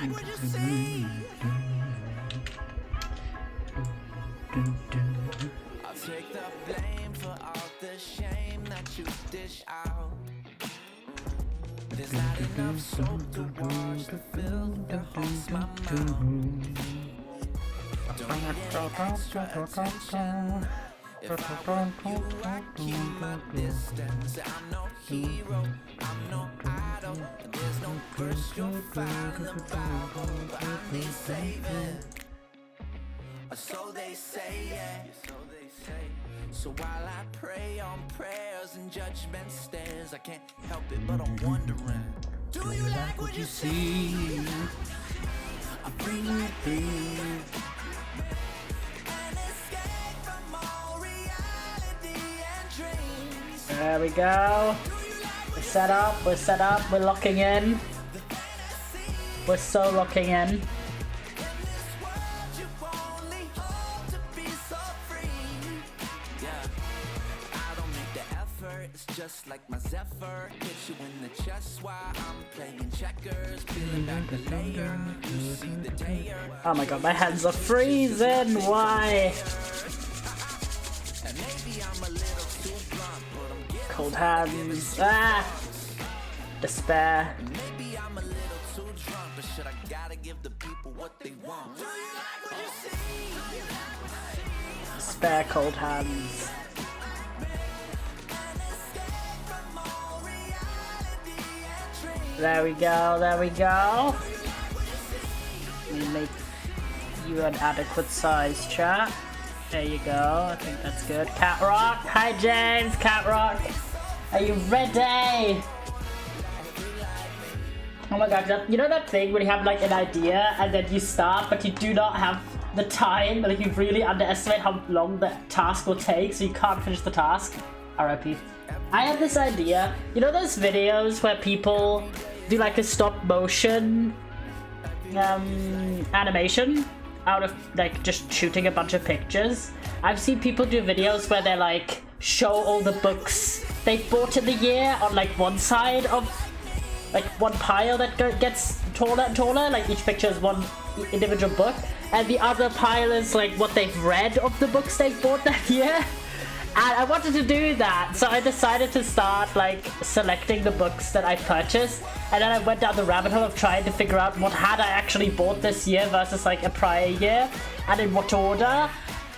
like what you see. I'll take the blame for all the shame that you dish out. There's not enough soap to wash the filth that haunts my mouth. Don't need any extra attention. If I want you, I keep my distance. I'm no hero, I'm no idol. There's no curse you'll find in the Bible, but I need saving. So they say, yeah. So while I pray on prayers and judgment stares, I can't help it but I'm wondering, do you like what you see? I bring you here. There we go. We're set up, we're locking in. We're so locking in. It's just like my Zephyr hits you in the chest while I'm playing checkers, peeling back the layer. You see the tear. Oh my god, my hands are freezing. Why? And maybe I'm a little too blunt, but I'm getting Cold hands. Ah! Despair. maybe I'm a little too drunk, but shit, I gotta give the people what they want. Do you like what you see? Despair, cold hands. There we go, there we go. We make you an adequate size, chat. There you go, I think that's good. Cat Rock, hi James, Cat Rock. Are you ready? Oh my god, you know that thing when you have like an idea and then you start but you do not have the time, like you really underestimate how long the task will take so you can't finish the task? RIP. I had this idea, you know those videos where people do like a stop motion animation out of like just shooting a bunch of pictures? I've seen people do videos where they like show all the books they bought in the year on like one side of like one pile that gets taller and taller, like each picture is one individual book, and the other pile is like what they've read of the books they've bought that year. And I wanted to do that, so I decided to start like selecting the books that I purchased, and then I went down the rabbit hole of trying to figure out what had I actually bought this year versus like a prior year, and in what order.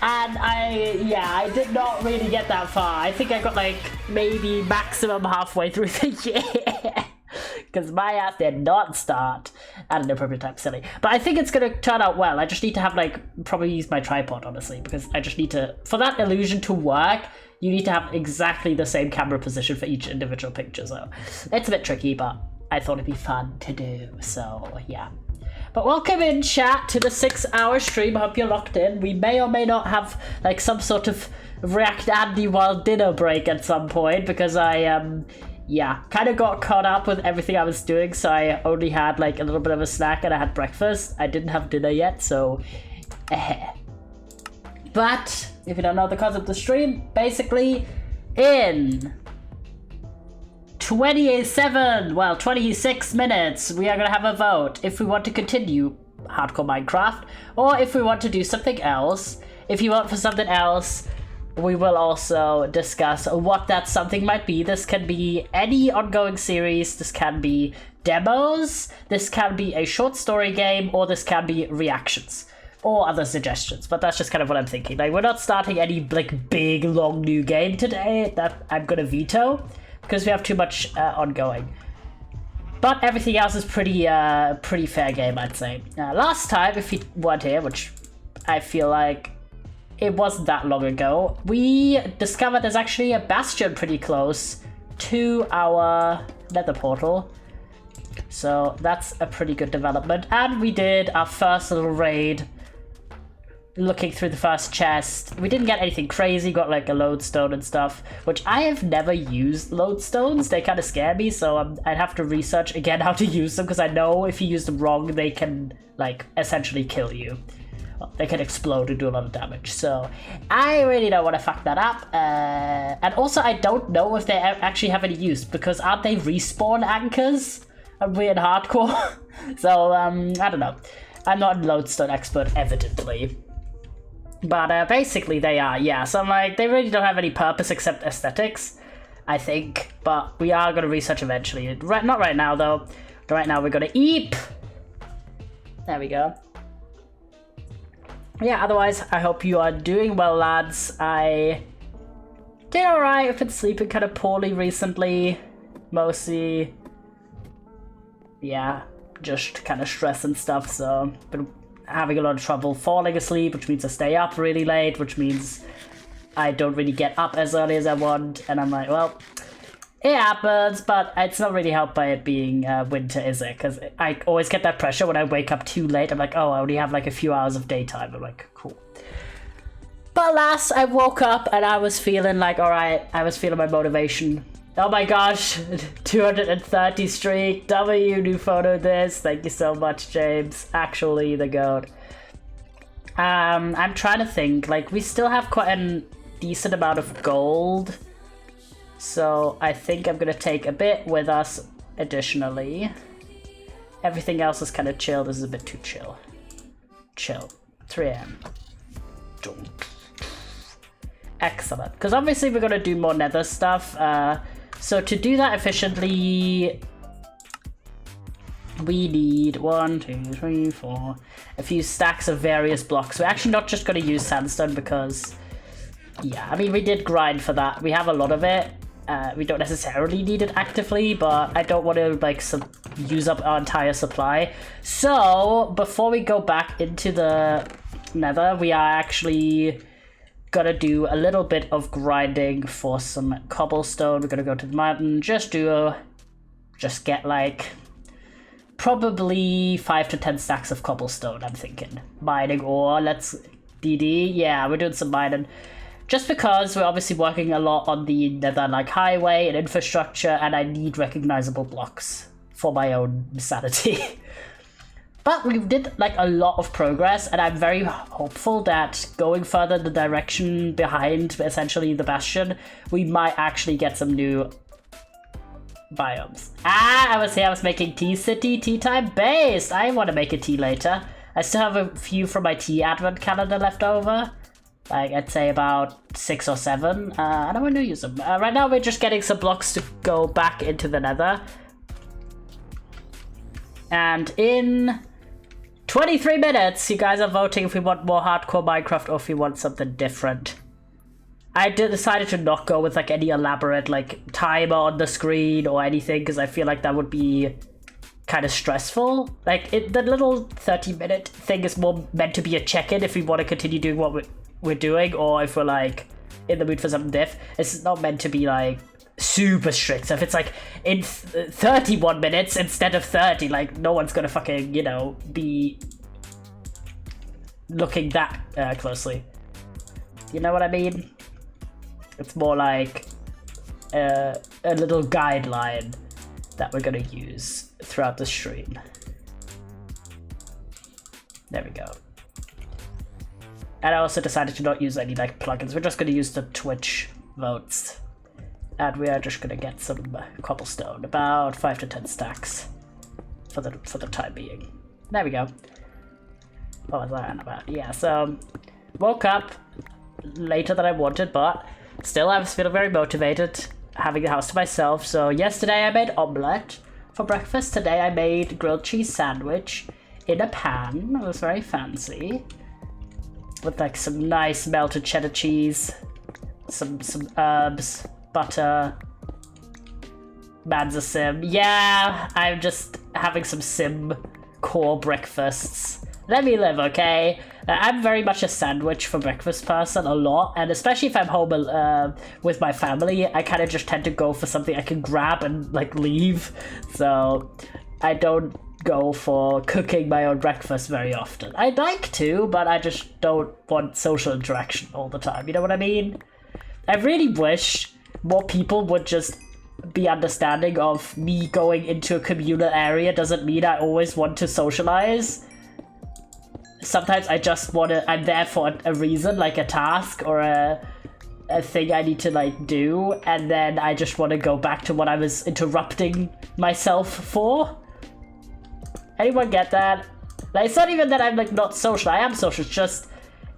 And I did not really get that far. I think I got like maybe maximum halfway through the year. Because my ass did not start at an appropriate time, silly. But I think it's going to turn out well. I just need to have, like, probably use my tripod, honestly. Because I just need to, for that illusion to work, you need to have exactly the same camera position for each individual picture. So it's a bit tricky, but I thought it'd be fun to do. So, yeah. But welcome in, chat, to the 6-hour stream. I hope you're locked in. We may or may not have, like, some sort of React Andy while dinner break at some point. Because yeah, kind of got caught up with everything I was doing, so I only had like a little bit of a snack and I had breakfast. I didn't have dinner yet, so But if you don't know the concept of the stream, basically in 26 minutes we are gonna have a vote if we want to continue Hardcore Minecraft or if we want to do something else. If you vote for something else, we will also discuss what that something might be. This can be any ongoing series, this can be demos, this can be a short story game, or this can be reactions, or other suggestions, but that's just kind of what I'm thinking. Like, we're not starting any, like, big, long new game today that I'm gonna veto, because we have too much ongoing. But everything else is pretty fair game, I'd say. Last time, if you weren't here, which I feel like it wasn't that long ago, we discovered there's actually a bastion pretty close to our nether portal. So that's a pretty good development. And we did our first little raid, looking through the first chest. We didn't get anything crazy, got like a lodestone and stuff, which I have never used lodestones. They kind of scare me, so I'd have to research again how to use them, because I know if you use them wrong, they can like essentially kill you. Well, they can explode and do a lot of damage, so I really don't want to fuck that up. And also, I don't know if they actually have any use, because aren't they respawn anchors? a weird hardcore. So, I don't know. I'm not a lodestone expert, evidently. But basically they are, yeah. So I'm like, they really don't have any purpose except aesthetics, I think. But we are going to research eventually. Not right now, though. Right now we're going to eat. There we go. Yeah, otherwise, I hope you are doing well, lads. I did alright. I've been sleeping kind of poorly recently. Mostly, yeah, just kind of stress and stuff, so been having a lot of trouble falling asleep, which means I stay up really late, which means I don't really get up as early as I want, and I'm like, well, it happens, but it's not really helped by it being winter, is it? Because I always get that pressure when I wake up too late. I'm like, oh, I only have like a few hours of daytime. I'm like, cool. But alas, I woke up and I was feeling like, alright, I was feeling my motivation. Oh my gosh, 230 streak, W new photo this, thank you so much, James, actually the goat. I'm trying to think, like, we still have quite a decent amount of gold, so I think I'm gonna take a bit with us additionally. Everything else is kind of chill, this is a bit too chill. Chill, 3 AM. Excellent, because obviously we're gonna do more nether stuff, so to do that efficiently, we need 1, 2, 3, 4, a few stacks of various blocks. We're actually not just going to use sandstone because, yeah, I mean, we did grind for that. We have a lot of it. We don't necessarily need it actively, but I don't want to, like, use up our entire supply. So, before we go back into the nether, we are actually gonna do a little bit of grinding for some cobblestone. We're gonna go to the mountain, just get like probably 5 to 10 stacks of cobblestone, I'm thinking. Mining ore, let's DD, yeah, we're doing some mining. Just because we're obviously working a lot on the nether like highway and infrastructure, and I need recognizable blocks for my own sanity. But we did like a lot of progress, and I'm very hopeful that going further in the direction behind essentially the bastion, we might actually get some new biomes. I was making tea city, tea time based. I want to make a tea later. I still have a few from my tea advent calendar left over. Like, I'd say about 6 or 7. I don't want to use them. Right now we're just getting some blocks to go back into the nether. And in 23 minutes, you guys are voting if we want more hardcore Minecraft or if we want something different. I decided to not go with like any elaborate like timer on the screen or anything, because I feel like that would be kind of stressful. Like the little 30-minute thing is more meant to be a check-in if we want to continue doing what we're doing, or if we're like in the mood for something diff. It's not meant to be like super strict. So if it's like in 31 minutes instead of 30, like no one's gonna fucking, you know, be looking that closely. You know what I mean? It's more like a little guideline that we're gonna use throughout the stream. There we go. And I also decided to not use any like plugins. We're just gonna use the Twitch votes. And we are just gonna get some cobblestone, about 5 to 10 stacks for the time being. There we go. What was that about? Yeah, so woke up later than I wanted, but still I was feeling very motivated, having the house to myself. So yesterday I made omelette for breakfast. Today I made grilled cheese sandwich in a pan. It was very fancy, with like some nice melted cheddar cheese, some herbs, butter, man's a sim. Yeah, I'm just having some sim core breakfasts. Let me live, okay? I'm very much a sandwich for breakfast person, a lot, and especially if I'm home with my family, I kind of just tend to go for something I can grab and like leave. So I don't go for cooking my own breakfast very often. I'd like to, but I just don't want social interaction all the time. You know what I mean? I really wish more people would just be understanding of me going into a communal area doesn't mean I always want to socialize. Sometimes I just want to, I'm there for a reason, like a task or a thing I need to like do, and then I just want to go back to what I was interrupting myself for. Anyone get that? Like, it's not even that I'm like not social. I am social. It's just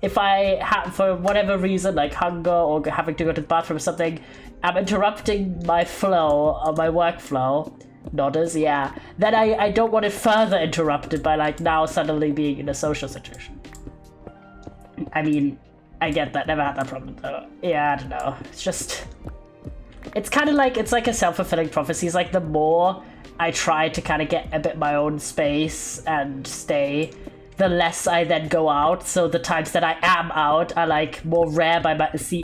if I have, for whatever reason, like hunger or having to go to the bathroom or something, I'm interrupting my flow or my workflow. Nodders, yeah. Then I don't want it further interrupted by like now suddenly being in a social situation. I mean, I get that. Never had that problem though. Yeah, I don't know. It's just, it's kind of like, it's like a self-fulfilling prophecy. It's like the more I try to kind of get a bit my own space and stay, the less I then go out. So the times that I am out are like more rare by my see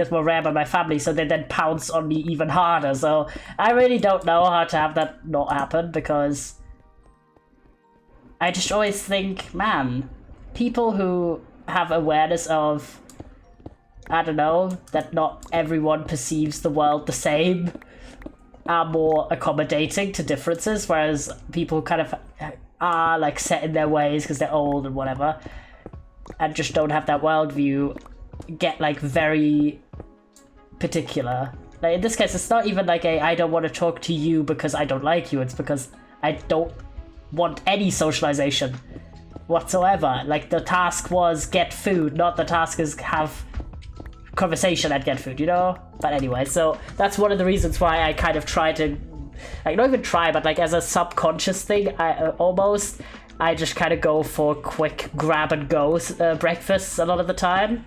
as more rare by my family. So they then pounce on me even harder. So I really don't know how to have that not happen, because I just always think, man, people who have awareness of, I don't know, that not everyone perceives the world the same are more accommodating to differences, whereas people kind of are like set in their ways because they're old and whatever and just don't have that worldview get like very particular. Like in this case, it's not even like I don't want to talk to you because I don't like you, it's because I don't want any socialization whatsoever. Like the task was get food, not the task is have conversation and get food, you know? But anyway, so that's one of the reasons why I kind of try to, like, not even try, but like as a subconscious thing, I just kind of go for quick grab and go breakfasts a lot of the time,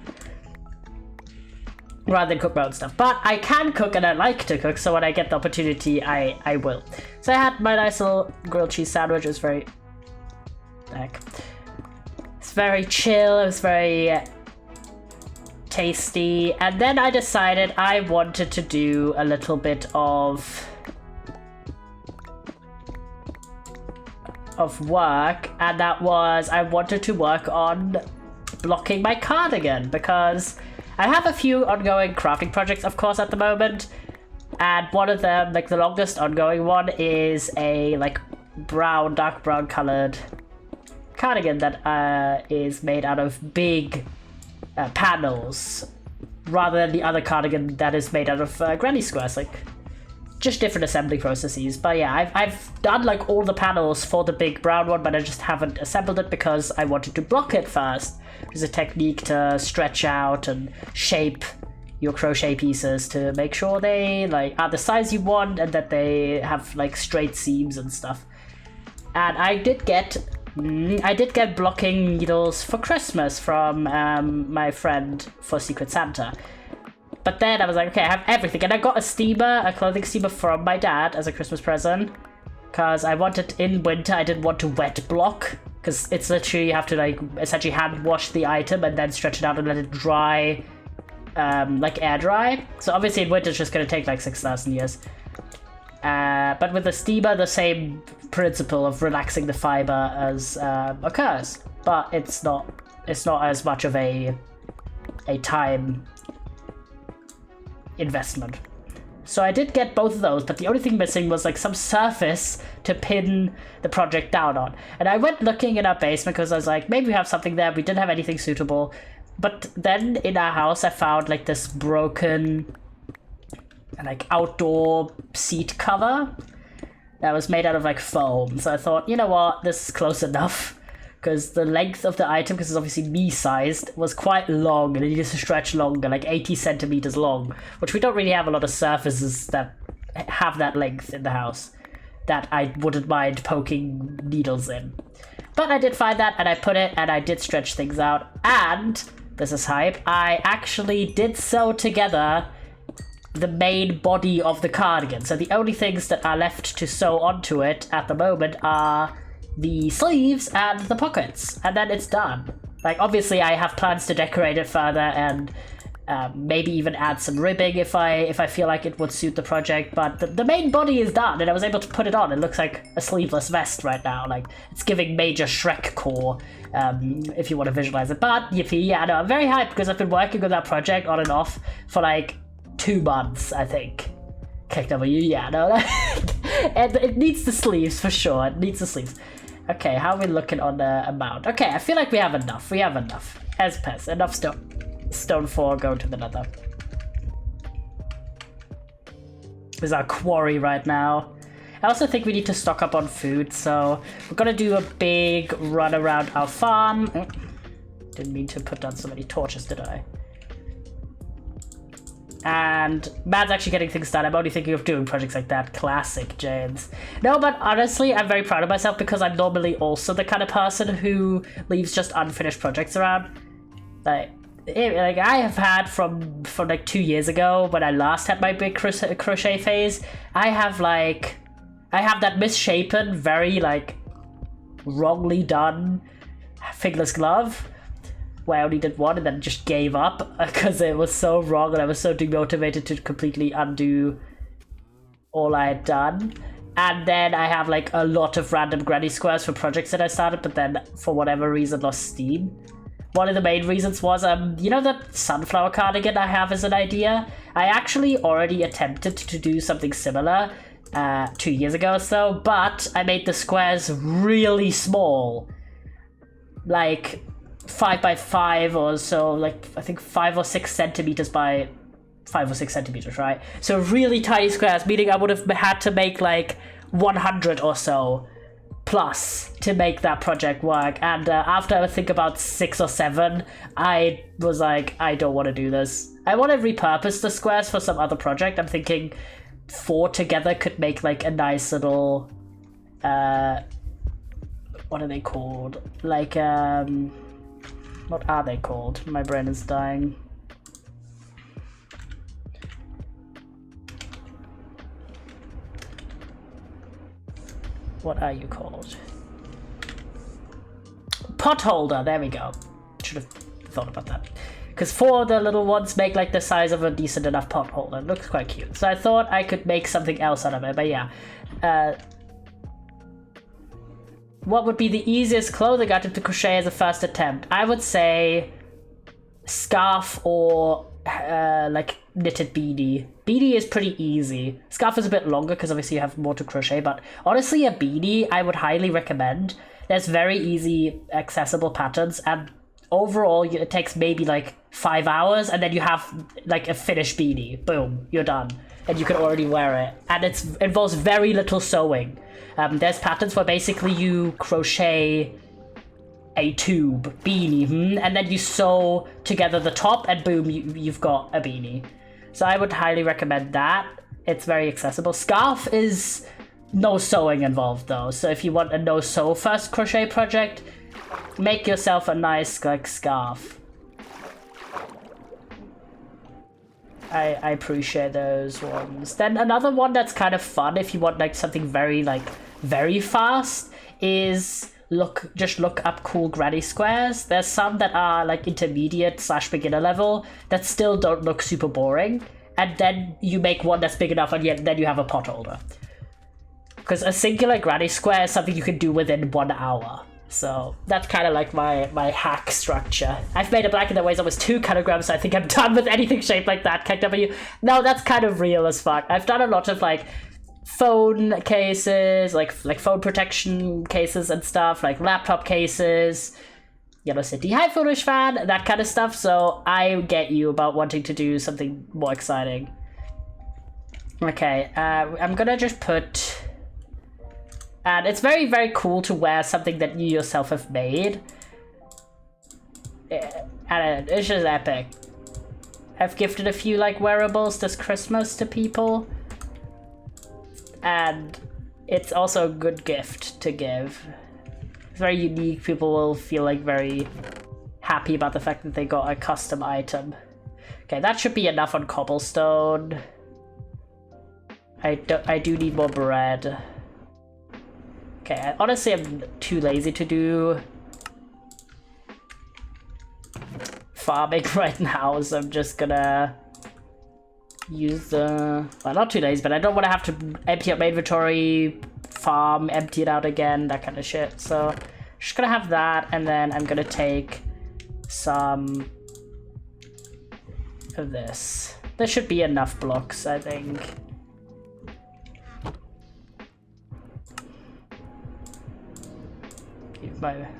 rather than cook my own stuff. But I can cook and I like to cook, so when I get the opportunity, I will. So I had my nice little grilled cheese sandwich. It was very, it's very chill, it was very tasty. And then I decided I wanted to do a little bit of work, and that was I wanted to work on blocking my cardigan, because I have a few ongoing crafting projects, of course, at the moment, and one of them, like the longest ongoing one, is a like brown, dark brown colored cardigan that is made out of big panels, rather than the other cardigan that is made out of granny squares, like just different assembly processes. But yeah, I've done like all the panels for the big brown one, but I just haven't assembled it because I wanted to block it first. There's a technique to stretch out and shape your crochet pieces to make sure they like are the size you want and that they have like straight seams and stuff. And I did get blocking needles for Christmas from my friend for Secret Santa. But then I was like, okay, I have everything. And I got a clothing steamer from my dad as a Christmas present. Because I wanted, in winter, I didn't want to wet block. Because it's literally, you have to like essentially hand wash the item and then stretch it out and let it dry, like air dry. So obviously in winter it's just going to take like 6,000 years. But with the steamer, the same principle of relaxing the fiber as occurs. But it's not as much of a time investment. So I did get both of those, but the only thing missing was like some surface to pin the project down on. And I went looking in our basement because I was like, maybe we have something there. We didn't have anything suitable. But then in our house I found like this broken like outdoor seat cover that was made out of like foam. So I thought, you know what, this is close enough. Because the length of the item, because it's obviously me-sized, was quite long, and it needed to stretch longer, like 80 centimeters long, which we don't really have a lot of surfaces that have that length in the house that I wouldn't mind poking needles in. But I did find that, and I put it, and I did stretch things out, and, this is hype, I actually did sew together the main body of the cardigan. So the only things that are left to sew onto it at the moment are the sleeves and the pockets, and then it's done. Like obviously I have plans to decorate it further and maybe even add some ribbing if I feel like it would suit the project, but the main body is done and I was able to put it on. It looks like a sleeveless vest right now, like it's giving major Shrek core, if you want to visualize it. But yippee, yeah, no, I'm very hyped because I've been working on that project on and off for like 2 months, I think. KW, yeah, no, and it needs the sleeves for sure, it needs the sleeves. Okay, how are we looking on the amount? Okay, I feel like we have enough. As pets, enough stone 4 going to the nether. This is our quarry right now. I also think we need to stock up on food, so we're gonna do a big run around our farm. Didn't mean to put down so many torches, did I? And Matt's actually getting things done. I'm only thinking of doing projects like that. Classic James. No, but honestly, I'm very proud of myself because I'm normally also the kind of person who leaves just unfinished projects around. Like I have had from like 2 years ago when I last had my big crochet phase. I have that misshapen, very like wrongly done fingerless glove where I only did one and then just gave up because it was so wrong and I was so demotivated to completely undo all I had done. And then I have like a lot of random granny squares for projects that I started, but then for whatever reason lost steam. One of the main reasons was, you know that sunflower cardigan I have as an idea? I actually already attempted to do something similar 2 years ago or so, but I made the squares really small. Like 5 by 5 or so, like I think 5 or 6 centimeters by 5 or 6 centimeters, right? So really tiny squares, meaning I would have had to make like 100 or so plus to make that project work. And after I think about 6 or 7, I was like, I don't want to do this. I want to repurpose the squares for some other project. I'm thinking 4 together could make like a nice little what are they called? Like what are they called? My brain is dying. What are you called? Pot holder, there we go. Should have thought about that. Because 4 of the little ones make like the size of a decent enough pot holder. It looks quite cute. So I thought I could make something else out of it, but yeah. What would be the easiest clothing item to crochet as a first attempt? I would say scarf or like knitted beanie. Beanie is pretty easy. Scarf is a bit longer because obviously you have more to crochet, but honestly a beanie I would highly recommend. There's very easy accessible patterns and overall it takes maybe like 5 hours and then you have like a finished beanie. Boom, you're done. And you can already wear it. And it involves very little sewing. There's patterns where basically you crochet a tube beanie, and then you sew together the top and boom, you've got a beanie. So I would highly recommend that. It's very accessible. Scarf is no sewing involved though, so if you want a no sew first crochet project, make yourself a nice like scarf. I appreciate those ones. Then another one that's kind of fun if you want like something very fast is just look up cool granny squares. There's some that are like intermediate / beginner level that still don't look super boring, and then you make one that's big enough and then you have a pot holder. Because a singular granny square is something you can do within 1 hour. So that's kind of like my hack structure. I've made a black and that weighs almost 2 kilograms, so I think I'm done with anything shaped like that. KW. No, that's kind of real as fuck. I've done a lot of like phone cases, like phone protection cases and stuff, like laptop cases, Yellow City High Foolish Fan, that kind of stuff. So I get you about wanting to do something more exciting. Okay, I'm gonna just put. And it's very, very cool to wear something that you yourself have made. And it's just epic. I've gifted a few like wearables this Christmas to people. And it's also a good gift to give. It's very unique. People will feel like very happy about the fact that they got a custom item. Okay, that should be enough on cobblestone. I do need more bread. Okay, honestly, I'm too lazy to do farming right now, so I'm just gonna use the... Well, not too lazy, but I don't want to have to empty out my inventory, farm, empty it out again, that kind of shit. So, just gonna have that, and then I'm gonna take some of this. There should be enough blocks, I think.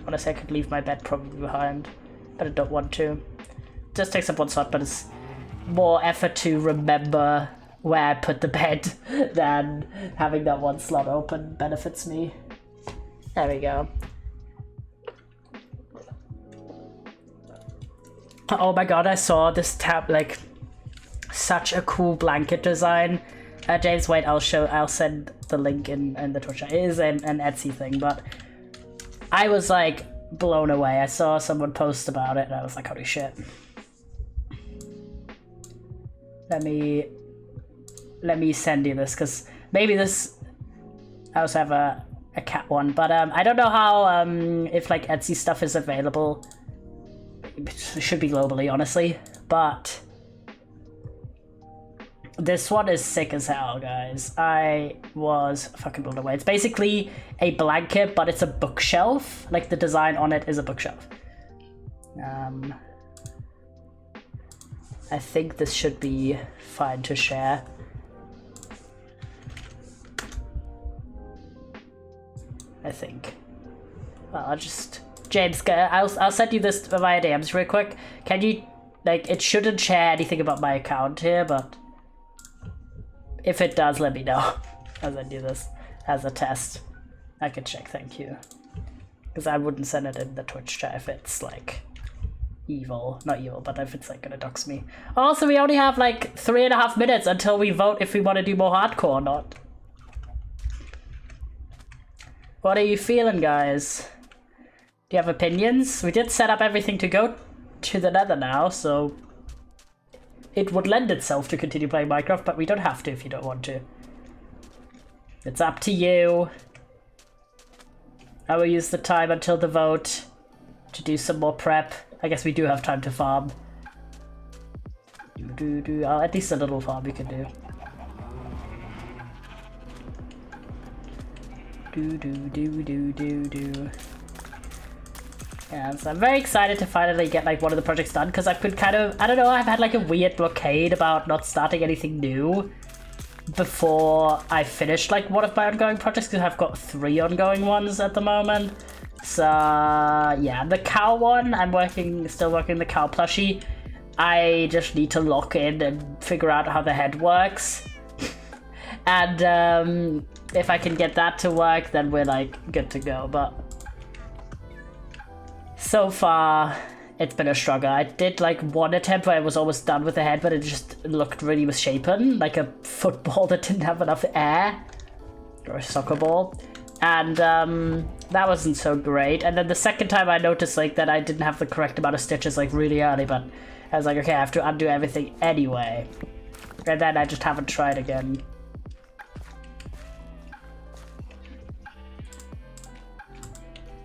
Honestly, I could leave my bed probably behind, but I don't want to. It just takes up 1 slot, but it's more effort to remember where I put the bed, then having that one slot open benefits me. There we go. Oh my god, I saw this tab, like, such a cool blanket design. James, wait, I'll send the link in the Twitch. It is an Etsy thing, but I was like blown away. I saw someone post about it and I was like, holy shit. Let me send you this, because maybe this, I also have a cat one, but I don't know how, if like Etsy stuff is available. It should be globally, honestly, but this one is sick as hell, guys. I was fucking blown away. It's basically a blanket, but it's a bookshelf. Like, the design on it is a bookshelf. I think this should be fine to share. I think. Well, I'll just... James, I'll send you this via DMs real quick. Can you... Like, it shouldn't share anything about my account here, but... If it does, let me know as I do this as a test. I can check, thank you. Because I wouldn't send it in the Twitch chat if it's like evil. Not evil, but if it's like gonna dox me. Also, we only have like 3.5 minutes until we vote if we want to do more hardcore or not. What are you feeling, guys? Do you have opinions? We did set up everything to go to the Nether now, so... It would lend itself to continue playing Minecraft, but we don't have to if you don't want to. It's up to you. I will use the time until the vote to do some more prep. I guess we do have time to farm. At least a little farm we can do. Yeah, so I'm very excited to finally get like one of the projects done, because I've been kind of, I don't know, I've had like a weird blockade about not starting anything new before I finished like one of my ongoing projects, because I've got 3 ongoing ones at the moment. So yeah, the cow one, I'm still working the cow plushie. I just need to lock in and figure out how the head works. And if I can get that to work, then we're like good to go, but so far, it's been a struggle. I did like one attempt where I was almost done with the head, but it just looked really misshapen, like a football that didn't have enough air, or a soccer ball, and that wasn't so great. And then the second time I noticed like that I didn't have the correct amount of stitches like really early, but I was like, okay, I have to undo everything anyway, and then I just haven't tried again.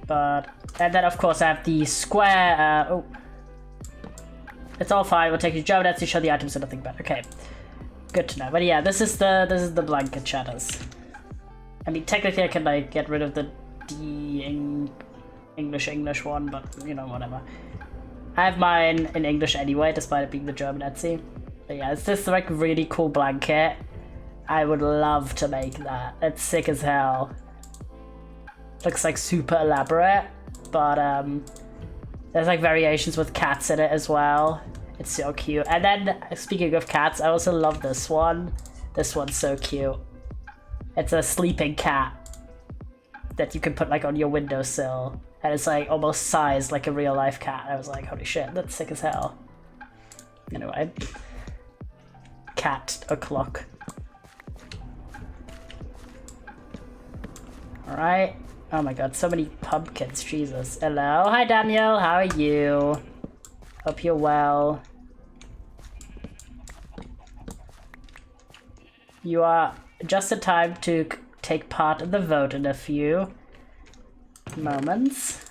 But, and then of course I have the square, oh. It's all fine, we'll take you to German Etsy, show the items and nothing bad. Okay, good to know. But yeah, this is the blanket shadows. I mean, technically I can like get rid of the English one, but you know, whatever. I have mine in English anyway, despite it being the German Etsy. But yeah, it's this like really cool blanket. I would love to make that. It's sick as hell. Looks like super elaborate, but there's like variations with cats in it as well. It's so cute. And then speaking of cats, I also love this one. This one's so cute. It's a sleeping cat that you can put like on your windowsill, and it's like almost sized like a real life cat. I was like, holy shit, that's sick as hell. Anyway, cat o'clock. All right. Oh my god, so many pumpkins, Jesus. Hello, hi Daniel, how are you? Hope you're well. You are just in time to take part in the vote in a few moments.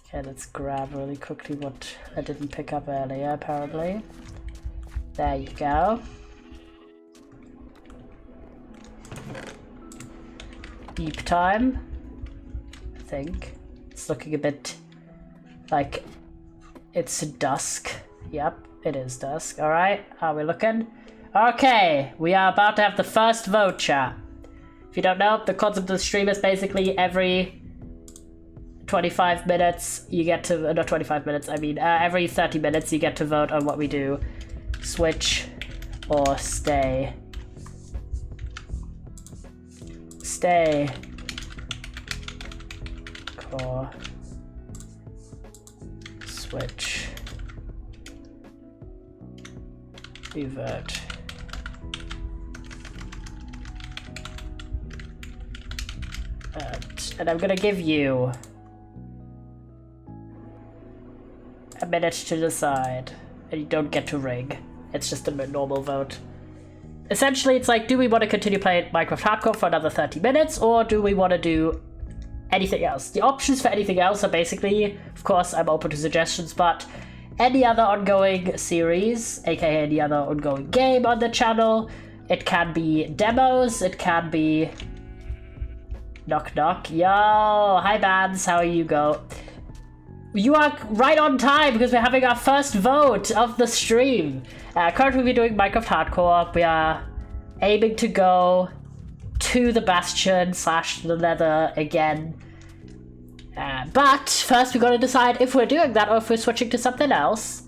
Okay, let's grab really quickly what I didn't pick up earlier, apparently. There you go. Deep time, I think. It's looking a bit like it's dusk. Yep, it is dusk. All right, how are we looking? Okay, we are about to have the first vote, chat. If you don't know, the concept of the stream is basically every 25 minutes you get to, not 25 minutes, I mean every 30 minutes you get to vote on what we do. Switch or stay. Stay. Core. Switch. Revert. And I'm gonna give you a minute to decide. And you don't get to rig. It's just a normal vote. Essentially, it's like, do we want to continue playing Minecraft Hardcore for another 30 minutes, or do we want to do anything else? The options for anything else are basically, of course, I'm open to suggestions, but any other ongoing series, aka any other ongoing game on the channel. It can be demos, it can be... Knock knock. Yo, hi Bands, how are you go? You are right on time because we're having our first vote of the stream. Currently we're doing Minecraft Hardcore. We are aiming to go to the Bastion / the Nether again. But first we gotta decide if we're doing that or if we're switching to something else.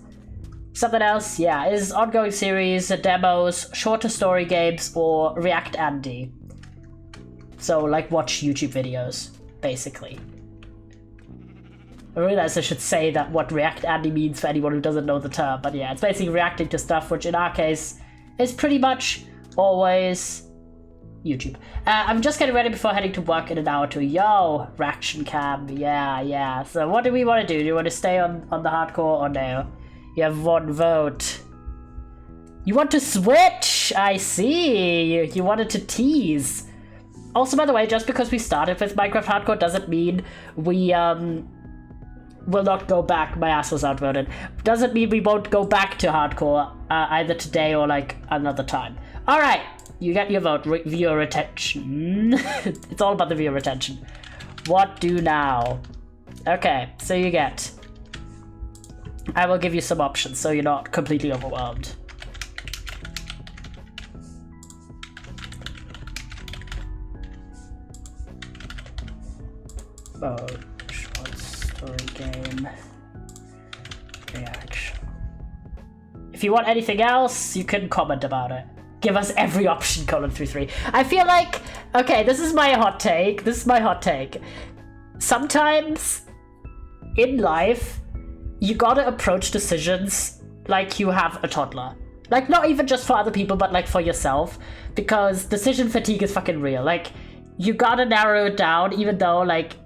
Something else, yeah, is ongoing series, demos, shorter story games, or React Andy. So, like, watch YouTube videos, basically. I realize I should say that what React Andy means for anyone who doesn't know the term, but yeah, it's basically reacting to stuff, which in our case is pretty much always YouTube. I'm just getting ready before heading to work in an hour or two. Yo, reaction cam, yeah. So what do we want to do? Do you want to stay on the hardcore or no? You have one vote. You want to switch? I see. You wanted to tease. Also, by the way, just because we started with Minecraft Hardcore doesn't mean we will not go back. My ass was outvoted. Doesn't mean we won't go back to Hardcore either today or like another time. All right, you get your vote. Viewer retention. It's all about the viewer retention. What do now? Okay, so you get... I will give you some options so you're not completely overwhelmed. Mode, short story game, reaction. If you want anything else, you can comment about it. Give us every option, colon33. I feel like, okay, this is my hot take. Sometimes in life, you gotta approach decisions like you have a toddler. Like, not even just for other people, but like for yourself. Because decision fatigue is fucking real. Like, you gotta narrow it down, even though, like,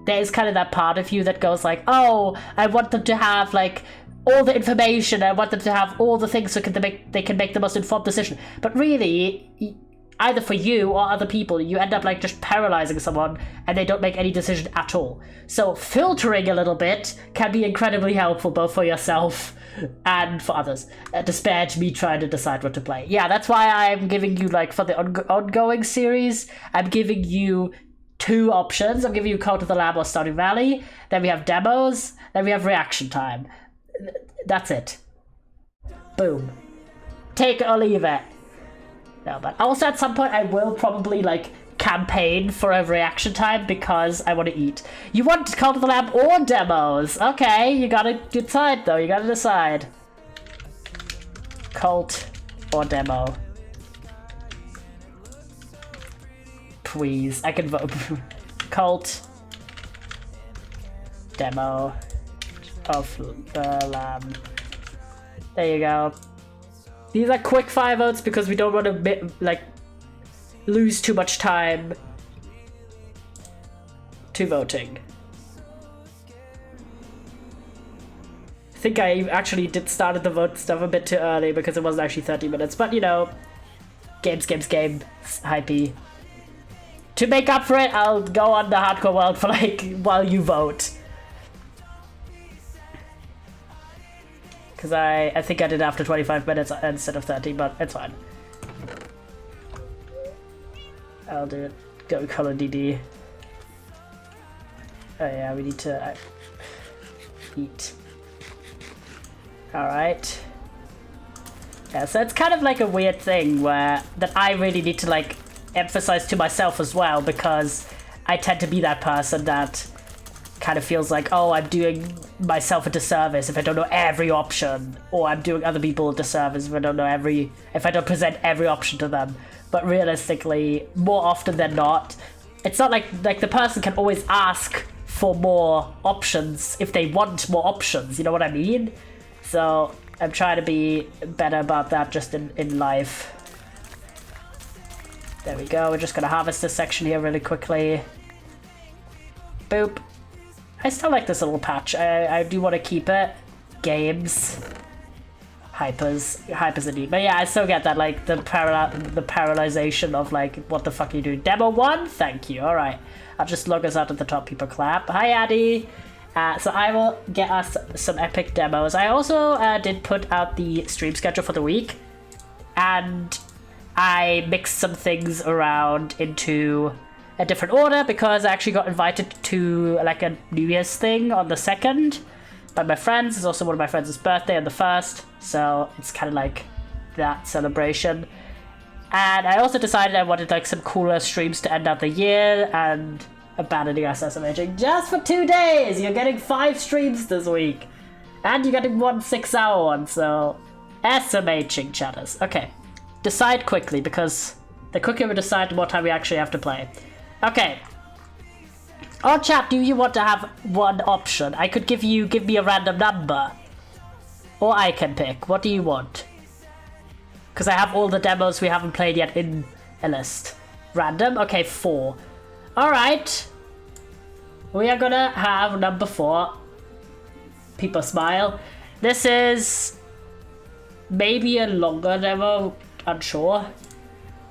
there's kind of that part of you that goes like, oh, I want them to have like all the information. I want them to have all the things so they can make the most informed decision. But really, either for you or other people, you end up like just paralyzing someone and they don't make any decision at all. So filtering a little bit can be incredibly helpful both for yourself and for others. To spare me trying to decide what to play. Yeah, that's why I'm giving you, like, for the ongoing series, I'm giving you 2 options. I'm giving you Code to the Lab or Stardew Valley. Then we have demos. Then we have reaction time. That's it. Boom. Take it or leave it. No, but also at some point I will probably like campaign for a reaction time because I want to eat. You want Code to the Lab or demos? Okay, you gotta decide though. You gotta decide. Cult or demo? Please, I can vote. Cult. Demo of the Lamb. There you go. These are quick fire votes because we don't want to like lose too much time to voting. I think I actually did started the vote stuff a bit too early because it wasn't actually 30 minutes, but you know, games, hypey. To make up for it, I'll go on the hardcore world for like while you vote. Because I think I did after 25 minutes instead of 30, but it's fine. I'll do it. Go color DD. Oh yeah, we need to eat. Alright. Yeah, so it's kind of like a weird thing where that I really need to like emphasize to myself as well, because I tend to be that person that kind of feels like, oh, I'm doing myself a disservice if I don't know every option, or I'm doing other people a disservice if I don't present every option to them. But realistically, more often than not, it's not like the person can always ask for more options if they want more options, you know what I mean? So I'm trying to be better about that just in life. There we go, we're just gonna harvest this section here really quickly. Boop. I still like this little patch. I do want to keep it. Games. Hypers indeed. But yeah, I still get that, like, the paralyzation of, like, what the fuck are you doing? Demo 1? Thank you. Alright. I'll just log us out at the top. People clap. Hi, Addy. So I will get us some epic demos. I also did put out the stream schedule for the week. And I mixed some things around into a different order because I actually got invited to, like, a New Year's thing on the 2nd by my friends. It's also one of my friends' birthday on the 1st, so it's kind of like that celebration. And I also decided I wanted, like, some cooler streams to end out the year, and abandoning SMHing just for 2 days. You're getting 5 streams this week, and you're getting 1 6-hour one, so SMHing, chatters. Okay, decide quickly, because the quicker we decide, the more time we actually have to play. Okay. Oh, chat, do you want to have one option? I could give me a random number. Or I can pick. What do you want? Because I have all the demos we haven't played yet in a list. Random? Okay, 4. Alright. We are gonna have number 4. People smile. This is maybe a longer demo. Unsure.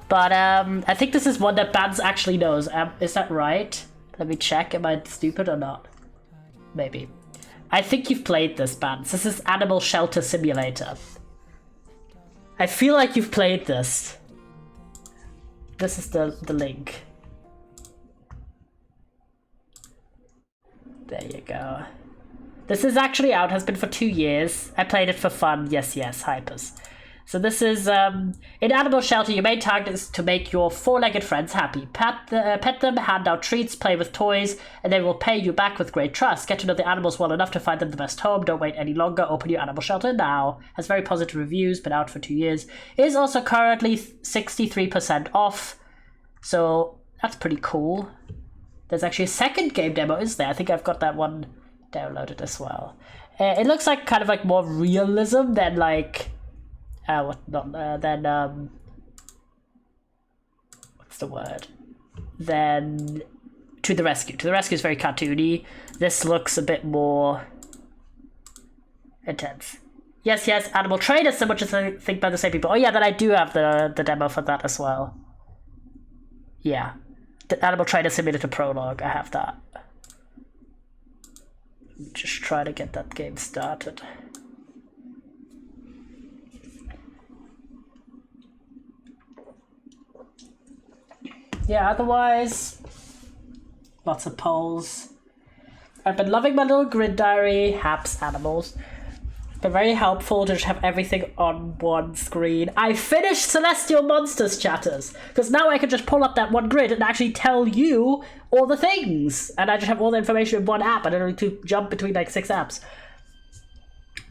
But I think this is one that Bans actually knows. Is that right? Let me check. Am I stupid or not? Maybe. I think you've played this, Bans. This is Animal Shelter Simulator. I feel like you've played this. This is the link. There you go. This is actually out. Has been for 2 years. I played it for fun. Yes, hypers. So this is, in Animal Shelter, your main target is to make your 4-legged friends happy. Pet them, hand out treats, play with toys, and they will pay you back with great trust. Get to know the animals well enough to find them the best home. Don't wait any longer. Open your Animal Shelter now. Has very positive reviews, been out for 2 years. Is also currently 63% off. So that's pretty cool. There's actually a second game demo, is there? I think I've got that one downloaded as well. It looks like kind of like more realism than like... what's the word? Then To the Rescue. To the Rescue is very cartoony. This looks a bit more intense. Yes, Animal Trainer, so much as I think by the same people. Oh yeah, then I do have the demo for that as well. Yeah. The Animal Trainer Simulator Prologue, I have that. Just try to get that game started. Yeah, otherwise, lots of polls. I've been loving my little grid diary, Haps Animals. It's been very helpful to just have everything on one screen. I finished Celestial Monsters, chatters, because now I can just pull up that one grid and actually tell you all the things. And I just have all the information in one app. I don't need to jump between like 6 apps.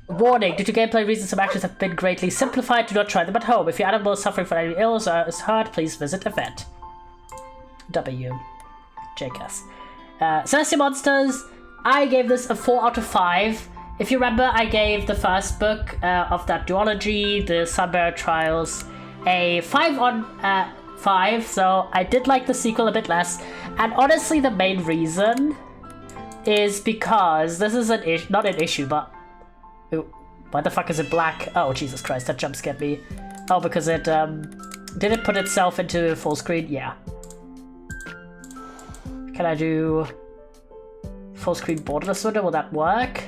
Warning, due to gameplay reasons, some actions have been greatly simplified. Do not try them at home. If your animal is suffering from any ills or is hurt, please visit a vet. W. JKS. Celestial Monsters, I gave this a 4 out of 5. If you remember, I gave the first book of that duology, the Sunbearer Trials, a 5 on 5, so I did like the sequel a bit less. And honestly, the main reason is because this is not an issue, but... Ooh, why the fuck is it black? Oh, Jesus Christ, that jump scared me. Oh, because it, did it put itself into full screen? Yeah. Can I do full screen borderless window? Will that work?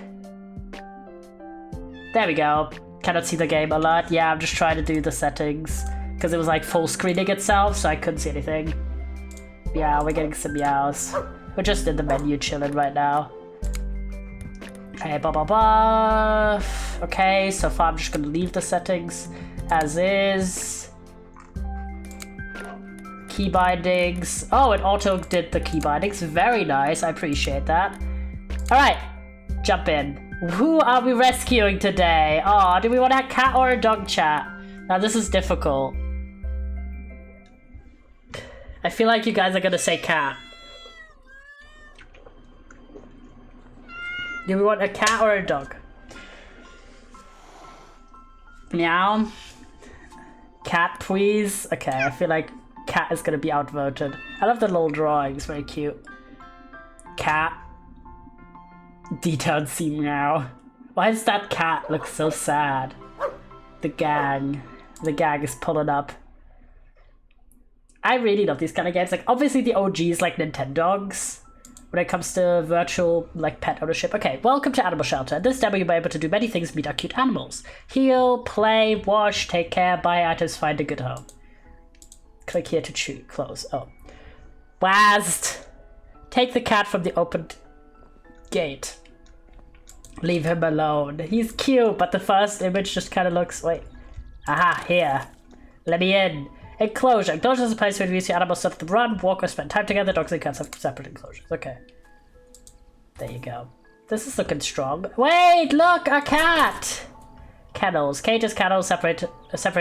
There we go. Cannot see the game alert. Yeah, I'm just trying to do the settings because it was like full screening itself, so I couldn't see anything. Yeah, we're getting some meows. We're just in the menu chilling right now. Okay, blah blah blah. Okay, so far I'm just gonna leave the settings as is. Key bindings. Oh, it auto did the key bindings. Very nice. I appreciate that. Alright, jump in. Who are we rescuing today? Oh, do we want a cat or a dog, chat? Now this is difficult. I feel like you guys are gonna say cat. Do we want a cat or a dog? Meow. Cat, please. Okay, I feel like cat is gonna be outvoted. I love the little drawings, very cute. Cat. Detailed sea meow. Why does that cat look so sad? The gang. The gang is pulling up. I really love these kind of games. Like, obviously the OGs like Nintendogs when it comes to virtual like pet ownership. Okay, welcome to Animal Shelter. In this demo you'll be able to do many things to meet our cute animals. Heal, play, wash, take care, buy items, find a good home. Click here to choose. Close. Oh. Wast! Take the cat from the opened gate. Leave him alone. He's cute, but the first image just kind of looks... Wait. Aha, here. Let me in. Enclosure. Enclosure is a place where we see animals set them run, walk, or spend time together. Dogs and cats have separate enclosures. Okay. There you go. This is looking strong. Wait, look, a cat! Kennels. Cages, kennels, separate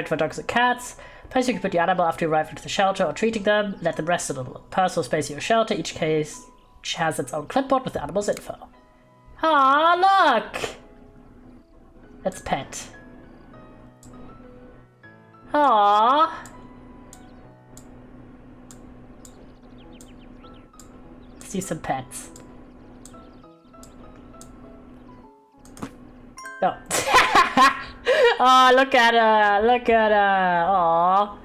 for dogs and cats. Place you can put your animal after you arrive into the shelter or treating them. Let them rest a little. Personal space in your shelter. Each case has its own clipboard with the animal's info. Aw, look! Let's pet. Aww. Let's do some pets. Oh. Oh, look at her! Look at her! Aww.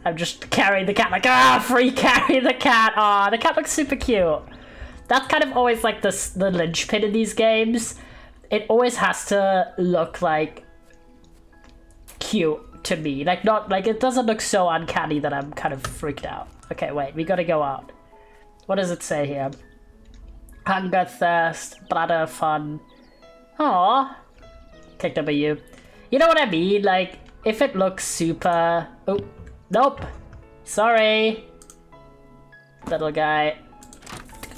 I'm just carrying the cat like, free carry the cat! Aw, the cat looks super cute. That's kind of always like the linchpin in these games. It always has to look like cute to me. Like not like it doesn't look so uncanny that I'm kind of freaked out. Okay, wait, we gotta go out. What does it say here? Hunger, thirst, bladder, fun. Aw. Clicked over you. You know what I mean? Like, if it looks super... Oh, nope. Sorry. Little guy.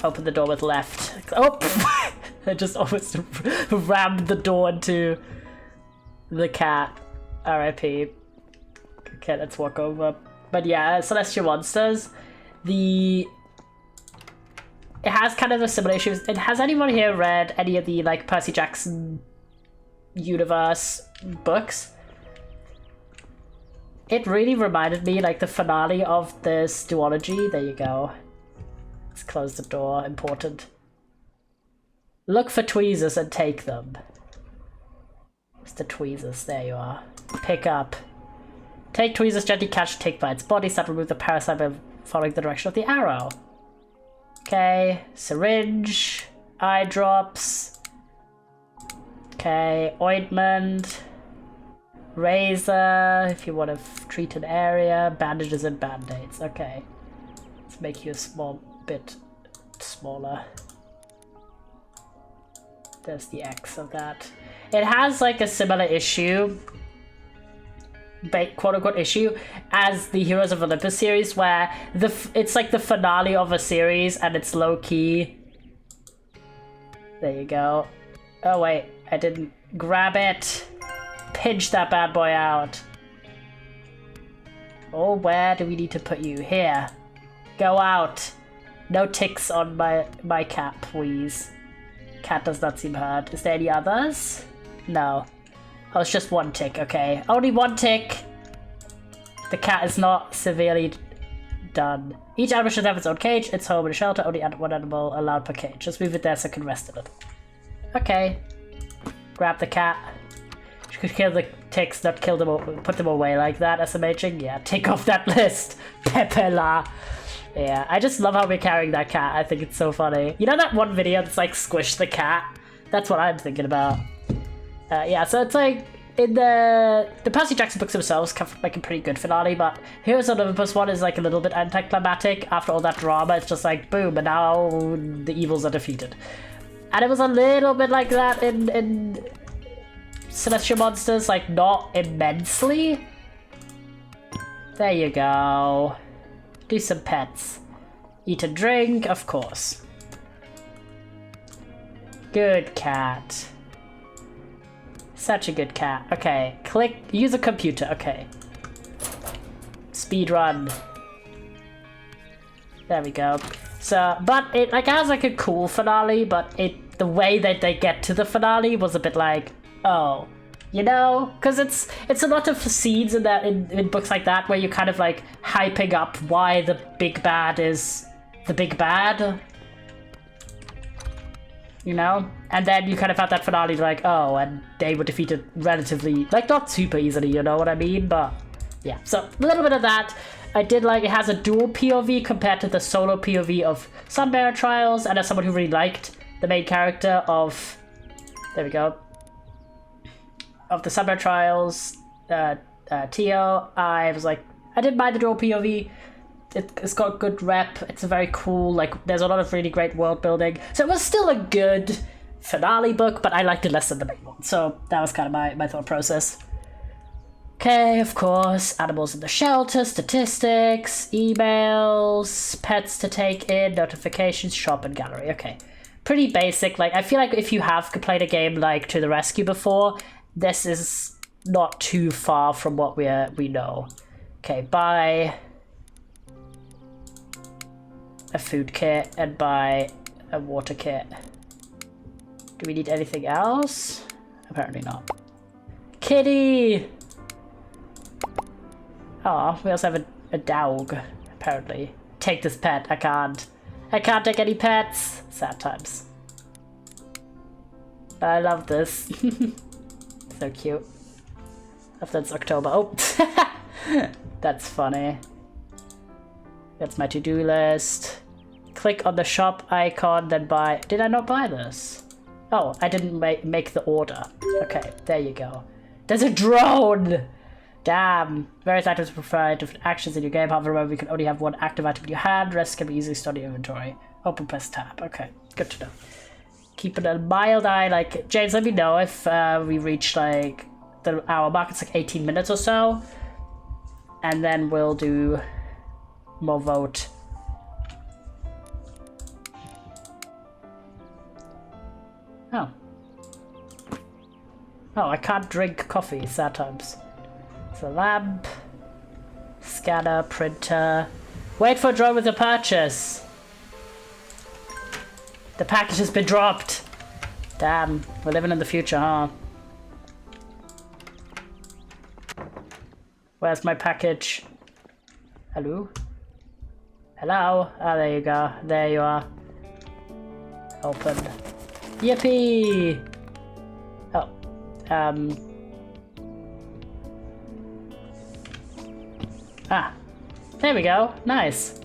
Open the door with left. Oh! I just almost rammed the door into the cat. R.I.P. Okay, let's walk over. But yeah, Celestial Monsters. It has kind of a similar issues. Has anyone here read any of the like Percy Jackson universe books? It really reminded me like the finale of this duology. There you go. Let's close the door. Important. Look for tweezers and take them. It's the tweezers. There you are. Pick up. Take tweezers, gently catch, take by its body, start remove the parasite by following the direction of the arrow. Okay, syringe, eye drops. Okay, ointment, razor, if you want to treat an area, bandages and band-aids. Okay, let's make you a small bit smaller. There's the X of that. It has like a similar issue, quote-unquote issue, as the Heroes of Olympus series, where it's like the finale of a series and it's low-key. There you go. Oh wait, I didn't grab it. Pinch that bad boy out. Oh, where do we need to put you? Here. Go out. No ticks on my cat, please. Cat does not seem hurt. Is there any others? No. Oh, it's just one tick, okay. Only one tick! The cat is not severely done. Each animal should have its own cage, its home and a shelter, only one animal allowed per cage. Just move it there so it can rest in it. Okay. Grab the cat. You could kill the ticks, not kill them, put them away like that, SMHing. Yeah, take off that list. Pepela. Yeah, I just love how we're carrying that cat. I think it's so funny. You know that one video that's like squish the cat? That's what I'm thinking about. Yeah, so it's like in the Percy Jackson books themselves have like a pretty good finale, but Heroes of Olympus one is like a little bit anticlimactic. After all that drama, it's just like boom, and now the evils are defeated. And it was a little bit like that in Celestial Monsters, like not immensely. There you go. Do some pets. Eat and drink, of course. Good cat. Such a good cat. Okay, click, use a computer, okay. Speed run. There we go. So, but it like has like a cool finale, but the way that they get to the finale was a bit like, oh, you know, because it's a lot of scenes in that in books like that where you're kind of like hyping up why the big bad is the big bad, you know, and then you kind of have that finale like, oh, and they were defeated relatively, like, not super easily, you know what I mean? But yeah, so a little bit of that. I did like it has a dual POV compared to the solo POV of Sunbearer Trials, and as someone who really liked the main character of, there we go, of the Sunbearer Trials, Tio, I was like, I didn't mind the dual POV. It's got good rep. It's a very cool, like, there's a lot of really great world building. So it was still a good finale book, but I liked it less than the main one. So that was kind of my thought process. Okay, of course, animals in the shelter, statistics, emails, pets to take in, notifications, shop, and gallery. Okay, pretty basic. Like, I feel like if you have played a game like To the Rescue before, this is not too far from what we know. Okay, buy a food kit and buy a water kit. Do we need anything else? Apparently not. Kitty! Oh, we also have a dog, apparently. Take this pet. I can't take any pets. Sad times. I love this. So cute. After it's October. Oh, that's funny. That's my to-do list. Click on the shop icon, then buy. Did I not buy this? Oh, I didn't make the order. Okay, there you go. There's a drone! Damn. Various items provide different actions in your game. However, remember, you can only have one active item in your hand. Rest can be easily stored in your inventory. Open, press tab. Okay, good to know. Keeping a mild eye. Like, James, let me know if we reach like the hour mark. It's like 18 minutes or so, and then we'll do more vote. Oh, I can't drink coffee. Sad times. So lamp, scanner, printer. Wait for a drone with a purchase. The package has been dropped. Damn, we're living in the future, huh? Where's my package? Hello? Hello? Ah, there you go. There you are. Open. Yippee! Oh. Ah. There we go. Nice.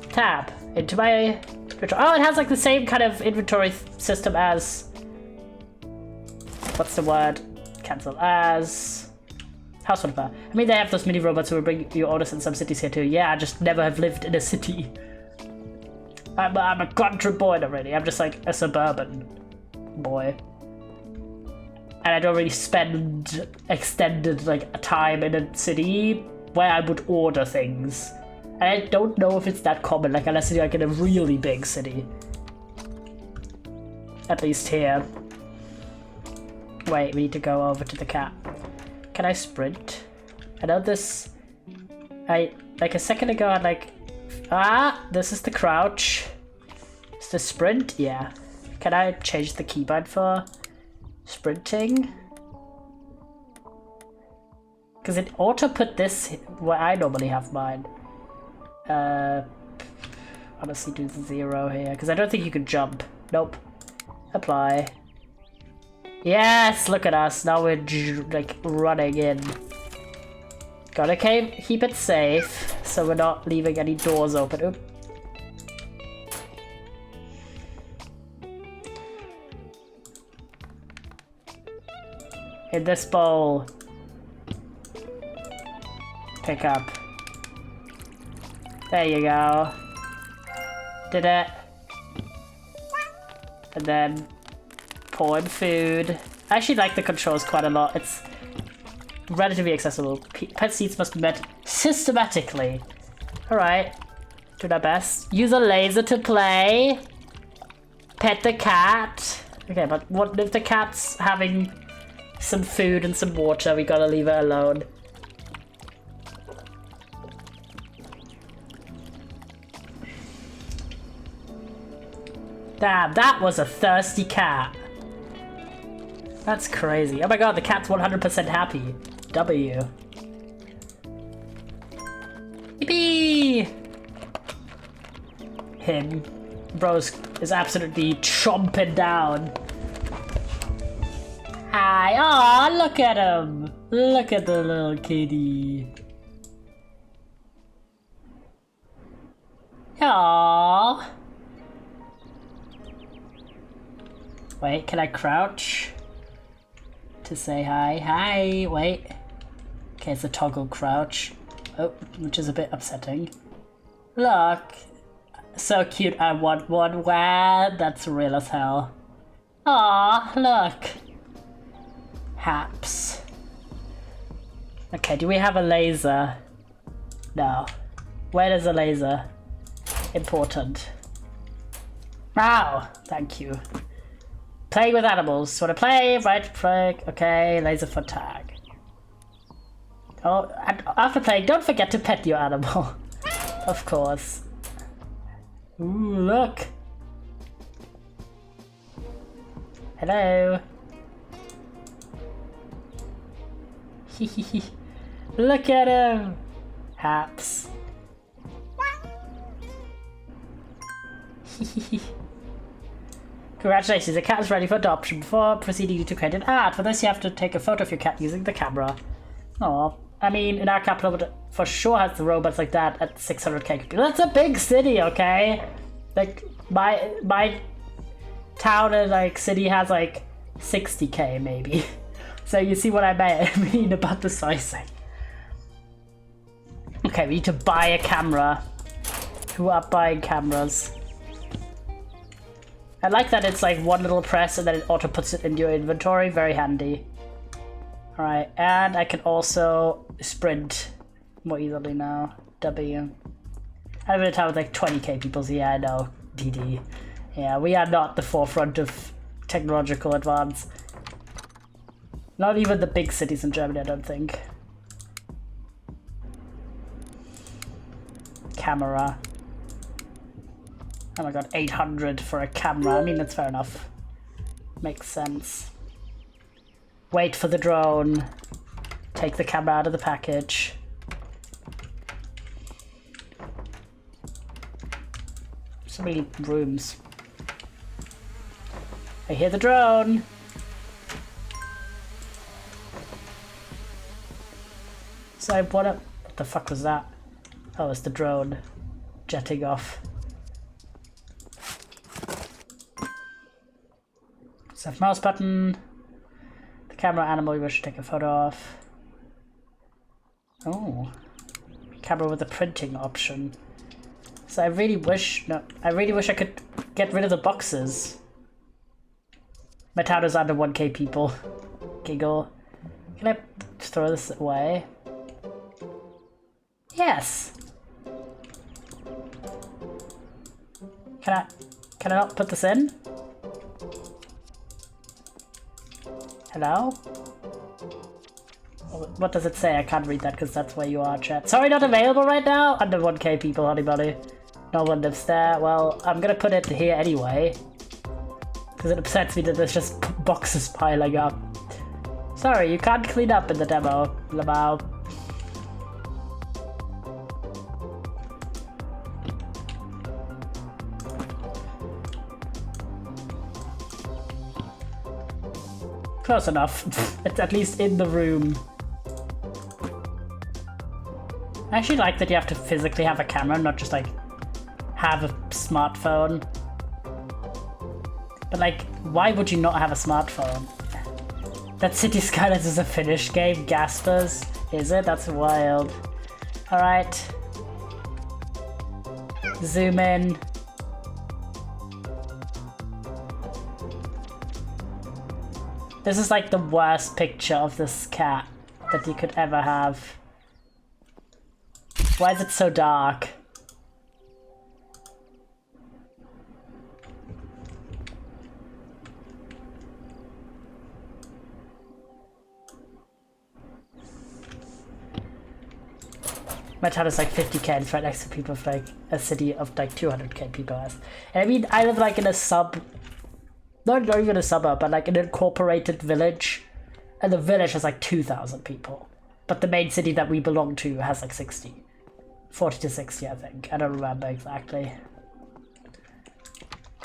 Tab. Into my... Oh, it has like the same kind of inventory system as... What's the word? Cancel as... Household bar. I mean, they have those mini robots who will bring you orders in some cities here too. Yeah, I just never have lived in a city. I'm a country boy already. I'm just like a suburban boy. And I don't really spend extended like time in a city where I would order things. And I don't know if it's that common, like unless you're like in a really big city. At least here. Wait, we need to go over to the cat. Can I sprint? I know this... like a second ago I like... Ah! This is the crouch. Is the sprint? Yeah. Can I change the keybind for sprinting? Because it auto put this where I normally have mine. Honestly do the 0 here, because I don't think you can jump. Nope. Apply. Yes, look at us. Now we're like running in. Gotta keep it safe, so we're not leaving any doors open. Oop. In this bowl. Pick up. There you go. Did it. And then pour in food. I actually like the controls quite a lot. It's relatively accessible. Pet seats must be met systematically. Alright. Do our best. Use a laser to play. pet the cat. Okay, but what if the cat's having some food and some water? We gotta leave it alone. Damn, that was a thirsty cat. That's crazy. Oh my god, the cat's 100% happy. W. Yippee! Him. Bros is absolutely chomping down. Hi. Aw, look at him. Look at the little kitty. Aww. Wait, can I crouch? To say hi. Hi, wait. Okay, it's a toggle crouch. Oh, which is a bit upsetting. Look. So cute, I want one. Wow, that's real as hell. Aw, look. Haps. Okay, do we have a laser? No. Where is a laser? Important. Ow, thank you. Playing with animals. Wanna play? Right click. Okay, laser for tag. Oh, and after playing, don't forget to pet your animal. Of course. Ooh, look. Hello. Look at him. Haps. Congratulations, the cat is ready for adoption. Before proceeding to create an ad, for this you have to take a photo of your cat using the camera. Oh, I mean, in our capital, it for sure has the robots like that at 600k. That's a big city, okay? Like, my town and, like, city has, like, 60k, maybe. So you see what I mean about the sizing. Okay, we need to buy a camera. Who are buying cameras? I like that it's like one little press and then it auto puts it in your inventory. Very handy. Alright, and I can also sprint more easily now. W. I live in a town with like 20k people, so yeah, I know. DD. Yeah, we are not the forefront of technological advance. Not even the big cities in Germany, I don't think. Camera. Oh my god, 800 for a camera. I mean, that's fair enough. Makes sense. Wait for the drone. Take the camera out of the package. So many rooms. I hear the drone. So what the fuck was that? Oh, it's the drone jetting off. Left mouse button. The camera animal you wish to take a photo of. Oh. Camera with a printing option. So I really wish I could get rid of the boxes. My town is under 1k people. Giggle. Can I throw this away? Yes. Can I not put this in? Hello? What does it say? I can't read that because that's where you are, chat. Sorry, not available right now? Under 1k people, honey buddy. No one lives there. Well, I'm gonna put it here anyway. Because it upsets me that there's just boxes piling up. Sorry, you can't clean up in the demo, Lamau. Close enough. It's at least in the room. I actually like that you have to physically have a camera, not just like have a smartphone. But like, why would you not have a smartphone? That City Skylines is a Finnish game, Gaspers. Is it? That's wild. Alright. Zoom in. This is like the worst picture of this cat that you could ever have. Why is it so dark? My town is like 50k and it's right next to people of like a city of like 200k people. And I mean, I live like in a not even a suburb, but like an incorporated village. And the village has like 2,000 people. But the main city that we belong to has like 40 to 60, I think. I don't remember exactly.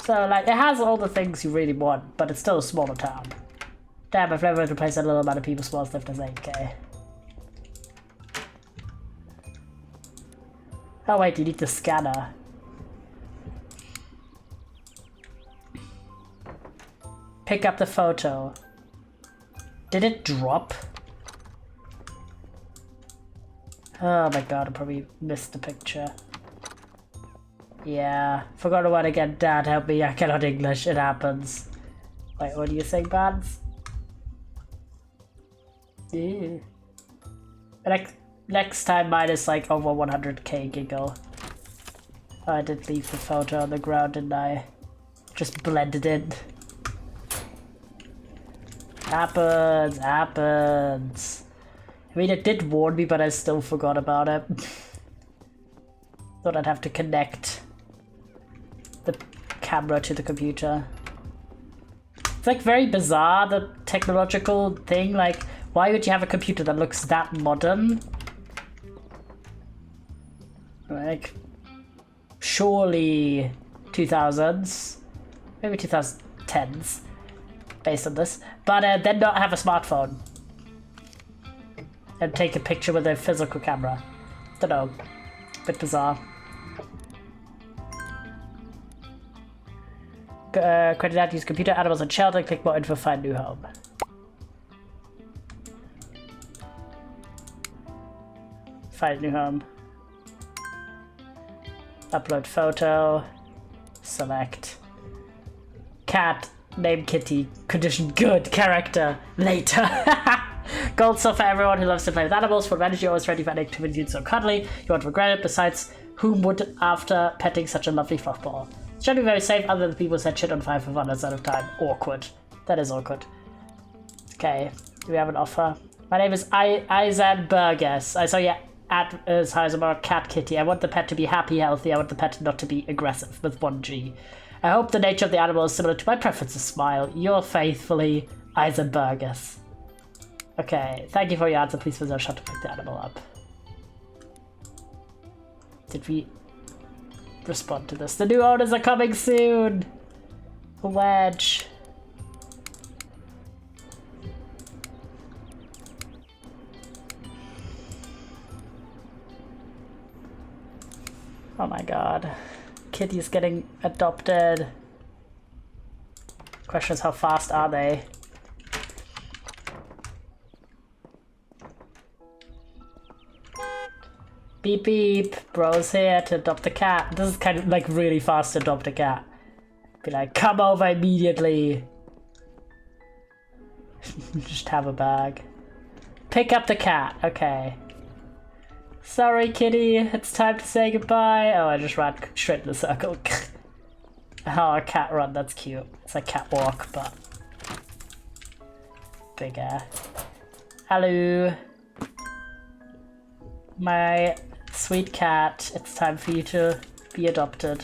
So like, it has all the things you really want, but it's still a smaller town. Damn, I've never replaced a little amount of people small stuff as 8k. Oh wait, you need the scanner. Pick up the photo. Did it drop? Oh my god, I probably missed the picture. Yeah, forgot about it again. Dad, help me, I cannot English, it happens. Wait, what do you say, Bands? Yeah. Like, next time mine is like over 100k giggle. Oh, I did leave the photo on the ground, didn't I? Just blended in. Happens. I mean, it did warn me, but I still forgot about it. Thought I'd have to connect the camera to the computer. It's like very bizarre, the technological thing. Like, why would you have a computer that looks that modern? Like, surely 2000s, maybe 2010s, based on this, but then not have a smartphone and take a picture with a physical camera. Don't know, bit bizarre. Credit out, use computer, animals and shelter, click more info, find new home. Find new home. Upload photo. Select. Cat. Name Kitty. Condition good. Character. Later. Gold stuff for everyone who loves to play with animals. For energy, always ready for an activity so cuddly. You won't regret it. Besides, whom would after petting such a lovely fluff ball? It's generally very safe other than people set shit on fire for fun outside of time. Awkward. That is awkward. Okay. Do we have an offer? My name is Izan Burgess. I saw you at Heisenberg Cat Kitty. I want the pet to be happy, healthy. I want the pet not to be aggressive with 1G. I hope the nature of the animal is similar to my preferences. Smile. Yours faithfully, Izan Burgess. Okay, thank you for your answer. Please visit our shop to pick the animal up. Did we respond to this? The new owners are coming soon! Wedge. Oh my god. Kitty's getting adopted. Question is, how fast are they? Beep beep, bro's here to adopt a cat. This is kind of like really fast to adopt a cat. Be like, come over immediately. Just have a bag. Pick up the cat, okay. Sorry, kitty, it's time to say goodbye. Oh, I just ran straight in the circle. Oh, a cat run, that's cute. It's like cat walk, but bigger. Hello. My sweet cat, it's time for you to be adopted.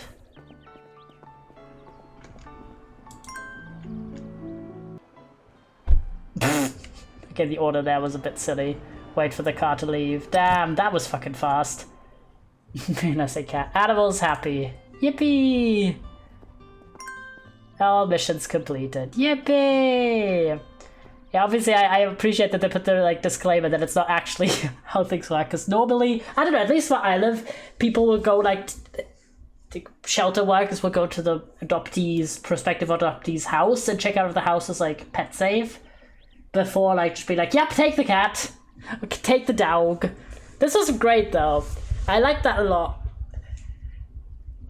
Okay, the order there was a bit silly. Wait for the car to leave. Damn, that was fucking fast. And I say cat. Animal's happy. Yippee! All missions completed. Yippee! Yeah, obviously I appreciate that they put the like disclaimer that it's not actually how things work. Because normally, I don't know, at least where I live, people will go like, the shelter workers will go to the prospective adoptee's house and check out if the house is like pet safe. Before like just be like, yep, take the cat. Okay, take the dog. This was great though. I like that a lot.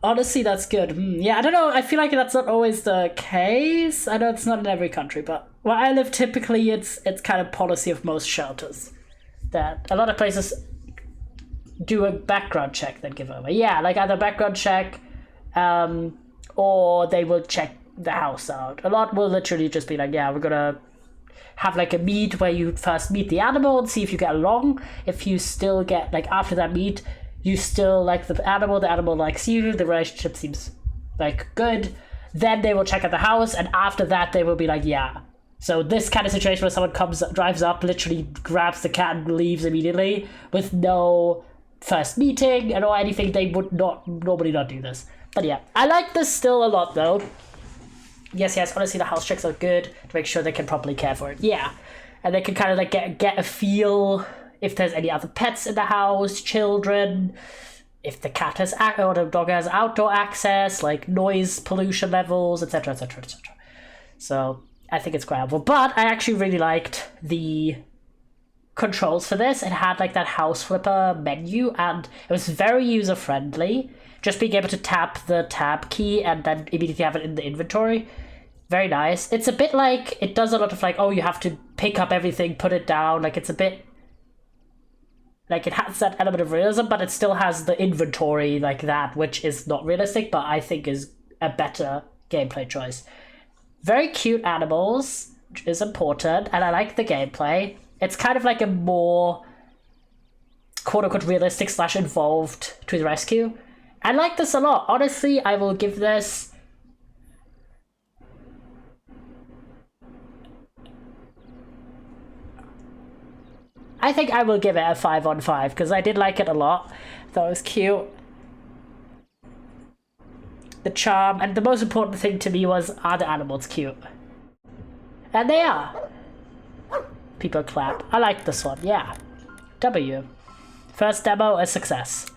Honestly, that's good. Yeah, I don't know. I feel like that's not always the case. I know it's not in every country, but where I live, typically it's kind of policy of most shelters that a lot of places do a background check then give over. Yeah, like either background check, or they will check the house out. A lot will literally just be like, yeah, we're gonna have like a meet where you first meet the animal and see if you get along. If you still get, like, after that meet, you still like the animal likes you, the relationship seems like good, then they will check out the house, and after that they will be like, yeah. So this kind of situation where someone drives up, literally grabs the cat and leaves immediately with no first meeting and or anything, they would normally not do this. But yeah, I like this still a lot though. Yes, honestly the house checks are good to make sure they can properly care for it. Yeah, and they can kind of like get a feel if there's any other pets in the house, children, if the cat has or the dog has outdoor access, like noise pollution levels, etc, etc, etc. So I think it's quite helpful. But I actually really liked the controls for this. It had like that house flipper menu and it was very user friendly. Just being able to tap the tab key and then immediately have it in the inventory. Very nice. It's a bit like, it does a lot of like, oh, you have to pick up everything, put it down. Like it's a bit, like it has that element of realism, but it still has the inventory like that, which is not realistic, but I think is a better gameplay choice. Very cute animals, which is important, and I like the gameplay. It's kind of like a more quote-unquote realistic / involved to the rescue. I like this a lot. Honestly, I will give this... I think I will give it a 5 on 5, because I did like it a lot. Thought it was cute. The charm, and the most important thing to me was, are the animals cute? And they are. People clap. I like this one, yeah. W. First demo, a success.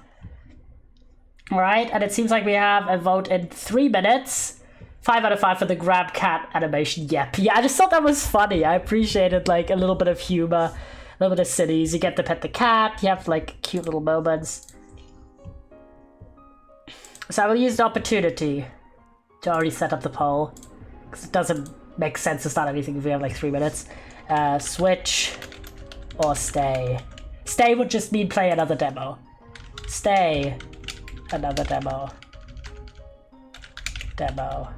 Alright, and it seems like we have a vote in 3 minutes. 5 out of 5 for the grab cat animation. Yep. Yeah, I just thought that was funny. I appreciated like a little bit of humor, a little bit of cities. You get to pet the cat, you have like cute little moments. So I will use the opportunity to already set up the poll, because it doesn't make sense to start anything if we have like 3 minutes. Switch or stay. Stay would just mean play another demo. Stay. Another demo. Demo.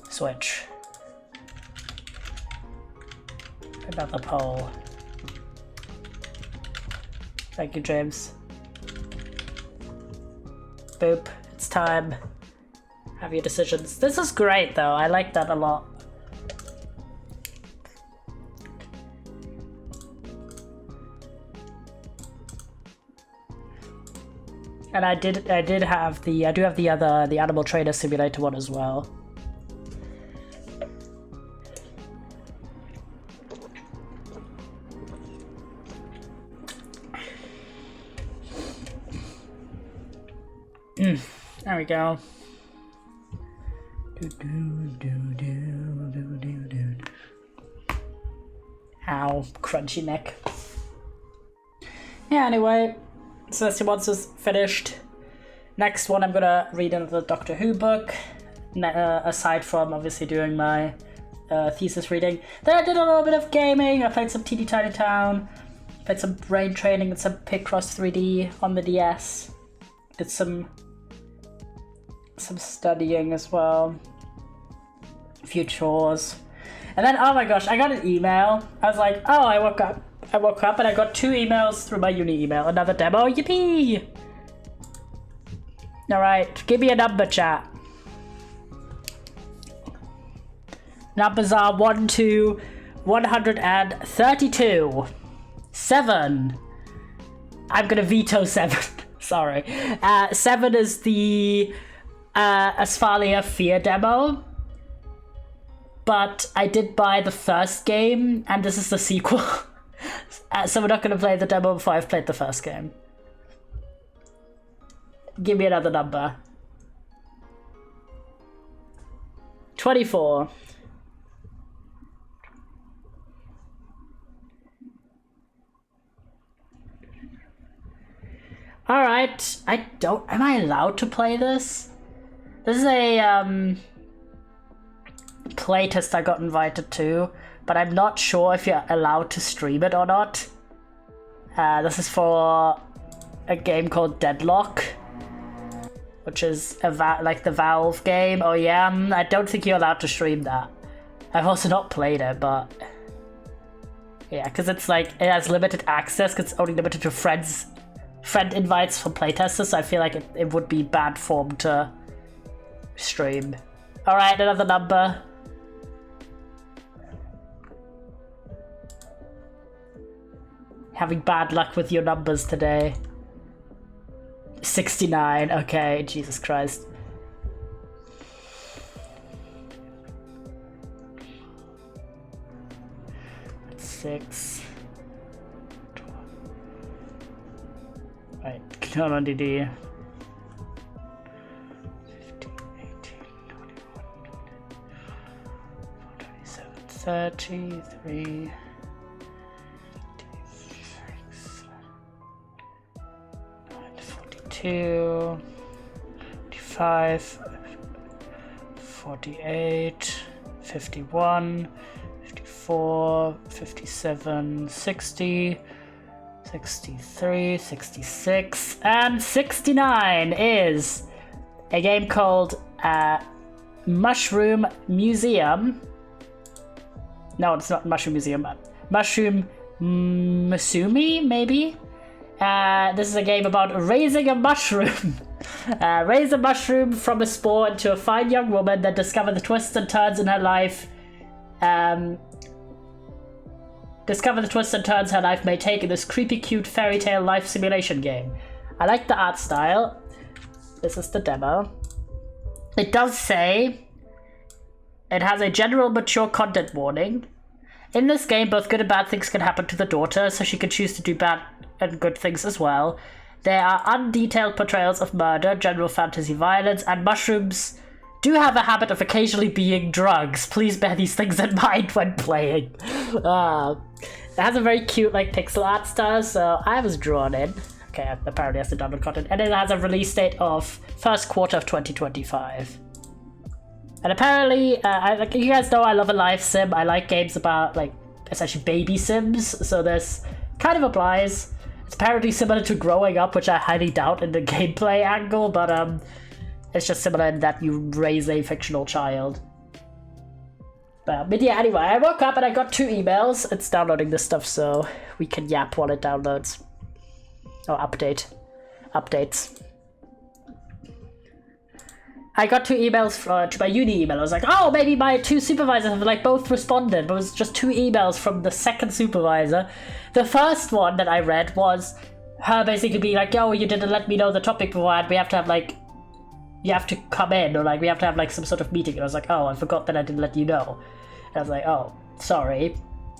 Switch. Another poll. Thank you, James. Boop. It's time. Have your decisions. This is great, though. I like that a lot. And I do have the Animal Trainer Simulator one as well. There we go. Ow, crunchy neck. Yeah, anyway. Celestial Monsters finished. Next one, I'm gonna read another Doctor Who book, aside from obviously doing my thesis reading. Then I did a little bit of gaming. I played some Teeny Tiny Town, played some brain training and some Picross 3D on the DS. Did some studying as well. A few chores. And then, oh my gosh, I got an email. I was like, oh, I woke up and I got 2 emails through my uni email. Another demo, yippee! Alright, give me a number, chat. Numbers are 1 to 132. 7. I'm gonna veto 7. Sorry. 7 is the Asphalia Fear demo. But I did buy the first game, and this is the sequel. So we're not going to play the demo before I've played the first game. Give me another number. 24. Alright, am I allowed to play this? This is a, playtest I got invited to, but I'm not sure if you're allowed to stream it or not. This is for a game called Deadlock, which is like the Valve game. Oh yeah, I don't think you're allowed to stream that. I've also not played it, but yeah, because it's like it has limited access because it's only limited to friend invites from playtesters, so I feel like it would be bad form to stream. Alright, another number. Having bad luck with your numbers today. 69, okay, Jesus Christ. Six. Right, come on, DD. 15, 18, 21, 33, 42, 45, 48, 51, 54, 57, 60, 63, 66, and 69 is a game called Mushroom Museum. No, it's not Mushroom Museum. Mushroom Musumi, maybe? This is a game about raising a mushroom. Raise a mushroom from a spore into a fine young woman, then discover the twists and turns in her life. Discover the twists and turns her life may take in this creepy, cute fairy tale life simulation game. I like the art style. This is the demo. It does say it has a general mature content warning. In this game, both good and bad things can happen to the daughter, so she can choose to do bad and good things as well. There are undetailed portrayals of murder, general fantasy violence, and mushrooms do have a habit of occasionally being drugs. Please bear these things in mind when playing. It has a very cute like pixel art style, so I was drawn in. Okay, apparently has the download content. And it has a release date of first quarter of 2025. And apparently, like you guys know, I love a life sim. I like games about like essentially baby sims, so this kind of applies. It's apparently similar to Growing Up, which I highly doubt in the gameplay angle, but it's just similar in that you raise a fictional child. But yeah, anyway, I woke up and I got 2 emails. It's downloading this stuff, so we can yap while it downloads. Or updates. I got 2 emails to my uni email. I was like, oh, maybe my 2 supervisors have like both responded, but it was just 2 emails from the second supervisor. The first one that I read was her basically being like, yo, you didn't let me know the topic beforehand. We have to have like, you have to come in, or like we have to have like some sort of meeting. And I was like, oh, I forgot that I didn't let you know. And I was like, oh, sorry.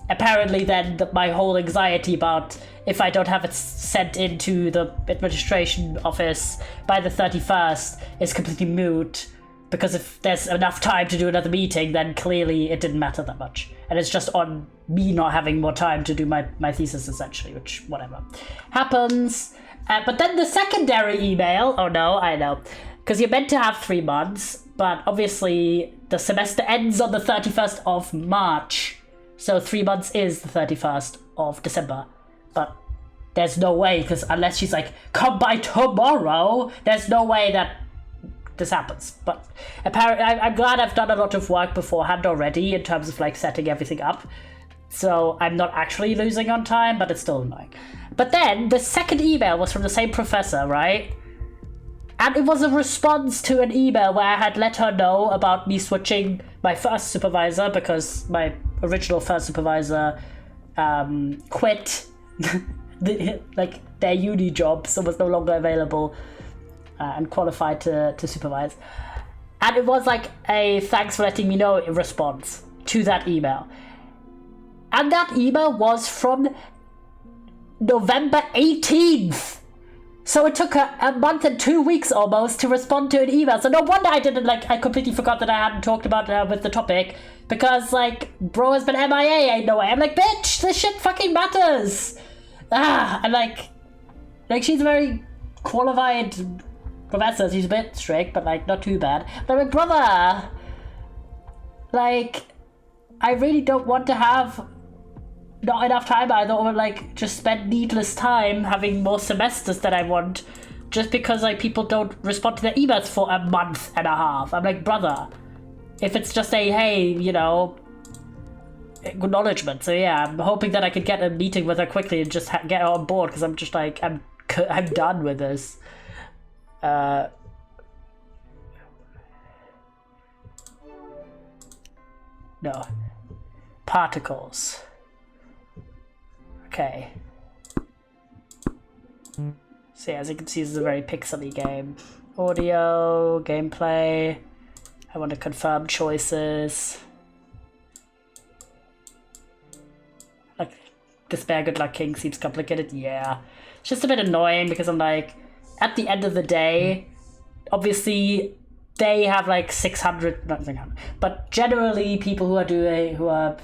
Apparently then my whole anxiety about if I don't have it sent into the administration office by the 31st is completely moot, because if there's enough time to do another meeting, then clearly it didn't matter that much. And it's just on me not having more time to do my thesis, essentially, which, whatever. Happens. But then the secondary email, oh no, I know. Because you're meant to have 3 months, but obviously the semester ends on the 31st of March. So 3 months is the 31st of December. But there's no way, because unless she's like, come by tomorrow, there's no way that this happens. But apparently, I'm glad I've done a lot of work beforehand already in terms of like setting everything up. So I'm not actually losing on time, but it's still annoying. But then the second email was from the same professor, right? And it was a response to an email where I had let her know about me switching my first supervisor because my original first supervisor quit their uni job, so was no longer available and qualified to supervise. And it was like a thanks for letting me know response to that email. And that email was from November 18th. So it took her a month and 2 weeks almost to respond to an email. So no wonder I completely forgot that I hadn't talked about with the topic. Because, like, bro has been MIA, ain't no way. I'm like, bitch, this shit fucking matters. And like she's a very qualified professor. She's a bit strict, but like, not too bad. But I'm like, brother, like, I really don't want to have not enough time either, or like just spend needless time having more semesters than I want just because like people don't respond to their emails for a month and a half. I'm like, brother, if it's just a hey, you know, acknowledgement. So yeah, I'm hoping that I could get a meeting with her quickly and just get her on board, because I'm just like, I'm done with this. No. Particles. Okay. So yeah, as you can see, this is a very pixely game. Audio, gameplay. I want to confirm choices. Like, Despair, Good Luck King seems complicated. Yeah. It's just a bit annoying because I'm like, at the end of the day, obviously they have like 600, not 600, but generally people who are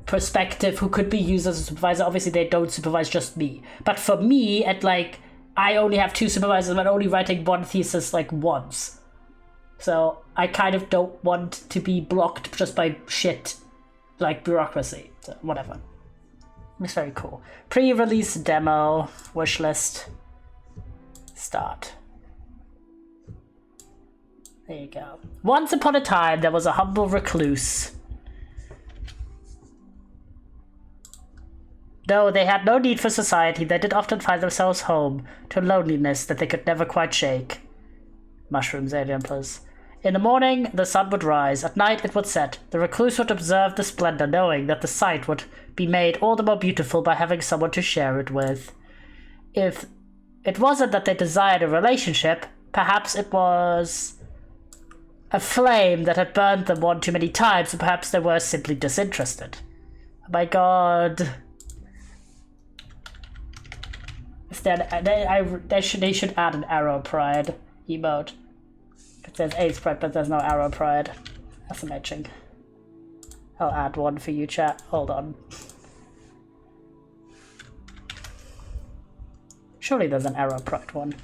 perspective, who could be used as a supervisor, obviously they don't supervise just me. But for me, I only have 2 supervisors, but only writing one thesis like once. So I kind of don't want to be blocked just by shit like bureaucracy. So whatever. It's very cool. Pre-release demo, wishlist, start. There you go. Once upon a time, there was a humble recluse. Though they had no need for society, they did often find themselves home to loneliness that they could never quite shake. Mushrooms, alien plus. In the morning, the sun would rise. At night, it would set. The recluse would observe the splendor, knowing that the sight would be made all the more beautiful by having someone to share it with. If it wasn't that they desired a relationship, perhaps it was a flame that had burned them one too many times, or perhaps they were simply disinterested. Oh my god. They should add an arrow pride emote. It says ace pride, but there's no arrow pride. That's amazing. I'll add one for you, chat. Hold on. Surely there's an arrow pride one.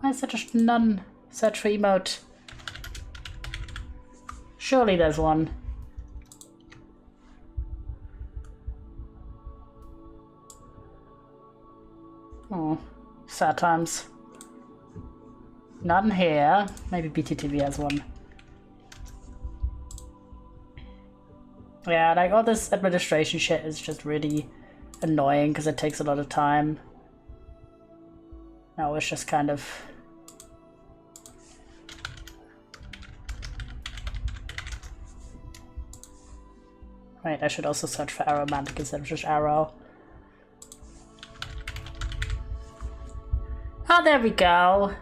Why is there just none? Search for emote. Surely there's one. Oh, sad times. None here. Maybe BTTV has one. Yeah, like all this administration shit is just really annoying because it takes a lot of time. Now it's just kind of... Wait, I should also search for aromantic instead of just arrow. Oh, there we go.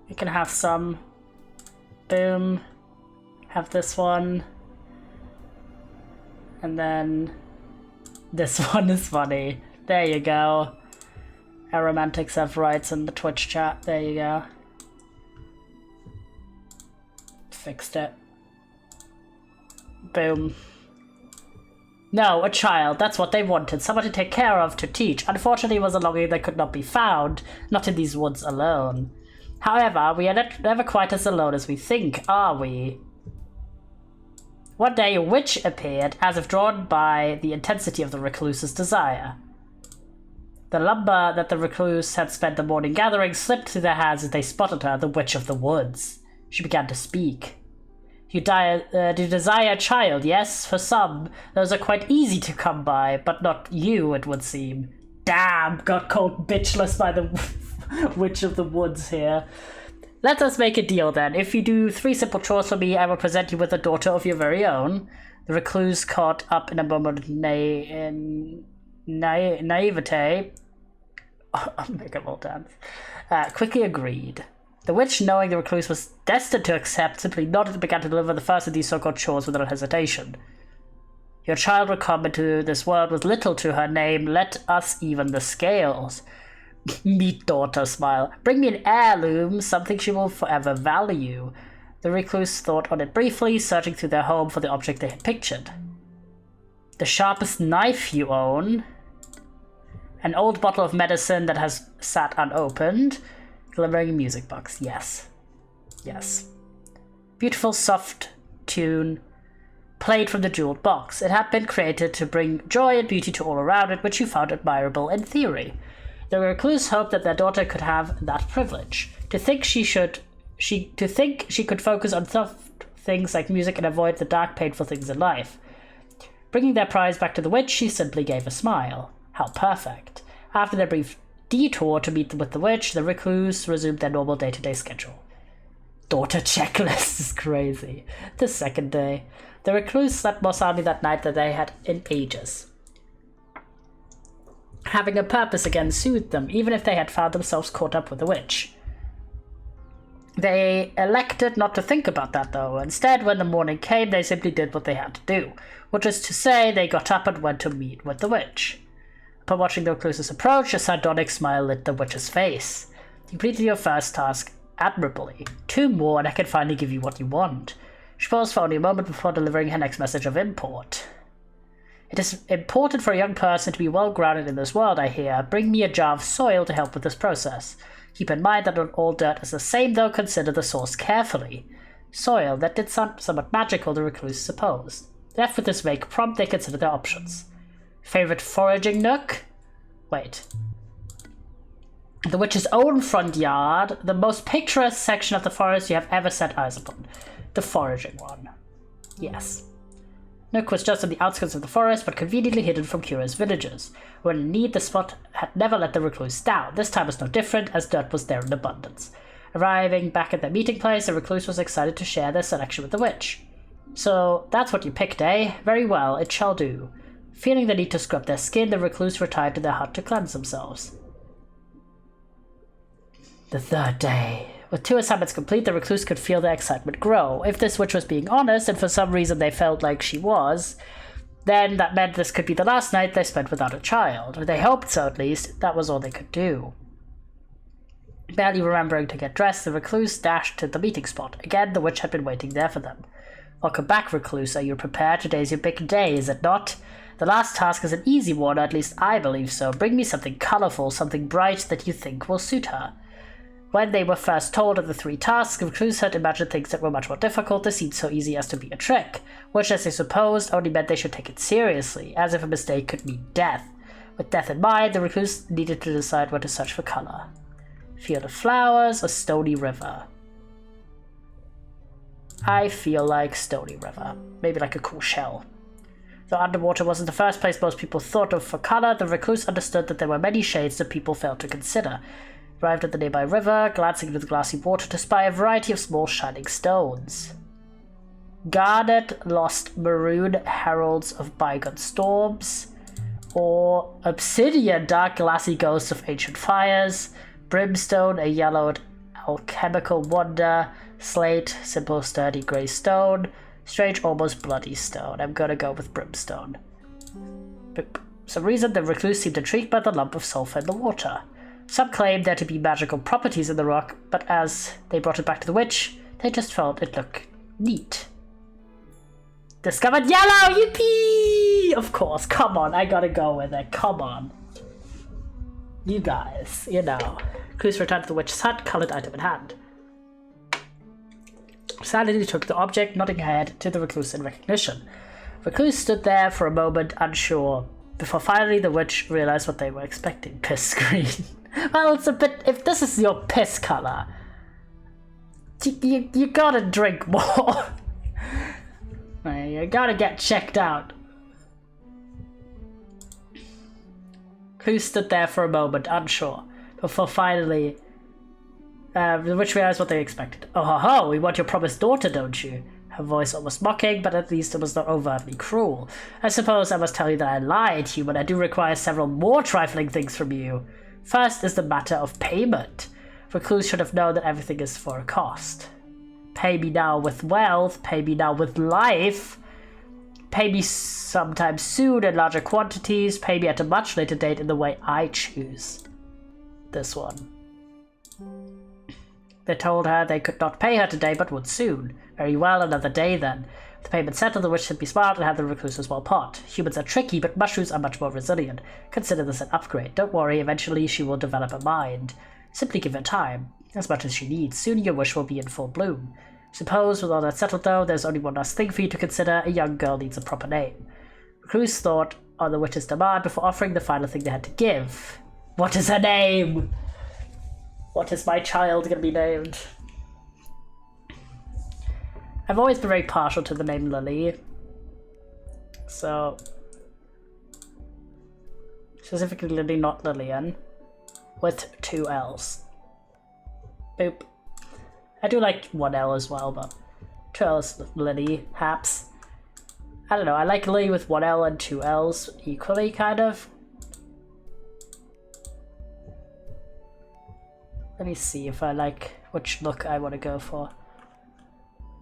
We can have some. Boom. Have this one. And then this one is funny. There you go. Aromantics have rights in the Twitch chat. There you go. Fixed it. Boom. No, a child. That's what they wanted. Someone to take care of, to teach. Unfortunately, it was a longing that could not be found. Not in these woods alone. However, we are never quite as alone as we think, are we? One day, a witch appeared, as if drawn by the intensity of the recluse's desire. The lumber that the recluse had spent the morning gathering slipped through their hands as they spotted her, the witch of the woods. She began to speak. You desire a child, yes? For some, those are quite easy to come by, but not you, it would seem. Damn, got called bitchless by the witch of the woods here. Let us make a deal then. If you do 3 simple chores for me, I will present you with a daughter of your very own. The recluse, caught up in a moment of naivete, I'll make a little dance, quickly agreed. The witch, knowing the recluse was destined to accept, simply nodded and began to deliver the first of these so-called chores without hesitation. Your child will come into this world with little to her name. Let us even the scales. Meet daughter, smile. Bring me an heirloom, something she will forever value. The recluse thought on it briefly, searching through their home for the object they had pictured. The sharpest knife you own. An old bottle of medicine that has sat unopened. Glimmering music box. Yes. Yes. Beautiful soft tune. played from the jeweled box. It had been created to bring joy and beauty to all around it, which she found admirable in theory. The recluse hoped that their daughter could have that privilege. To think she could focus on soft things like music and avoid the dark, painful things in life. Bringing their prize back to the witch, she simply gave a smile. How perfect. After their brief detour to meet with the witch, the recluse resumed their normal day-to-day schedule. Daughter checklist is crazy. The second day, the recluse slept more soundly that night than they had in ages. Having a purpose again soothed them, even if they had found themselves caught up with the witch. They elected not to think about that, though. Instead, when the morning came, they simply did what they had to do, which is to say, they got up and went to meet with the witch. Upon watching the recluse's approach, a sardonic smile lit the witch's face. You completed your first task admirably. 2 more, and I can finally give you what you want. She paused for only a moment before delivering her next message of import. It is important for a young person to be well grounded in this world, I hear. Bring me a jar of soil to help with this process. Keep in mind that not all dirt is the same, though. Consider the source carefully. Soil, that did sound somewhat magical, the recluse supposed. Left with this vague prompt, they considered their options. Favorite foraging nook? Wait. The witch's own front yard, the most picturesque section of the forest you have ever set eyes upon. The foraging one. Yes. Nook was just on the outskirts of the forest, but conveniently hidden from curious villagers. When in need, the spot had never let the recluse down. This time was no different, as dirt was there in abundance. Arriving back at their meeting place, the recluse was excited to share their selection with the witch. So, that's what you picked, eh? Very well, it shall do. Feeling the need to scrub their skin, the recluse retired to their hut to cleanse themselves. The third day. With 2 assignments complete, the recluse could feel their excitement grow. If this witch was being honest, and for some reason they felt like she was, then that meant this could be the last night they spent without a child. They hoped so, at least. That was all they could do. Barely remembering to get dressed, the recluse dashed to the meeting spot. Again, the witch had been waiting there for them. Welcome back, recluse. Are you prepared? Today's your big day, is it not? The last task is an easy one, or at least I believe so. Bring me something colorful, something bright that you think will suit her. When they were first told of the 3 tasks, the recluse had imagined things that were much more difficult. This seemed so easy as to be a trick, which, as they supposed, only meant they should take it seriously, as if a mistake could mean death. With death in mind, the recluse needed to decide where to search for color. Field of flowers, a stony river. I feel like stony river. Maybe like a cool shell. Though underwater wasn't the first place most people thought of for color, the recluse understood that there were many shades that people failed to consider. Arrived at the nearby river, glancing into the glassy water to spy a variety of small shining stones. Garnet, lost maroon, heralds of bygone storms, or obsidian, dark glassy ghosts of ancient fires, brimstone, a yellowed alchemical wonder, slate, simple sturdy grey stone, strange almost bloody stone. I'm gonna go with brimstone. For some reason, the recluse seemed intrigued by the lump of sulfur in the water. Some claimed there to be magical properties in the rock, but as they brought it back to the witch, they just felt it looked neat. Discovered yellow! Yippee! Of course, come on, I gotta go with it, come on. You guys, you know. Recluse returned to the witch's hut, colored item in hand. Silently took the object, nodding her head to the recluse in recognition. Recluse stood there for a moment, unsure, before finally the witch realized what they were expecting. Piss green. Well, it's a bit... If this is your piss color, you gotta drink more. You gotta get checked out. Recluse stood there for a moment, unsure, before finally... the witch realized what they expected. Oh ho ho, we want your promised daughter, don't you? Her voice almost mocking, but at least it was not overtly cruel. I suppose I must tell you that I lied to you, but I do require several more trifling things from you. First is the matter of payment. Recluse should have known that everything is for a cost. Pay me now with wealth, pay me now with life. Pay me sometime soon in larger quantities, pay me at a much later date in the way I choose. This one. They told her they could not pay her today, but would soon. Very well, another day then. With the payment settled, the witch should be smart and have the recluse as well pot. Humans are tricky, but mushrooms are much more resilient. Consider this an upgrade. Don't worry, eventually she will develop a mind. Simply give her time. As much as she needs. Soon your wish will be in full bloom. Suppose with all that settled though, there's only one last thing for you to consider. A young girl needs a proper name. Recluse thought on the witch's demand before offering the final thing they had to give. What is her name? What is my child gonna be named? I've always been very partial to the name Lily. So... specifically Lily, not Lillian. With 2 L's. Boop. I do like 1 L as well, but 2 L's Lily, haps. I don't know, I like Lily with 1 L and 2 L's equally, kind of. Let me see if I like which look I want to go for.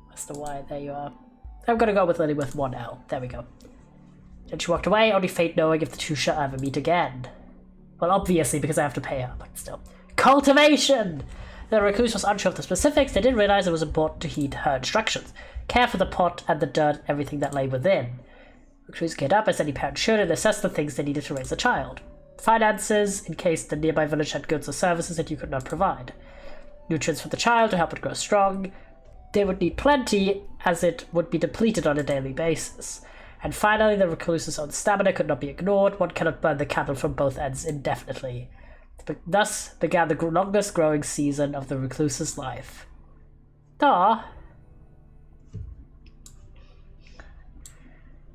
That's the Y, there you are. I'm gonna go with Lily with 1 L, there we go. Then she walked away, only fate knowing if the two shall ever meet again. Well, obviously, because I have to pay her, but still. Cultivation! The recluse was unsure of the specifics. They didn't realize it was important to heed her instructions. Care for the pot and the dirt and everything that lay within. Recluse get up as any parent should and assess the things they needed to raise a child. Finances, in case the nearby village had goods or services that you could not provide. Nutrients for the child to help it grow strong. They would need plenty, as it would be depleted on a daily basis. And finally, the recluse's own stamina could not be ignored. One cannot burn the candle from both ends indefinitely. Thus began the longest growing season of the recluse's life. Ah.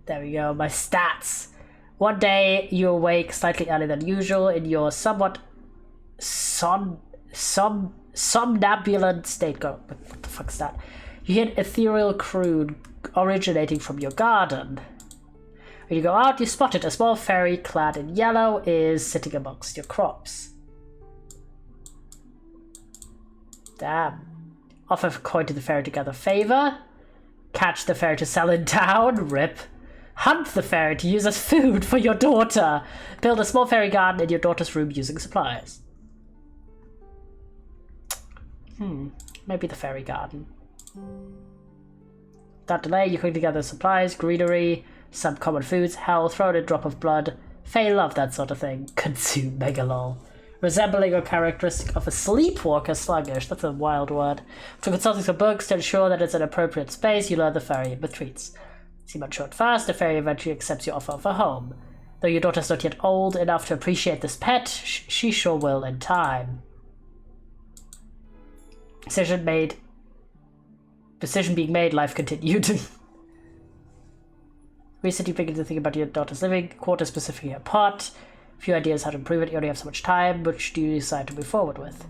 There we go, my stats. One day, you awake slightly earlier than usual in your somewhat somnambulant state. What the fuck's that? You hear an ethereal croon originating from your garden. When you go out, you spot it. A small fairy clad in yellow is sitting amongst your crops. Damn. Offer a coin to the fairy to gather favor. Catch the fairy to sell in town. Rip. Hunt the fairy to use as food for your daughter. Build a small fairy garden in your daughter's room using supplies. Maybe the fairy garden. Without delay, you quickly gather supplies, greenery, some common foods, hell, throw in a drop of blood. Fae love that sort of thing. Consume megalol. Resembling a characteristic of a sleepwalker, sluggish. That's a wild word. After consulting some books to ensure that it's an appropriate space, you learn the fairy retreats. Seem unsure at first, the fairy eventually accepts your offer of a home. Though your daughter's not yet old enough to appreciate this pet, she sure will in time. Decision being made, life continued. Recently you begin to think about your daughter's living quarters, specifically her pot. A few ideas how to improve it, you only have so much time. Which do you decide to move forward with?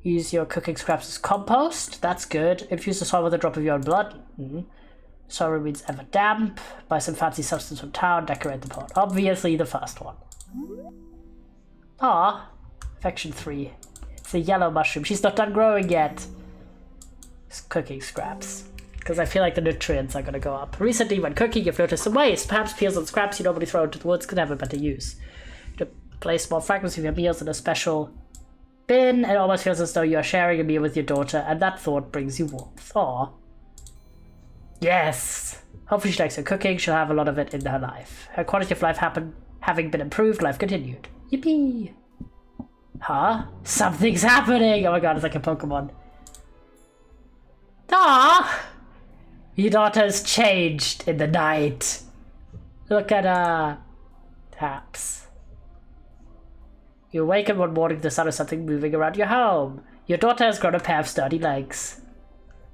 Use your cooking scraps as compost, that's good. Infuse the soil with a drop of your own blood. Soil remains ever damp. Buy some fancy substance from town, decorate the pot. Obviously the first one. Ah, Affection 3. It's a yellow mushroom, she's not done growing yet. Cooking scraps, because I feel like the nutrients are going to go up. Recently, when cooking, you've noticed some waste. Perhaps peels and scraps you normally throw into the woods could have a better use. To place small fragments of your meals in a special bin, it almost feels as though you are sharing a meal with your daughter, and that thought brings you warmth. Aww. Yes! Hopefully she likes her cooking, she'll have a lot of it in her life. Her quality of life having been improved, life continued. Yippee! Huh? Something's happening! Oh my god, it's like a Pokemon. Ah, your daughter's changed in the night. Look at her. Taps. You awaken one morning to the sound of something moving around your home. Your daughter has grown a pair of sturdy legs.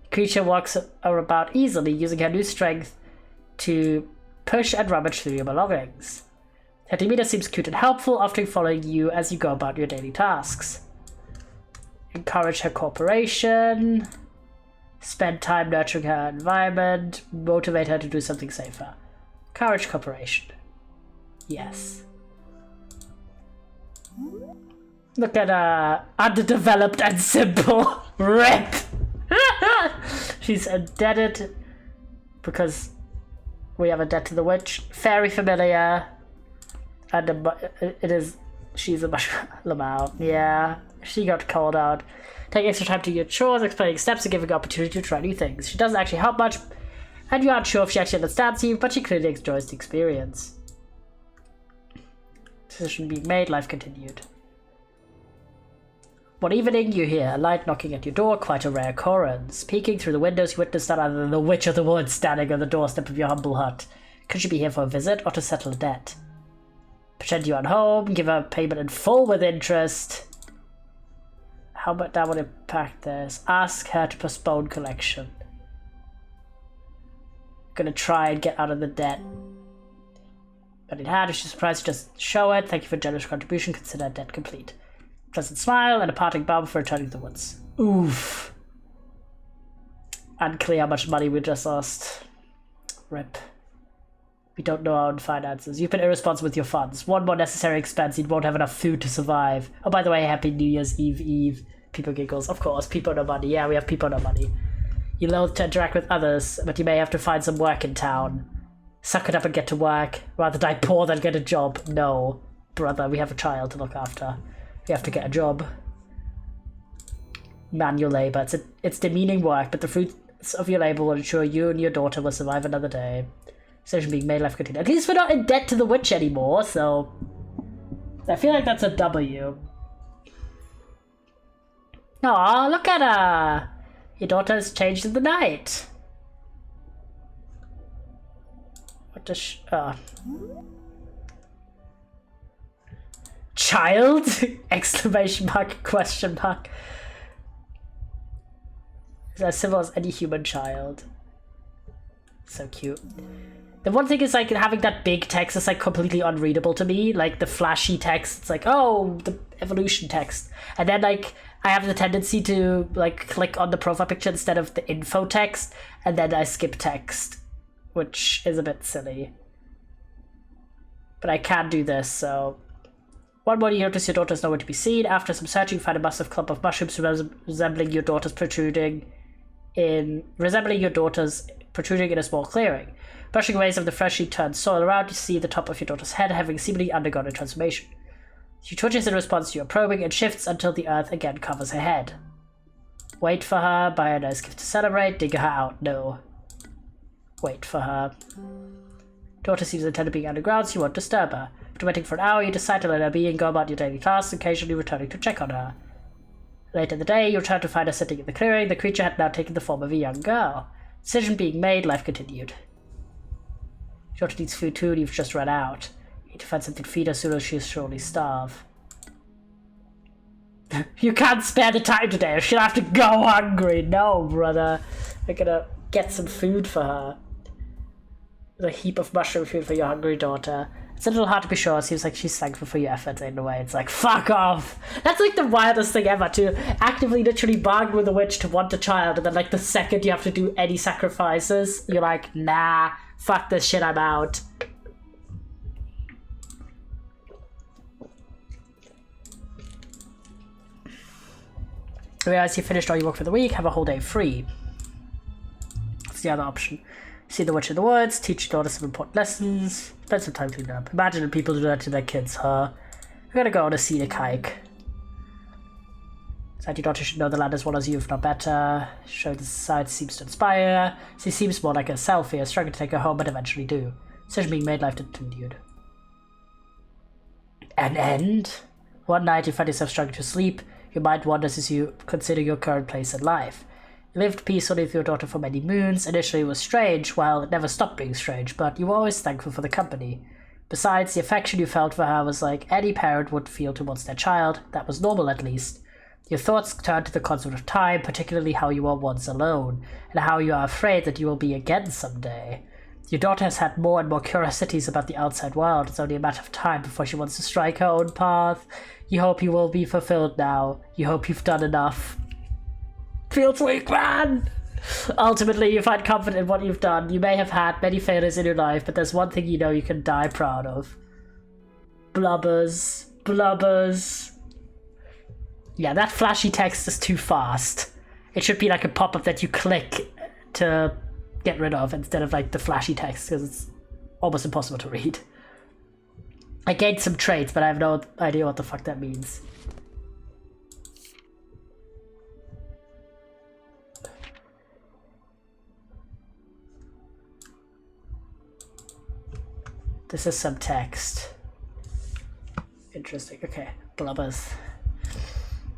The creature walks about easily, using her new strength to push and rummage through your belongings. Her demeanor seems cute and helpful, often following you as you go about your daily tasks. Encourage her cooperation. Spend time nurturing her environment. Motivate her to do something safer. Encourage cooperation. Yes. Look at her. Underdeveloped and simple. Rip! She's indebted because we have a debt to the witch. Very familiar. And she's a mushroom Lamau. Yeah, she got called out. Take extra time to your chores, explaining steps, and giving opportunity to try new things. She doesn't actually help much, and you aren't sure if she actually understands you, but she clearly enjoys the experience. Decision being made, life continued. One evening, you hear a light knocking at your door, quite a rare occurrence. Peeking through the windows, you witness none other than the Witch of the Woods standing on the doorstep of your humble hut. Could she be here for a visit or to settle a debt? Pretend you aren't home, give her payment in full with interest. How about that would impact this? Ask her to postpone collection. Gonna try and get out of the debt. But in hand, if she's surprised, just show it. Thank you for generous contribution. Consider debt complete. Pleasant smile and a parting bow before returning to the woods. Oof. Unclear how much money we just lost. Rip. We don't know our own finances. You've been irresponsible with your funds. One more necessary expense, you won't have enough food to survive. Oh, by the way, happy New Year's Eve. People giggles. Of course, people no money. Yeah, we have people no money. You loathe to interact with others, but you may have to find some work in town. Suck it up and get to work. Rather die poor than get a job. No. Brother, we have a child to look after. We have to get a job. Manual labor. It's demeaning work, but the fruits of your labor will ensure you and your daughter will survive another day. Decision being made, life continued. At least we're not in debt to the witch anymore, so I feel like that's a W. Aw, look at her! Your daughter has changed in the night. What does she... Child? Exclamation mark, question mark. Is as civil as any human child. So cute. The one thing is, like, having that big text is, like, completely unreadable to me. Like, the flashy text, it's like, oh, the evolution text. And then, like, I have the tendency to, like, click on the profile picture instead of the info text, and then I skip text, which is a bit silly. But I can do this, so... One morning you notice your daughter is nowhere to be seen. After some searching, you find a massive clump of mushrooms resembling your daughter's protruding in a small clearing. Brushing away some of the freshly turned soil around, you see the top of your daughter's head having seemingly undergone a transformation. She twitches in response to your probing and shifts until the earth again covers her head. Wait for her, buy her a nice gift to celebrate, dig her out, no. Wait for her. Daughter seems intent on being underground, so you won't disturb her. After waiting for an hour, you decide to let her be and go about your daily tasks, occasionally returning to check on her. Later in the day, you return to find her sitting in the clearing. The creature had now taken the form of a young girl. Decision being made, life continued. Your daughter needs food too, and you've just run out. You need to find something to feed her soon, or she'll surely starve. You can't spare the time today, or she'll have to go hungry. No, brother. I'm gonna get some food for her. There's a heap of mushroom food for your hungry daughter. It's a little hard to be sure. It seems like she's thankful for your efforts in a way. It's like, fuck off! That's like the wildest thing ever, to actively literally bargain with a witch to want a child, and then like the second you have to do any sacrifices, you're like, nah, fuck this shit, I'm out. Realize you finished all your work for the week, have a whole day free. That's the other option. See the witch in the woods, teach your daughter some important lessons, spend some time cleaning up. Imagine if people do that to their kids, huh? We're gonna go on a scenic hike. Decide your daughter should know the land as well as you, if not better. Showing the side seems to inspire. She seems more like a selfie, struggling to take her home, but eventually do. Decision being made, life continued. An end? One night you find yourself struggling to sleep. Your mind wanders as you consider your current place in life. You lived peacefully with your daughter for many moons. Initially it was strange, while it never stopped being strange, but you were always thankful for the company. Besides, the affection you felt for her was like any parent would feel towards their child. That was normal, at least. Your thoughts turned to the concept of time, particularly how you were once alone, and how you are afraid that you will be again someday. Your daughter has had more and more curiosities about the outside world. It's only a matter of time before she wants to strike her own path. You hope you will be fulfilled now. You hope you've done enough. Feels weak, man! Ultimately, you find comfort in what you've done. You may have had many failures in your life, but there's one thing you know you can die proud of. Blubbers. Blubbers. Yeah, that flashy text is too fast. It should be like a pop-up that you click to get rid of instead of like the flashy text, because it's almost impossible to read. I gained some traits, but I have no idea what the fuck that means. This is some text. Interesting. Okay. Blubbers.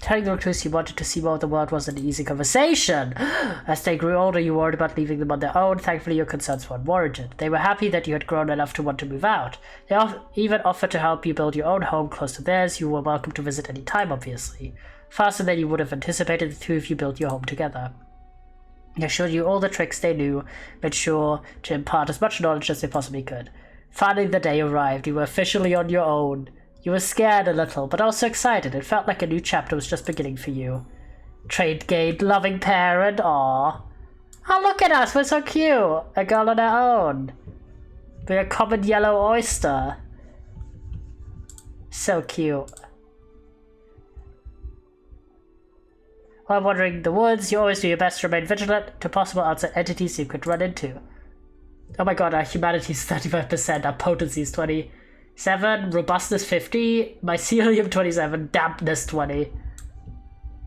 Telling the recluse you wanted to see more of the world wasn't an easy conversation. As they grew older, you worried about leaving them on their own. Thankfully, your concerns weren't warranted. They were happy that you had grown enough to want to move out. They even offered to help you build your own home close to theirs. You were welcome to visit any time, obviously. Faster than you would have anticipated, the two of you built your home together. They showed you all the tricks they knew, made sure to impart as much knowledge as they possibly could. Finally, the day arrived. You were officially on your own. You were scared a little, but also excited. It felt like a new chapter was just beginning for you. Trade gained, loving parent, aww. Oh, look at us, we're so cute. A girl on our own. We're a common yellow oyster. So cute. While wandering the woods, you always do your best to remain vigilant to possible outside entities you could run into. Oh my god, our humanity is 35%, our potency is 27, robustness 50, mycelium 27, dampness 20.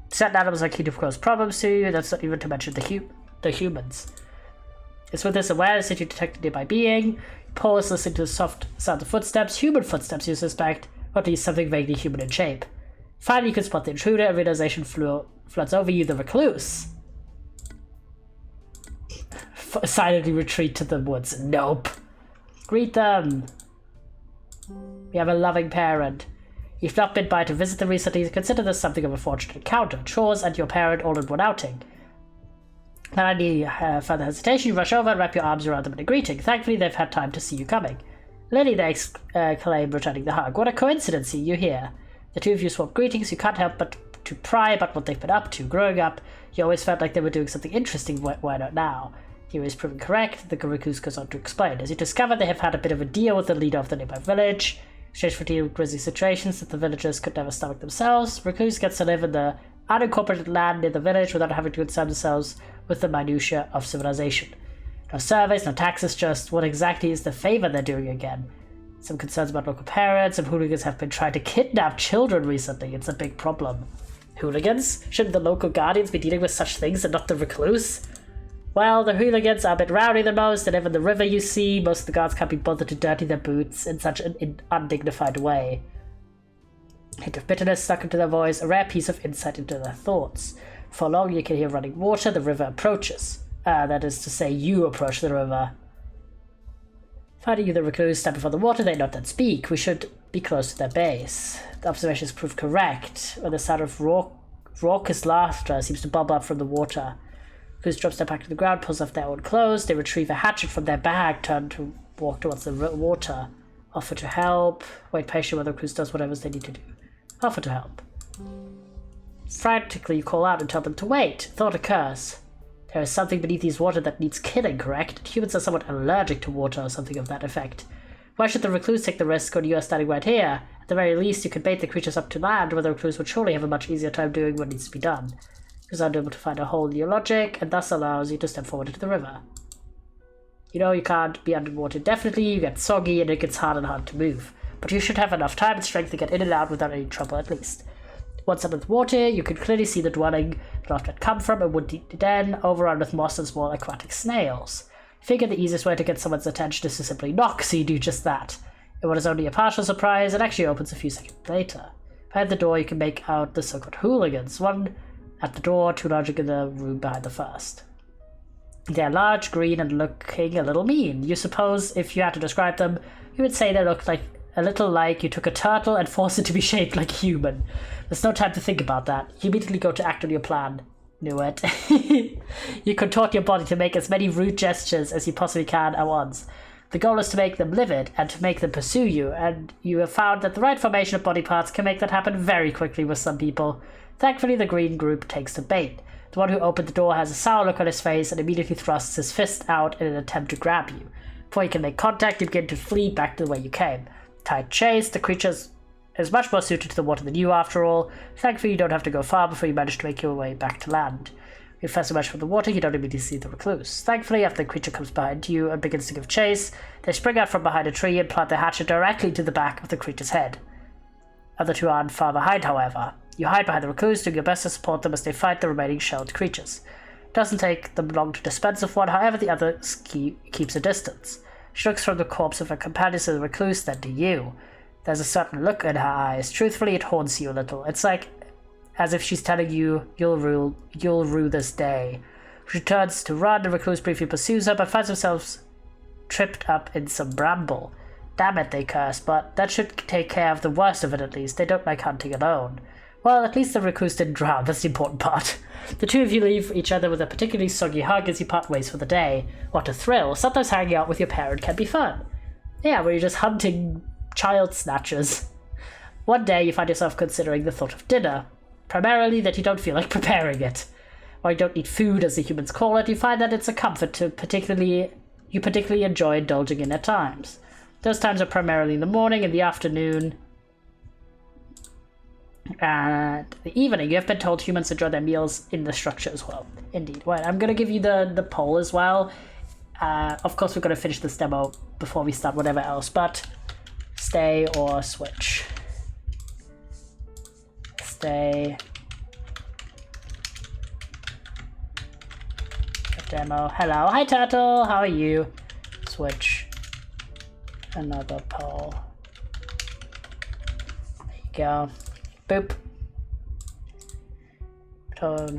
Certain animals are key to cause problems to you, that's not even to mention the humans. It's with this awareness that you detect a nearby being, pause listening to the soft sound of footsteps, human footsteps you suspect, or at least something vaguely human in shape. Finally, you can spot the intruder and realization floods over you, the recluse. Silently retreat to the woods. Nope. Greet them. We have a loving parent. You've not been by to visit them recently. Consider this something of a fortunate encounter. Chores and your parent all in one outing. Without any further hesitation, you rush over and wrap your arms around them in a greeting. Thankfully, they've had time to see you coming. Lily, they exclaim, returning the hug. What a coincidence, you here. The two of you swap greetings. You can't help but to pry about what they've been up to. Growing up, you always felt like they were doing something interesting. Why not now? Theory is proven correct. The recluse goes on to explain. As you discover, they have had a bit of a deal with the leader of the nearby village. Exchange for dealing with grisly situations that the villagers could never stomach themselves. Recluse gets to live in the unincorporated land near the village without having to concern themselves with the minutiae of civilization. No surveys, no taxes, just what exactly is the favor they're doing again. Some concerns about local parents. Some hooligans have been trying to kidnap children recently. It's a big problem. Hooligans? Shouldn't the local guardians be dealing with such things and not the recluse? Well, the hooligans are a bit rowdy the most. They live in the river, you see. Most of the guards can't be bothered to dirty their boots in such an undignified way. A hint of bitterness stuck into their voice, a rare piece of insight into their thoughts. For long, you can hear running water. The river approaches. That is to say, you approach the river. Finding you, the recluse, stand before the water, they not then speak. We should be close to their base. The observations prove correct, when the sound of raucous laughter seems to bubble up from the water. Recluse drops their back to the ground, pulls off their own clothes. They retrieve a hatchet from their bag, turn to walk towards the water. Offer to help. Wait patiently while the recluse does whatever they need to do. Offer to help. Frantically, you call out and tell them to wait. Thought occurs. There is something beneath these water that needs killing, correct? Humans are somewhat allergic to water or something of that effect. Why should the recluse take the risk when you are standing right here? At the very least, you could bait the creatures up to land, where the recluse would surely have a much easier time doing what needs to be done. Because I'm able to find a hole in your logic, and thus allows you to step forward into the river. You know you can't be underwater indefinitely, you get soggy, and it gets hard and hard to move. But you should have enough time and strength to get in and out without any trouble at least. Once under the water, you can clearly see the dwelling the raft had come from, a woody den overrun with moss and small aquatic snails. Figure the easiest way to get someone's attention is to simply knock, so you do just that. And what is only a partial surprise, it actually opens a few seconds later. Behind the door, you can make out the so-called hooligans, one at the door, two larger in the room behind the first. They are large, green, and looking a little mean. You suppose, if you had to describe them, you would say they look like a little like you took a turtle and forced it to be shaped like a human. There's no time to think about that. You immediately go to act on your plan. Knew it. You contort your body to make as many rude gestures as you possibly can at once. The goal is to make them livid and to make them pursue you, and you have found that the right formation of body parts can make that happen very quickly with some people. Thankfully, the green group takes the bait. The one who opened the door has a sour look on his face and immediately thrusts his fist out in an attempt to grab you. Before you can make contact, you begin to flee back to the way you came. Tight chase, the creature is much more suited to the water than you, after all. Thankfully, you don't have to go far before you manage to make your way back to land. When you first emerge from the water, you don't immediately see the recluse. Thankfully, after the creature comes behind you and begins to give chase, they spring out from behind a tree and plant their hatchet directly to the back of the creature's head. Other two aren't far behind, however. You hide behind the recluse, doing your best to support them as they fight the remaining shelled creatures. It doesn't take them long to dispense of one, however the other keeps a distance. She looks from the corpse of her companions to the recluse, then to you. There's a certain look in her eyes. Truthfully, it haunts you a little. It's like as if she's telling you, you'll rue this day. She turns to run, the recluse briefly pursues her, but finds themselves tripped up in some bramble. Damn it, they curse, but that should take care of the worst of it at least. They don't like hunting alone. Well, at least the recluse didn't drown, that's the important part. The two of you leave each other with a particularly soggy hug as you part ways for the day. What a thrill. Sometimes hanging out with your parent can be fun. Yeah, where you're just hunting child snatchers. One day you find yourself considering the thought of dinner. Primarily that you don't feel like preparing it. While you don't need food, as the humans call it, you find that it's a comfort you particularly enjoy indulging in at times. Those times are primarily in the morning and the afternoon. And the evening. You have been told humans enjoy their meals in the structure as well. Indeed. Well, I'm going to give you the poll as well. Of course, we're going to finish this demo before we start whatever else, but stay or switch. Stay. Demo. Hello. Hi, Turtle. How are you? Switch. Another poll. There you go. Boop.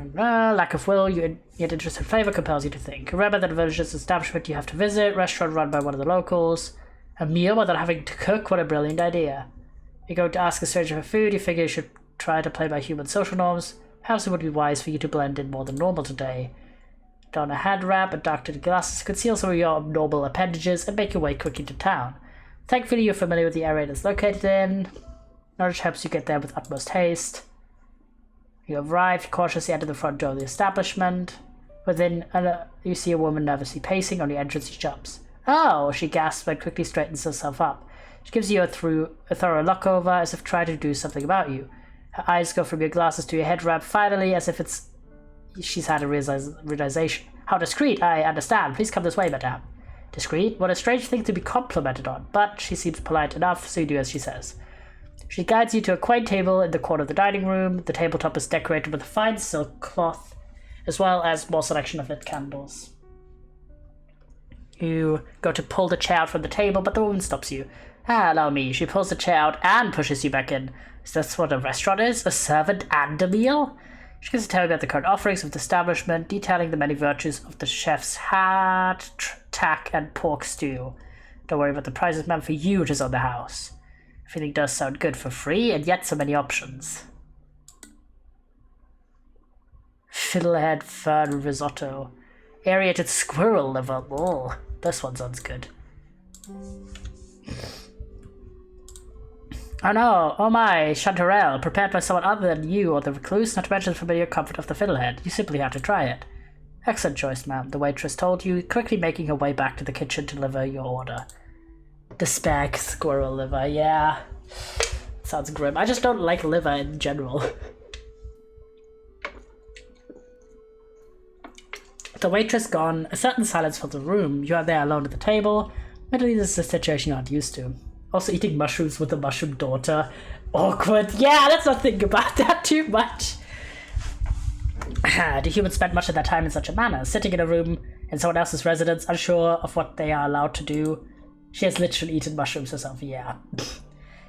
Lack of will, yet interest in flavor compels you to think. Remember that a village's establishment you have to visit, restaurant run by one of the locals. A meal without having to cook, what a brilliant idea. You're going to ask a stranger for food, you figure you should try to play by human social norms. Perhaps it would be wise for you to blend in more than normal today. Don a head wrap and dark tinted glasses conceal some of your abnormal appendages and make your way quickly to town. Thankfully, you're familiar with the area it's located in. Knowledge helps you get there with utmost haste. You arrive, cautiously enter the front door of the establishment. Within, you see a woman nervously pacing. On the entrance, she jumps. Oh, she gasps but quickly straightens herself up. She gives you a thorough look over, as if trying to do something about you. Her eyes go from your glasses to your head wrap, finally, as if she's had a realization. How discreet, I understand. Please come this way, madame. Discreet? What a strange thing to be complimented on, but she seems polite enough, so you do as she says. She guides you to a quaint table in the corner of the dining room. The tabletop is decorated with a fine silk cloth, as well as more selection of lit candles. You go to pull the chair out from the table, but the woman stops you. Allow me. She pulls the chair out and pushes you back in. Is that what a restaurant is? A servant and a meal? She gets to tell you about the current offerings of the establishment, detailing the many virtues of the chef's hat, tack, and pork stew. Don't worry about the prices meant for you, it is on the house. Everything does sound good for free, and yet so many options. Fiddlehead fern risotto. Aerated squirrel liver. Oh, this one sounds good. Oh no, oh my, chanterelle, prepared by someone other than you or the recluse, not to mention the familiar comfort of the fiddlehead. You simply have to try it. Excellent choice, ma'am, the waitress told you, quickly making her way back to the kitchen to deliver your order. The spag squirrel liver, yeah. Sounds grim. I just don't like liver in general. The waitress gone, a certain silence fills the room. You are there alone at the table. Admittedly, this is a situation you're not used to. Also eating mushrooms with a mushroom daughter. Awkward. Yeah, let's not think about that too much. Do humans spend much of their time in such a manner? Sitting in a room in someone else's residence, unsure of what they are allowed to do? She has literally eaten mushrooms herself, yeah.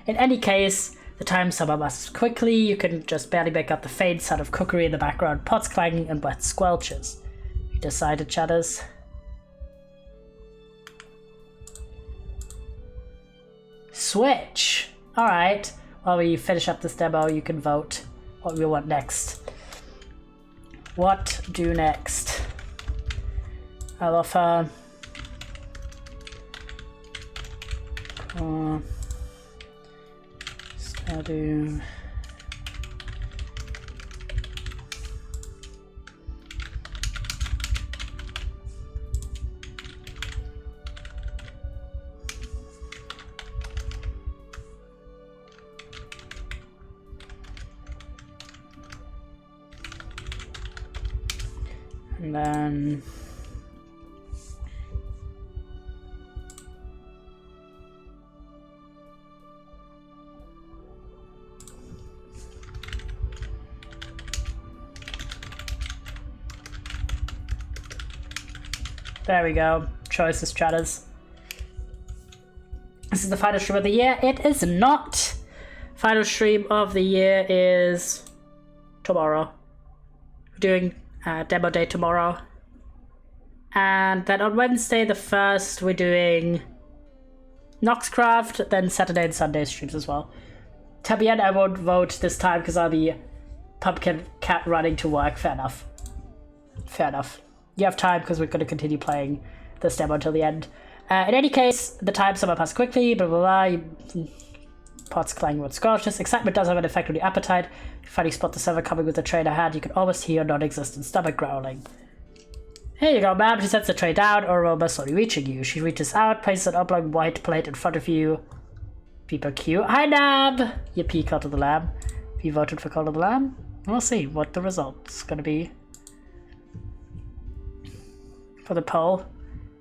In any case, the time summer passes quickly. You can just barely make out the faint sound of cookery in the background, pots clanging and wet squelches. You decided, chatters. Switch! Alright, while we finish up this demo, you can vote what we want next. What do next? I'll offer... Stardew... And then there we go. Choices, chatters. This is the final stream of the year. It is not. Final stream of the year is tomorrow. We're doing demo day tomorrow. And then on Wednesday the 1st, we're doing Noxcraft, then Saturday and Sunday streams as well. Tabian, I won't vote this time because I'll be Pumpkin Cat running to work. Fair enough. Fair enough. You have time because we're going to continue playing this demo until the end. In any case, the time summer passed quickly, blah blah blah. Pots clanging with scorches. Excitement does have an effect on your appetite. You finally spot the server coming with the tray in her hand. You can almost hear your non-existent stomach growling. Here you go, ma'am. She sets the tray down, aroma slowly reaching you. She reaches out, places an oblong white plate in front of you. People queue. Hi, Nab! You pee Cult of the Lamb. Have you voted for Cult of the Lamb? We'll see what the result's gonna be. For the poll.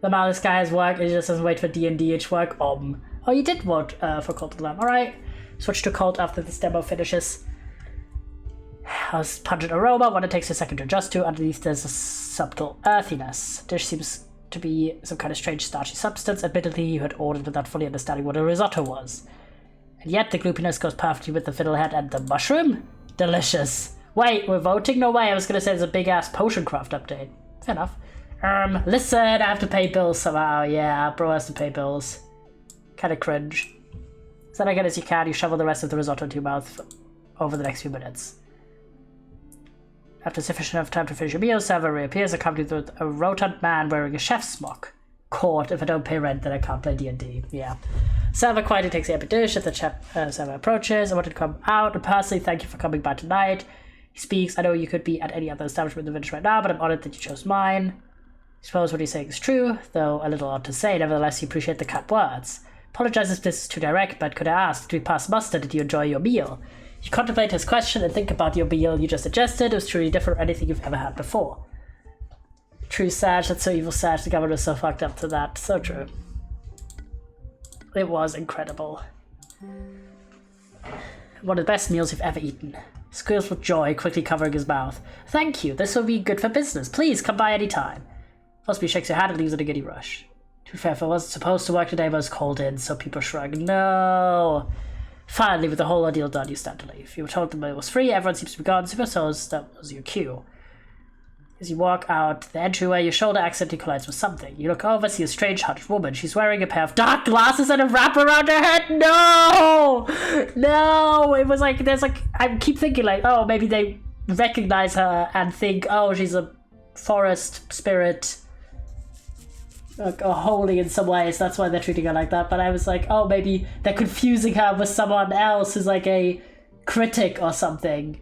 The Malice guy has work, and he just doesn't wait for D&D-ish work. Oh, you did vote for Cult of the Lamb. Alright. Switch to Cult after this demo finishes. Has pungent aroma, one it takes a second to adjust to. Underneath there's a subtle earthiness. Dish seems to be some kind of strange starchy substance. Admittedly, you had ordered without fully understanding what a risotto was. And yet the gloopiness goes perfectly with the fiddlehead and the mushroom? Delicious. Wait, we're voting? No way, I was gonna say there's a big-ass potion craft update. Fair enough. Listen, I have to pay bills somehow. Yeah, bro has to pay bills. Kinda cringe. So then again, as you can, you shovel the rest of the risotto into your mouth over the next few minutes. After sufficient enough time to finish your meal, server reappears accompanied with a rotund man wearing a chef's smock. Court, if I don't pay rent, then I can't play D&D. Yeah. Server quietly takes the empty dish as the server approaches. I wanted to come out and personally thank you for coming by tonight. He speaks. I know you could be at any other establishment in the village right now, but I'm honored that you chose mine. I suppose what he's saying is true, though a little odd to say. Nevertheless, you appreciate the cut words. Apologize if this is too direct, but could I ask, did we pass muster? Did you enjoy your meal? You contemplate his question and think about your meal you just suggested. It was truly different from anything you've ever had before. True, Sag. That's so evil, Sag. The government was so fucked up to that. So true. It was incredible. One of the best meals you've ever eaten. Squeals with joy, quickly covering his mouth. Thank you. This will be good for business. Please, come by any time. Fosby shakes your hand and leaves in a giddy rush. To be fair, if I wasn't supposed to work today, I was called in, so people shrug. No. Finally, with the whole ordeal done, you stand to leave. You were told the meal was free, everyone seems to be gone, suppose that was your cue. As you walk out the entryway, your shoulder accidentally collides with something. You look over, see a strange hunched woman. She's wearing a pair of dark glasses and a wrap around her head. No! No! It was like, there's like, I keep thinking like, oh, maybe they recognize her and think, oh, she's a forest spirit. Like, holy in some ways, that's why they're treating her like that. But I was like, oh, maybe they're confusing her with someone else who's like a critic or something.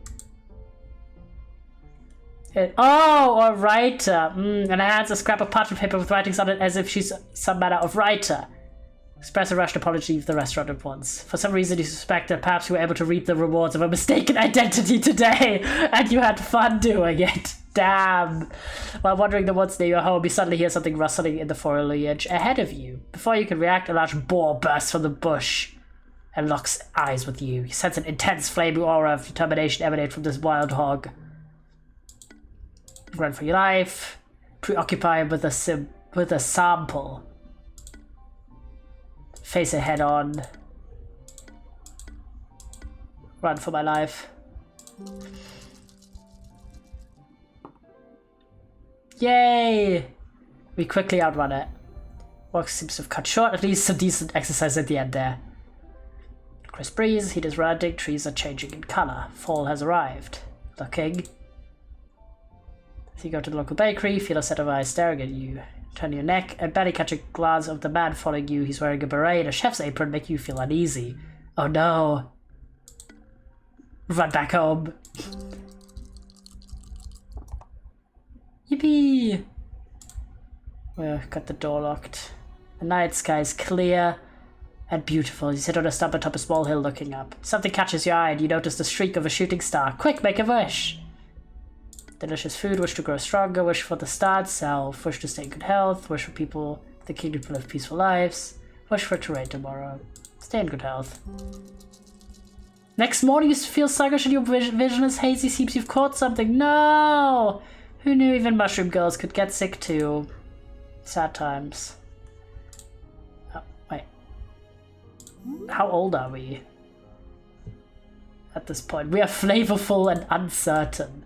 Or a writer. And her hands a scrap of parchment paper with writings on it as if she's some manner of writer. Express a rushed apology of the restaurant at once. For some reason you suspect that perhaps you were able to reap the rewards of a mistaken identity today, and you had fun doing it. Damn. While wandering the woods near your home, you suddenly hear something rustling in the foliage ahead of you. Before you can react, a large boar bursts from the bush and locks eyes with you. You sense an intense flaming aura of determination emanate from this wild hog. You run for your life, preoccupied with a sample. Face it head on. Run for my life. Yay! We quickly outrun it. Walk seems to have cut short, at least some decent exercise at the end there. Crisp breeze, heat is rising, trees are changing in colour. Fall has arrived. Looking. As you go to the local bakery, feel a set of eyes staring at you. Turn your neck and barely catch a glance of the man following you. He's wearing a beret and a chef's apron, make you feel uneasy. Oh no. Run back home. Yippee! We've got the door locked. The night sky is clear and beautiful. You sit on a stump atop a small hill looking up. Something catches your eye and you notice the streak of a shooting star. Quick, make a wish! Delicious food, wish to grow stronger, wish for the star itself, wish to stay in good health, wish for people the kingdom to live peaceful lives, wish for it to rain tomorrow. Stay in good health. Next morning you feel sluggish and your vision is hazy, seems you've caught something. No! Who knew even mushroom girls could get sick too? Sad times. Oh, wait. How old are we? at this point. We are flavorful and uncertain.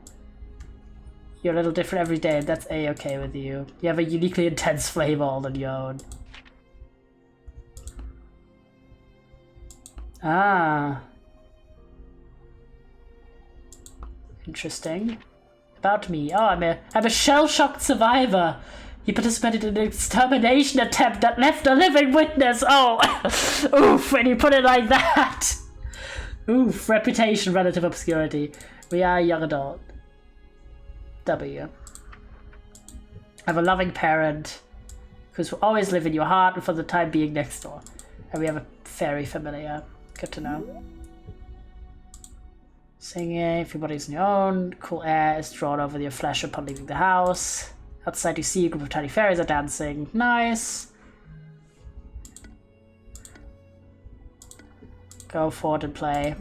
You're a little different every day, and that's a-okay with you. You have a uniquely intense flavor all on your own. Ah. Interesting. About me. Oh, I'm a shell-shocked survivor. You participated in an extermination attempt that left a living witness. Oh, oof, when you put it like that. Oof, reputation, relative obscurity. We are a young adult. W. I have a loving parent who's always live in your heart and for the time being next door. And we have a fairy familiar. Good to know. Singing, if your body's on your own, cool air is drawn over your flesh upon leaving the house. Outside you see a group of tiny fairies are dancing. Nice. Go forward and play.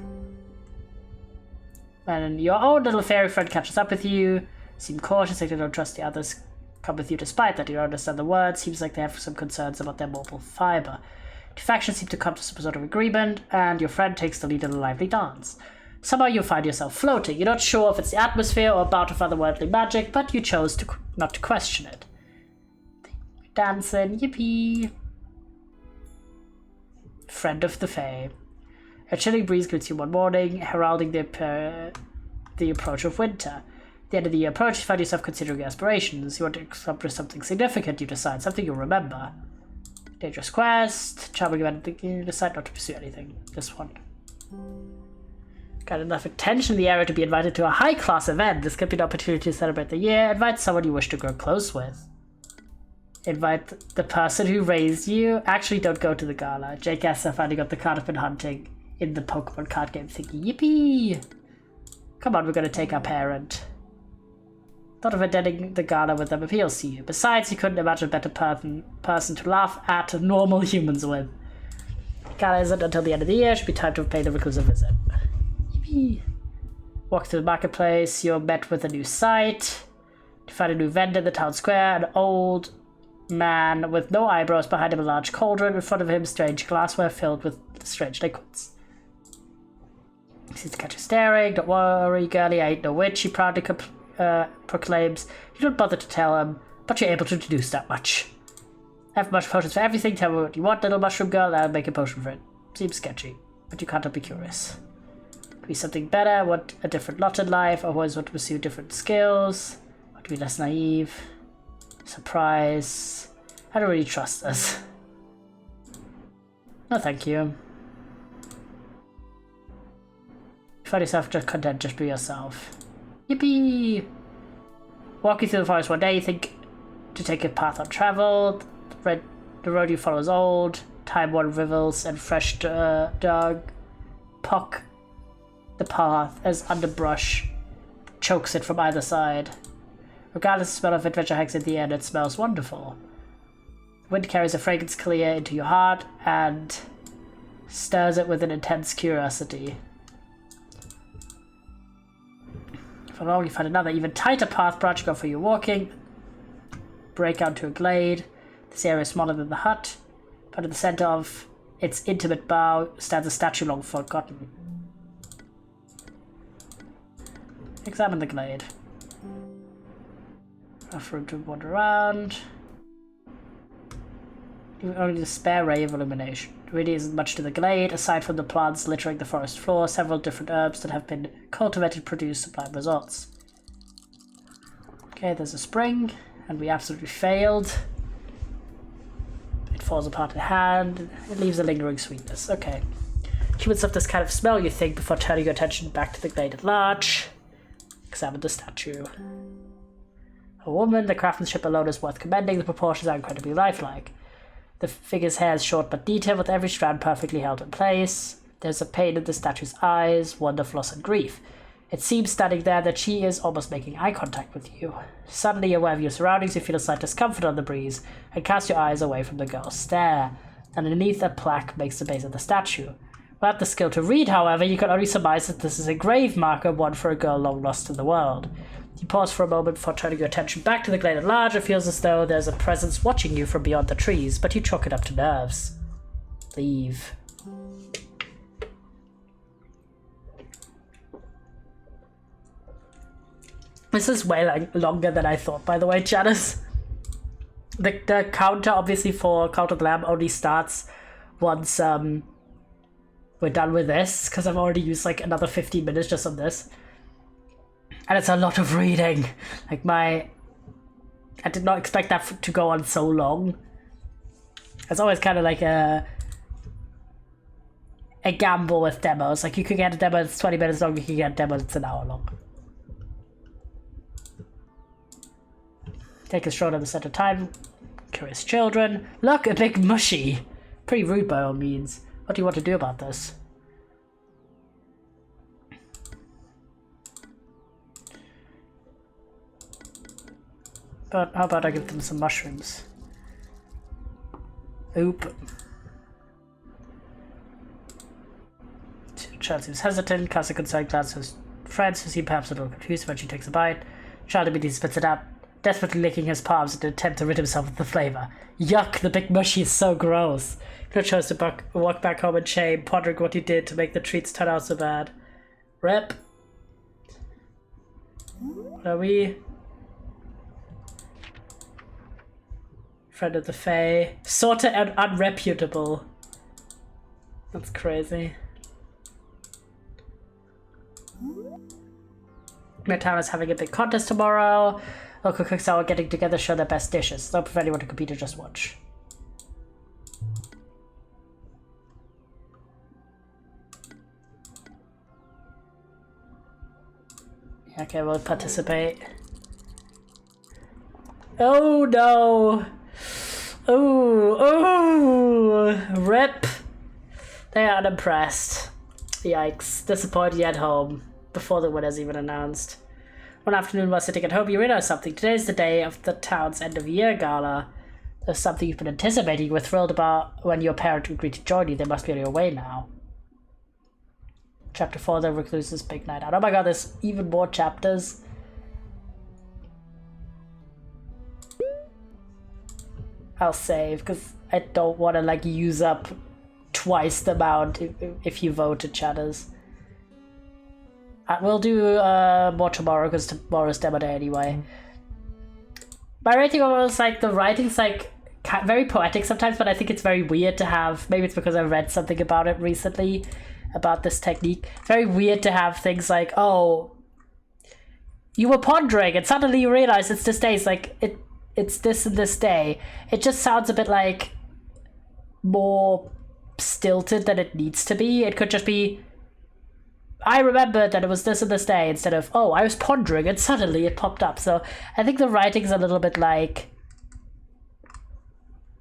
When your own little fairy friend catches up with you, seem cautious like they don't trust the others come with you despite that you don't understand the words. Seems like they have some concerns about their mobile fiber. The factions seem to come to some sort of agreement, and your friend takes the lead in a lively dance. Somehow you find yourself floating. You're not sure if it's the atmosphere or a bout of otherworldly magic, but you chose to not to question it. Dancing, yippee! Friend of the Fae. A chilling breeze greets you one morning, heralding the approach of winter. At the end of the year approach, you find yourself considering your aspirations. You want to accomplish something significant, you decide, something you'll remember. Dangerous quest, charming event, you decide not to pursue anything. This one. Got enough attention in the area to be invited to a high-class event. This could be an opportunity to celebrate the year. Invite someone you wish to grow close with. Invite the person who raised you. Actually, don't go to the gala. Jake Esser finally got the card I've been hunting in the Pokemon card game thingy. Yippee! Come on, we're gonna take our parent. Thought of attending the gala with them appeals to you. Besides, you couldn't imagine a better person to laugh at normal humans with. The gala isn't until the end of the year. Should be time to pay the recluse a visit. Yippee! Walk through the marketplace. You're met with a new sight. You find a new vendor in the town square. An old man with no eyebrows, behind him a large cauldron, in front of him strange glassware filled with strange liquids. He seems to catch you staring. Don't worry, girlie, I ain't no witch, he proudly proclaims. You don't bother to tell him, but you're able to deduce that much. I have mushroom potions for everything. Tell me what you want, little mushroom girl, and I'll make a potion for it. Seems sketchy, but you can't help be curious. Could be something better, want a different lot in life, always want to pursue different skills, want to be less naive. Surprise. I don't really trust this. No, thank you. You find yourself just content, just be yourself. Yippee! Walking through the forest one day, you think to take a path untraveled. The road you follow is old, time-worn rivers and fresh dug. Pock the path as underbrush chokes it from either side. Regardless of the smell of adventure hangs in the air, it smells wonderful. The wind carries a fragrance clear into your heart and stirs it with an intense curiosity. For long, you find another, even tighter path branching off for your walking. Break out to a glade. This area is smaller than the hut, but in the center of its intimate bow stands a statue long forgotten. Examine the glade. Enough room to wander around. You only need a spare ray of illumination. There really isn't much to the glade, aside from the plants littering the forest floor. Several different herbs that have been cultivated produce sublime results. Okay, there's a spring, and we absolutely failed. It falls apart in hand. It leaves a lingering sweetness. Okay. Humans have this kind of smell, you think, before turning your attention back to the glade at large. Examine the statue. A woman, the craftsmanship alone is worth commending. The proportions are incredibly lifelike. The figure's hair is short but detailed, with every strand perfectly held in place. There's a pain in the statue's eyes, wonder, loss, and grief. It seems standing there that she is almost making eye contact with you. Suddenly aware of your surroundings, you feel a slight discomfort on the breeze, and cast your eyes away from the girl's stare. Underneath, a plaque makes the base of the statue. Without the skill to read, however, you can only surmise that this is a grave marker, one for a girl long lost to the world. You pause for a moment before turning your attention back to the glade at large. It feels as though there's a presence watching you from beyond the trees, but you chalk it up to nerves. Leave. This is way longer than I thought, by the way, Janice. The counter, obviously, for Cult of the Lamb only starts once we're done with this, because I've already used like another 15 minutes just on this. And it's a lot of reading. Like I did not expect that to go on so long. It's always kind of like a gamble with demos. Like you could get a demo that's 20 minutes long, you can get a demo that's an hour long. Take a stroll on the center time. Curious children. Look, a big mushy. Pretty rude by all means. What do you want to do about this? But how about I give them some mushrooms? Oop. Child seems hesitant, casts a concerned glance at his friends who seem perhaps a little confused when she takes a bite. Child immediately spits it out, desperately licking his palms in an attempt to rid himself of the flavor. Yuck, the big mushy is so gross. He chose to walk back home in shame, pondering what he did to make the treats turn out so bad. Rip. What are we? Friend of the Fae. Sorta unreputable. That's crazy. My town is having a big contest tomorrow. Local cooks are all getting together to show their best dishes. Don't prevent anyone to compete or just watch. Okay, we'll participate. Oh no! Oh, rip! They are unimpressed. Yikes. Disappointed at home. Before the winner's even announced. One afternoon while sitting at home, you realize something. Today's the day of the town's end-of-year gala. There's something you've been anticipating. You were thrilled about when your parent agreed to join you. They must be on your way now. Chapter 4, The Recluse's Big Night Out. Oh my god, there's even more chapters. I'll save, because I don't want to, like, use up twice the amount if you vote to chatters. We'll do more tomorrow, because tomorrow's demo day anyway. My rating overall is, like, the writing's, like, very poetic sometimes, but I think it's very weird to have, maybe it's because I read something about it recently, about this technique. It's very weird to have things like, oh, you were pondering, and suddenly you realize it's this day. It's like, it's this and this day. It just sounds a bit like more stilted than it needs to be. It could just be, I remembered that it was this and this day, instead of, oh, I was pondering and suddenly it popped up. So I think the writing's a little bit like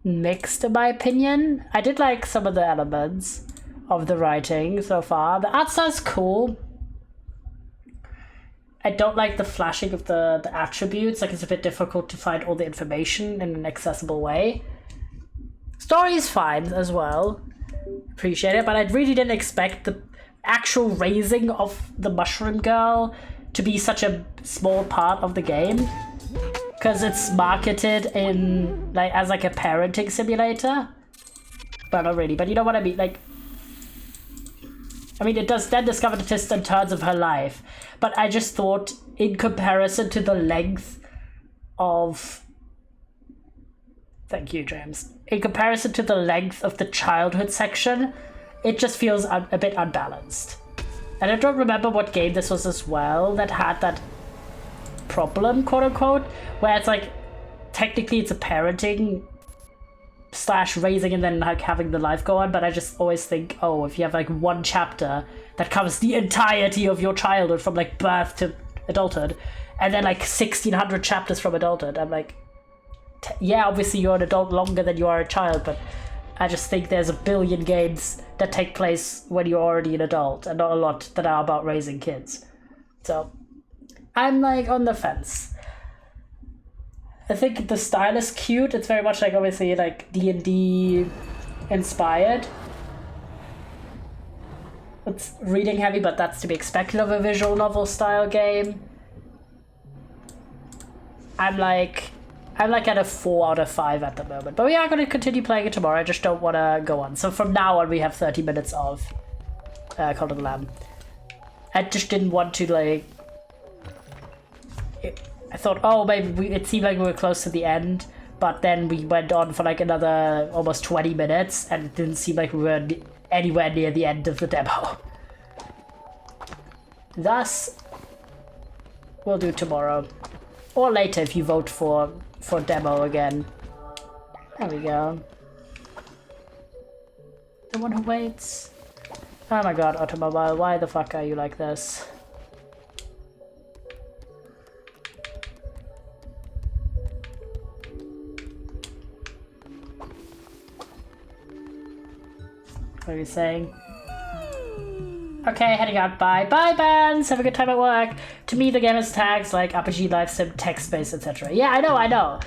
mixed in my opinion. I did like some of the elements of the writing so far. The art style's cool. I don't like the flashing of the attributes. Like, it's a bit difficult to find all the information in an accessible way. Story is fine as well. Appreciate it, but I really didn't expect the actual raising of the mushroom girl to be such a small part of the game, because it's marketed in like as like a parenting simulator, but not really. But you know what I mean? Like, I mean, it does then discover the twists and turns of her life, but I just thought, in comparison to the length of, thank you, James. In comparison to the length of the childhood section, it just feels a bit unbalanced. And I don't remember what game this was as well that had that problem, quote unquote, where it's like, technically it's a parenting / raising and then like having the life go on, but I just always think, oh, if you have like one chapter that covers the entirety of your childhood from like birth to adulthood, and then like 1600 chapters from adulthood, I'm like, yeah, obviously you're an adult longer than you are a child, but I just think there's a billion games that take place when you're already an adult, and not a lot that are about raising kids. So I'm like on the fence. I think the style is cute. It's very much like, obviously, like D&D inspired. It's reading heavy, but that's to be expected of a visual novel style game. I'm like at a 4 out of 5 at the moment. But we are going to continue playing it tomorrow. I just don't want to go on. So from now on, we have 30 minutes of Cult of the Lamb. I just didn't want to, like, I thought, oh, maybe it seemed like we were close to the end, but then we went on for like another almost 20 minutes, and it didn't seem like we were anywhere near the end of the demo. Thus, we'll do tomorrow. Or later if you vote for demo again. There we go. The one who waits. Oh my god, Automobile, why the fuck are you like this? What are you saying? Okay, heading out. Bye. Bye, bands! Have a good time at work. To me, the game has tags like RPG, life sim, text-based, etc. Yeah, I know.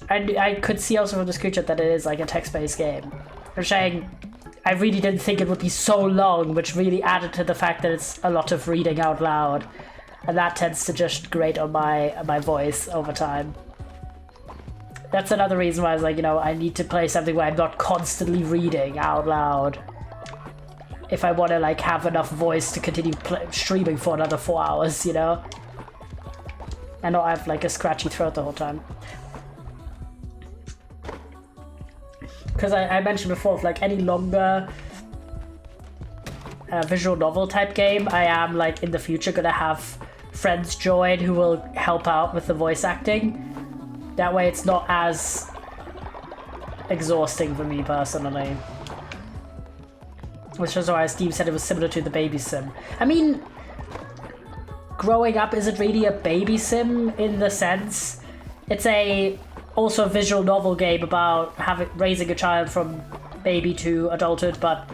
And I could see also from the screenshot that it is like a text-based game. I'm saying I really didn't think it would be so long, which really added to the fact that it's a lot of reading out loud. And that tends to just grate on my voice over time. That's another reason why I was like, you know, I need to play something where I'm not constantly reading out loud. If I want to like have enough voice to continue streaming for another 4 hours, you know? I know I have like a scratchy throat the whole time. Because I mentioned before, if like any longer visual novel type game, I am like in the future gonna have friends join who will help out with the voice acting. That way it's not as exhausting for me personally. Which is why Steve said it was similar to the baby sim. I mean, growing up isn't really a baby sim in the sense. It's also a visual novel game about raising a child from baby to adulthood, but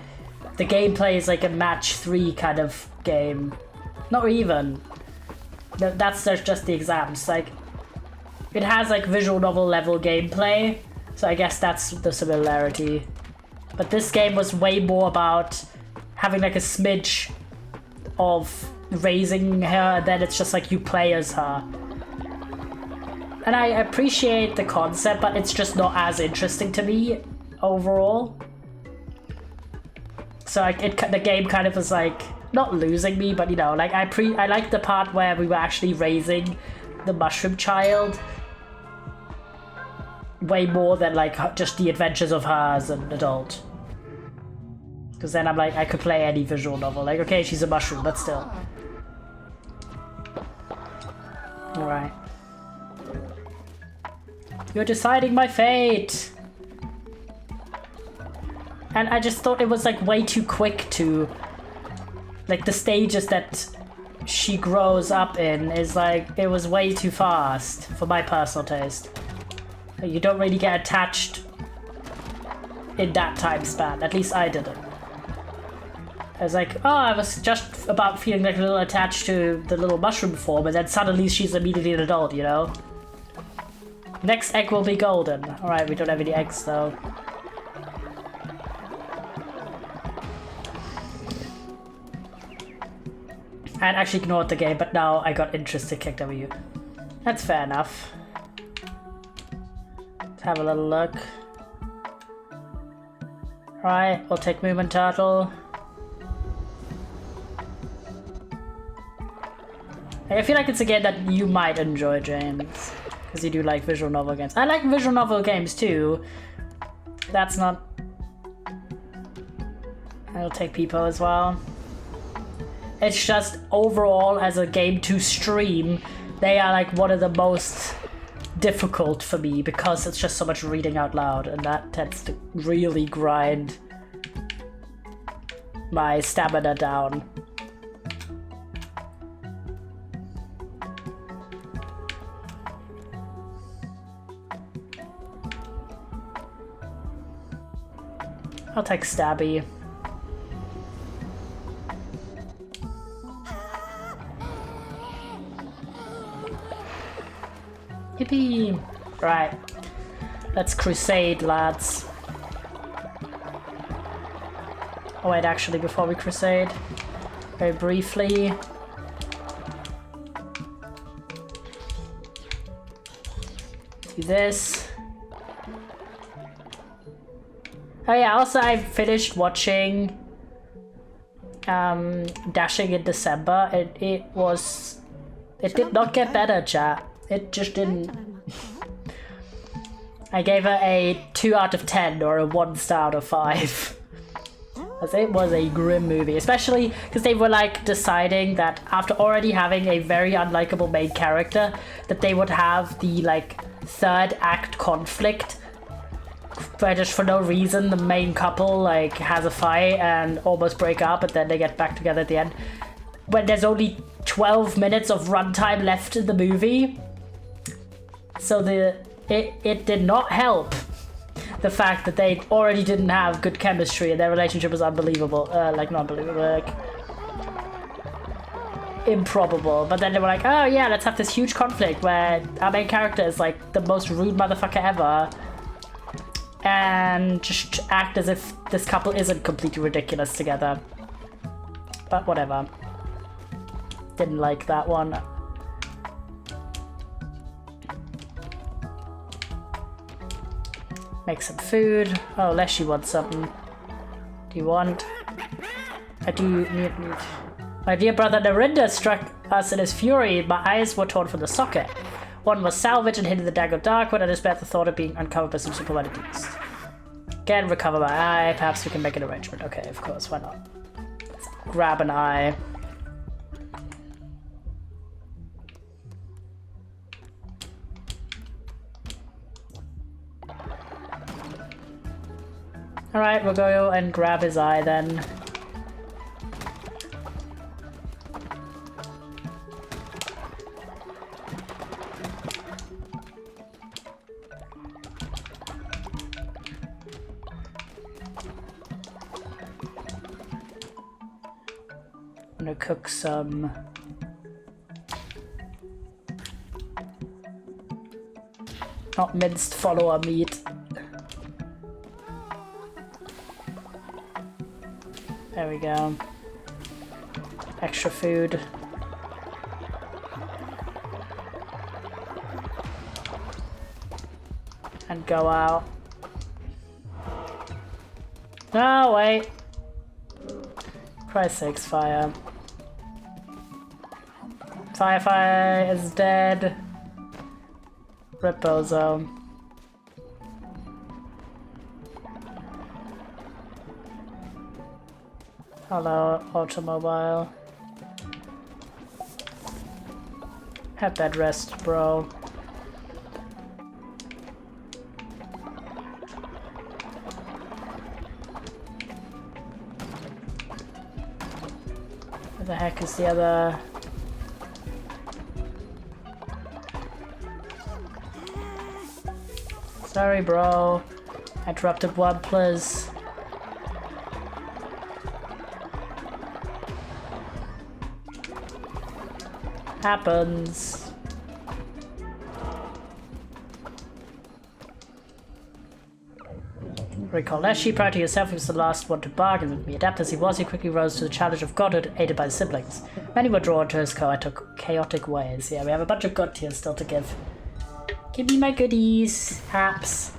the gameplay is like a match 3 kind of game. Not even. That's just the exams. Like, it has like visual novel level gameplay, so I guess that's the similarity. But this game was way more about having like a smidge of raising her, and then it's just like you play as her. And I appreciate the concept, but it's just not as interesting to me overall. So the game kind of was like not losing me, but you know, like I liked the part where we were actually raising the mushroom child way more than like just the adventures of her as an adult. Because then I'm like, I could play any visual novel. Like, okay, she's a mushroom, but still. Alright. You're deciding my fate! And I just thought it was like way too quick to... Like the stages that she grows up in is like, it was way too fast for my personal taste. You don't really get attached in that time span, at least I didn't. I was like, oh, I was just about feeling like a little attached to the little mushroom form, and then suddenly she's immediately an adult, you know? Next egg will be golden. Alright, we don't have any eggs though. I'd actually ignored the game, but now I got interested kicked W. That's fair enough. Let's have a little look. Alright, we'll take Movement Turtle. I feel like it's a game that you might enjoy, James. Because you do like visual novel games. I like visual novel games too. That's not... I'll take Peepo as well. It's just overall as a game to stream, they are like one of the most difficult for me because it's just so much reading out loud, and that tends to really grind my stamina down. I'll take Stabby. Yippee! Right. Let's crusade, lads. Oh wait, actually, before we crusade, very briefly. Do this. Oh yeah, also I finished watching Dashing in December, and it was It did not get better, chat. It just didn't. I gave her a 2 out of 10 or a 1 star out of 5. As it was a grim movie, especially because they were like deciding that after already having a very unlikable main character, that they would have the like 3rd act conflict where just for no reason the main couple like has a fight and almost break up, but then they get back together at the end. When there's only 12 minutes of runtime left in the movie, so it did not help the fact that they already didn't have good chemistry and their relationship was unbelievable. Not unbelievable, like improbable. But then they were like, oh yeah, let's have this huge conflict where our main character is like the most rude motherfucker ever, and just act as if this couple isn't completely ridiculous together. But whatever. Didn't like that one. Make some food. Oh, Leshy wants something. Do you want? I do need. My dear brother Narinda struck us in his fury. My eyes were torn from the socket. One was salvaged and hid in the dagger dark, but I despaired at the thought of being uncovered by some supermighty beast. Again, recover my eye. Perhaps we can make an arrangement. Okay, of course, why not? Let's grab an eye. Alright, we'll go and grab his eye then. I'm gonna cook some not minced follower meat. There we go. Extra food. And go out. No, wait. Christ's sakes, fire. Fire is dead. Rip Bozo. Hello, automobile. Have that rest, bro. Where the heck is the other? Sorry, bro. I interrupted one, please. Happens. Recall Leshy, prior to yourself, he was the last one to bargain with me. Adept as he was, he quickly rose to the challenge of godhood, aided by his siblings. Many were drawn to his chaotic ways. Yeah, we have a bunch of god tiers still to give. Give me my goodies, haps.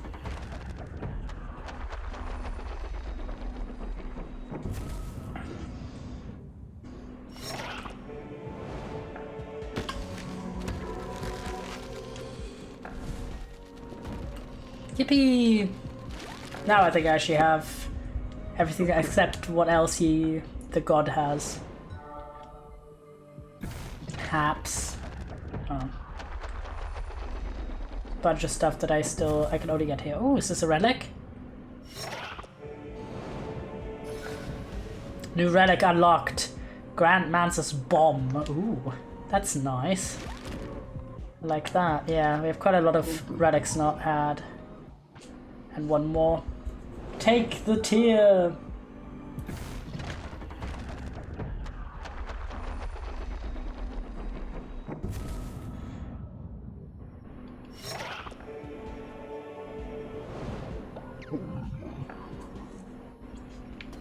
Yippee! Now I think I actually have everything except what else the god has. Haps. Oh. Bunch of stuff that I can only get here. Oh, is this a relic? New relic unlocked. Grand Mansus bomb. Ooh, that's nice. I like that. Yeah, we have quite a lot of relics not had. And one more. Take the tier!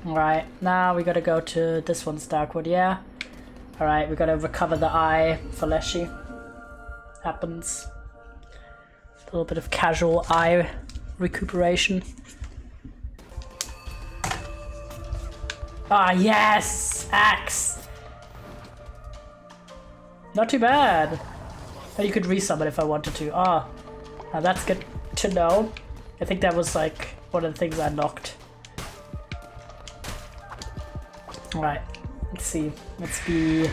Alright, now we gotta go to this one's Darkwood, yeah? Alright, we gotta recover the eye for Leshy. Happens. A little bit of casual eye recuperation. Ah, yes! Axe! Not too bad. And you could resummon if I wanted to. Ah, now that's good to know. I think that was like one of the things I knocked. Alright, let's see. Let's be...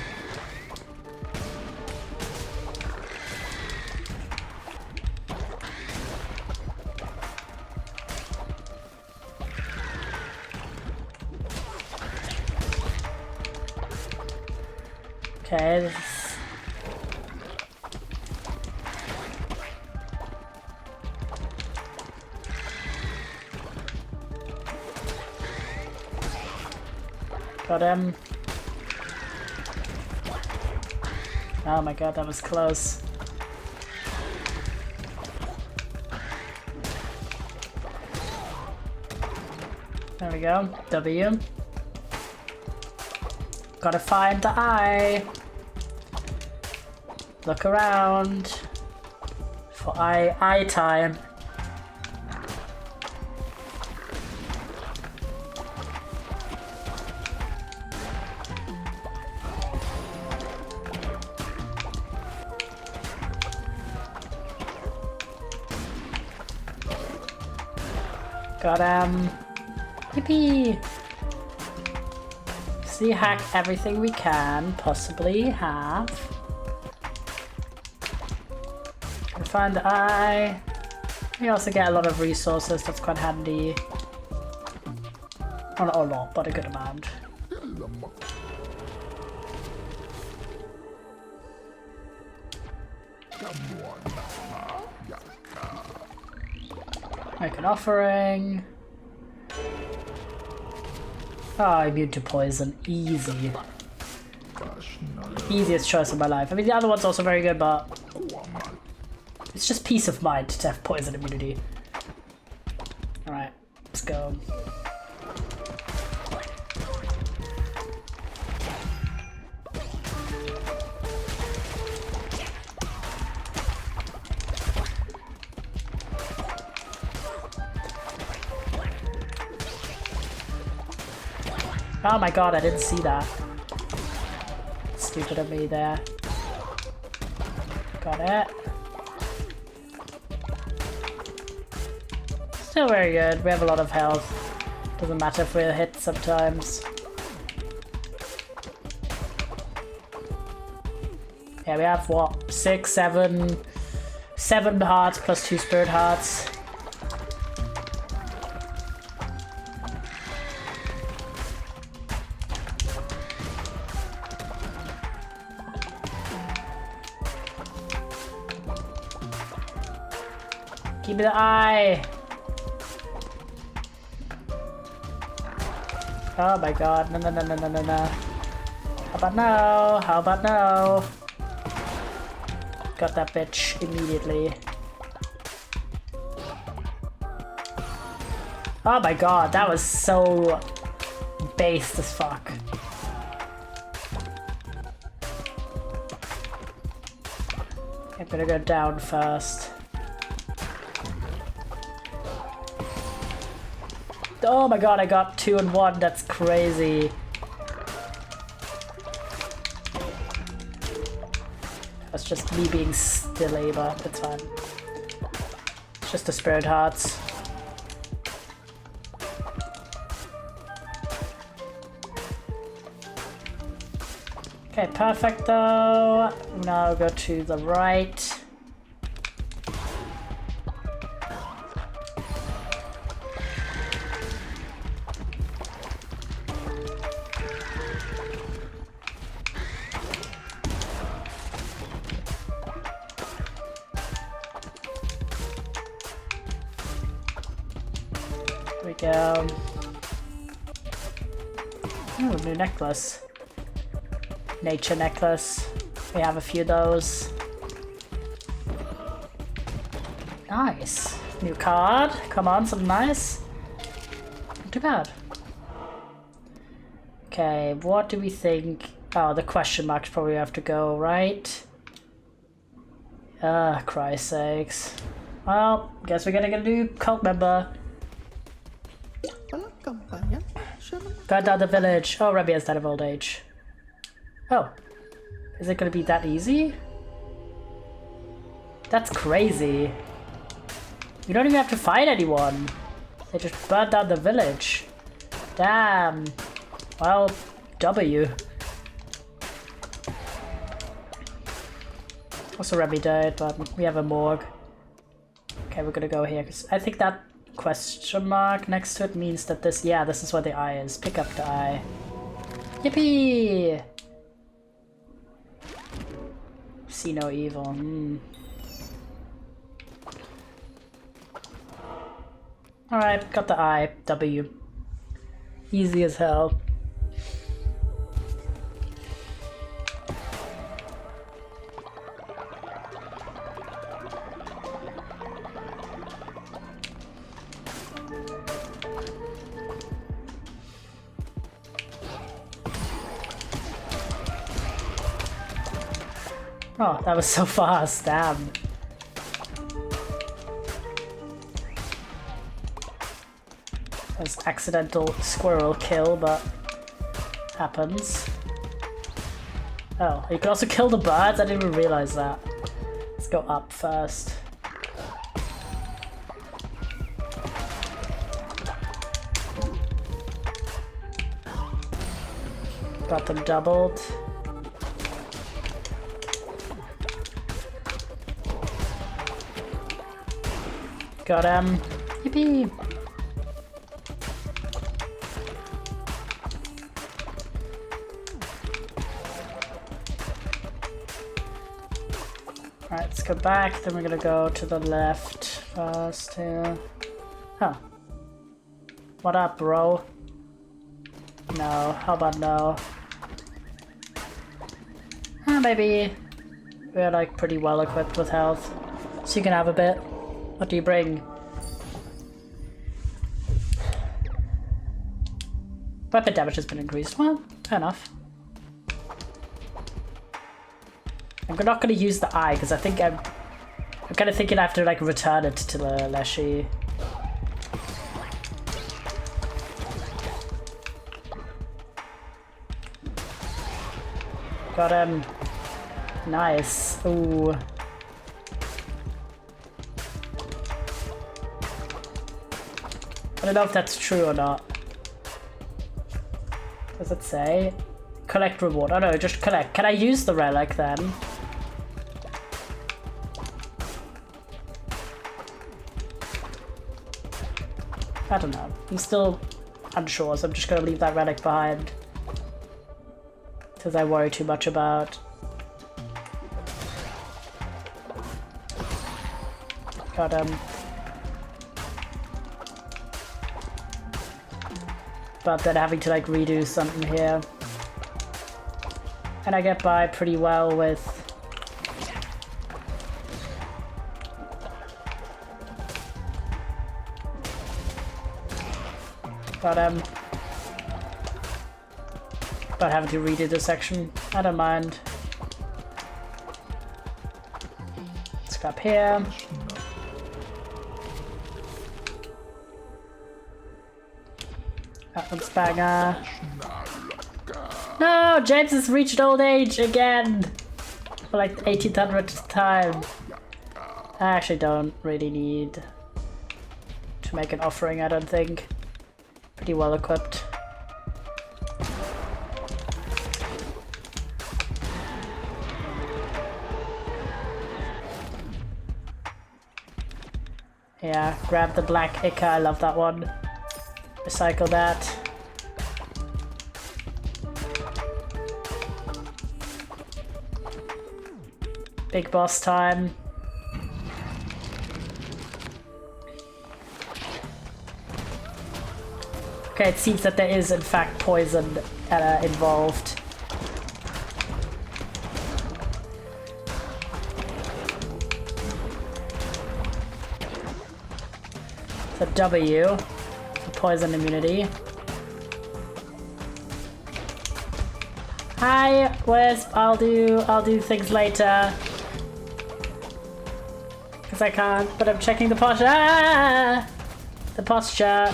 Okay, this is... Got him. Oh my god, that was close. There we go. W. Gotta find the eye. Look around for eye time. Got him. Yippee! See, hack everything we can possibly have. And find the eye. We also get a lot of resources, that's quite handy. Not a lot, but a good amount. Make an offering. Oh, immune to poison. Easy. Easiest choice of my life. I mean, the other one's also very good, but it's just peace of mind to have poison immunity. Alright, let's go. Oh my god, I didn't see that. Stupid of me there. Got it. Still very good. We have a lot of health. Doesn't matter if we're hit sometimes. Yeah, we have what? 6, 7 hearts plus 2 spirit hearts. Give me the eye! Oh my god, no. How about no? How about no? Got that bitch immediately. Oh my god, that was so based as fuck. I'm gonna go down first. Oh my god, I got 2 and 1, that's crazy. That's just me being silly, but it's fine. It's just the spirit hearts. Okay, perfect though. Now go to the right. There we go. Ooh, new necklace. Nature necklace. We have a few of those. Nice. New card. Come on, something nice. Not too bad. Okay, what do we think? Oh, the question marks probably have to go, right? Ah, Christ's sakes. Well, guess we're gonna get a new cult member. Got down the village. Oh, Rebby has died of old age. Oh. Is it gonna be that easy? That's crazy. You don't even have to fight anyone. They just burnt down the village. Damn. Well, W. Also Remy died, but we have a morgue. Okay, we're gonna go here, because I think that question mark next to it means that this, yeah, this is where the eye is. Pick up the eye. Yippee! See no evil. Alright, got the eye. W. Easy as hell. Oh, that was so fast, damn. That was accidental squirrel kill, but happens. Oh, you can also kill the birds? I didn't even realize that. Let's go up first. Got them doubled. Got him. Yippee! Alright, let's go back, then we're gonna go to the left first here. Huh. What up, bro? No, how about no? Maybe we're like pretty well equipped with health, so you can have a bit. What do you bring? Weapon damage has been increased. Well, fair enough. I'm not going to use the eye because I think I'm kind of thinking I have to like return it to the Leshy. Got him. Nice. Ooh. I don't know if that's true or not. Does it say? Collect reward. Oh no, just collect. Can I use the relic then? I don't know. I'm still unsure, so I'm just gonna leave that relic behind. Because I worry too much about. Got him. But then having to like redo something here. And I get by pretty well with but having to redo this section. I don't mind. Let's go up here. That looks banger. No, James has reached old age again! For like the 1800th time. I actually don't really need to make an offering, I don't think. Pretty well equipped. Yeah, grab the black Ica, I love that one. Recycle that. Big boss time. Okay, it seems that there is in fact poison involved. So W. Poison immunity. Hi, Wisp. I'll do things later. Cause I can't, but I'm checking the posture. Ah! The posture.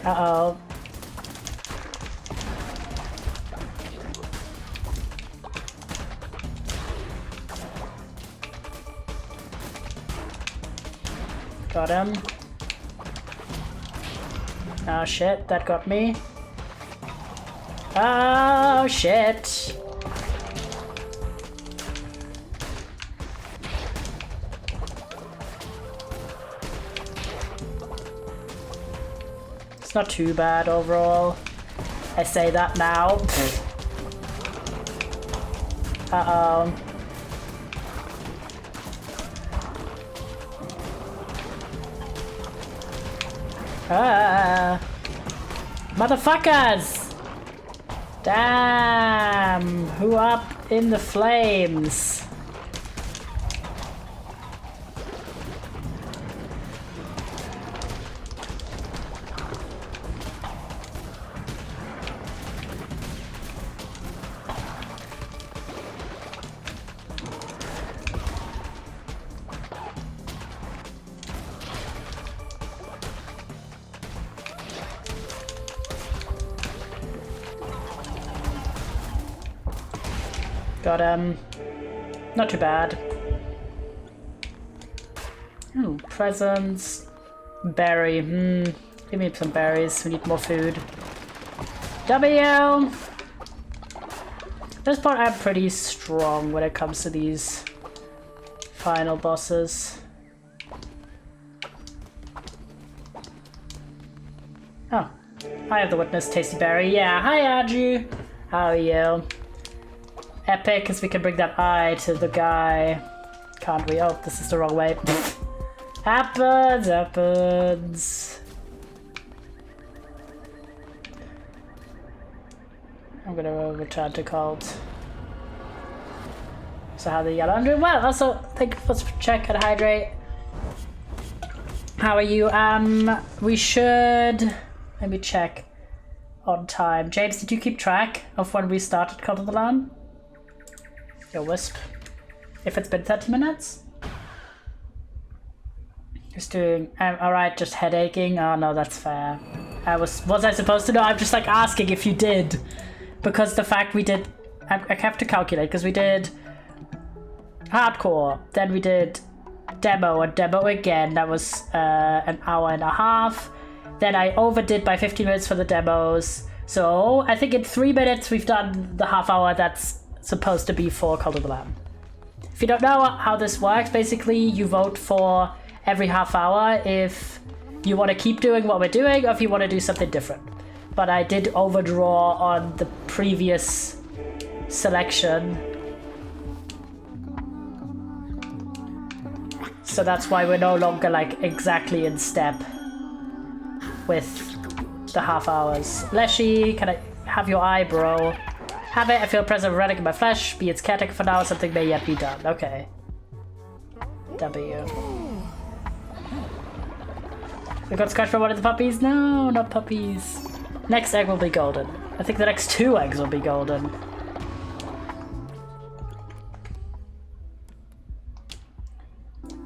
Uh-oh. Got him. Oh shit, that got me. Oh shit. It's not too bad overall. I say that now. Uh-oh. Ah, motherfuckers! Damn, who up in the flames? Got not too bad. Ooh, presents. Berry. Give me some berries. We need more food. W! This part I'm pretty strong when it comes to these final bosses. Oh. I have the witness, Tasty Berry. Yeah, hi Aju. How are you? Epic, because we can bring that eye to the guy. Can't we? Oh, this is the wrong way. Happens, happens. I'm gonna return to cult. So how the yellow? I'm doing well. Also, thank you for the check and hydrate. How are you? We should. Let me check on time. James, did you keep track of when we started Cult of the Lamb? Your wisp. If it's been 30 minutes? Just doing. Alright, just headaching. Oh no, that's fair. Was I supposed to know? I'm just like asking if you did. Because the fact we did. I have to calculate because we did hardcore, then we did demo and demo again. That was an hour and a half. Then I overdid by 15 minutes for the demos. So I think in 3 minutes we've done the half hour that's supposed to be for Cult of the Lamb. If you don't know how this works, basically you vote for every half hour if you want to keep doing what we're doing or if you want to do something different. But I did overdraw on the previous selection. So that's why we're no longer like exactly in step with the half hours. Leshy, can I have your eye, bro? Have it, I feel a presence of relic in my flesh. Be its caretaker for now, something may yet be done. Okay. W. We got scratched by one of the puppies? No, not puppies. Next egg will be golden. I think the next 2 eggs will be golden.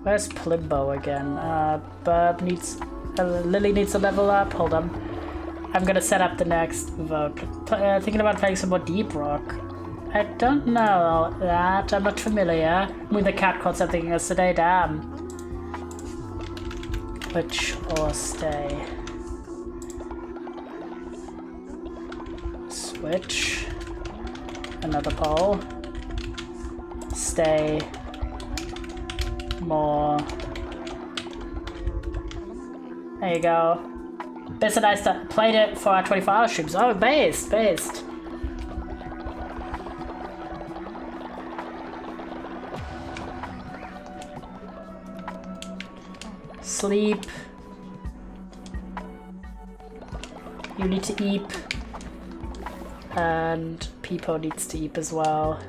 Where's Plimbo again? Burb needs... Lily needs to level up. Hold on. I'm gonna set up the next vote. Thinking about playing some more Deep Rock. I don't know that. I'm not familiar with the cat caught something yesterday. Damn. Which or stay? Switch. Another poll. Stay. More. There you go. Best and I played it for our 24-hour streams. Oh, based. Sleep. You need to eat. And Peepo needs to eat as well.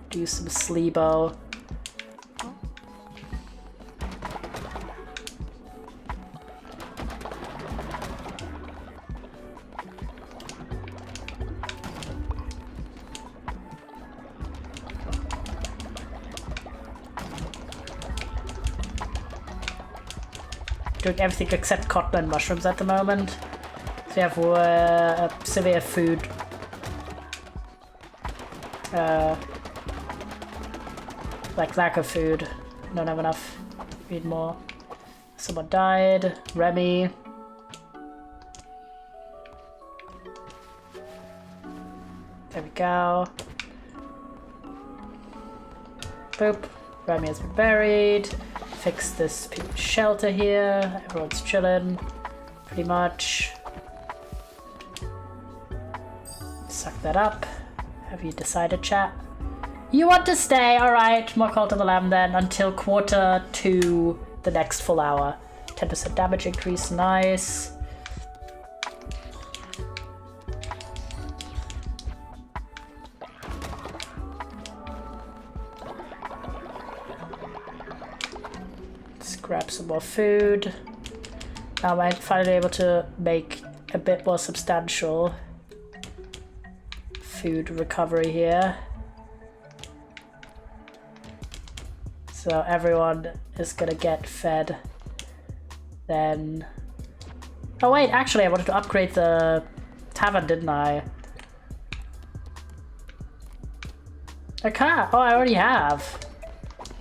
Do some sleebo. doing everything except cotton and mushrooms at the moment. So we have severe food. Like lack of food. Don't have enough. Need more. Someone died. Remy. There we go. Boop. Remy has been buried. Fix this shelter here. Everyone's chilling. Pretty much. Suck that up. Have you decided, chat? You want to stay? Alright. More Cult of the Lamb then until quarter to the next full hour. 10% damage increase. Nice. Grab some more food. Now I'm finally able to make a bit more substantial food recovery here. So everyone is gonna get fed. Then... Oh wait, actually I wanted to upgrade the tavern, didn't I? I can't. Oh, I already have.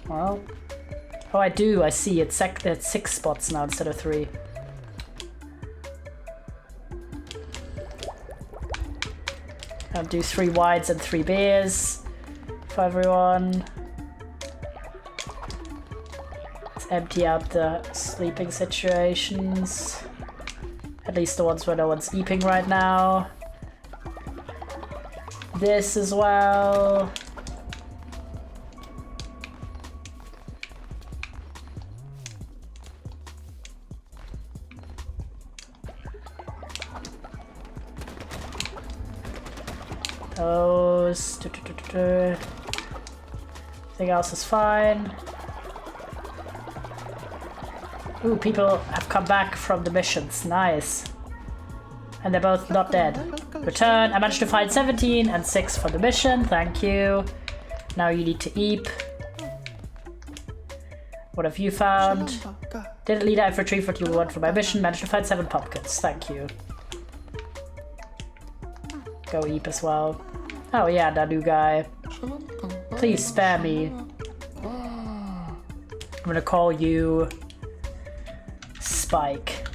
Well... Oh, I do. I see. It's 6 spots now instead of 3. I'll do 3 wides and 3 beers for everyone. Let's empty out the sleeping situations. At least the ones where no one's eeping right now. This as well. Those. Everything else is fine. Ooh, people have come back from the missions. Nice. And they're both not dead. Return. I managed to find 17 and 6 for the mission. Thank you. Now you need to eep. What have you found? Didn't lead I've retrieved what you want from my mission. Managed to find 7 pumpkins. Thank you. Go eep as well. Oh yeah, that new guy. Please spare me. I'm gonna call you Spike.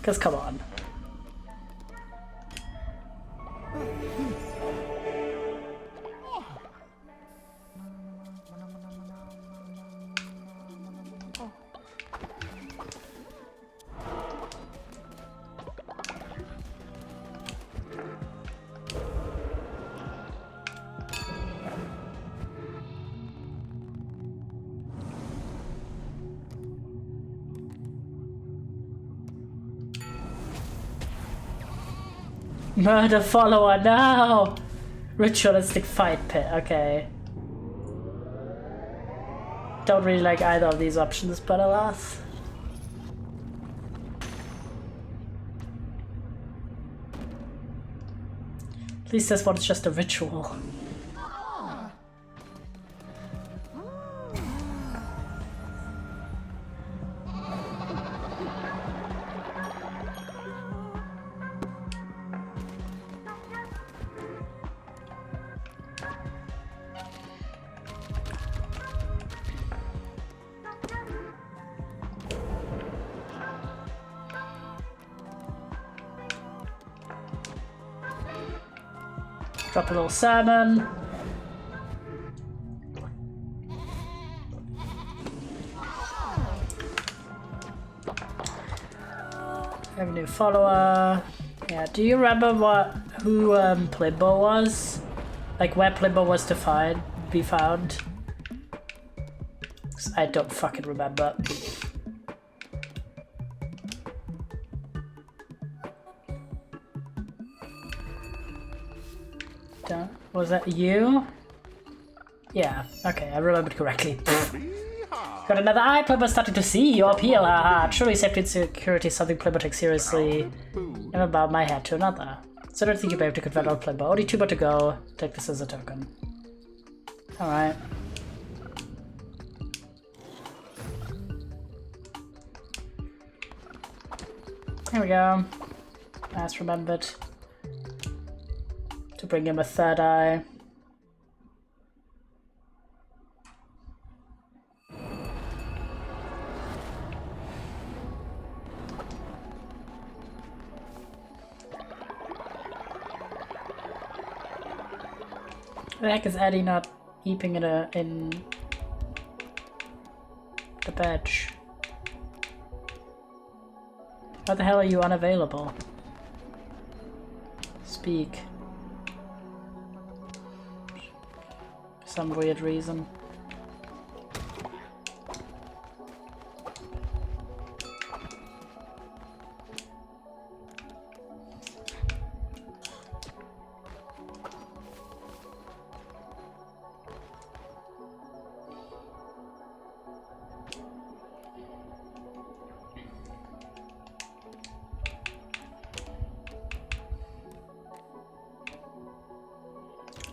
Cause come on. Murder follower now! Ritualistic fight pit, okay. Don't really like either of these options, but alas. At least this one's just a ritual. Drop a little salmon. I have a new follower. Yeah, do you remember who Plimbo was? Like where Plimbo was to be found? 'Cause I don't fucking remember. Was that you? Yeah, okay, I remembered correctly. Got another eye, Plimbo's starting to see your appeal, haha. Truly safety and security is something Plimbo takes seriously. Never bowed my head to another. So I don't think you'll be able to convert on Plimbo. Only 2 more to go. Take this as a token. Alright. Here we go. Last remembered to bring him a third eye. The heck is Eddie not keeping it in the badge? Why the hell are you unavailable? Speak. For some weird reason.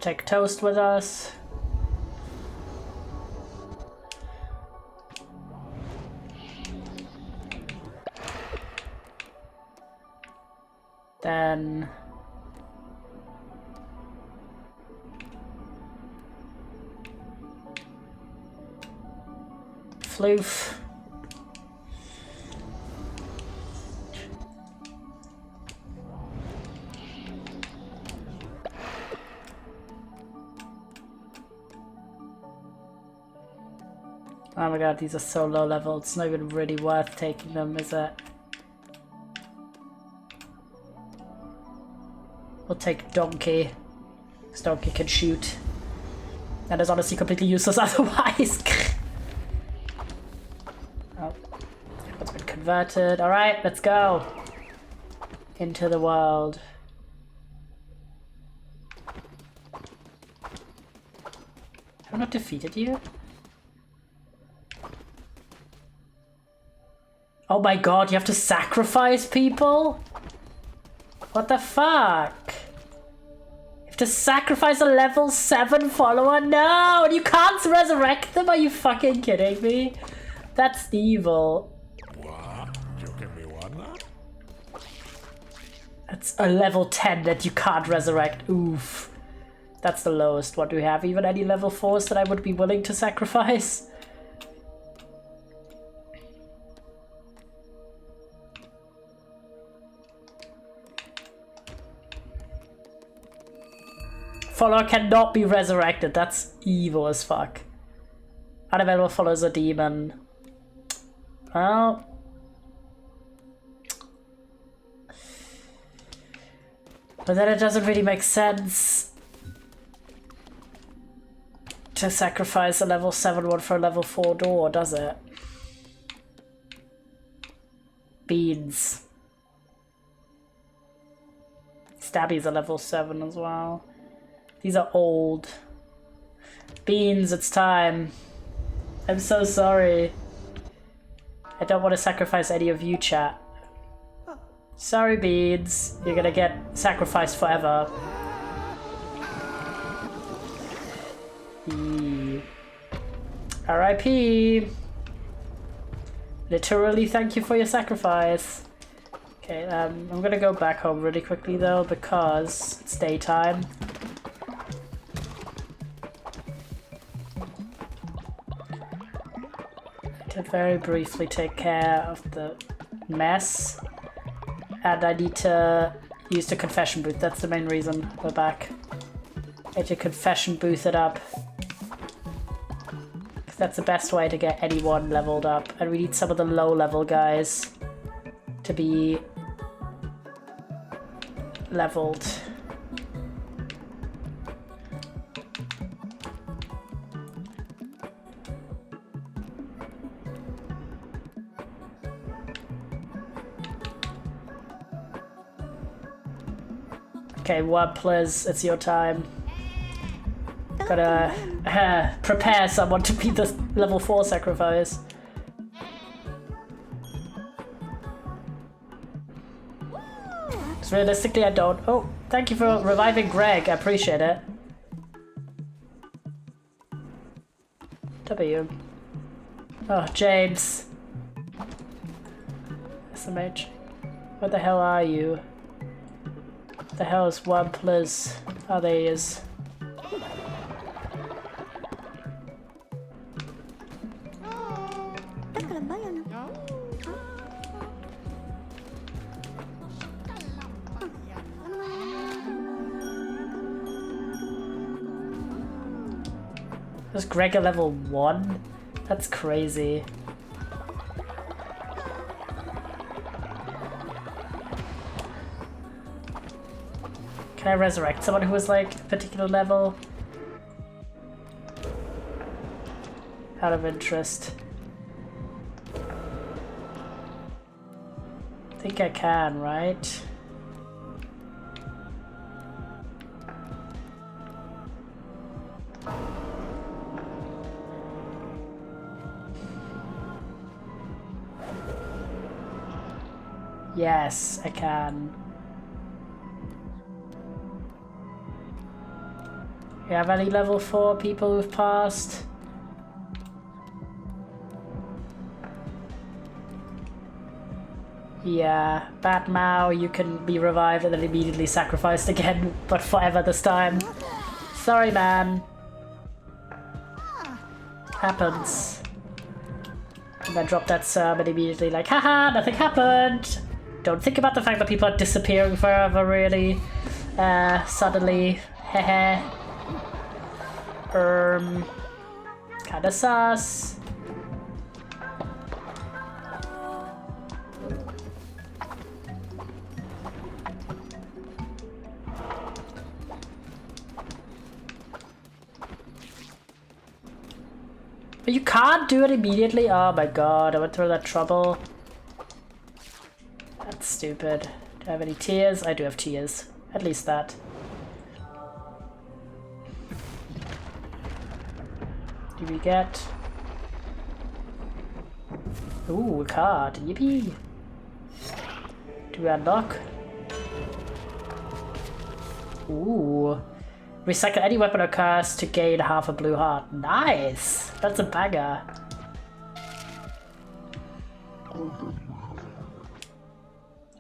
Take toast with us. Then floof. Oh my god, these are so low level, it's not even really worth taking them, is it? We'll take Donkey, because Donkey can shoot. That is honestly completely useless otherwise. Oh, it's been converted. Alright, let's go. Into the world. Have I not defeated you? Oh my god, you have to sacrifice people? What the fuck? You have to sacrifice a level 7 follower? No! And you can't resurrect them? Are you fucking kidding me? That's evil. That's a level 10 that you can't resurrect. Oof. That's the lowest. What do we have? Even any level 4s that I would be willing to sacrifice? Follower cannot be resurrected. That's evil as fuck. Unavailable follows a demon. Well. But then it doesn't really make sense to sacrifice a level 7 one for a level 4 door, does it? Beans. Stabby's a level 7 as well. These are old. Beans, it's time. I'm so sorry. I don't want to sacrifice any of you, chat. Sorry, Beans. You're gonna get sacrificed forever. R.I.P. Literally, thank you for your sacrifice. Okay, I'm gonna go back home really quickly though, because it's daytime. To very briefly take care of the mess. And I need to use the confession booth, that's the main reason we're back. I need to confession booth it up. Because that's the best way to get anyone leveled up. And we need some of the low level guys to be leveled. Okay, Wurmplers, it's your time. Gotta prepare someone to be the level 4 sacrifice. Because realistically I don't... Oh, thank you for reviving Greg, I appreciate it. W. Oh, James. SMH. What the hell are you? What the hell is 1 plus? Oh, there he is. Is Greg a level 1? That's crazy. Can I resurrect someone who was like a particular level? Out of interest. I think I can, right? Yes, I can. You have any level 4 people who've passed? Yeah, Bat Mao, you can be revived and then immediately sacrificed again, but forever this time. Sorry, man. Happens. And then drop that sub and immediately like, haha, nothing happened! Don't think about the fact that people are disappearing forever, really. Suddenly. Hehe. Kinda sus. But you can't do it immediately? Oh my god, I went through that trouble. That's stupid. Do I have any tears? I do have tears. At least that. Do we get... Ooh, a card. Yippee! Do we unlock? Ooh. Recycle any weapon or curse to gain half a blue heart. Nice! That's a banger.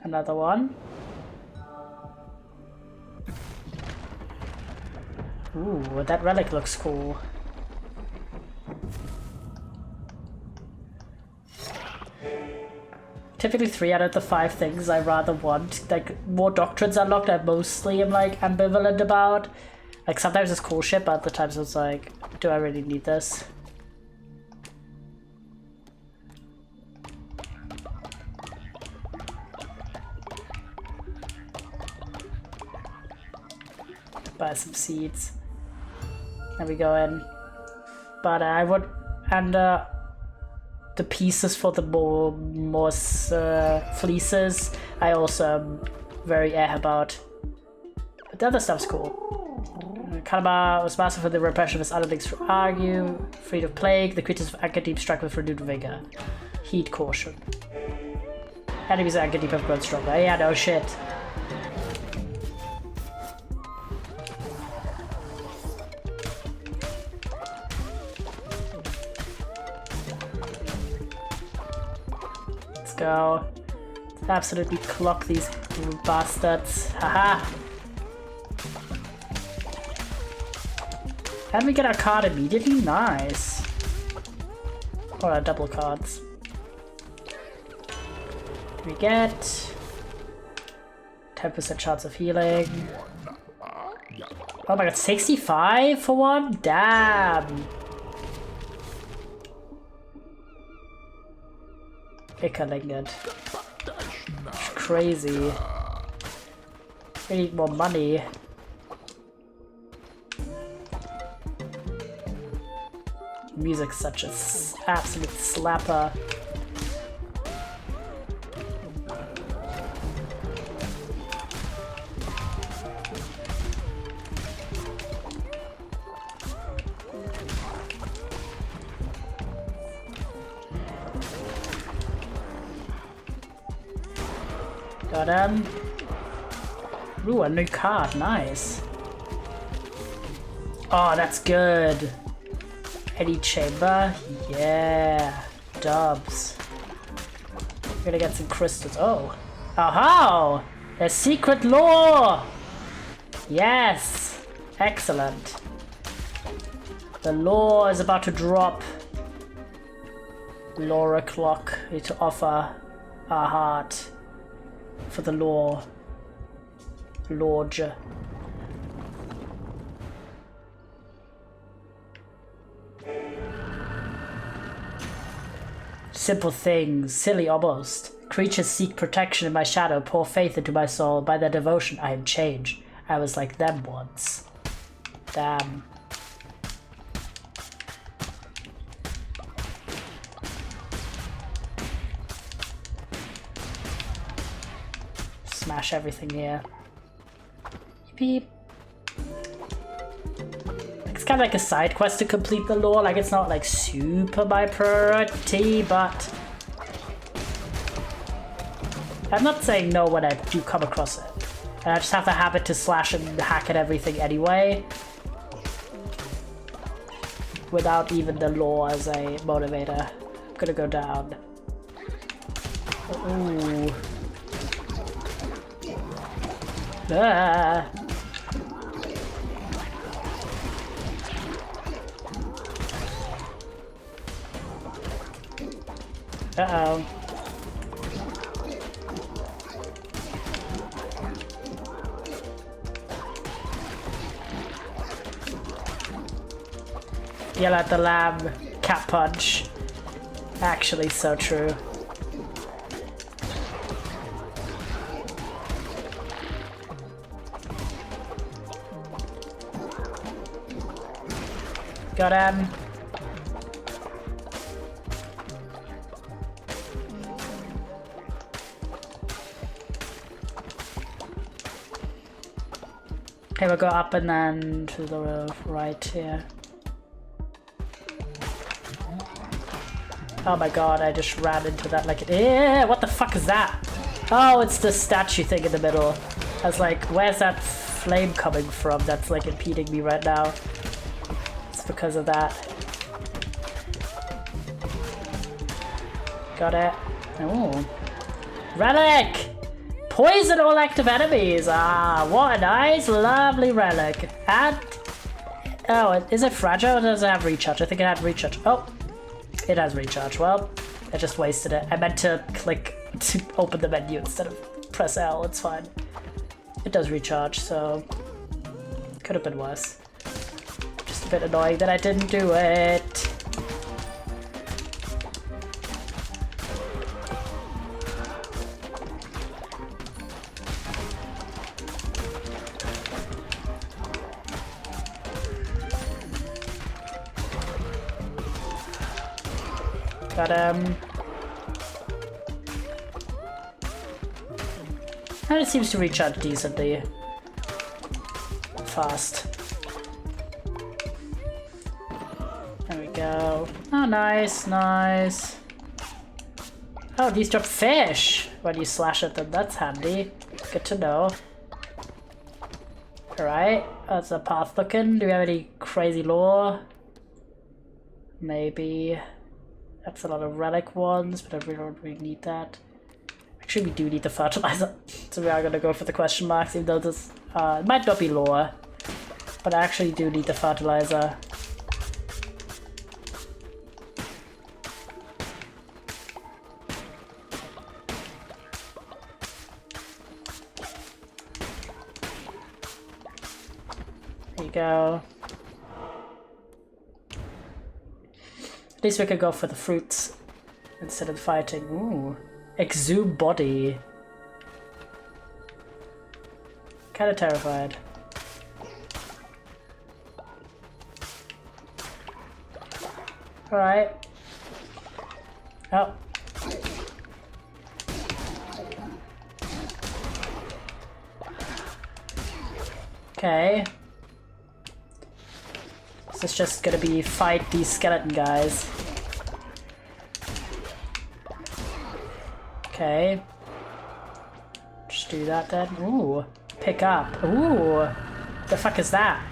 Another one. Ooh, that relic looks cool. Typically 3 out of the 5 things I rather want. Like, more doctrines unlocked I mostly am like ambivalent about. Like sometimes it's cool shit, but other times it's like, do I really need this? Buy some seeds. There we go in. But I would, and the pieces for the more fleeces, I also am very about. But the other stuff's cool. Kalama was master for the repression of his underlings from Argue, freed of plague, the creatures of Ankadeep struck with renewed vigor. Heed caution. Enemies of Ankadeep have grown stronger. Yeah, no shit. Let's go. Let's absolutely clock these bastards. Haha! And we get our card immediately? Nice. Or our double cards. We get 10% chance of healing. Oh my god, 65 for one? Damn. Ickerlinged. Crazy. We need more money. Music's such a absolute slapper. Got him. Ooh, a new card, nice. Oh, that's good. Eddie Chamber? Yeah. Dubs. We're gonna get some crystals. Oh. Oh, a secret lore! Yes! Excellent. The lore is about to drop. Lore o'clock. We need to offer our heart for the lore. Lorge. Simple things, silly almost. Creatures seek protection in my shadow, pour faith into my soul. By their devotion I am changed. I was like them once. Damn. Smash everything here. Beep. It's kind of like a side quest to complete the lore. Like, it's not like super my priority, but I'm not saying no when I do come across it. And I just have the habit to slash and hack at everything anyway, without even the lore as a motivator. I'm gonna go down. Ooh. Ah. Uh-oh. Yell at the lab, cat punch. Actually, so true. Got him. Okay, we'll go up and then to the right here. Oh my god, I just ran into that like it. What the fuck is that? Oh, it's the statue thing in the middle. I was like, where's that flame coming from that's like impeding me right now? It's because of that. Got it. Oh. Relic! Poison all active enemies! Ah, what a nice, lovely relic. And... oh, is it fragile or does it have recharge? I think it had recharge. Oh! It has recharge. Well, I just wasted it. I meant to click to open the menu instead of press L. It's fine. It does recharge, so... could have been worse. Just a bit annoying that I didn't do it. Got him. And it seems to recharge decently fast. There we go. Oh, nice, nice. Oh, these drop fish when you slash at them. That's handy. Good to know. Alright, how's the path looking? Do we have any crazy lore? Maybe. That's a lot of relic ones, but I really don't really need that. Actually, we do need the fertilizer, so we are gonna go for the question marks, even though this it might not be lore, but I actually do need the fertilizer. There you go. At least we could go for the fruits instead of fighting. Ooh. Exhume body. Kinda terrified. Alright. Oh. Okay. This is just gonna be fight these skeleton guys. Okay. Just do that then. Ooh. Pick up. Ooh. The fuck is that?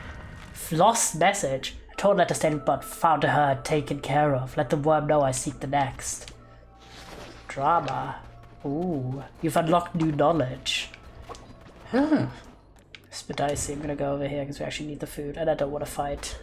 Lost message. I told her to stay but found her taken care of. Let the worm know I seek the next. Drama. Ooh, you've unlocked new knowledge. Huh. It's a bit dicey. I'm gonna go over here because we actually need the food and I don't want to fight.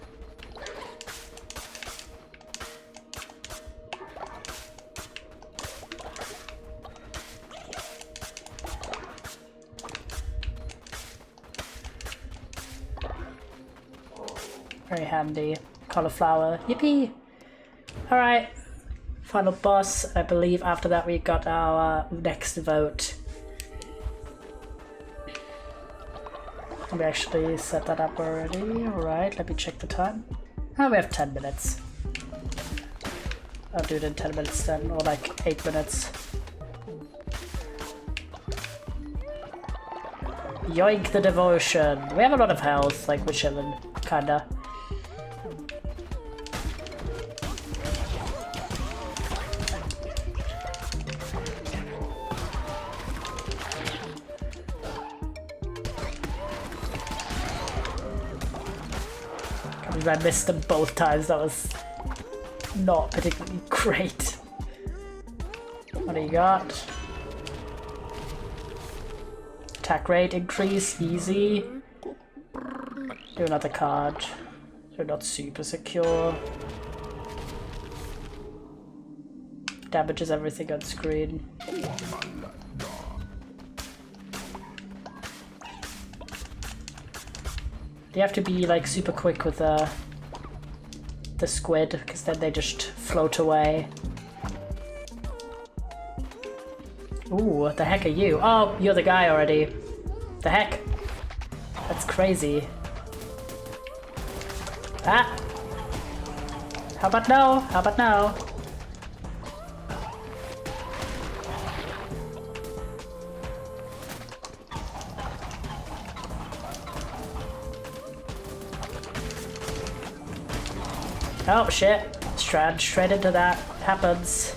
Very handy. Cauliflower. Yippee! Alright. Final boss. I believe after that we got our next vote. We actually set that up already. Alright, let me check the time. Oh, we have 10 minutes. I'll do it in 10 minutes then, or like 8 minutes. Yoink the devotion. We have a lot of health, like we're chilling, kinda. I missed them both times. That was not particularly great. What do you got? Attack rate increase, easy. Do another card. They're not super secure. Damages everything on screen. You have to be like super quick with the squid, because then they just float away. Ooh, what the heck are you? Oh, you're the guy already. The heck? That's crazy. Ah! How about no? How about no? Oh shit, straight into that. Happens.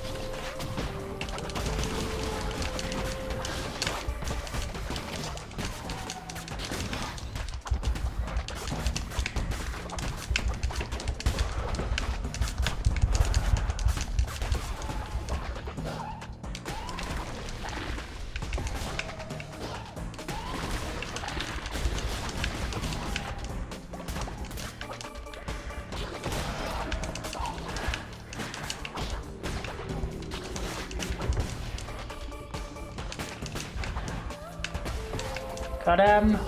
Got him.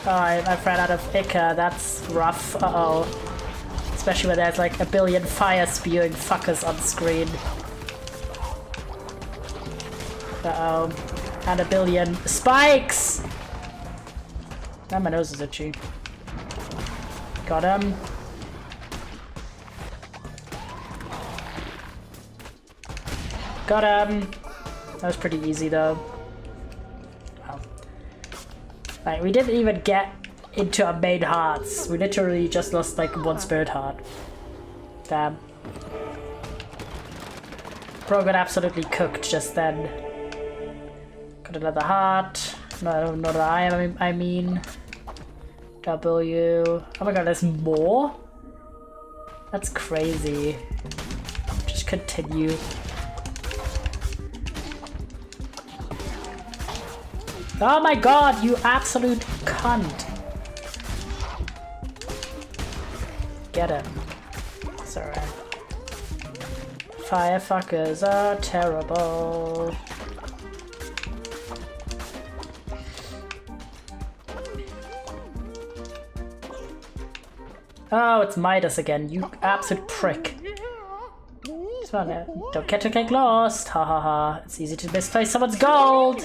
Oh, I've ran out of Ica. That's rough. Uh-oh. Especially when there's like a billion fire-spewing fuckers on screen. Uh-oh. And a billion spikes! Now my nose is itchy. Got him. Got him. That was pretty easy though. Wow. Like, we didn't even get into our main hearts. We literally just lost like one spirit heart. Damn. Bro got absolutely cooked just then. Got another heart. No, not I mean. W. Oh my god, there's more? That's crazy. Just continue. Oh my god, you absolute cunt. Get him. It's alright. Firefuckers are terrible. Oh, it's Midas again, you absolute prick. Don't get lost. Ha ha ha. It's easy to misplace someone's gold.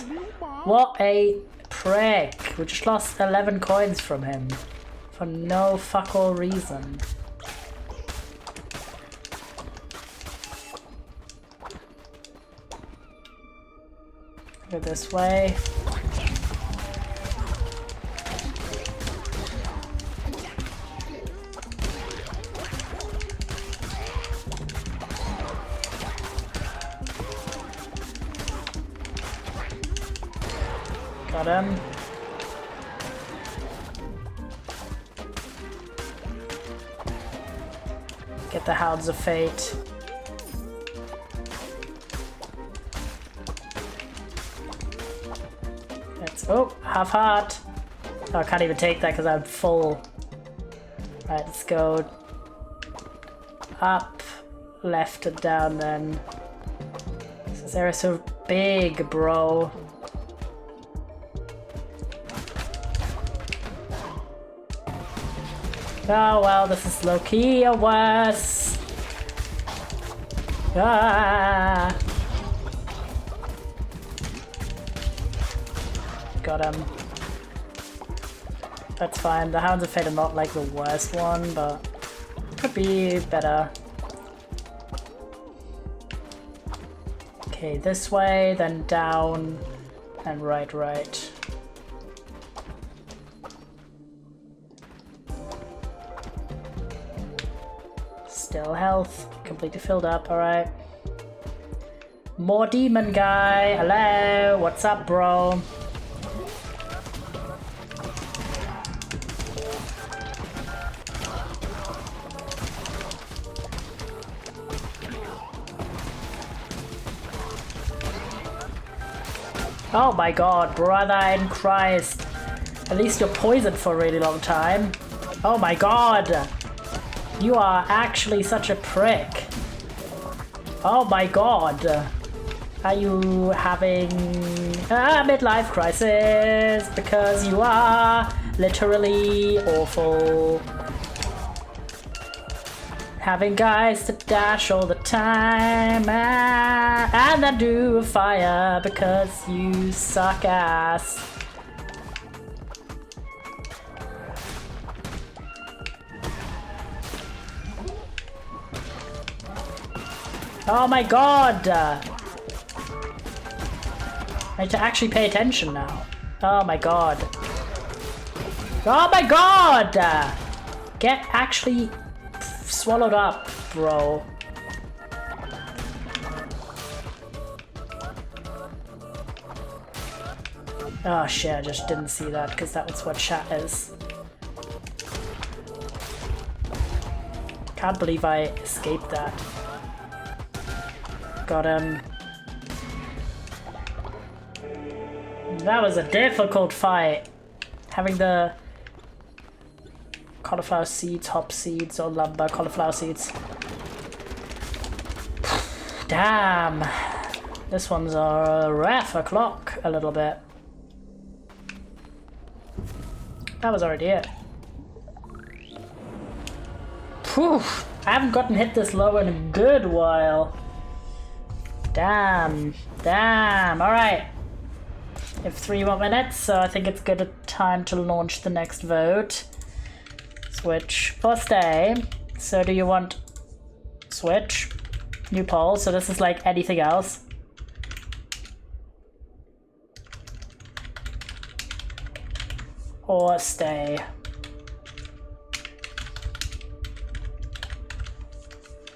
What a prick. We just lost 11 coins from him. For no fuck all reason. Go this way. Got him. Get the Hounds of Fate. Oh, half heart. Oh, I can't even take that because I'm full. Right, let's go up, left, and down then. This area is so big, bro. Oh well, this is low-key or worse. Ah. Got him. That's fine. The Hounds of Fate are not like the worst one, but could be better. Okay, this way, then down, and right. Still health, completely filled up, alright. More demon guy, hello, what's up, bro? Oh my god, brother in Christ. At least you're poisoned for a really long time. Oh my god. You are actually such a prick. Oh my god. Are you having a midlife crisis? Because you are literally awful. Having guys to dash all the time and then do a fire because you suck ass. Oh my god! I need to actually pay attention now. Oh my god. Oh my god! Get actually swallowed up, bro. Oh shit, I just didn't see that because that was what chat is. Can't believe I escaped that. Got him. That was a difficult fight. Having the cauliflower seeds, hop seeds, or lumber cauliflower seeds. Damn. This one's a rough o'clock a little bit. That was already it. Phew. I haven't gotten hit this low in a good while. Damn. Damn. Alright. We have 3 more minutes, so I think it's good time to launch the next vote. Switch or stay. So do you want switch? New poll. So this is like anything else. Or stay.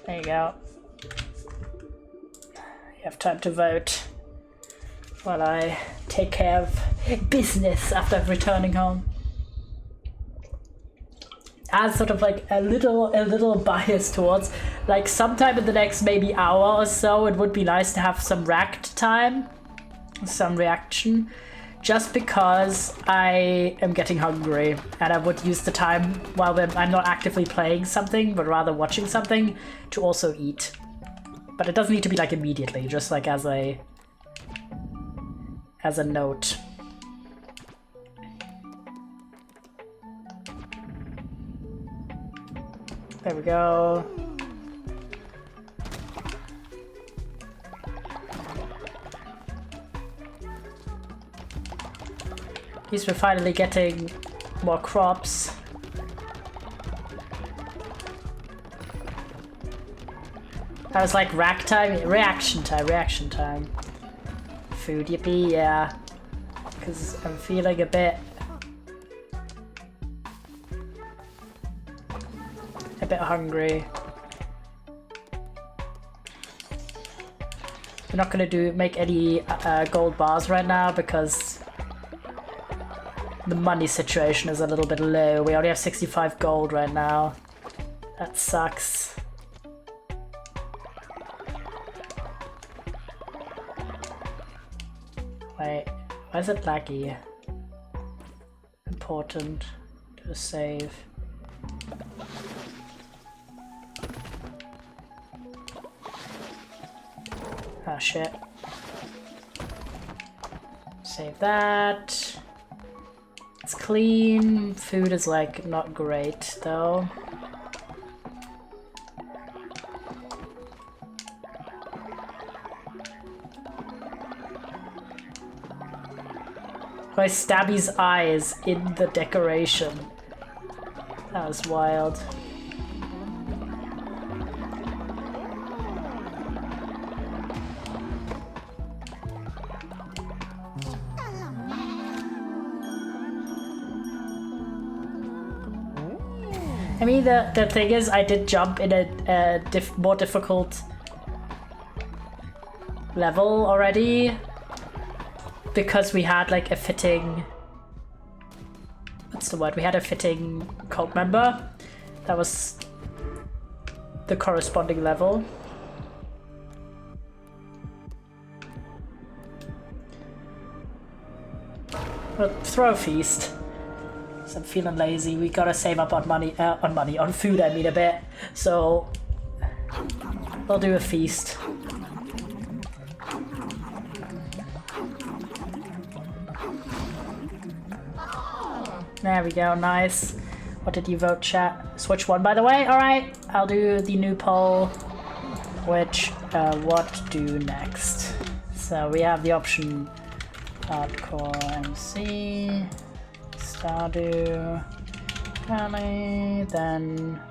There you go. You have time to vote while I take care of business after returning home. As sort of like a little bias towards, like sometime in the next maybe hour or so, it would be nice to have some react time, some reaction, just because I am getting hungry and I would use the time while I'm not actively playing something but rather watching something to also eat. But it doesn't need to be like immediately, just like as a note. There we go. At least we're finally getting more crops. That was like rack time? Reaction time. Food, yippee, yeah. Because I'm feeling a bit hungry. We're not gonna make any gold bars right now because the money situation is a little bit low. We only have 65 gold right now. That sucks. Why is it laggy? Important to save. Ah, shit. Save that. It's clean. Food is like not great though. I Stabby's eyes in the decoration. That was wild. I mean, the thing is, I did jump in a more difficult level already because we had like a fitting, what's the word? We had a fitting cult member that was the corresponding level. Well, throw a feast. I'm feeling lazy. We gotta save up on money, on food I mean a bit. So we'll do a feast. There we go, nice. What did you vote, chat? Switch one, by the way. All right, I'll do the new poll, which what do next? So we have the option hardcore MC. Stardew Valley, then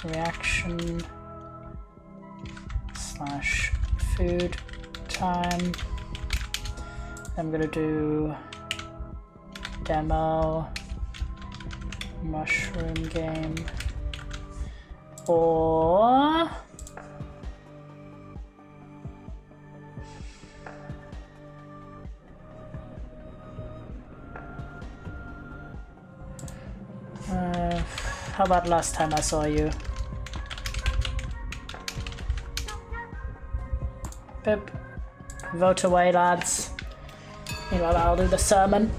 reaction / food time. I'm gonna do demo mushroom game or how about last time I saw you? Pip. Vote away, lads. Meanwhile, I'll do the sermon.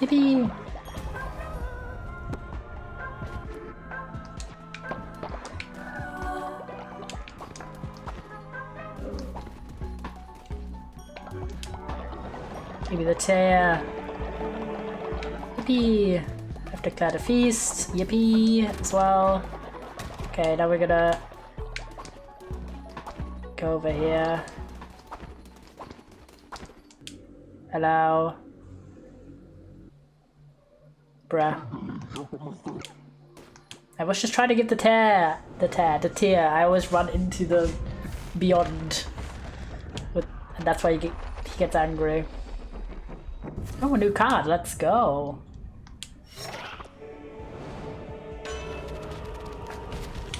Yippee! Give me the tear. Yippee! I've declared a feast. Yippee! As well. Okay, now we're gonna go over here. Hello. Bruh. I was just trying to get the tear. The tear. I always run into the beyond. And that's why he gets angry. Oh, a new card. Let's go.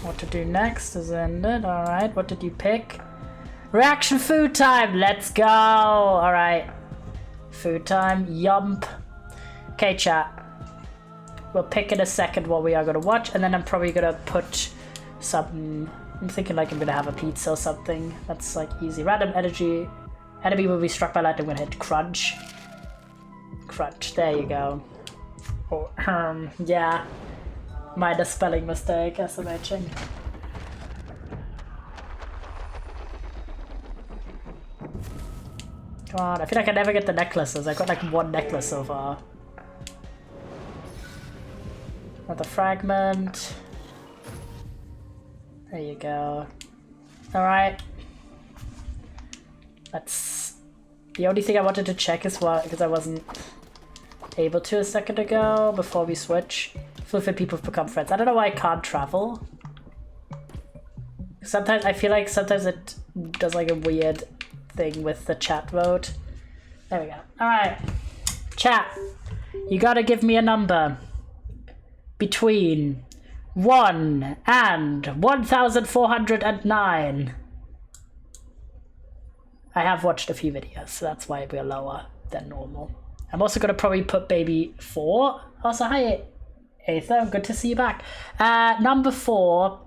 What to do next is ended. Alright, what did you pick? Reaction food time. Let's go. Alright. Food time. Yump. Okay, chat. We'll pick in a second what we are going to watch, and then I'm probably going to put something. I'm thinking like I'm going to have a pizza or something. That's like easy. Random energy. Enemy will be struck by lightning when hit. Crunch. Crunch. There you go. Oh, yeah. Minor spelling mistake, SMHing. Come on, I feel like I never get the necklaces. I got like one necklace so far. Another fragment. There you go. Alright. That's the only thing I wanted to check is what, because I wasn't able to a second ago before we switch. Fluffy people have become friends. I don't know why I can't travel. Sometimes I feel like sometimes it does like a weird thing with the chat vote. There we go. Alright. Chat. You gotta give me a number between 1 and 1,409. I have watched a few videos, so that's why we're lower than normal. I'm also gonna probably put baby 4. Also, hi Aether, good to see you back. Number 4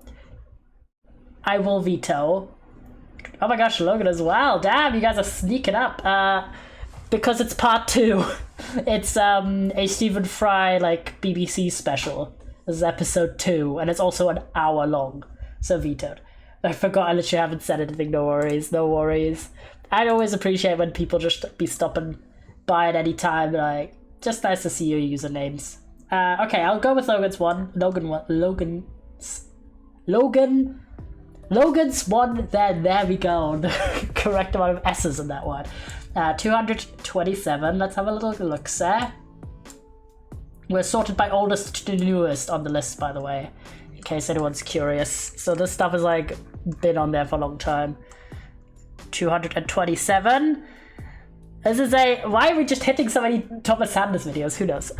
I will veto. Oh my gosh, Logan as well. Damn, you guys are sneaking up. Because it's part 2. It's a Stephen Fry like BBC special. This is episode 2, and it's also an hour long. So vetoed. I forgot, I literally haven't said anything. No worries, no worries. I'd always appreciate when people just be stopping by at any time. Like, just nice to see your usernames. Okay, I'll go with Logan's one. Logan's one. Then there we go. The correct amount of S's in that one. 227. Let's have a little look, sir. We're sorted by oldest to newest on the list, by the way, in case anyone's curious. So this stuff has like been on there for a long time. 227. This is why are we just hitting so many Thomas Sanders videos? Who knows?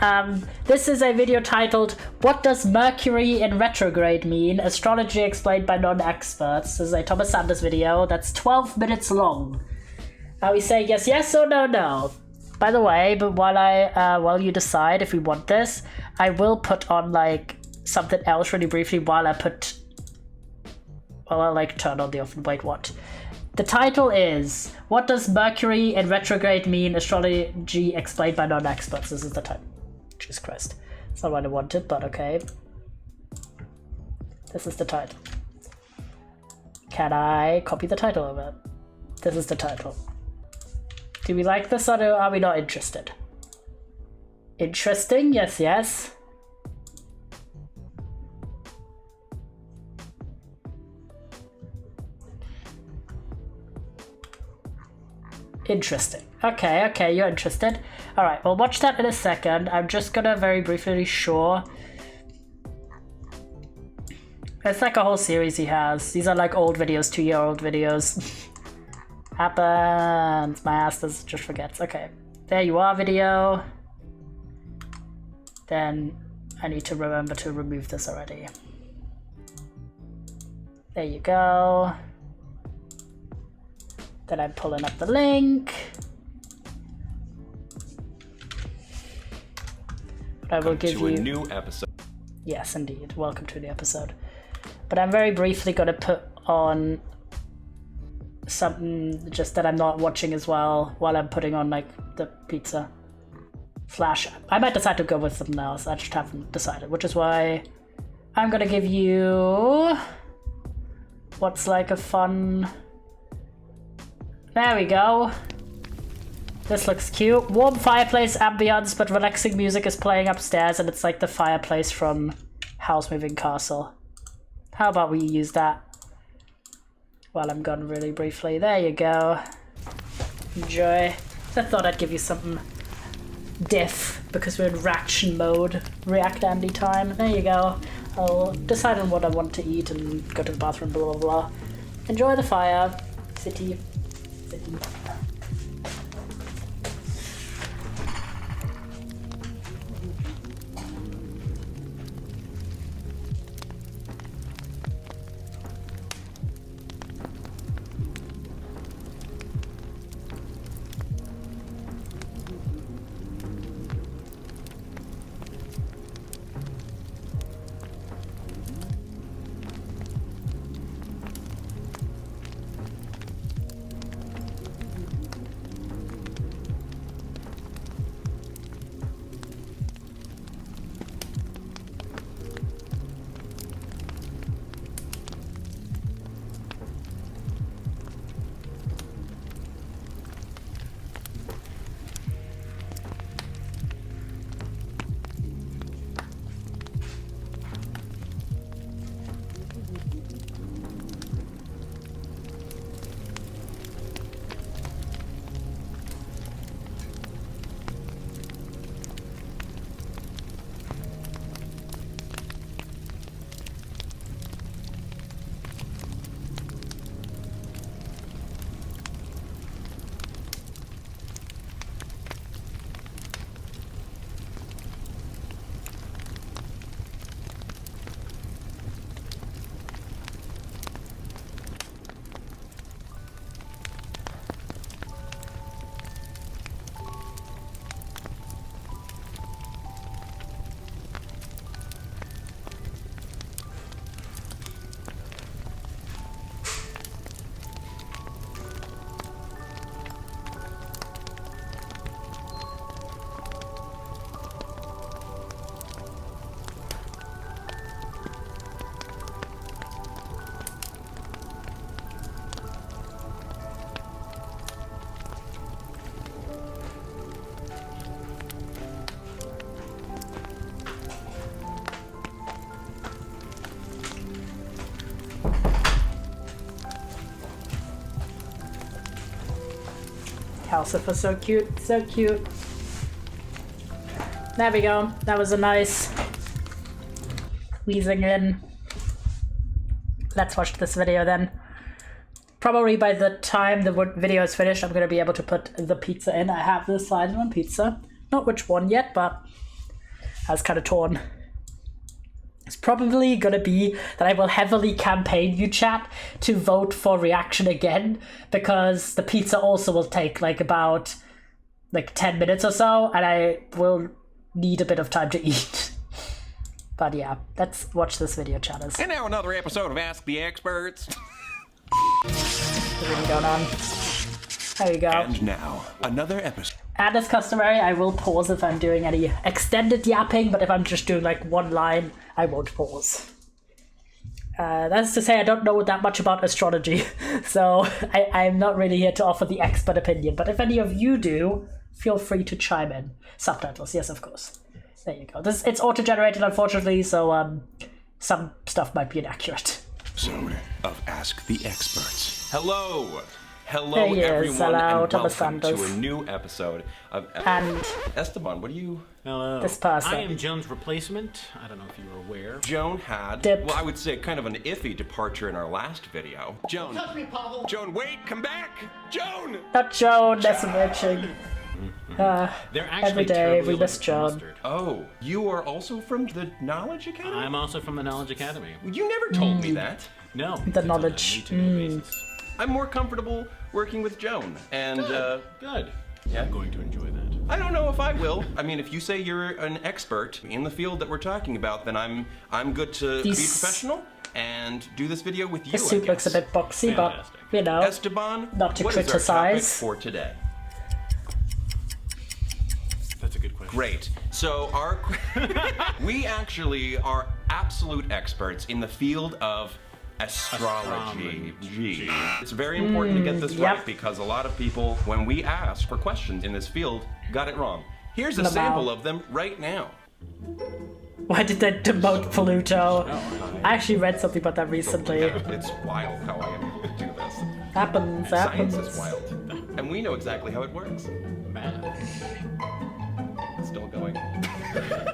This is a video titled, What Does Mercury in Retrograde Mean? Astrology Explained by Non-Experts. This is a Thomas Sanders video that's 12 minutes long. Are we saying yes or no? By the way, but while you decide if we want this, I will put on like something else really briefly while I turn on the off. Wait, what? The title is, What Does Mercury in Retrograde Mean? Astrology Explained by Non-Experts. This is the title. Jesus Christ. It's not what I wanted, but okay. This is the title. Can I copy the title of it? This is the title. Do we like this or are we not interested? Interesting? Yes. Interesting. Okay, you're interested. Alright, we'll watch that in a second. I'm just gonna very briefly show. It's like a whole series he has. These are like old videos, 2-year-old videos. Happens. My ass just forgets. Okay. There you are, video. Then I need to remember to remove this already. There you go. Then I'm pulling up the link. But I will give you a new episode. Yes, indeed. Welcome to the episode. But I'm very briefly going to put on something just that I'm not watching as well while I'm putting on like the pizza. Flash. I might decide to go with something else. I just haven't decided, which is why I'm going to give you what's like a fun. There we go. This looks cute. Warm fireplace ambience, but relaxing music is playing upstairs, and it's like the fireplace from House Moving Castle. How about we use that while I'm gone really briefly? There you go. Enjoy. I thought I'd give you something diff because we're in reaction mode. React Andy time. There you go. I'll decide on what I want to eat and go to the bathroom, blah blah blah. Enjoy the fire. City. Calcifer, so cute, so cute. There we go. That was a nice wheezing in. Let's watch this video then. Probably by the time the video is finished, I'm going to be able to put the pizza in. I have the slide one pizza. Not which one yet, but I was kind of torn. It's probably going to be that I will heavily campaign you, chat, to vote for reaction again, because the pizza also will take about 10 minutes or so, and I will need a bit of time to eat. But yeah, let's watch this video, chatters. And now another episode of Ask the Experts. What's really going on? There you go. And now another episode. And as customary, I will pause if I'm doing any extended yapping, but if I'm just doing one line, I won't pause. That's to say, I don't know that much about astrology, so I'm not really here to offer the expert opinion, but if any of you do, feel free to chime in. Subtitles, yes, of course. There you go. It's auto-generated, unfortunately, so some stuff might be inaccurate. Episode of Ask the Experts. Hello, There he is. everyone, Hello, and Thomas welcome to Sanders. a new episode of And Esteban. What are you? Hello. this person. I am Joan's replacement. I don't know if you were aware. Joan had, Dip. well, I would say kind of an iffy departure in our last video. Joan. Touch me, Pavel. Joan, wait, come back, Joan. Not Joan, that's bitching. They're actually Every day terribly we miss laced Joan. mustard. Oh, you are also from the Knowledge Academy? I'm also from the Knowledge Academy. You never told me that. No. The it's on a knowledge. need-to-know basis. I'm more comfortable working with Joan, and Good. yeah. I'm going to enjoy that. I don't know if I will. I mean, if you say you're an expert in the field that we're talking about, then I'm good to be professional and do this video with you. The suit looks a bit boxy, Fantastic. but, you know, Esteban, not to what is our topic criticize. for today? That's a good question. Great. So we actually are absolute experts in the field of astrology. Astrology. It's very important to get this yep. right, because a lot of people, when we ask for questions in this field, got it wrong. Here's a Lamau. sample of them right now. why did they demote Pluto? I actually read something about that recently. It's wild how I am able to do this. Happens. Science is wild. And we know exactly how it works. Math. It's still going.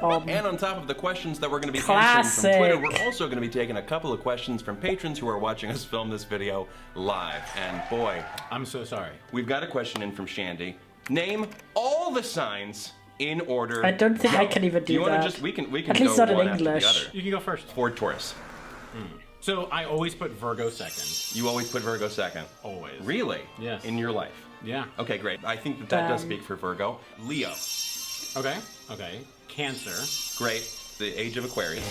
Um, And on top of the questions that we're going to be Classic. answering from Twitter, we're also going to be taking a couple of questions from patrons who are watching us film this video live. And boy, I'm so sorry. we've got a question in from Shandy. Name all the signs in order. I don't think I can even do you wanna that. just we can At least go not in one after the English. other. You can go first. Ford Taurus. So I always put Virgo second. You always put Virgo second. Always. Really? Yes. In your life. Yeah. Okay, great. I think that does speak for Virgo. Leo. Okay. Okay. Cancer. Great. The age of Aquarius.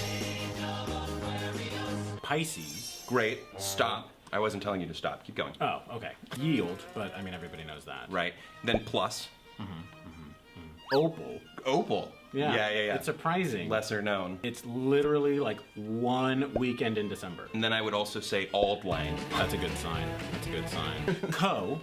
Pisces. Great. Stop. I wasn't telling you to stop. Keep going. Oh, okay. Yield, but I mean everybody knows that. Right. Then plus. Opal. Opal. Yeah. Yeah. It's surprising. Lesser known. It's literally like one weekend in December. And then I would also say Auld Lang. That's a good sign. That's a good sign. Co.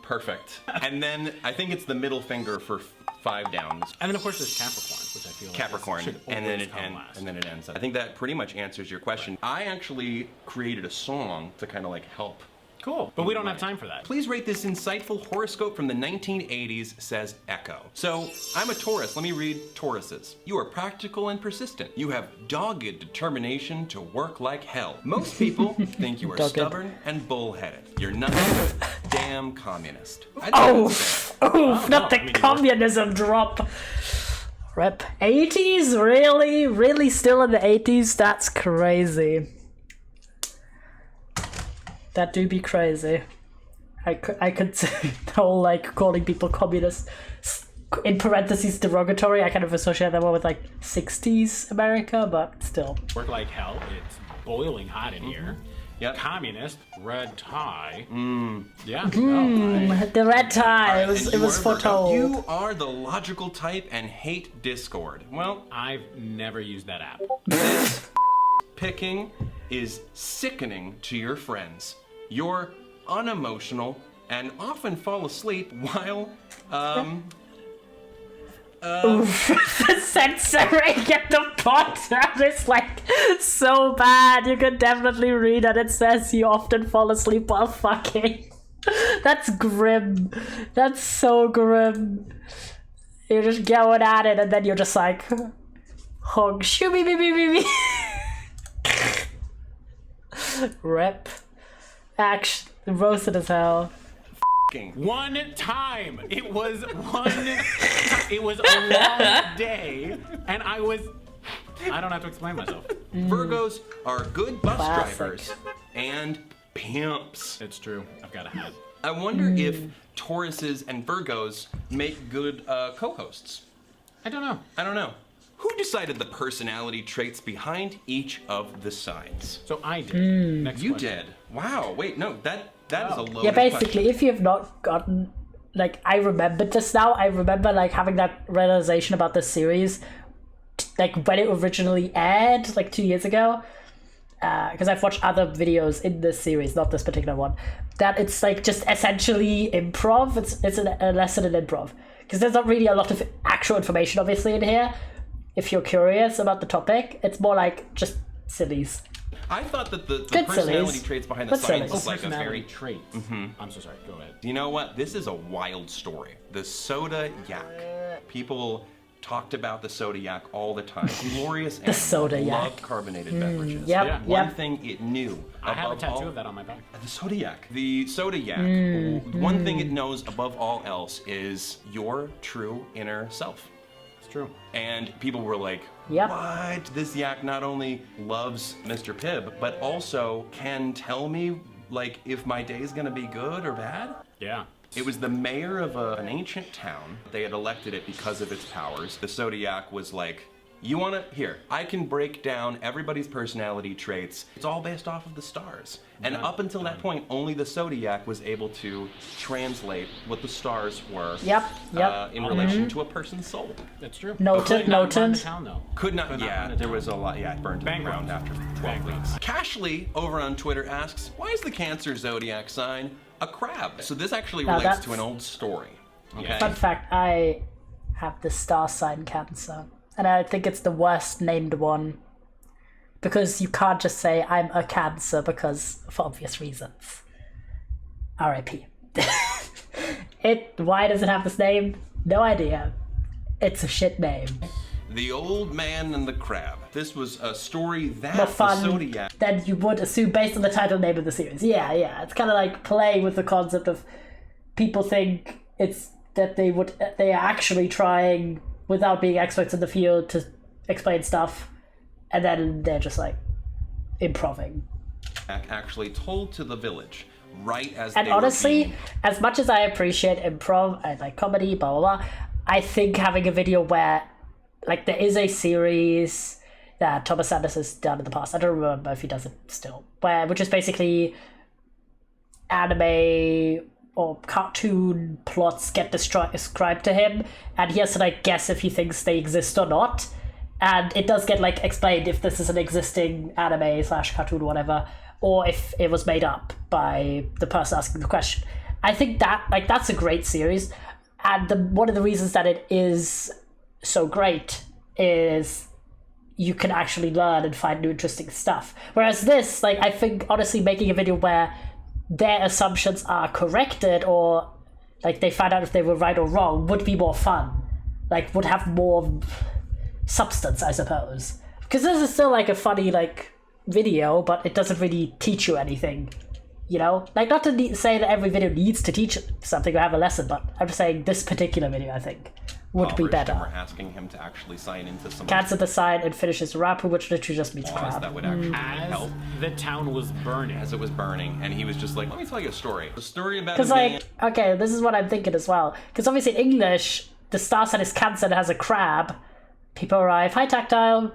Perfect. And then I think it's the middle finger for 5 downs. And then of course there's Capricorn, which I feel like Capricorn, should and then always it come last. ends. I think that pretty much answers your question. I actually created a song to kind of like help. Cool. But we don't have time for that. Please rate this insightful horoscope from the 1980s, says Echo. So, I'm a Taurus. Let me read Tauruses. You are practical and persistent. You have dogged determination to work like hell. Most people think you are Dogged. stubborn and bullheaded. You're nothing but a damn communist. Oof, not no, the I mean, communism drop. Rep 80s? Really? Really still in the 80s? That's crazy. That do be crazy. I could say the whole like calling people communists in parentheses derogatory. I kind of associate that more with like 60s America, but still. Work like hell. It's boiling hot in here. Yep. Communist, red tie. Yeah. no, The red tie, And it you was are a Virgo. foretold. You are the logical type and hate discord. Well, I've never used that app. this picking is sickening to your friends. You're unemotional and often fall asleep while, The censoring at the bottom is like so bad. You can definitely read that it says you often fall asleep while fucking. That's grim. That's so grim. You're just going at it and then you're just like, hug, shoo me, me. Rip. Action. Roasted as hell. One time. It was it was a long day, and I don't have to explain myself. Virgos are good bus Classic. drivers and pimps. It's true. I've got a hat. I wonder if Tauruses and Virgos make good co-hosts. I don't know. I don't know. Who decided the personality traits behind each of the signs? So I did. Next You question. did. Wow. Wait, no, that is a loaded Yeah, basically, question. if you have not gotten, like, I remembered this now. I remember, like, having that realization about this series, like, when it originally aired, like, 2 years ago. Because I've watched other videos in this series, not this particular one, that it's, like, just essentially improv. It's a lesson in improv. Because there's not really a lot of actual information, obviously, in here. If you're curious about the topic, it's more like just sillies. I thought that the Good personality sillies. traits behind the Good signs sillies. was like a Personality very... traits. I'm so sorry. Go ahead. You know what? This is a wild story. The soda yak. People talked about the soda yak all the time. Glorious animal. soda yak. Loved carbonated beverages. Yep, Yeah. One yep. thing it knew I have a above tattoo all... of that on my back. The soda yak. The soda yak. One thing it knows above all else is your true inner self. It's true. And people were like, Yep. what? This yak not only loves Mr. Pibb, but also can tell me, like, if my day's gonna be good or bad? Yeah. It was the mayor of an ancient town. They had elected it because of its powers. The Zodiac was like, you wanna, here, I can break down everybody's personality traits. It's all based off of the stars. And up until that point, only the Zodiac was able to translate what the stars were Yep. in relation to a person's soul. That's true. Noted, Could not burn the noted. town, though. Could not, Could not yeah, burn the there town. was a lot, yeah, it burned to the Bankrupt. ground after 12 Bankrupt. weeks. Cashley over on Twitter asks, why is the Cancer Zodiac sign a crab? So this actually Now relates that's- to an old story. Okay. Fun fact, I have the star sign Cancer. And I think it's the worst named one. Because you can't just say, I'm a Cancer, because, for obvious reasons. R.I.P. Why does it have this name? No idea. It's a shit name. The Old Man and the Crab. This was a story that More the fun Zodiac... than you would assume based on the title name of the series. Yeah. It's kind of like playing with the concept of people think it's that they are actually trying without being experts in the field to explain stuff, and then they're just like improving. actually told to the village right as And they honestly, were being... as much as I appreciate improv and like comedy, blah blah blah, I think having a video where like there is a series that Thomas Sanders has done in the past. I don't remember if he does it still, which is basically anime or cartoon plots get described to him, and he has to like guess if he thinks they exist or not. And it does get like explained if this is an existing anime / cartoon or whatever, or if it was made up by the person asking the question. I think that that's a great series, and one of the reasons that it is so great is you can actually learn and find new interesting stuff. Whereas this, I think honestly making a video where their assumptions are corrected or they find out if they were right or wrong would be more fun. Would have more substance, I suppose. Because this is still a funny video, but it doesn't really teach you anything. You know? Not to say that every video needs to teach something or have a lesson, but I'm just saying this particular video, I think, would be better. We're asking him to actually sign into some Cancel the sign and finishes rapper, which literally just means laws crab. that would actually As help the town was burning. as it was burning, and he was just like, let me tell you a story. A story about a Because, man... okay, this is what I'm thinking as well. Because obviously in English, the star sign is Cancer and it has a crab. People arrive, hi Tactile.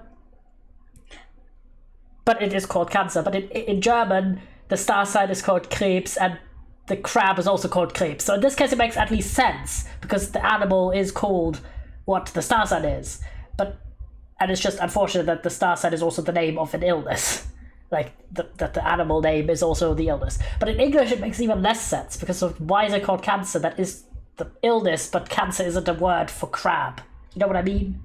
But it is called Cancer. But in German, the star sign is called Krebs and the crab is also called Krebs. So in this case, it makes at least sense because the animal is called what the star sign is. And it's just unfortunate that the star sign is also the name of an illness. That the animal name is also the illness. But in English, it makes even less sense because of why is it called cancer? That is the illness, but cancer isn't a word for crab. You know what I mean?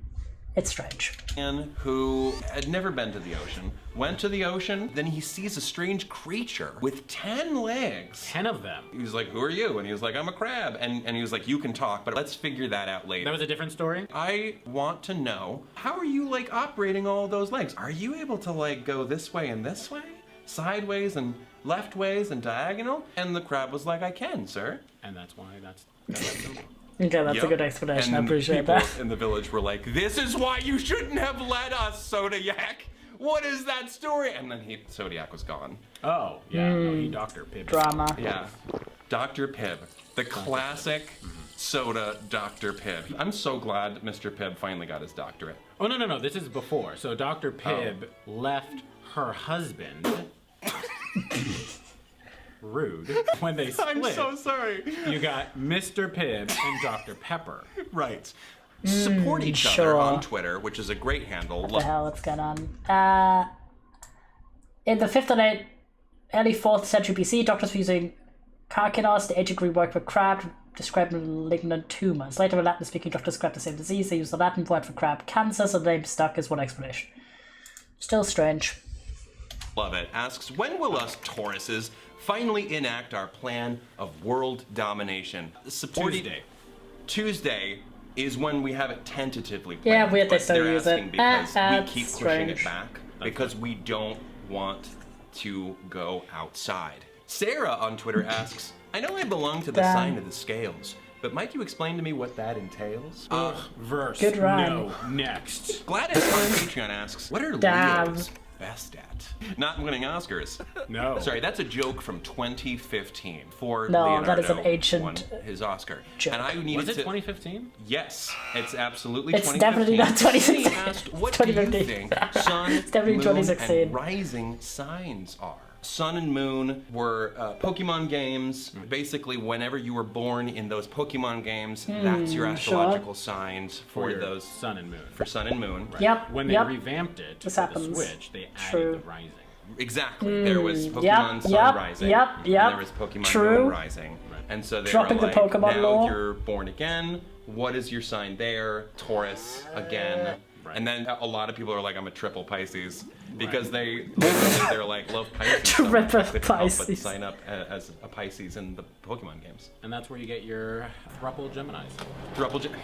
It's strange. Man who had never been to the ocean, went to the ocean, then he sees a strange creature with 10 legs. 10 of them. He was like, who are you? And he was like, I'm a crab. And he was like, you can talk, but let's figure that out later. That was a different story? I want to know, how are you like operating all those legs? Are you able to like go this way and this way? Sideways and left ways and diagonal? And the crab was like, I can, sir. And that's why that's simple. Okay, that's a Yep. good explanation. I And appreciate people that. in the village were like, this is why you shouldn't have led us, Zodiac. What is that story? And then Zodiac was gone. Oh, yeah. No, he Dr. Pibb. Drama. Yeah. Dr. Pibb. The classic soda Dr. Pibb. I'm so glad Mr. Pibb finally got his doctorate. Oh, no. This is before. So Dr. Pibb left her husband... Rude. When they split, I'm so sorry. you got Mr. Pibb and Dr. Pepper. Right. Support each other sure. on Twitter, which is a great handle. What the hell? What's going on? In the 5th and early 4th century BC, doctors were using carcinos to agically work with crab to describe malignant tumors. Later, when Latin-speaking doctors described the same disease, they used the Latin word for crab, cancer, so the name stuck as one explanation. Still strange. Love it. Asks, when will us Tauruses finally enact our plan of world domination? Tuesday is when we have it tentatively planned. Yeah, weird they but still they're use asking it. because we That's keep pushing strange. it back because we don't want to go outside. Sarah on Twitter asks, I know I belong to the Damn. sign of the scales, but might you explain to me what that entails? Verse. Good rhyme. No. Next. Gladys on Patreon asks, what are Damn. Leos best at? Not winning Oscars. No. Sorry, that's a joke from 2015 for No, Leonardo that is an ancient won his Oscar. joke. And I needed Was it to 2015? Yes, it's absolutely It's 2015. definitely not 2016. He asked, what do you 2015. think sun, It's definitely moon, 2016. and rising signs are? Sun and Moon were Pokemon games. Basically, whenever you were born in those Pokemon games, that's your astrological signs for your those Sun and Moon. for Sun and Moon. Right. Yep, When they yep. revamped it This for happens. the Switch, they added True. the Rising. Exactly. There was Pokemon Yep, Sun yep, Rising. yep, And yep. there was Pokemon True. Moon Rising. And so they Dropping were the like, Pokemon now lore. you're born again. What is your sign there? Taurus again. Right. And then a lot of people are like, I'm a triple Pisces. Because they're like, love Pisces. so much, Triple they couldn't help but Pisces. sign up as a Pisces in the Pokemon games. And that's where you get your thruple Geminis.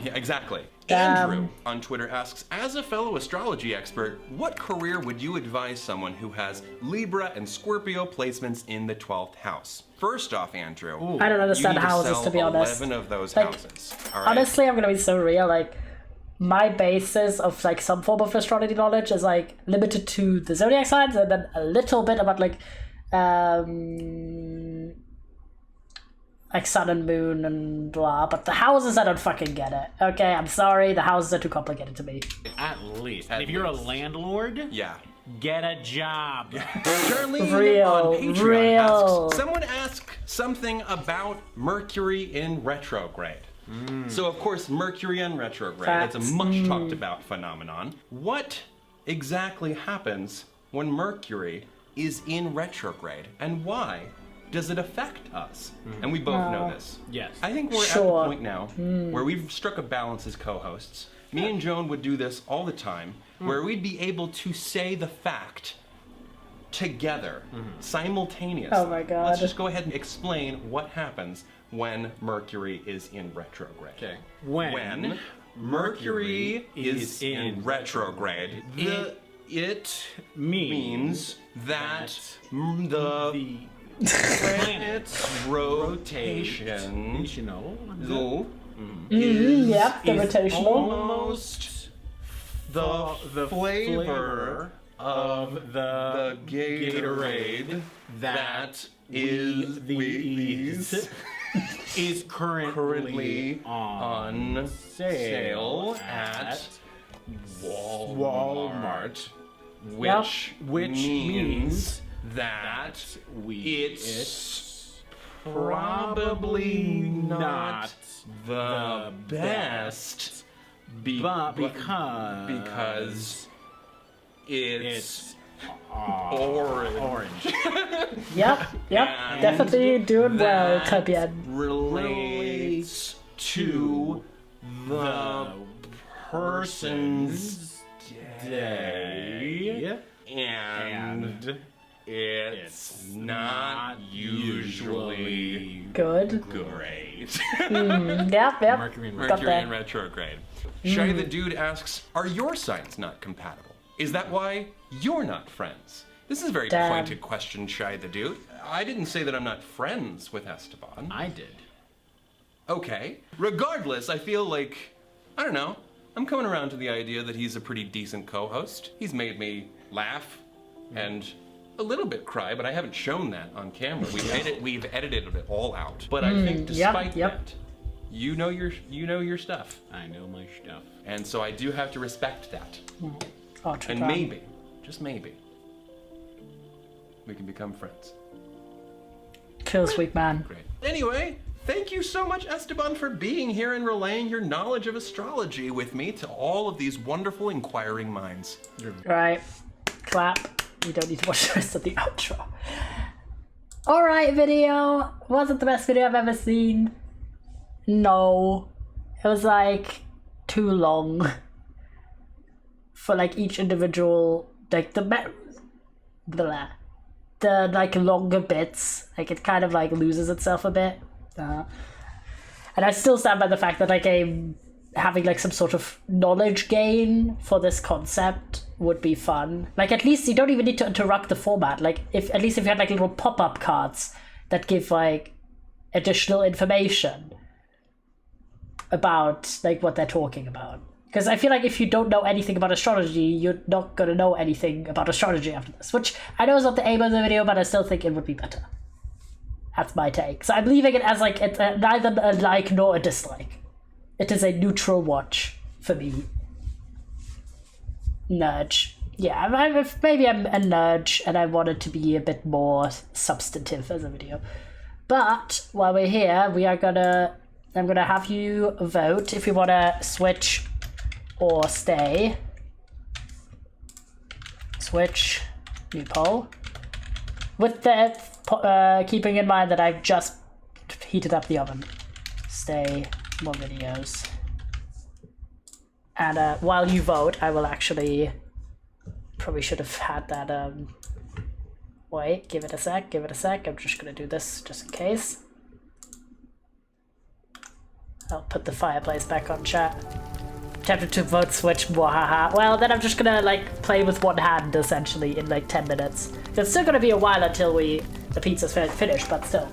Yeah, exactly. Damn. Andrew on Twitter asks, as a fellow astrology expert, what career would you advise someone who has Libra and Scorpio placements in the 12th house? First off, Andrew, I don't understand you need houses, sell to be honest. 11 of those Like, houses. All right? Honestly, I'm gonna be so real. Like, my basis of like some form of astrology knowledge is like limited to the zodiac signs, and then a little bit about like sun and moon and blah. But the houses, I don't fucking get it. Okay, I'm sorry. The houses are too complicated to me. At least. At And if you're a least. landlord, Yeah. get a job. Charlene Real, on Patreon real. asks, someone ask something about Mercury in retrograde. So of course, Mercury in retrograde, it's a Facts. much talked about phenomenon. What exactly happens when Mercury is in retrograde, and why does it affect us? And we both know this. Yes. I think we're at Sure. the point now where we've struck a balance as co-hosts. Me and Joan would do this all the time, where we'd be able to say the fact together, simultaneously. Oh my God. Let's just go ahead and explain what happens when Mercury is in retrograde. Okay. When Mercury is in retrograde, it means that the planet's rotation Rotational. Yep, the is rotational. almost the flavor of the Gatorade that is is currently on sale at Walmart, which means that it's probably not the best because it's orange. Yep, And definitely doing well, that Fabian. relates to the person's day, and it's not usually Good. great. Yep. Mercury and Mercury in retrograde. Shy the Dude asks, are your signs not compatible? Is that why you're not friends? This is a very Damn. pointed question, Shy the Dude. I didn't say that I'm not friends with Esteban. I did. Okay. Regardless, I feel like, I don't know, I'm coming around to the idea that he's a pretty decent co-host. He's made me laugh and a little bit cry, but I haven't shown that on camera. We've edited it all out. But I think despite that, you know your stuff. I know my stuff. And so I do have to respect that. And maybe, just maybe, we can become friends. Chill, sweet man. Great. Anyway, thank you so much, Esteban, for being here and relaying your knowledge of astrology with me to all of these wonderful inquiring minds. Right. Clap. You don't need to watch the rest of the outro. Alright, video. Was it the best video I've ever seen? No. It was like too long for like each individual, like the like longer bits. Like it kind of like loses itself a bit. And I still stand by the fact that like having like some sort of knowledge gain for this concept would be fun. Like at least you don't even need to interrupt the format. Like if you had like little pop-up cards that give like additional information about like what they're talking about. Because I feel like if you don't know anything about astrology, you're not gonna know anything about astrology after this. Which I know is not the aim of the video, but I still think it would be better. That's my take. So I'm leaving it as like it's neither a like nor a dislike. It is a neutral watch for me. Nudge. Yeah, maybe I'm a nudge and I want it to be a bit more substantive as a video. But while we're here, I'm gonna have you vote if you want to switch or stay. Switch, new poll. With the keeping in mind that I've just heated up the oven. Stay, more videos. And while you vote, I will actually probably should have had that. Wait, give it a sec. I'm just gonna do this just in case. I'll put the fireplace back on chat. Tempted to vote switch, wahaha. Well, then I'm just gonna like play with one hand essentially in like 10 minutes. It's still gonna be a while until the pizza's finished, but still.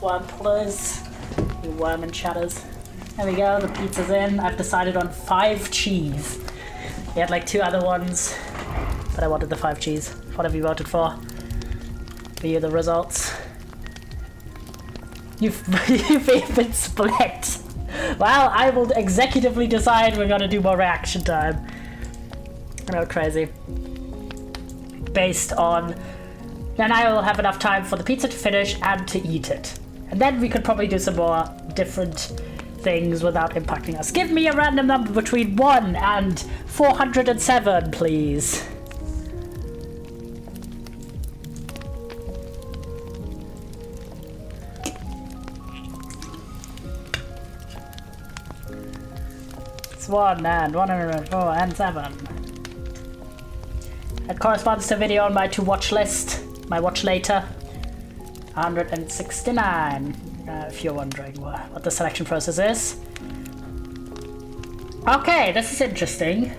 Worm pullers, you worm and chatters. There we go, the pizza's in. I've decided on 5 cheese. We had like 2 other ones. but I wanted the 5Gs. Whatever you voted for. Be you the results. You've been split. Well, I will executively decide we're gonna do more reaction time. Oh, crazy. Based on... Then I will have enough time for the pizza to finish and to eat it. And then we could probably do some more different things without impacting us. Give me a random number between 1 and 407, please. It's 1 and 104 and 7. That corresponds to a video on my to-watch list. My watch later. 169. If you're wondering what the selection process is. Okay, this is interesting.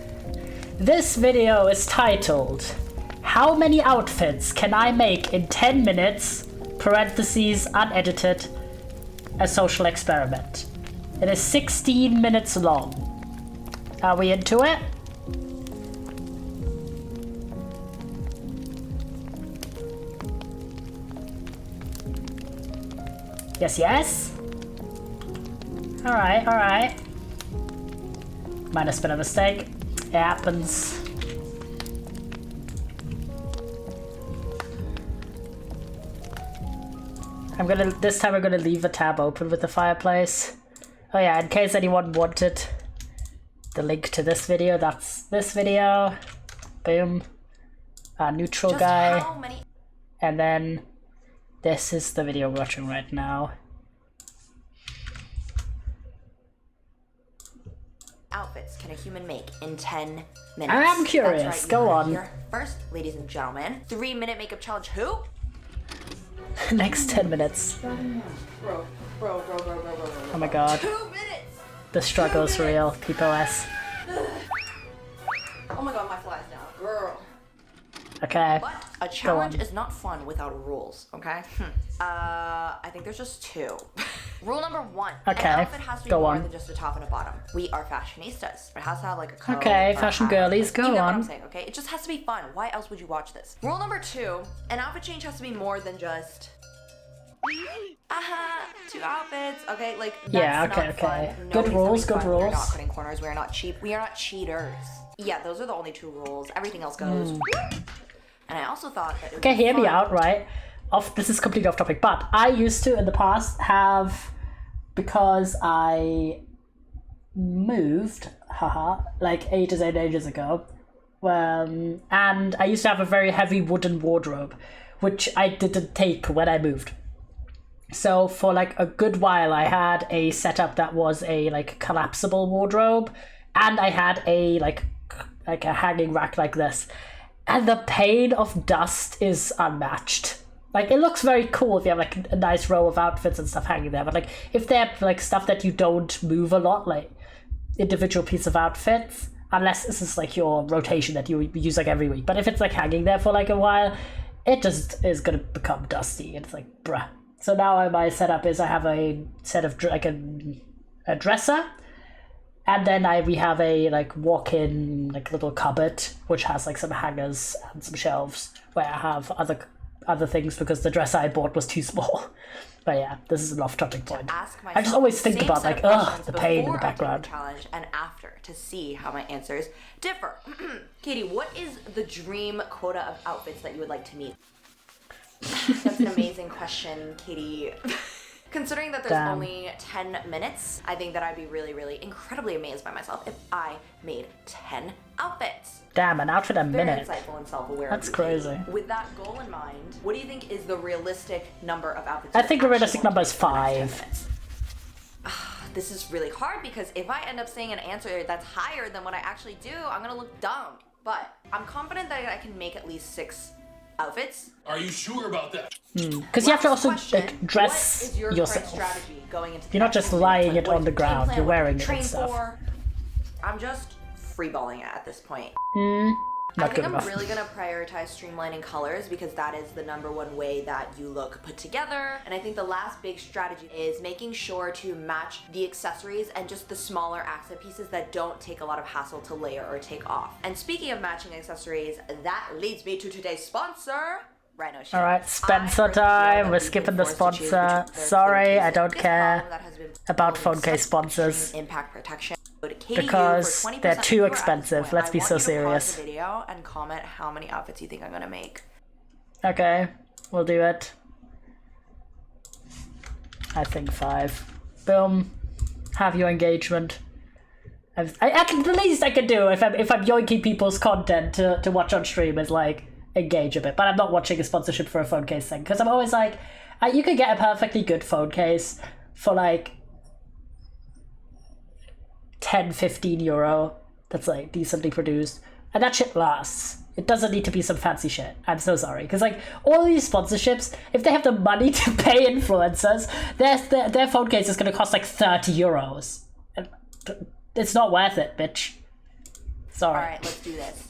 This video is titled, How many outfits can I make in 10 minutes, parentheses, unedited, a social experiment. It is 16 minutes long. Are we into it? Yes, yes. Alright, alright. Might have been a mistake. It happens. This time I'm gonna leave the tab open with the fireplace. Oh yeah, in case anyone wanted the link to this video, that's this video. Boom. Neutral Just guy. how many And then this is the video we're watching right now. outfits can a human make in 10 minutes? I'm curious. That's right, Go you heard on. it here first, ladies and gentlemen. 3-minute makeup challenge. Who? Next 10 minutes. Bro. Oh my god. 2 minutes. The struggle is real. PPOS. Oh my god, my fly's down. Girl. Okay. But a challenge is not fun without rules, okay? I think there's just 2. Rule number 1. Okay, An outfit has to be go more on. than just a top and a bottom. We are fashionistas. It has to have like a coat. Okay, or a fashion hat. girlies, go You get what on. I'm saying, okay? It just has to be fun. Why else would you watch this? Rule number 2. An outfit change has to be more than just... 2 outfits, okay? Like, that's Yeah, okay, not okay. fun. Good Nobody's rules, having good fun. We're rules. not cutting corners. We are not cheap. We are not cheaters. Yeah, those are the only 2 rules. Everything else goes. And I also thought that it would Okay, be hear me fun. out, right? This is completely off topic, but I used to in the past have, because I moved, like ages and ages ago, and I used to have a very heavy wooden wardrobe, which I didn't take when I moved. So for like a good while, I had a setup that was a like collapsible wardrobe, and I had a like a hanging rack like this. And the pain of dust is unmatched. Like, it looks very cool if you have like a nice row of outfits and stuff hanging there, but like if they're like stuff that you don't move a lot, like individual piece of outfits, unless this is like your rotation that you use like every week, but if it's like hanging there for like a while, it just is gonna become dusty. It's like, bruh. So now my setup is I have a set of like a dresser, and then we have a like walk-in like little cupboard which has like some hangers and some shelves where I have other things because the dresser I bought was too small. But yeah, this is an off-topic point. Ask I just always think same about set like, of ugh, questions the pain in the before I take background. challenge and after to see how my answers differ. Katie, what is the dream quota of outfits that you would like to meet? That's an amazing question, Katie. Considering that there's Damn. only 10 minutes, I think that I'd be really, really incredibly amazed by myself if I made 10 outfits. Damn, an outfit a Very minute. insightful and self-aware. That's of you, Katie. crazy. With that goal in mind, what do you think is the realistic number of outfits? I you think the actually realistic want to number is make in the next 5. 10 minutes? This is really hard because if I end up saying an answer that's higher than what I actually do, I'm gonna look dumb. But I'm confident that I can make at least 6 outfits. Are you sure about that? Because you have to Last also question, like dress what is your yourself. current strategy going into the You're not next just 10 lying minutes? it Like, on the what is your ground, game you're plan? wearing What it do you and train stuff. for? I'm just freeballing it at this point. Not I good think I'm enough. really gonna prioritize streamlining colors because that is the #1 way that you look put together. And I think the last big strategy is making sure to match the accessories and just the smaller accent pieces that don't take a lot of hassle to layer or take off. And speaking of matching accessories, that leads me to today's sponsor. Rhino Shield. Alright, Spencer time. We're skipping the sponsor. Sorry, I don't care about phone case sponsors. Impact protection. Because they're too expensive. Let's be so serious. The video and comment how many outfits you think I'm gonna make. Okay, we'll do it. I think 5. Boom. Have your engagement. I can, the least I can do if I'm yoinking people's content to watch on stream is like engage a bit. But I'm not watching a sponsorship for a phone case thing because I'm always like, you could get a perfectly good phone case for like 10-15 euro that's like decently produced, and that shit lasts. It doesn't need to be some fancy shit. I'm so sorry, because like all these sponsorships, if they have the money to pay influencers, their phone case is going to cost like 30 euros. It's not worth it, bitch. Sorry. Alright, let's do this.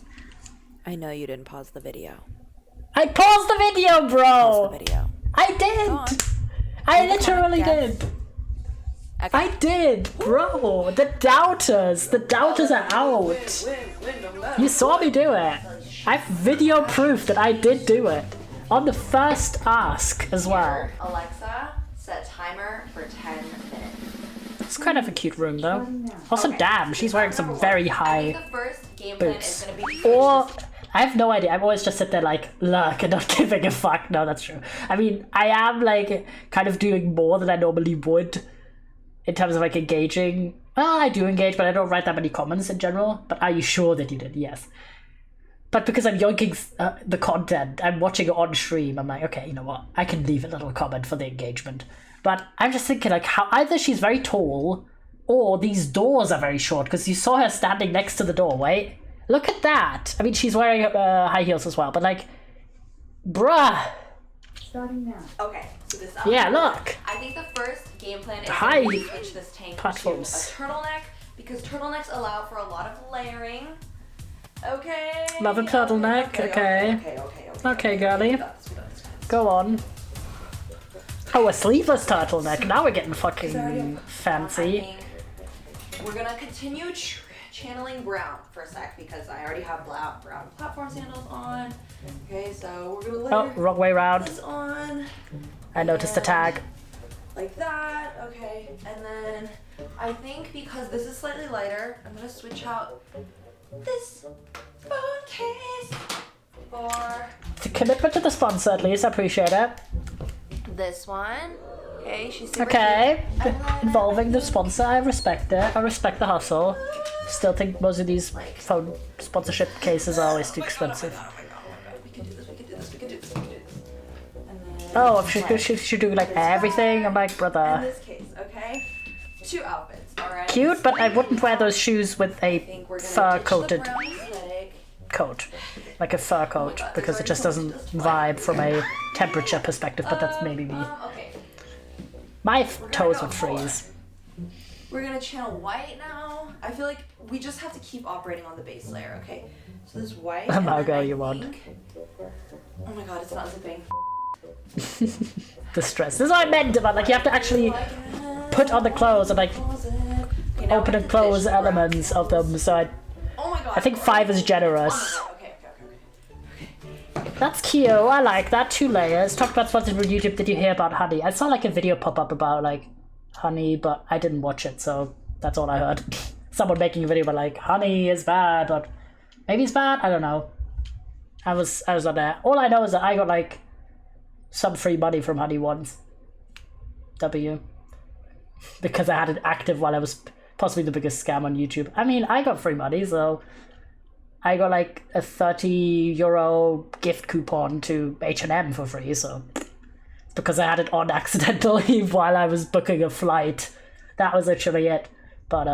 I know you didn't pause the video. I paused the video, bro! Pause the video. I did! I literally did! Okay. I did, bro! The doubters are out! You saw me do it! I have video proof that I did do it! On the first ask as well. Alexa, set timer for 10 minutes. It's kind of a cute room though. Also, damn, she's wearing some very high The first game plan boots. is gonna be Or, I have no idea. I've always just sit there like, look, and not giving a fuck. No, that's true. I mean, I am like kind of doing more than I normally would in terms of like engaging. Well, I do engage, but I don't write that many comments in general. But are you sure that you did? Yes. But because I'm yoinking the content, I'm watching it on stream, I'm like, okay, you know what? I can leave a little comment for the engagement. But I'm just thinking like how either she's very tall or these doors are very short, because you saw her standing next to the doorway. Look at that. I mean, she's wearing high heels as well, but like, bruh. Starting now. Okay, so this Yeah, look. I think the first game plan is High to switch this tank platforms. to a turtleneck, because turtlenecks allow for a lot of layering. Okay. Love a turtleneck, okay. Okay, girly. Go on. Oh, a sleeveless turtleneck. Now we're getting fucking fancy. We're gonna continue channeling brown for a sec because I already have brown platform sandals on. Okay, so we're gonna Oh, layer wrong way round. this on I noticed the tag. like that. Okay, and then I think because this is slightly lighter, I'm gonna switch out this phone case for The commitment to the sponsor, at least. I appreciate it. this one. Okay, she's super Okay. cute. And then Involving the sponsor, I respect it. I respect the hustle. Still think most of these phone sponsorship cases are always too expensive. Oh my god, we can do this, we can do this, we can do this, we can do this. And then Oh, if she should do like everything, I'm like, in brother. this case, okay? 2 outfits, alright? Cute, but I wouldn't wear those shoes with I a think we're gonna ditch the fur-coated brown aesthetic. coat. Like a fur coat, because it just doesn't vibe from a temperature perspective, but that's maybe me. Okay, My toes would freeze. we're gonna channel white now. I feel like we just have to keep operating on the base layer, okay? So this white. I'm and not then going I you want. think- Oh my god, it's not zipping. The stress. This is what I meant about, like, you have to actually put on the clothes and, like, Okay, now open we and have to close ditch the brown. elements of them, so Oh my god. I think 5 is generous. Okay. That's cute, I like that. 2 layers. Talk about sponsored on YouTube. Did you hear about honey? I saw like a video pop up about like honey, but I didn't watch it, so that's all I heard. Someone making a video about like honey is bad, but maybe it's bad, I don't know. I was not there. All I know is that I got like some free money from honey once. W. Because I had it active while I was possibly the biggest scam on YouTube. I mean, I got free money, so I got like a 30 euro gift coupon to H&M for free, so it's because I had it on accidentally while I was booking a flight. That was literally it. But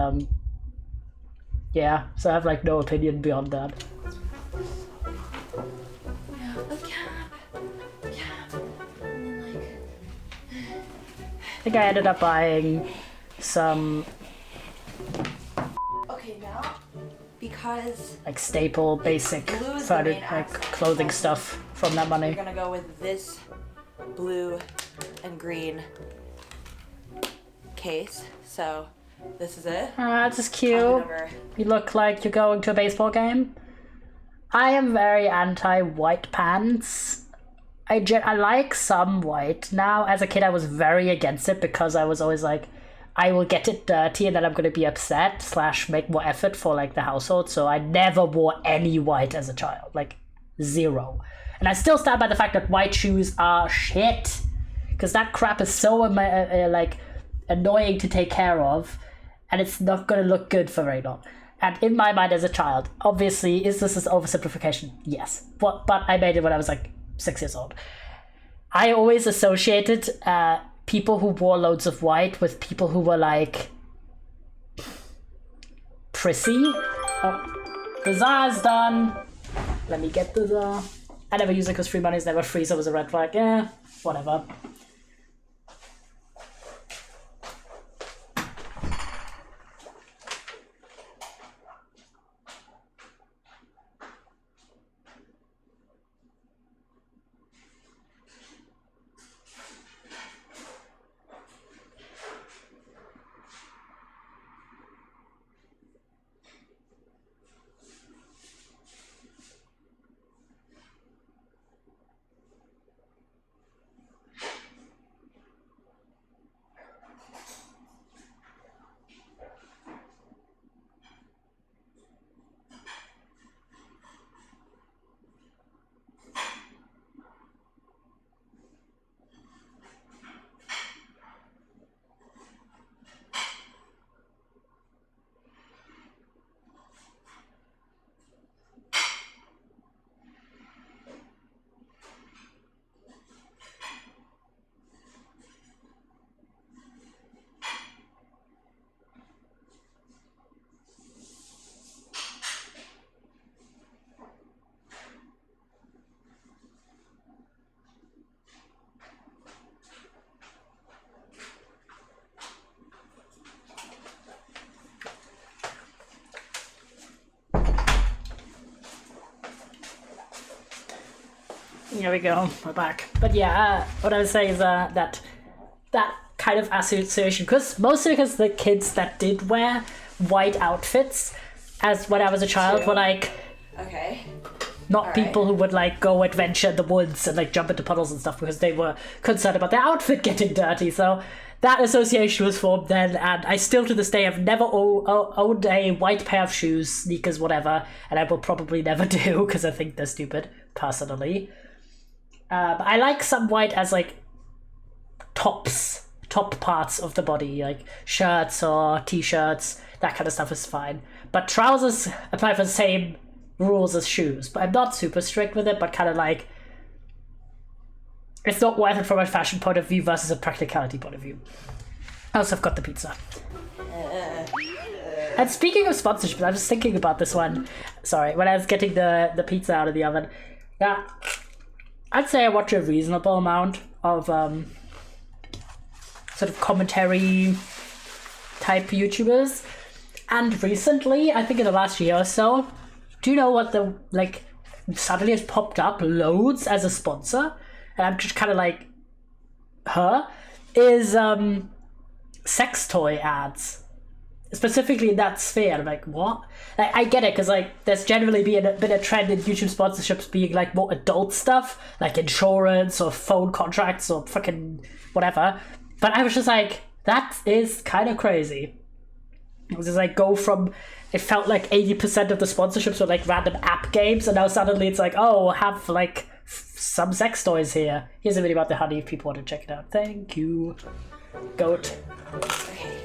yeah, so I have like no opinion beyond that. I think I ended up buying some. Okay, now, because because Like staple, basic, blue is the furniture, main like accent, clothing stuff from that we're money. gonna go with this blue and green case. So this is it. Ah, this is Pocket cute. number. You look like you're going to a baseball game. I am very anti-white pants. I like some white. Now, as a kid, I was very against it because I was always like, I will get it dirty and then I'm going to be upset / make more effort for like the household. So I never wore any white as a child. Like, zero. And I still stand by the fact that white shoes are shit. Because that crap is so like annoying to take care of. And it's not going to look good for very long. And in my mind as a child, obviously, is this an oversimplification? Yes. But I made it when I was like 6 years old. I always associated people who wore loads of white with people who were like prissy. Oh, the Tsar's done. Let me get the Tsar. I never use it because free money is never free, so it was a red flag. Yeah, whatever. Here we go, we're back. But yeah, what I was saying is that kind of association, mostly because the kids that did wear white outfits as when I was a child were like Okay. not people who would like go adventure in the woods and like jump into puddles and stuff because they were concerned about their outfit getting dirty. So that association was formed then, and I still to this day have never owned a white pair of shoes, sneakers, whatever, and I will probably never do because I think they're stupid, personally. But I like some white as like top parts of the body, like shirts or t-shirts, that kind of stuff is fine. But trousers apply for the same rules as shoes, but I'm not super strict with it, but kind of like it's not worth it from a fashion point of view versus a practicality point of view. I also have got the pizza. And speaking of sponsorship, I was thinking about this one. Sorry, when I was getting the pizza out of the oven. Yeah, I'd say I watch a reasonable amount of sort of commentary type YouTubers. And recently, I think in the last year or so, do you know what the, like, suddenly has popped up loads as a sponsor? And I'm just kind of like, is sex toy ads. Specifically in that sphere. I'm like, what? Like, I get it, because like there's generally been a trend in YouTube sponsorships being like more adult stuff, like insurance or phone contracts or fucking whatever. But I was just like, that is kind of crazy. It was just like go from, it felt like 80% of the sponsorships were like random app games, and now suddenly it's like, oh, have like some sex toys here. Here's a video about the honey if people want to check it out. Thank you. Goat. Okay.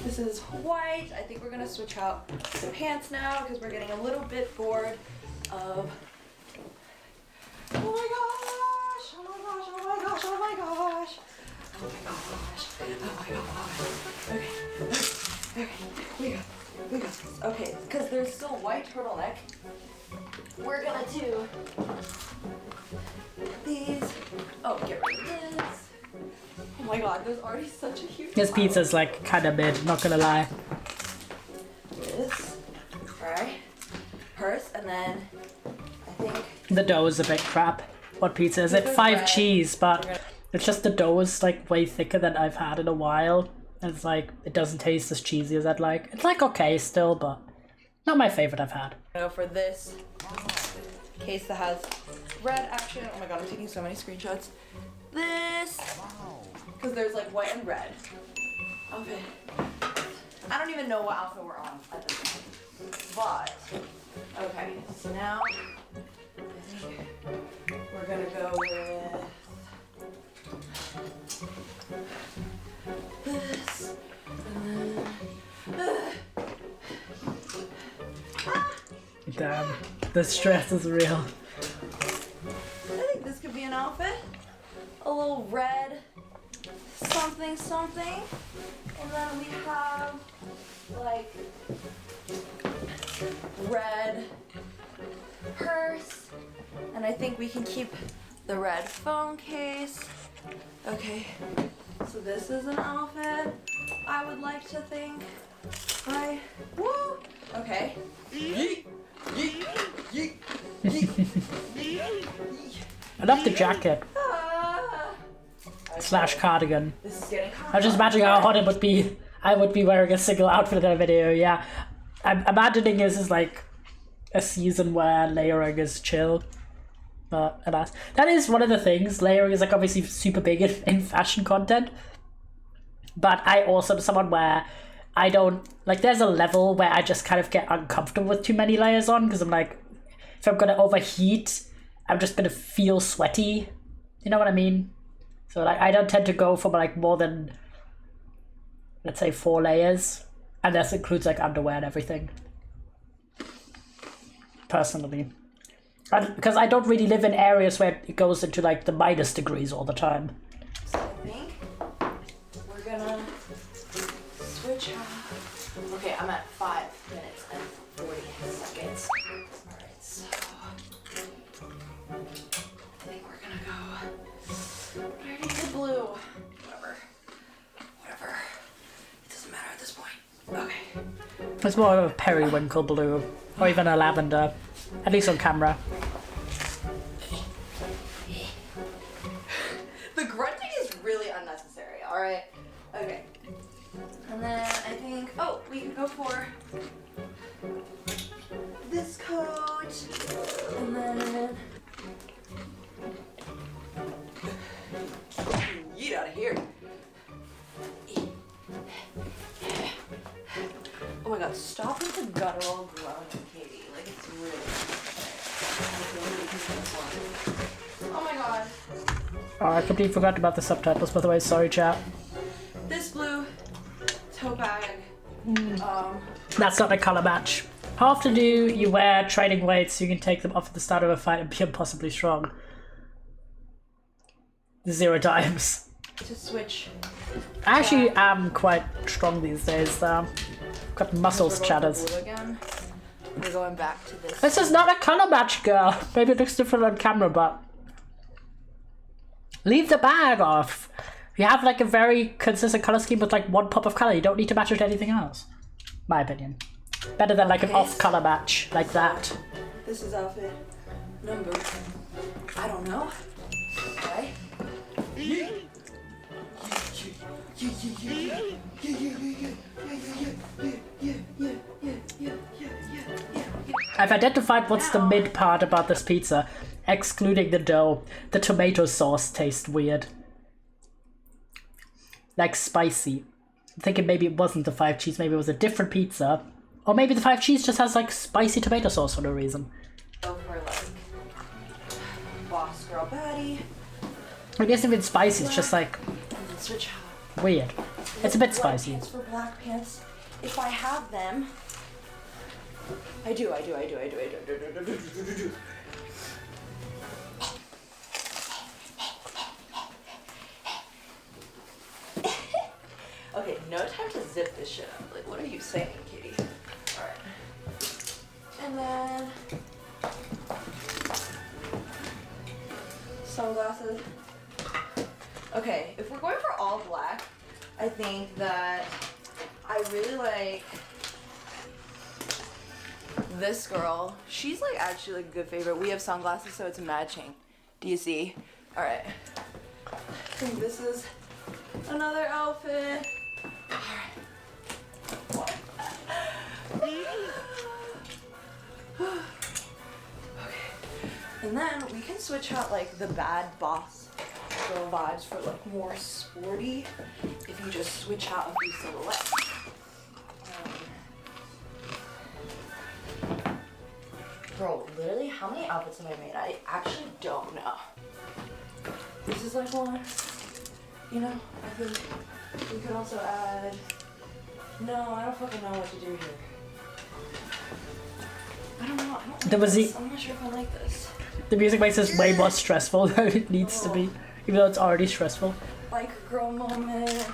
This is white. I think we're gonna switch out the pants now because we're getting a little bit bored of. Oh my gosh! Oh my gosh! Oh my gosh! Oh my gosh! Oh my gosh! Oh my gosh! Okay. Okay. We got this. Okay, because there's still white turtleneck. We're gonna do these. Oh, get rid of this. Oh my god, there's already such a huge This pile. pizza's like kind of mid, not gonna lie. This. Alright. Purse, and then I think The dough is a bit crap. What pizza is it? Pizza's 5 bread. cheese, but it's just the dough is like way thicker than I've had in a while. And it's like, it doesn't taste as cheesy as I'd like. It's like okay still, but not my favorite I've had. go for this case that has red action. Oh my god, I'm taking so many screenshots. This, because there's like white and red. Outfit. I don't even know what outfit we're on at this point. But, okay, so now I think we're gonna go with this. And then, Damn, the stress is real. I think this could be an outfit. A little red something something. And then we have like red purse. And I think we can keep the red phone case. Okay, so this is an outfit I would like to think. Right? Woo! Okay. I love the jacket Ah. slash cardigan. This is getting hot. I was just imagining how hot it would be. I would be wearing a single outfit in that video. Yeah, I'm imagining this is like a season where layering is chill. But alas, that is one of the things. Layering is like obviously super big in fashion content. But I also am someone where I don't like. There's a level where I just kind of get uncomfortable with too many layers on because I'm like, if I'm gonna overheat, I'm just gonna feel sweaty. You know what I mean? So like, I don't tend to go for like more than, let's say, 4 layers, and this includes like underwear and everything. Personally, because I don't really live in areas where it goes into like the minus degrees all the time. So I think we're gonna switch out. Okay, I'm at 5 minutes and 40 seconds. Alright, so I think we're gonna go. I need the blue. Whatever. It doesn't matter at this point. Okay. It's more of a periwinkle blue, or even a lavender, at least on camera. The grunting is really unnecessary, alright? Okay. And then I think, oh, we could go for this coat. And then yeet out of here. Oh my god, stop with the guttural groaning, Katie. Like, it's really oh my god. Oh, I completely forgot about the subtitles, by the way. Sorry, chat. This blue tote bag. That's not a color match. How often do you wear training weights so you can take them off at the start of a fight and be impossibly strong? 0 times. To switch. I actually am quite strong these days. Got muscles, We're going for chatters. blue again. We're going back to this. This is not a color match, girl. Maybe it looks different on camera, but leave the bag off. You have like a very consistent color scheme with like 1 pop of color. You don't need to match it to anything else. My opinion. Better than like an off color match like that. This is outfit number, I don't know. Okay. I've identified what's the mid part about this pizza, excluding the dough. The tomato sauce tastes weird. Like spicy. I'm thinking maybe it wasn't the 5 cheese, maybe it was a different pizza. Or maybe the 5 cheese just has like spicy tomato sauce for no reason. Go for like boss girl patty. I guess if it's spicy, it's just like And then switch out. weird. It's a bit White spicy. pants for black pants. If I have them. I do. Okay, no time to zip this shit up. Like, what are you saying, Katie? Alright. And then sunglasses. Okay, if we're going for all black, I think that I really like this girl, she's like actually like a good favorite. We have sunglasses, so it's matching. Do you see? All right. I think this is another outfit. All right. Okay. And then we can switch out like the bad boss girl vibes for like more sporty if you just switch out a few silhouettes. Bro, literally how many outfits have I made? I actually don't know. This is like one, you know, I think we could also add, no, I don't fucking know what to do here. I don't know, I don't like this. I'm not sure if I like this. The music makes this way more stressful than it needs to be, even though it's already stressful. Like girl moment,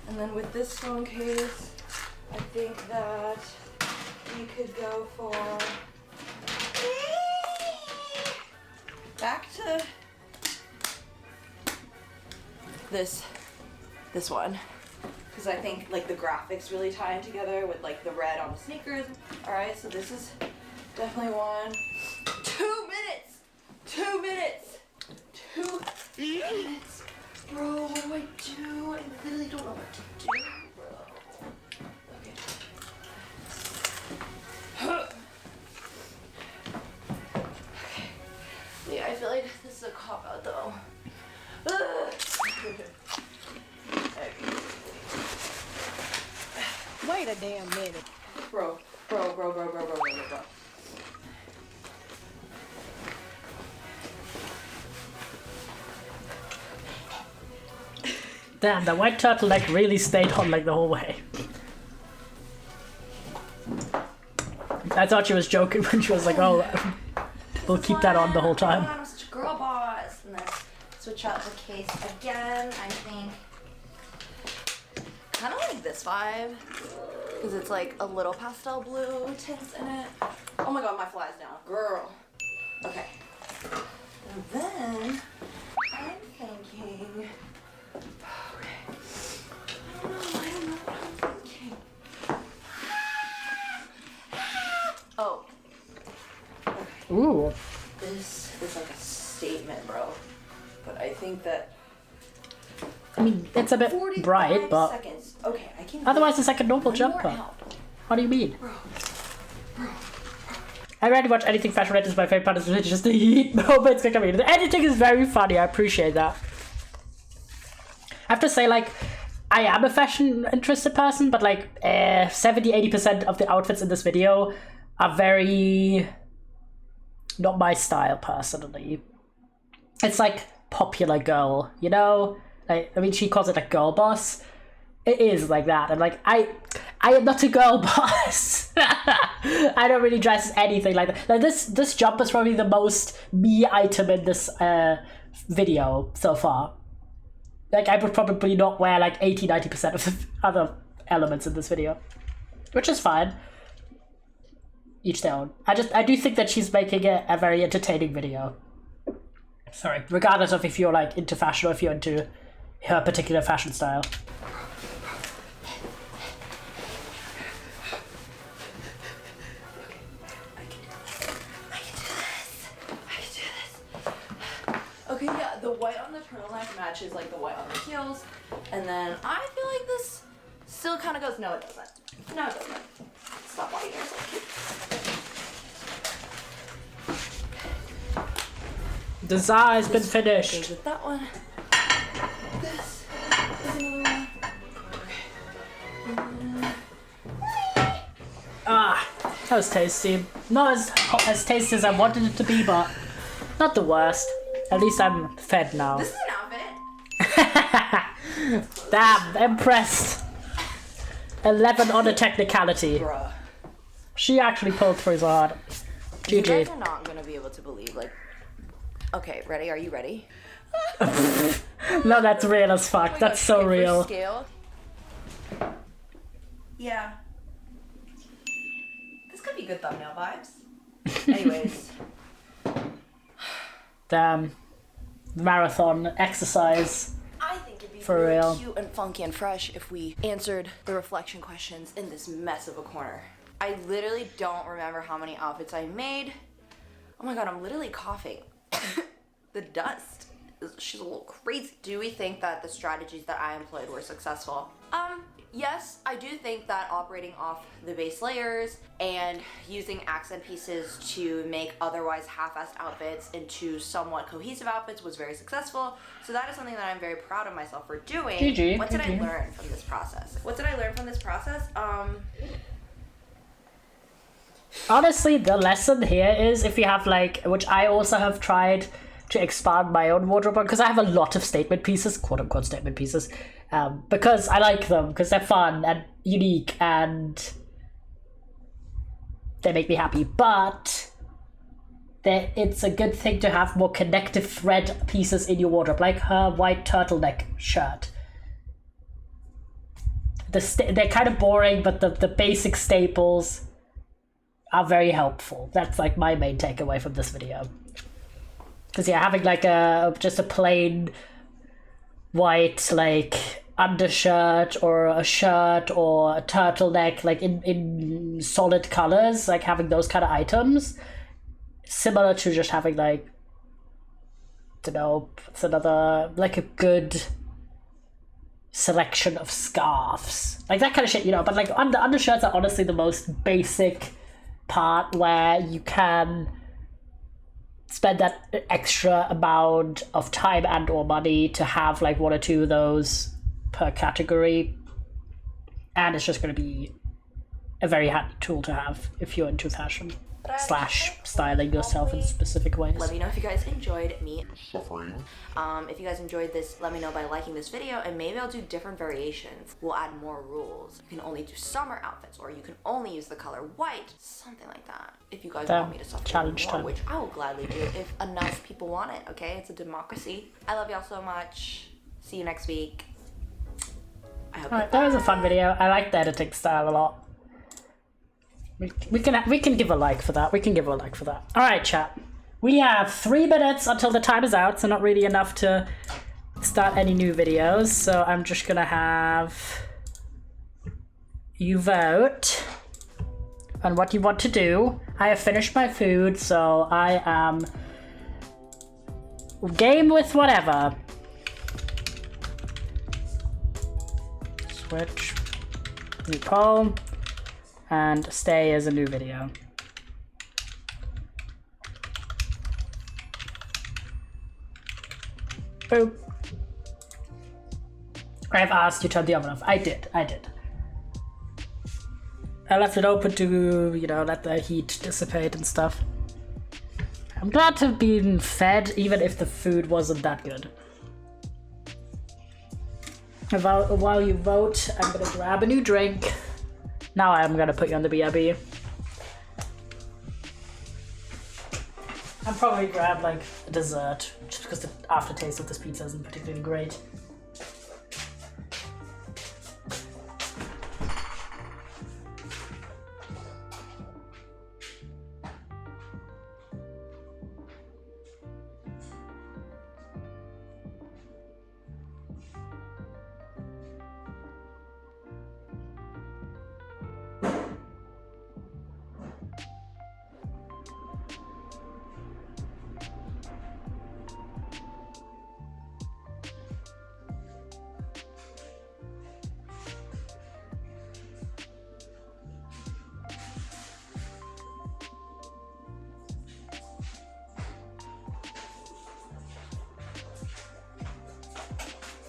and then with this phone case, I think that we could go for back to this one, because I think like the graphics really tie in together with like the red on the sneakers. All right, so this is definitely one. 2 minutes. 2 minutes. 2 minutes. Bro, what do I do? I literally don't know what to do, bro. Okay. Okay. Yeah, I feel like this is a cop out though. Wait a damn minute. Bro. Damn, the white turtleneck really stayed on like the whole way. I thought she was joking when she was like, oh, we'll keep that on the whole time. I'm such a girl boss. And then switch out the case again, I think. Kind of like this vibe. Because it's like a little pastel blue tints in it. Oh my god, my fly's down. Girl. Okay. And then I'm thinking. Okay. I don't know what I'm thinking. Oh. Okay. Ooh. This is like a statement, bro. But I think that. I mean, it's a bit 45 bright, but seconds. Okay, I can. otherwise it's like a normal one more jumper. out. What do you mean? Bro. I rarely watch anything fashion related. My favorite part is really just the heat moments. The editing is very funny. I appreciate that. I have to say, like, I am a fashion interested person, but like 70-80% of the outfits in this video are very not my style personally. It's like popular girl, you know? Like, I mean, she calls it a girl boss. It is like that. I'm like, I am not a girl boss. I don't really dress anything like that. Like this jumper is probably the most me item in this video so far. Like, I would probably not wear like 80-90% of the other elements in this video, which is fine. Each their own. I do think that she's making it a very entertaining video. Sorry, regardless of if you're like into fashion or if you're into her particular fashion style. Okay, yeah, the white on the turtleneck matches like the white on the heels, and then I feel like this still kind of goes. No, it doesn't. No, it doesn't. Stop white ears. Design has been Goes finished. with that one. This is another one. Ah, that was tasty. Not as tasty as I wanted it to be, but not the worst. At least I'm fed now. This is an outfit. Damn, impressed. 11 on a technicality. Bruh. She actually pulled through so hard. You guys GG. are not gonna be able to believe, like. Okay, ready? Are you ready? No, that's real as fuck. Oh my That's gosh, so okay, for real. Scale. Yeah. This could be good thumbnail vibes. Anyways. Damn. Marathon exercise. I think it'd be For really real. cute and funky and fresh if we answered the reflection questions in this mess of a corner. I literally don't remember how many outfits I made. Oh my god, I'm literally coughing. The dust. She's a little crazy. Do we think that the strategies that I employed were successful? Yes, I do think that operating off the base layers and using accent pieces to make otherwise half-assed outfits into somewhat cohesive outfits was very successful. So that is something that I'm very proud of myself for doing. GG, what did GG. I learn from this process? What did I learn from this process? Honestly, the lesson here is if you have like, which I also have tried to expand my own wardrobe on, because I have a lot of statement pieces, quote unquote statement pieces, because I like them, because they're fun and unique and they make me happy. But it's a good thing to have more connective thread pieces in your wardrobe, like her white turtleneck shirt. They're kind of boring, but the basic staples are very helpful. That's like my main takeaway from this video. Because yeah, having like just a plain white like undershirt or a shirt or a turtleneck like in solid colors, like having those kind of items, similar to just having like, I don't know, it's another like a good selection of scarves, like that kind of shit, you know. But like undershirts are honestly the most basic part where you can spend that extra amount of time and or money to have like one or two of those per category, and it's just going to be a very handy tool to have if you're into fashion / styling yourself in specific ways. Let me know if you guys enjoyed me suffering. If you guys enjoyed this, let me know by liking this video, and maybe I'll do different variations. We'll add more rules. You can only do summer outfits, or you can only use the color white, something like that. If you guys want me to suffer challenge more, time, which I will gladly do if enough people want it, okay? It's a democracy. I love y'all so much. See you next week. Alright, that was a fun video. I like the editing style a lot. We can give a like for that. We can give a like for that. Alright, chat. We have 3 minutes until the time is out, so not really enough to start any new videos. So I'm just gonna have you vote on what you want to do. I have finished my food, so I am game with whatever. Switch. New poll. And stay as a new video. Boop. I've asked you to turn the oven off. I did. I left it open to, you know, let the heat dissipate and stuff. I'm glad to have been fed, even if the food wasn't that good. While you vote, I'm gonna grab a new drink. Now I'm gonna put you on the BRB. I'll probably grab like a dessert, just because the aftertaste of this pizza isn't particularly great.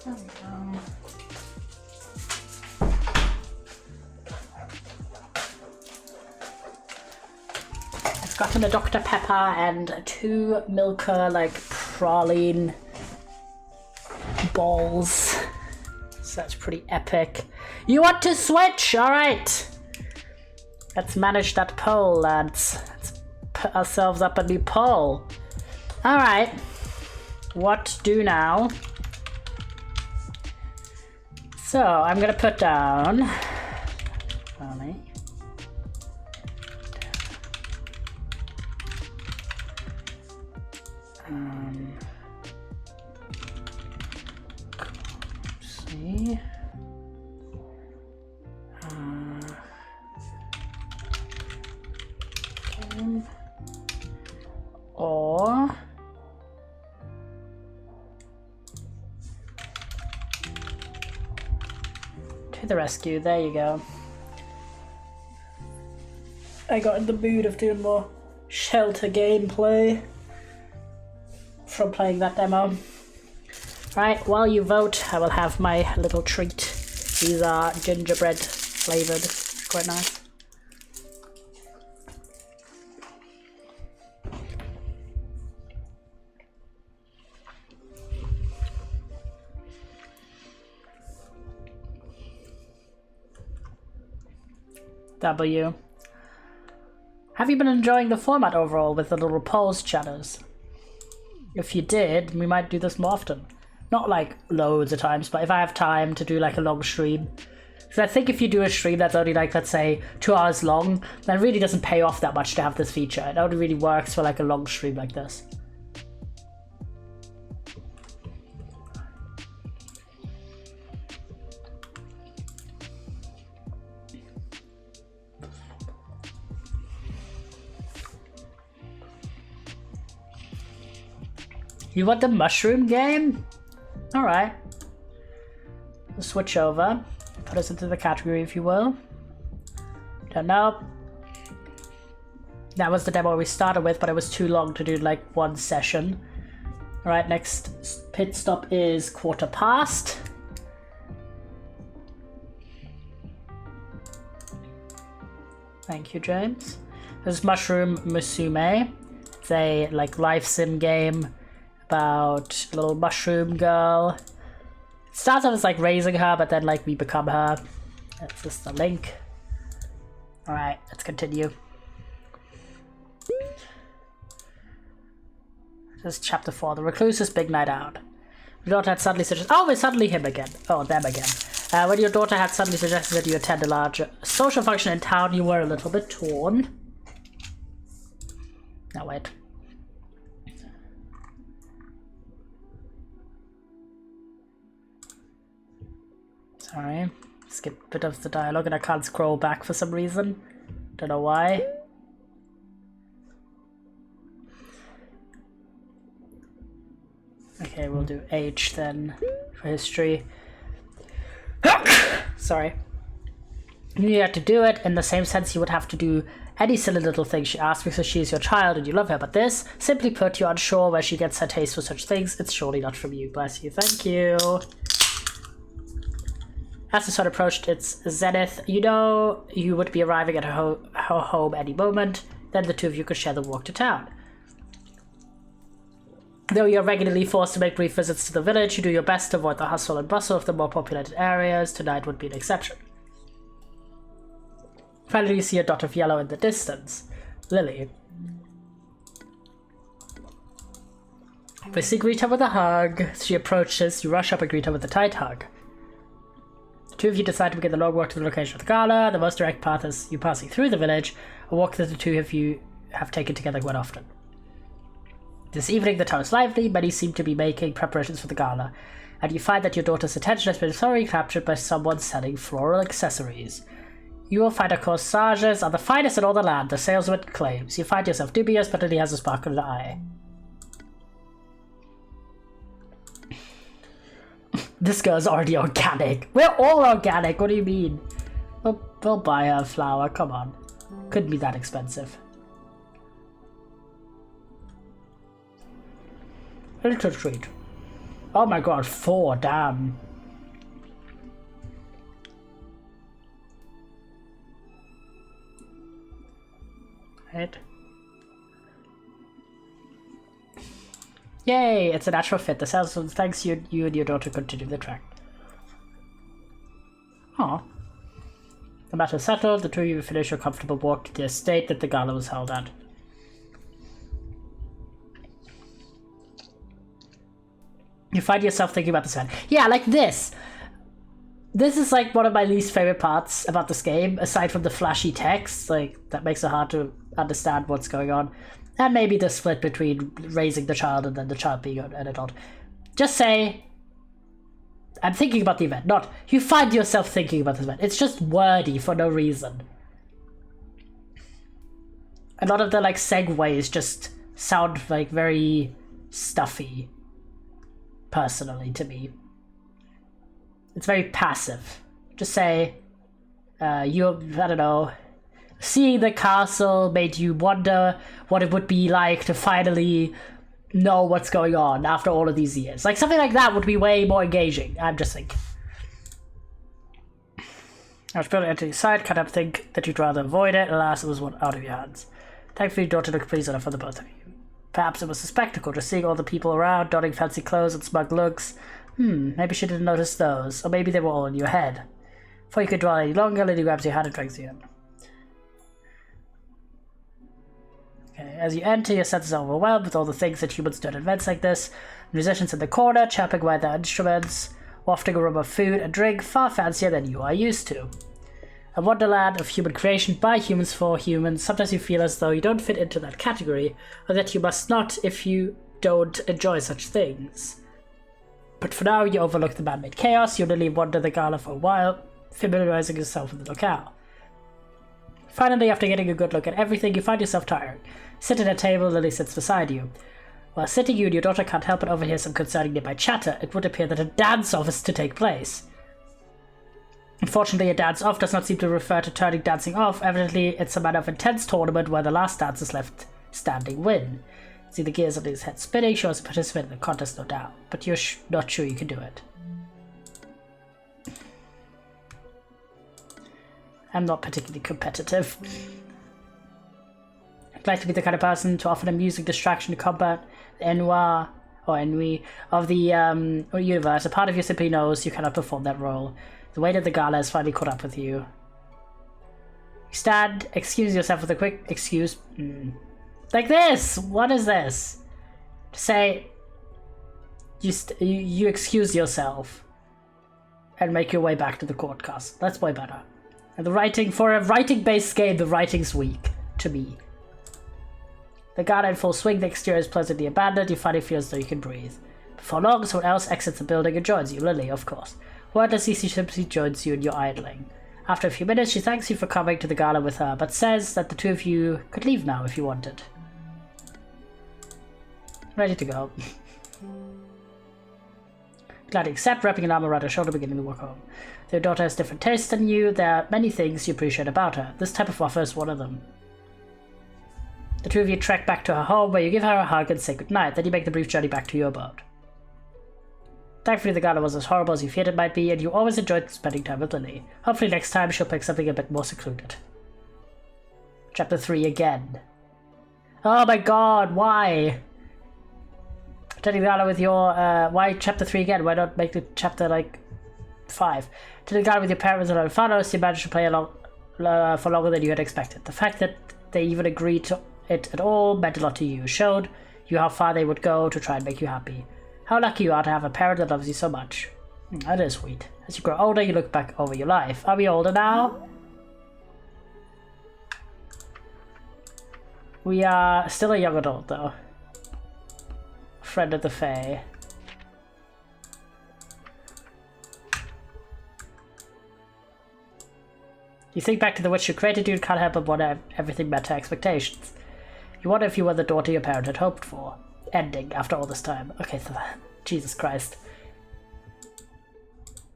There we go. I've gotten a Dr. Pepper and 2 Milka like praline balls. So that's pretty epic. You want to switch? Alright. Let's manage that poll, lads. Let's put ourselves up a new poll. Alright. What do now? So I'm gonna put down Funny. See. move. Or to the rescue. There you go. I got in the mood of doing more shelter gameplay from playing that demo. Right, while you vote, I will have my little treat. These are gingerbread flavored. Quite nice. W. Have you been enjoying the format overall with the little pause chatters? If you did, we might do this more often. Not like loads of times, but if I have time to do like a long stream. Because I think if you do a stream that's only like, let's say, 2 hours long, then it really doesn't pay off that much to have this feature. It only really works for like a long stream like this. You want the mushroom game? Alright. Switch over. Put us into the category, if you will. Don't know. That was the demo we started with, but it was too long to do like one session. Alright, next pit stop is 1:15. Thank you, James. There's Mushroom Musume. It's a like life sim game about a little mushroom girl. It starts off as like raising her, but then like we become her. That's just the link. Alright, let's continue. This is chapter 4. The Recluse's Big Night Out. Your daughter had suddenly suggested— oh, it's suddenly him again. Oh, them again. When your daughter had suddenly suggested that you attend a large social function in town, you were a little bit torn. Now wait. Sorry, skip a bit of the dialogue and I can't scroll back for some reason. Don't know why. Okay, we'll do H then for history. Sorry. You had to do it in the same sense you would have to do any silly little thing she asks because she is your child and you love her. But this, simply put, you're unsure where she gets her taste for such things. It's surely not from you. Bless you. Thank you. As the sun approached its zenith, you know you would be arriving at her home any moment. Then the two of you could share the walk to town. Though you're regularly forced to make brief visits to the village, you do your best to avoid the hustle and bustle of the more populated areas. Tonight would be an exception. Finally, you see a dot of yellow in the distance. Lily. Missy greet her with a hug. As she approaches, you rush up and greet her with a tight hug. The two of you decide to begin the long walk to the location of the gala. The most direct path is you passing through the village, a walk that the two of you have taken together quite often. This evening, the town is lively. Many seem to be making preparations for the gala, and you find that your daughter's attention has been thoroughly captured by someone selling floral accessories. You will find her corsages are the finest in all the land, the salesman claims. You find yourself dubious, but Lily has a sparkle in her eye. This girl's already organic. We're all organic, what do you mean? We'll buy her a flower, come on. Couldn't be that expensive. A little treat. Oh my god, 4, damn. Right. Yay, it's a natural fit. The salesman thanks you and your daughter continue the track. Aw. The matter settled, the two of you finish your comfortable walk to the estate that the gala was held at. You find yourself thinking about this event. Yeah, like this. This is like one of my least favorite parts about this game, aside from the flashy text. Like, that makes it hard to understand what's going on. And maybe the split between raising the child and then the child being an adult. Just say, I'm thinking about the event. Not, you find yourself thinking about this event. It's just wordy for no reason. a lot of the like segues just sound like very stuffy, personally, to me. It's very passive. Just say, I don't know, seeing the castle made you wonder what it would be like to finally know what's going on after all of these years. Like, something like that would be way more engaging, I'm just thinking. I was building into your side, kind of think that you'd rather avoid it. Alas, it was one out of your hands. Thankfully, your daughter looked pleased enough for the both of you. Perhaps it was a spectacle, just seeing all the people around, donning fancy clothes and smug looks. Maybe she didn't notice those, or maybe they were all in your head. Before you could dwell any longer, Lily grabs your hand and drags you in. Okay, as you enter, your senses are overwhelmed with all the things that humans do at events like this. Musicians in the corner, chirping away their instruments, wafting a aroma of food and drink far fancier than you are used to. A wonderland of human creation by humans for humans. Sometimes you feel as though you don't fit into that category, or that you must not if you don't enjoy such things. But for now, you overlook the man-made chaos. You only wander the gala for a while, familiarizing yourself with the locale. Finally, after getting a good look at everything, you find yourself tiring. Sit at a table, Lily sits beside you. While sitting, you and your daughter can't help but overhear some concerning nearby chatter. It would appear that a dance-off is to take place. Unfortunately, a dance-off does not seem to refer to turning dancing off. Evidently, it's some kind of intense tournament where the last dancers left standing win. See the gears of his head spinning, shows to participate in the contest, no doubt. But you're not sure you can do it. I'm not particularly competitive. I'd like to be the kind of person to offer a music distraction to combat the ennui of the universe. A part of you simply knows you cannot perform that role. The weight of the gala has finally caught up with you. You stand, excuse yourself with a quick excuse. Like this! What is this? To say, you excuse yourself and make your way back to the court castle. That's way better. And the writing, for a writing-based game, the writing's weak, to me. The gala in full swing, the exterior is pleasantly abandoned, you finally feel as though you can breathe. Before long, someone else exits the building and joins you, Lily, of course. Wordlessly, she simply joins you in your idling. After a few minutes, she thanks you for coming to the gala with her, but says that the two of you could leave now if you wanted. Ready to go. Glad to accept, wrapping an arm around her shoulder, beginning to walk home. Their daughter has different tastes than you. There are many things you appreciate about her. This type of offer is one of them. The two of you trek back to her home, where you give her a hug and say goodnight. Then you make the brief journey back to your boat. Thankfully, the gala was as horrible as you feared it might be, and you always enjoyed spending time with Lily. Hopefully next time she'll pick something a bit more secluded. Chapter 3 again. Oh my god, why? Attending the gala with your, why chapter 3 again? Why not make the chapter, like, 5? Attending the gala with your parents and Alfanos, you managed to play along for longer than you had expected. The fact that they even agreed to it at all meant a lot to you. Showed you how far they would go to try and make you happy. How lucky you are to have a parent that loves you so much. That is sweet. As you grow older, you look back over your life. Are we older now? We are still a young adult, though. Friend of the Fae. You think back to the witch you created, you can't help but wonder if everything met her expectations. You wonder if you were the daughter your parent had hoped for. Ending after all this time. Okay, so Jesus Christ.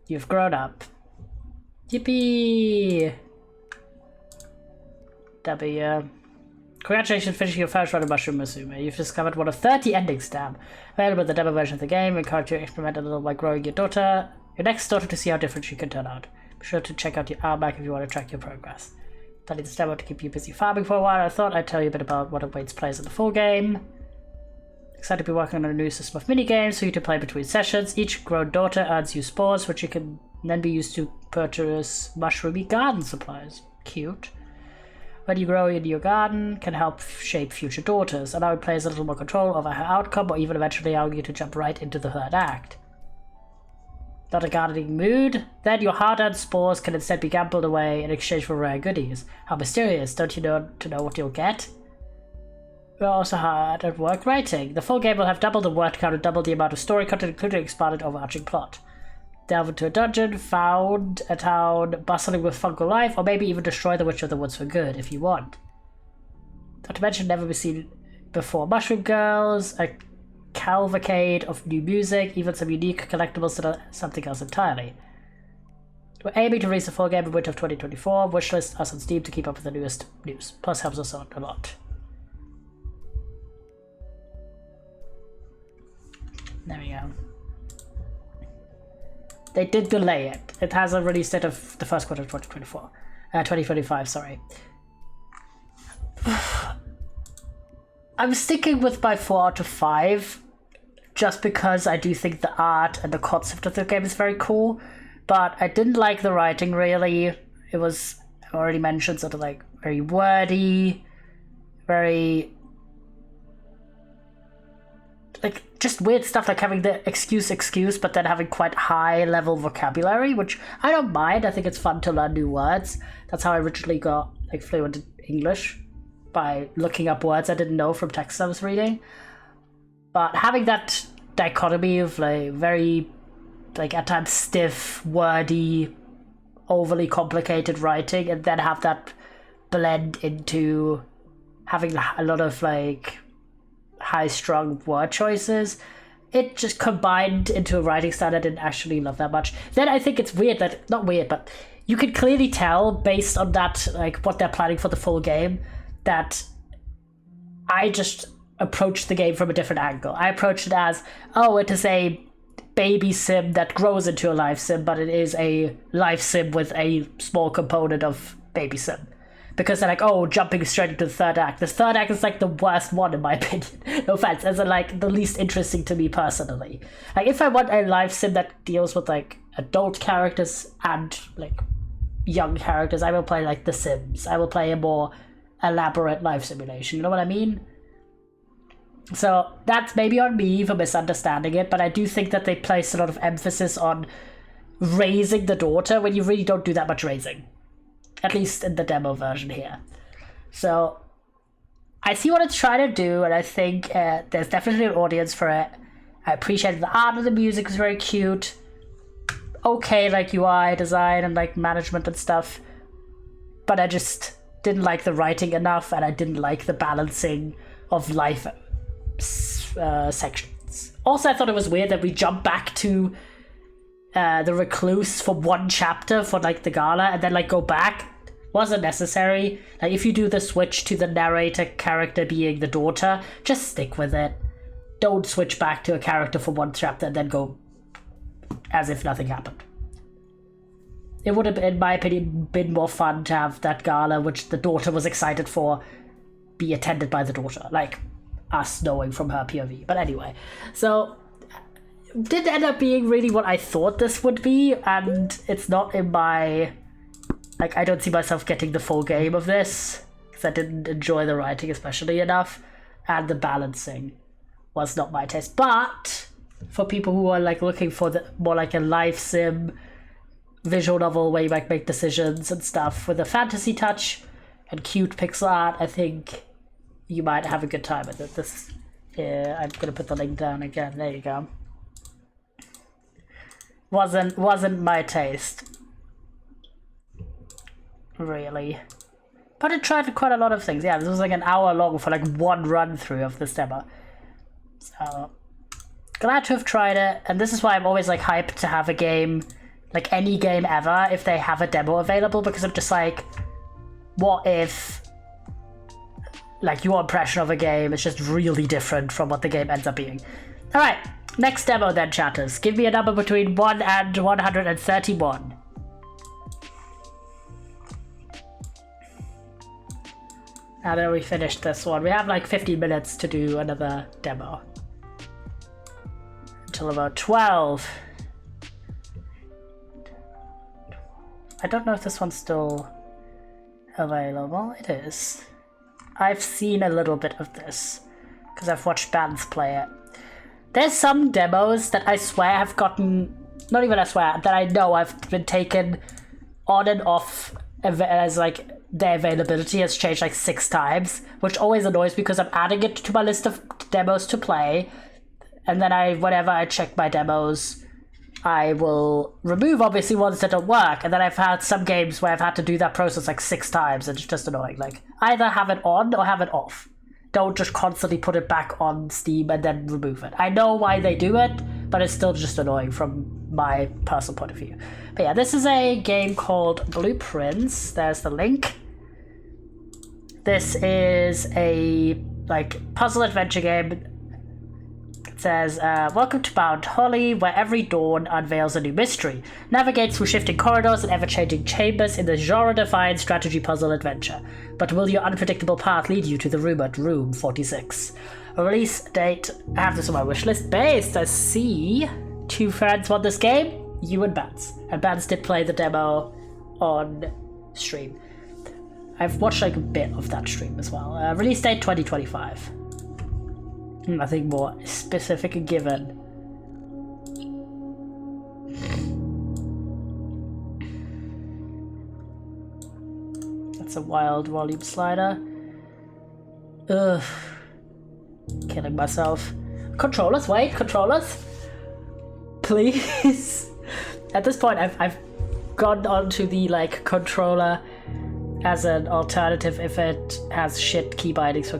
You've grown up. Yippee! W. Congratulations finishing your first run of Mushroom Musume. You've discovered one of 30 endings, damn. Available in the demo version of the game. Encourage you to experiment a little by growing your next daughter to see how different she can turn out. Be sure to check out your almanac if you want to track your progress. Study this demo to keep you busy farming for a while. I thought I'd tell you a bit about what awaits players in the full game. Excited to be working on a new system of minigames for you to play between sessions. Each grown daughter earns you spores, which you can then be used to purchase mushroomy garden supplies. Cute. When you grow in your garden, can help shape future daughters, allow players a little more control over her outcome, or even eventually allowing you to jump right into the third act. Not a gardening mood? Then your hard-earned spores can instead be gambled away in exchange for rare goodies. How mysterious, don't you know what you'll get? We're also hard at work writing. The full game will have double the word count and double the amount of story content, including expanded overarching plot. Delve into a dungeon, found a town bustling with fungal life, or maybe even destroy the Witch of the Woods for good, if you want. Not to mention never been seen before. Mushroom Girls, a cavalcade of new music, even some unique collectibles that are something else entirely. We're aiming to release the full game in winter of 2024. Wishlist us on Steam to keep up with the newest news. Plus helps us out a lot. There we go. They did delay it. It has a release date of the first quarter of 2025, sorry. I'm sticking with my 4 out of 5, just because I do think the art and the concept of the game is very cool, but I didn't like the writing really. It was, I already mentioned, sort of like very wordy, very like just weird stuff, like having the excuse, but then having quite high level vocabulary, which I don't mind. I think it's fun to learn new words. That's how I originally got like fluent in English, by looking up words I didn't know from text I was reading. But having that dichotomy of like very, like at times stiff, wordy, overly complicated writing, and then have that blend into having a lot of like high-strung word choices, it just combined into a writing style I didn't actually love that much. Then I think it's weird that, not weird, but you can clearly tell based on that, like what they're planning for the full game, that I just approached the game from a different angle. I approached it as, oh, it is a baby sim that grows into a life sim, but it is a life sim with a small component of baby sim. Because they're like, oh, jumping straight into the third act. The third act is like the worst one in my opinion. No offense, as in like the least interesting to me personally. Like if I want a life sim that deals with like adult characters and like young characters, I will play like The Sims. I will play a more elaborate life simulation, you know what I mean? So that's maybe on me for misunderstanding it, but I do think that they place a lot of emphasis on raising the daughter when you really don't do that much raising. At least in the demo version here. So I see what it's trying to do, and I think there's definitely an audience for it. I appreciate the art of the music was very cute. Okay, like UI design and like management and stuff. But I just didn't like the writing enough, and I didn't like the balancing of life sections. Also, I thought it was weird that we jumped back to the recluse for one chapter for like the gala and then like go back. Wasn't necessary. Like if you do the switch to the narrator character being the daughter, just stick with it. Don't switch back to a character for one chapter and then go as if nothing happened. It would have, in my opinion, been more fun to have that gala, which the daughter was excited for, be attended by the daughter, like us knowing from her POV. But anyway, so did end up being really what I thought this would be, and it's not in my, like, I don't see myself getting the full game of this, because I didn't enjoy the writing especially enough, and the balancing was not my taste. But for people who are like looking for the more like a life sim visual novel where you might make decisions and stuff with a fantasy touch and cute pixel art, I think you might have a good time with it. This, yeah, I'm gonna put the link down again. There you go. Wasn't my taste, really. But it tried quite a lot of things. Yeah, this was like an hour long for like one run through of this demo. So glad to have tried it, and this is why I'm always like hyped to have a game, like any game ever, if they have a demo available, because I'm just like, what if like your impression of a game is just really different from what the game ends up being. Alright, next demo then, chatters. Give me a number between 1 and 131. Now that we finished this one, we have like 15 minutes to do another demo. Until about 12. I don't know if this one's still available. It is. I've seen a little bit of this, because I've watched bands play it. There's some demos that I swear have gotten, not even I swear, that I know have been taken on and off as like their availability has changed like 6 times, which always annoys me because I'm adding it to my list of demos to play, and then whenever I check my demos, I will remove obviously ones that don't work, and then I've had some games where I've had to do that process like 6 times, and it's just annoying. Like, either have it on or have it off. Don't just constantly put it back on Steam and then remove it. I know why they do it, but it's still just annoying from my personal point of view. But yeah, this is a game called Blueprints. There's the link. This is a like puzzle adventure game. It says, welcome to Mount Holly, where every dawn unveils a new mystery. Navigate through shifting corridors and ever-changing chambers in the genre-defined strategy puzzle adventure. But will your unpredictable path lead you to the rumored Room 46? A release date, I have this on my wishlist. Based, I see 2 friends want this game, you and Bats. And Bats did play the demo on stream. I've watched like a bit of that stream as well. Release date 2025. Nothing more specific and given. That's a wild volume slider. Ugh. Killing myself. Controllers, wait, controllers? Please? At this point, I've gone onto the like controller as an alternative if it has shit key bindings for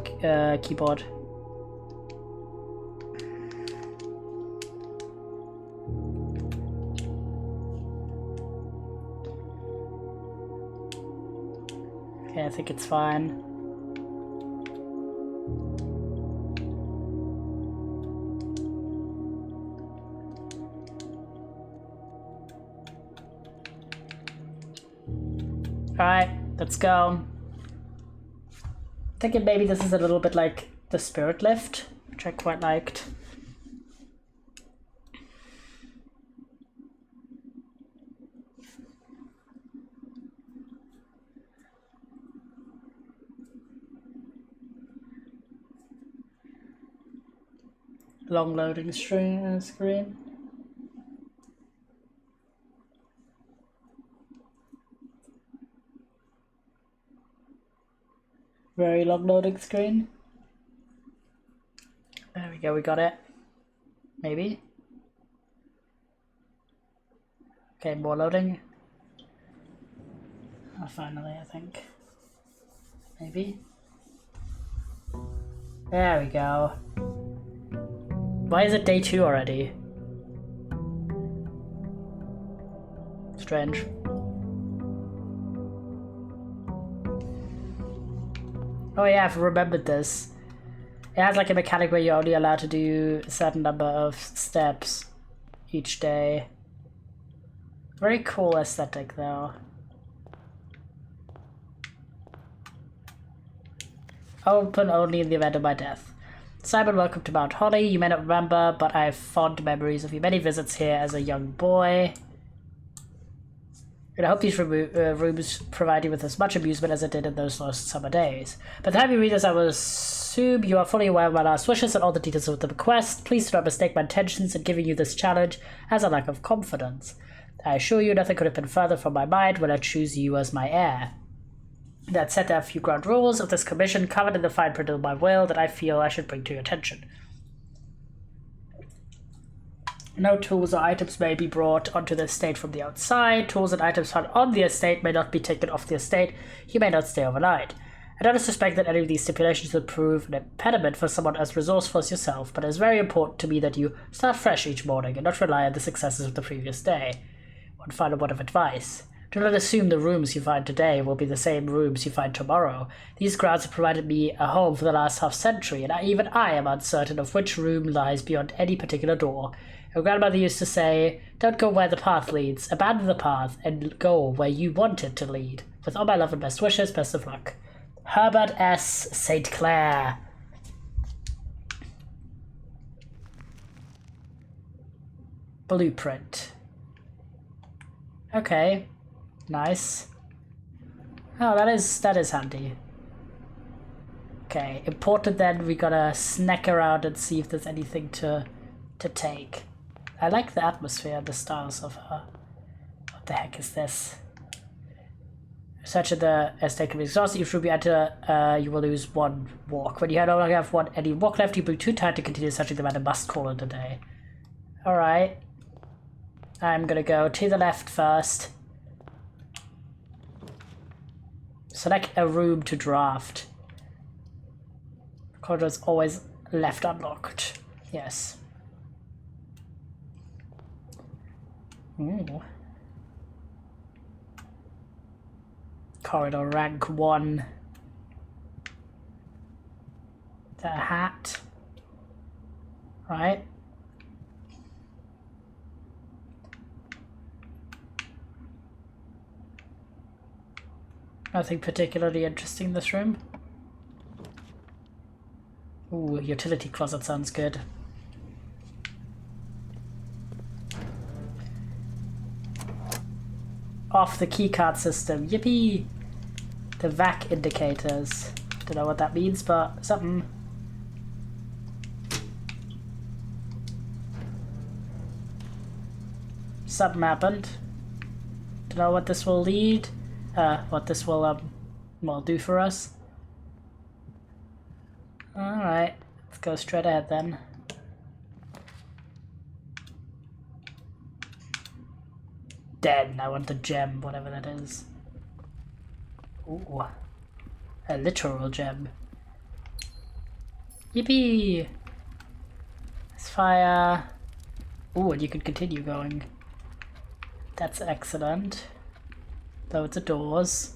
keyboard. Okay, I think it's fine. Alright, let's go. Thinking maybe this is a little bit like the Spirit Lift, which I quite liked. Long loading screen. Very long loading screen. There we go, we got it. Maybe. Okay, more loading. Oh, finally, I think. Maybe. There we go. Why is it day 2 already? Strange. Oh yeah, I've remembered this. It has like a mechanic where you're only allowed to do a certain number of steps each day. Very cool aesthetic though. Open only in the event of my death. Simon, welcome to Mount Holly. You may not remember, but I have fond memories of your many visits here as a young boy. And I hope these rooms provide you with as much amusement as it did in those lost summer days. By the time you read this, I will assume you are fully aware of my last wishes and all the details of the bequest. Please do not mistake my intentions in giving you this challenge as a lack of confidence. I assure you nothing could have been further from my mind when I choose you as my heir. That set a few ground rules of this commission covered in the fine print of my will that I feel I should bring to your attention. No tools or items may be brought onto the estate from the outside. Tools and items found on the estate may not be taken off the estate. You may not stay overnight. I don't suspect that any of these stipulations would prove an impediment for someone as resourceful as yourself, but it is very important to me that you start fresh each morning and not rely on the successes of the previous day. One final word of advice. Do not assume the rooms you find today will be the same rooms you find tomorrow. These grounds have provided me a home for the last half-century, and even I am uncertain of which room lies beyond any particular door. Your grandmother used to say, don't go where the path leads, abandon the path, and go where you want it to lead. With all my love and best wishes, best of luck. Herbert S. St. Clair. Blueprint. Okay. Nice. Oh, that is handy. Okay, important then, we gotta snack around and see if there's anything to take. I like the atmosphere and the styles of her. What the heck is this? Search in the estate can be exhausted. If you enter, you will lose 1 walk. When you no longer have any walk left, you'll be too tired to continue searching the man and must call it a day. Alright. I'm gonna go to the left first. Select a room to draft. Corridor's always left unlocked. Yes. Ooh. Corridor rank 1. The hat. Right. Nothing particularly interesting in this room. Ooh, utility closet sounds good. Off the keycard system. Yippee! The vac indicators. Don't know what that means, but something. Something happened. Don't know what this will lead. What this will do for us. Alright, let's go straight ahead then. Den, I want the gem, whatever that is. Ooh, a literal gem. Yippee! Let's fire. Ooh, and you can continue going. That's excellent. Though it's a doors.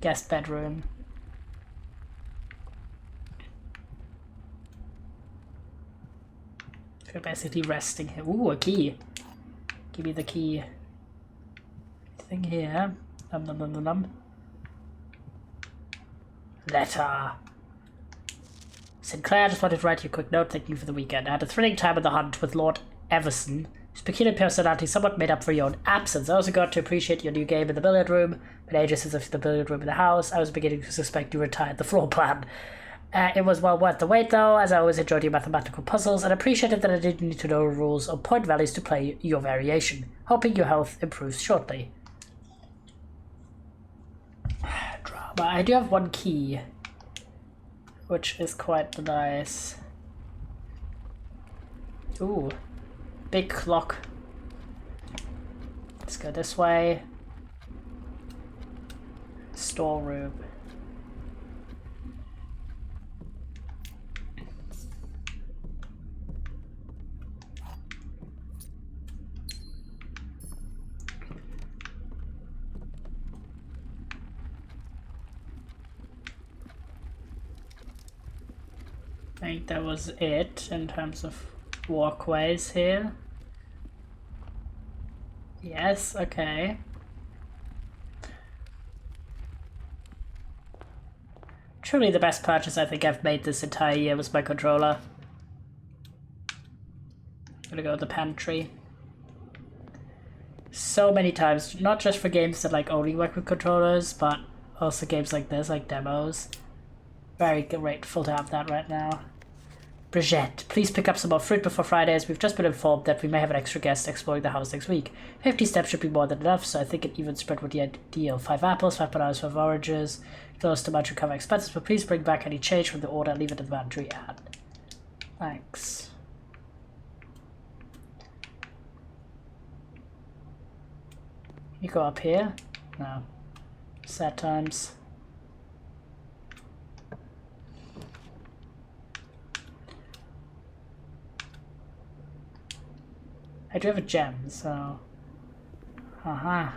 Guest bedroom. We're basically resting here. Ooh, a key. Give me the key. Thing here. Num num num num num. Letter. Sinclair, just wanted to write you a quick note thanking you for the weekend. I had a thrilling time on the hunt with Lord Everson, whose peculiar personality somewhat made up for your own absence. I also got to appreciate your new game in the billiard room. Been ages since I've seen the billiard room in the house. I was beginning to suspect you retired the floor plan. It was well worth the wait though, as I always enjoyed your mathematical puzzles and appreciated that I didn't need to know rules or point values to play your variation. Hoping your health improves shortly. Drama. I do have one key, which is quite nice. Ooh, big clock. Let's go this way. Storeroom. I think that was it in terms of walkways here. Yes, okay. Truly the best purchase I think I've made this entire year was my controller. I'm gonna go to the pantry. So many times, not just for games that like only work with controllers, but also games like this, like demos. Very grateful to have that right now. Brigitte, please pick up some more fruit before Friday, as we've just been informed that we may have an extra guest exploring the house next week. 50 steps should be more than enough, so I think an even spread would be ideal. 5 apples, 5 bananas, 5 oranges. Close to much to cover expenses, but please bring back any change from the order and leave it in the pantry. Thanks. You go up here? No. Sad times. I do have a gem, so... Haha.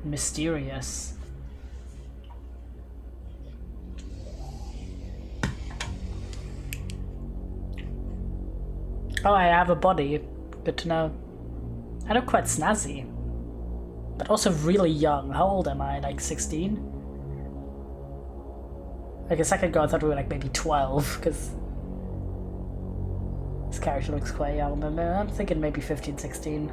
Mysterious. Oh, I have a body. Good to know. I look quite snazzy. But also really young. How old am I? Like 16? Like a second ago I thought we were like maybe 12, because... this character looks quite young. I'm thinking maybe 15, 16.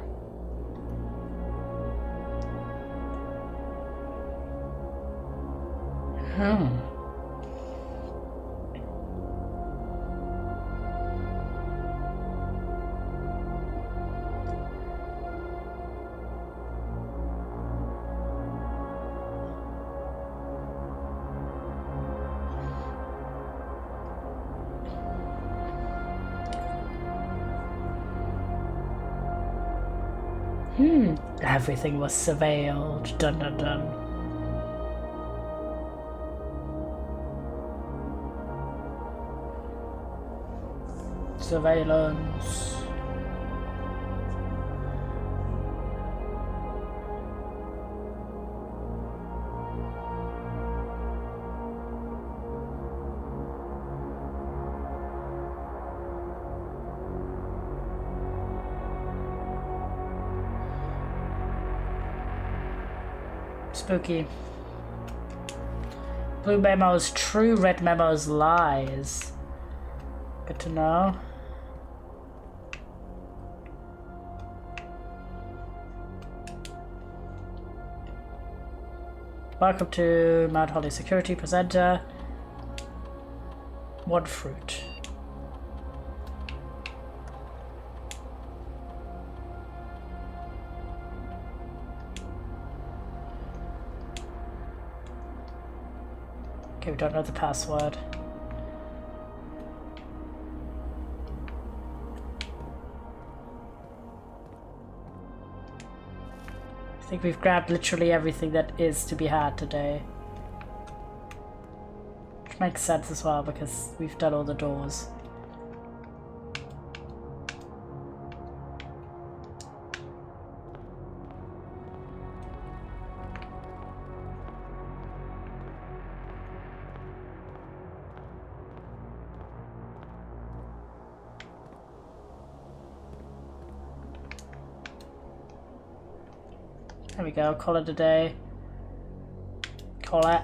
Everything was surveilled. Dun dun dun. Surveillance. Spooky. Blue memos true, red memos lies. Good to know. Welcome to Mount Holly Security Presenter. One fruit. Okay, we don't know the password. I think we've grabbed literally everything that is to be had today. Which makes sense as well because we've done all the doors. There we go, call it a day. Call it.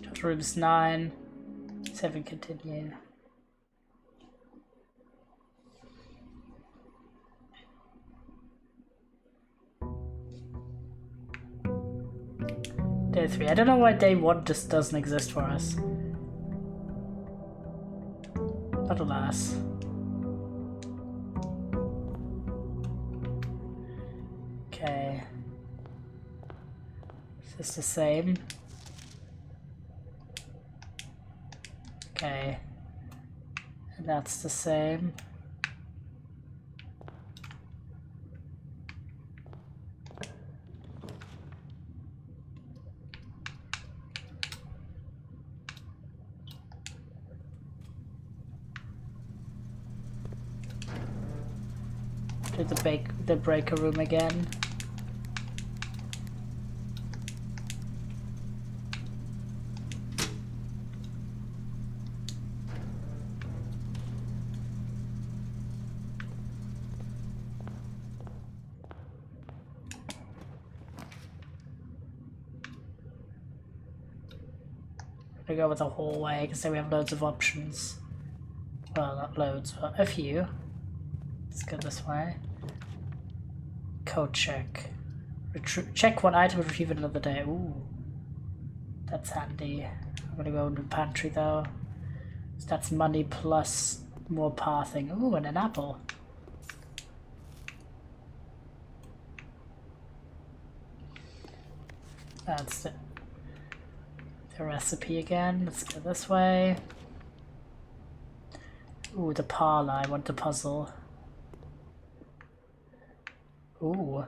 Total rooms 9. 7 continue. Day 3. I don't know why day 1 just doesn't exist for us. But alas. Okay. Is this the same? Okay. And that's the same. To the breaker room again. We go with the hallway because then we have loads of options. Well, not loads, but a few. Let's go this way. Code check. Check one item and retrieve it another day. Ooh. That's handy. I'm gonna go into the pantry though. So that's money plus more pathing. Ooh, and an apple. That's the recipe again. Let's go this way. Ooh, the parlor. I want the puzzle. Ooh.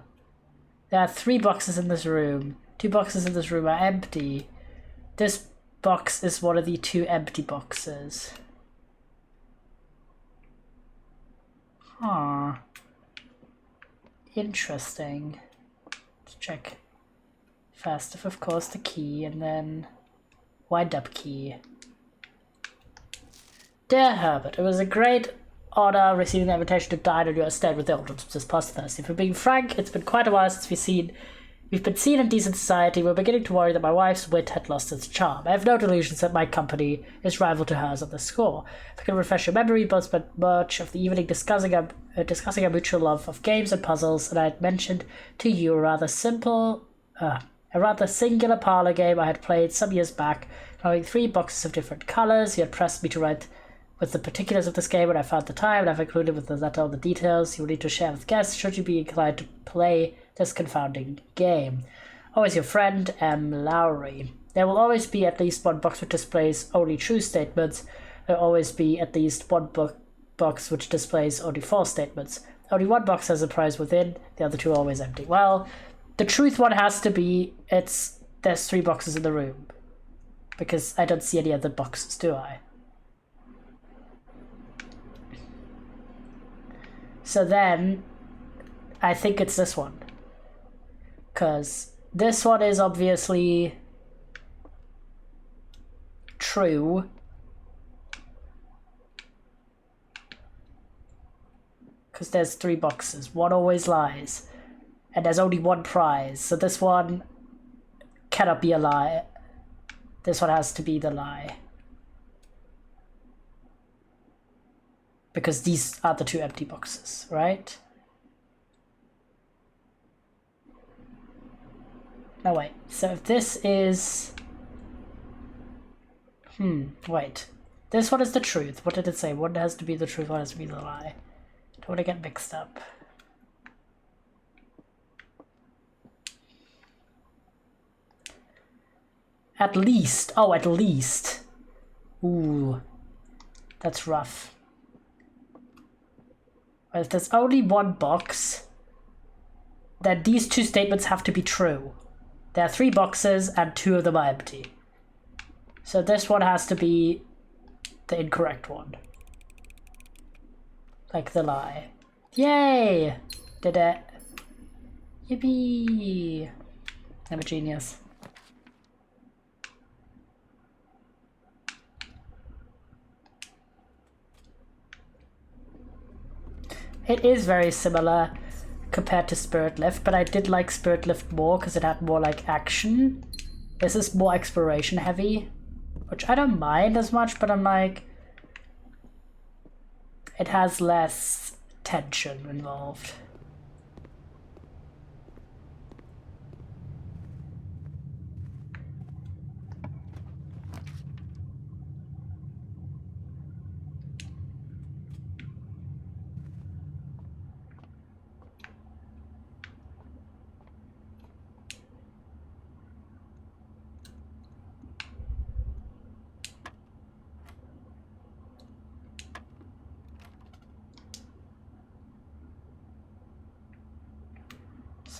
There are 3 boxes in this room. 2 boxes in this room are empty. This box is one of the 2 empty boxes. Huh. Interesting. Let's check. First of course, the key, and then wind-up key. Dear Herbert, it was a great honor receiving the invitation to dine on your estate with the Aldrins this past Thursday. For being frank, it's been quite a while since we've been seen in decent society. We're beginning to worry that my wife's wit had lost its charm. I have no delusions that my company is rival to hers on this score. If I can refresh your memory, both spent much of the evening discussing our mutual love of games and puzzles, and I had mentioned to you a rather singular parlor game I had played some years back, having 3 boxes of different colors. You had pressed me to write with the particulars of this game when I found the time, and I've included with the letter all the details you will need to share with guests should you be inclined to play this confounding game. Always your friend, M. Lowry. There will always be at least one box which displays only true statements. There will always be at least one box which displays only false statements. Only one box has a prize within, the other two are always empty. Well, the truth one has to be, there's 3 boxes in the room. Because I don't see any other boxes, do I? So then, I think it's this one. Because this one is obviously true. Because there's 3 boxes. One always lies. And there's only one prize. So this one cannot be a lie. This one has to be the lie. Because these are the 2 empty boxes, right? No, wait. So if this is... wait. This one is the truth. What did it say? One has to be the truth, one has to be the lie. Don't want to get mixed up. At least. Oh, at least. Ooh. That's rough. Well, if there's only one box, then these 2 statements have to be true. There are 3 boxes and 2 of them are empty. So this one has to be the incorrect one. Like the lie. Yay! Did it. Yippee! I'm a genius. It is very similar compared to Spirit Lift, but I did like Spirit Lift more because it had more like action. This is more exploration heavy, which I don't mind as much, but I'm like, it has less tension involved.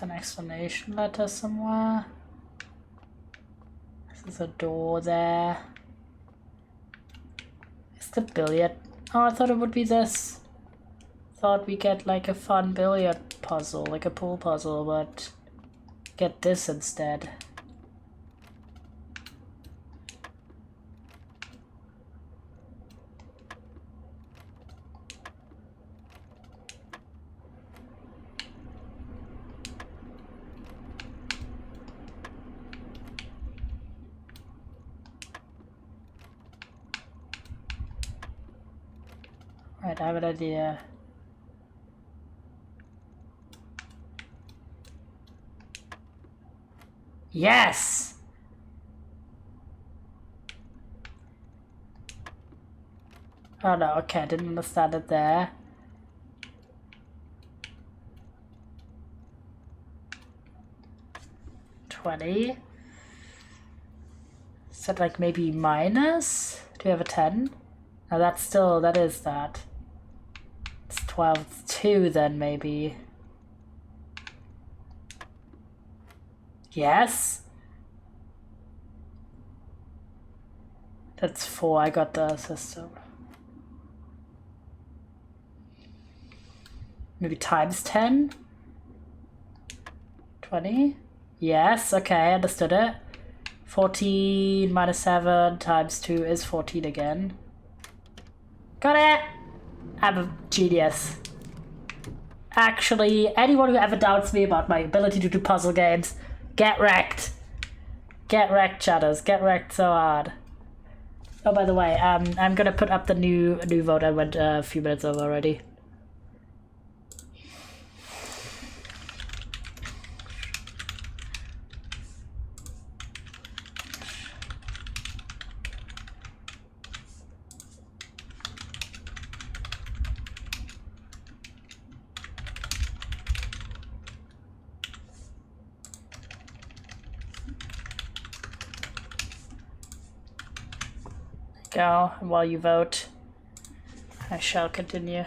An explanation letter somewhere. This is a door there. Is the billiard? Oh, I thought it would be this. Thought we get like a fun billiard puzzle, like a pool puzzle, but get this instead. Right, I have an idea. Yes! Oh no, okay, I didn't understand it there. $20. Is that like maybe minus? Do we have a 10? No, that's still, that is that. It's 12, it's 2 then maybe. Yes? That's 4, I got the system. Maybe times 10? 20? Yes, okay, I understood it. 14 minus 7 times 2 is 14 again. Got it! I'm a genius. Actually, anyone who ever doubts me about my ability to do puzzle games, get wrecked. Get wrecked, Shadows. Get wrecked so hard. Oh, by the way, I'm gonna put up the new vote. I went a few minutes over already. go. And while you vote, I shall continue.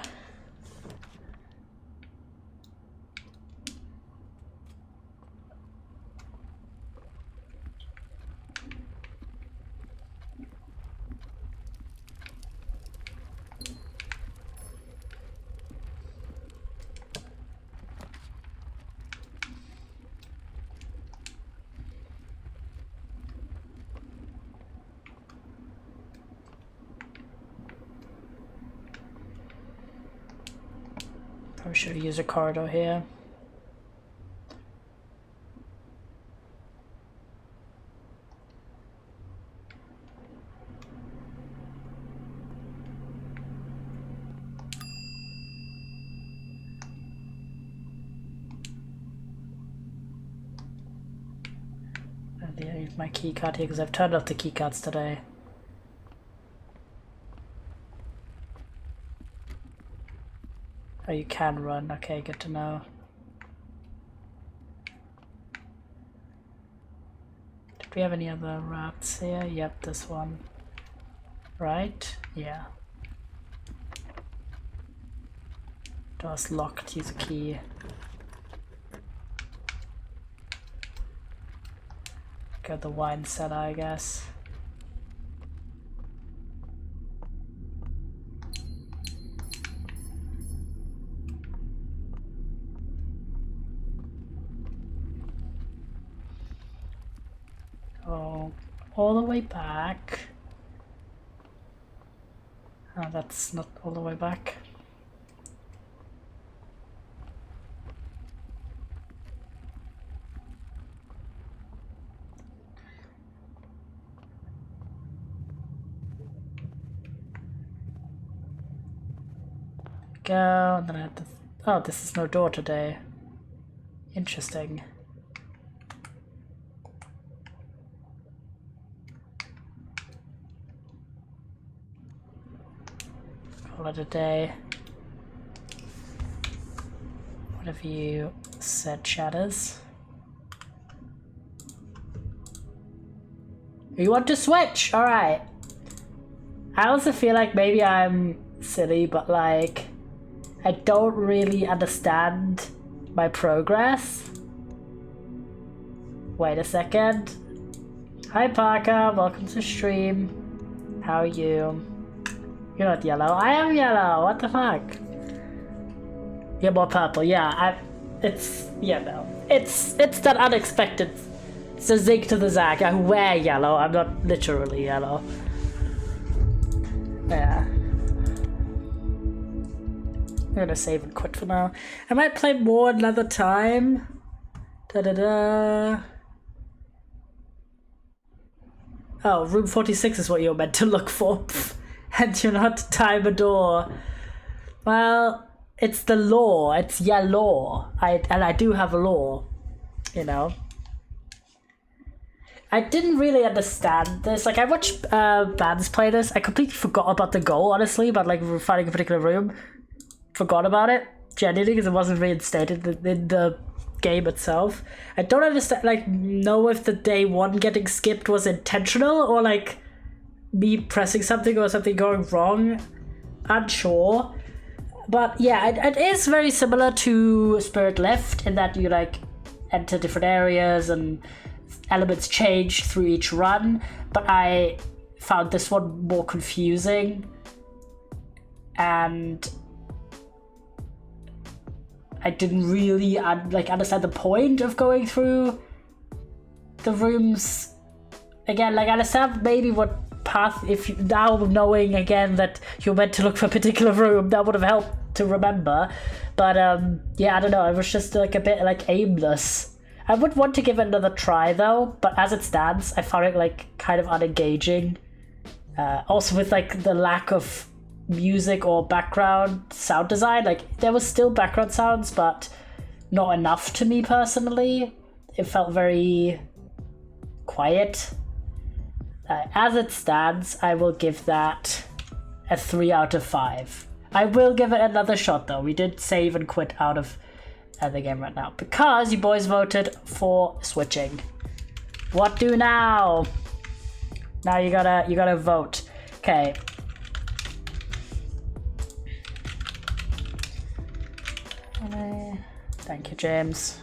Probably should use a corridor here. I use my keycard here because I've turned off the keycards today. Oh, you can run. Okay, good to know. Did we have any other routes here? Yep, this one. Right? Yeah. Door's locked. Use a key. Go the wine cellar, I guess. Go all the way back. Oh, that's not all the way back. Go, and then I have to. Oh, this is no door today. Interesting. Call it a day. What have you said, Shatters? You want to switch? Alright. I also feel like maybe I'm silly, but like, I don't really understand my progress. Wait a second. Hi Parker, welcome to stream. How are you? You're not yellow. I am yellow. What the fuck? You're more purple. Yeah, it's that unexpected. It's a zig to the zag. I wear yellow. I'm not literally yellow. Yeah. I'm gonna save and quit for now. I might play more another time. Oh, room 46 is what you're meant to look for. And you're not time a door. Well, it's the law. It's your law. And I do have a law. You know. I didn't really understand this. Like, I watched bands play this. I completely forgot about the goal, honestly, about like finding a particular room. Forgot about it, genuinely, because it wasn't reinstated in the game itself. I don't understand, like, know if the day one getting skipped was intentional or like me pressing something or something going wrong. Unsure. But yeah, it is very similar to Spirit Left in that you like enter different areas and elements change through each run, but I found this one more confusing and I didn't really understand the point of going through the rooms again. Like, I understand maybe what path, if you, now knowing again that you're meant to look for a particular room, that would have helped to remember. But yeah, I don't know, it was just like a bit like aimless. I would want to give it another try though, but as it stands, I found it like kind of unengaging. Also with like the lack of music or background sound design, like there was still background sounds, but not enough to me personally. It felt very quiet. As it stands, I will give that a 3 out of 5. I will give it another shot though. We did save and quit out of the game right now because you boys voted for switching. What do now? Now you gotta vote. Okay. Thank you, James.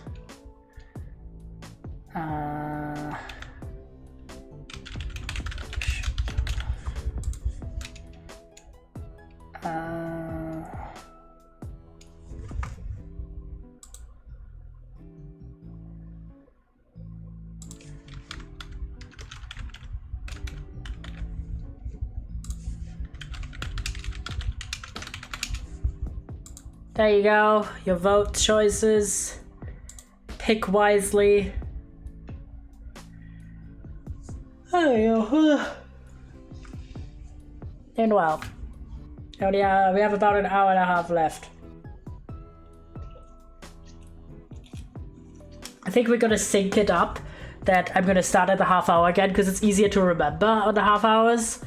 There you go, your vote choices. Pick wisely. There you go. And well, we have about an hour and a half left. I think we're gonna sync it up that I'm gonna start at the half hour again because it's easier to remember on the half hours.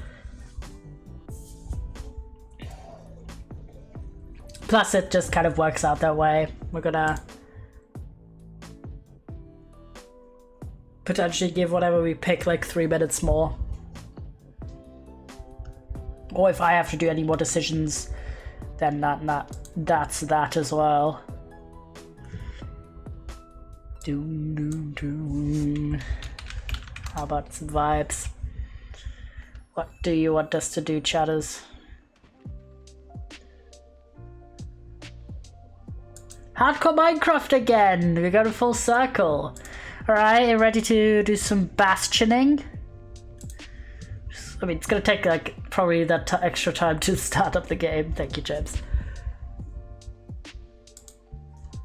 Plus it just kind of works out that way. We're gonna potentially give whatever we pick like 3 minutes more. Or if I have to do any more decisions, then that's that as well. Doom, doom, doom. How about some vibes? What do you want us to do, chatters? Hardcore Minecraft again! We got a full circle. Alright, you ready to do some bastioning? I mean, it's gonna take like probably that extra time to start up the game. Thank you, James.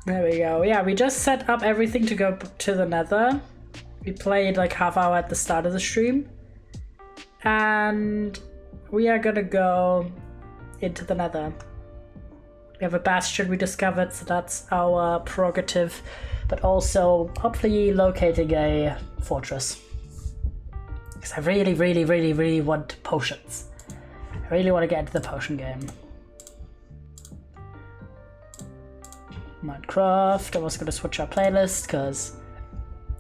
There we go. Yeah, we just set up everything to go to the Nether. We played like half hour at the start of the stream. And we are gonna go into the Nether. We have a bastion we discovered, so that's our prerogative. But also, hopefully locating a fortress. Because I really, really, really, really want potions. I really want to get into the potion game. Minecraft. I'm also going to switch our playlist because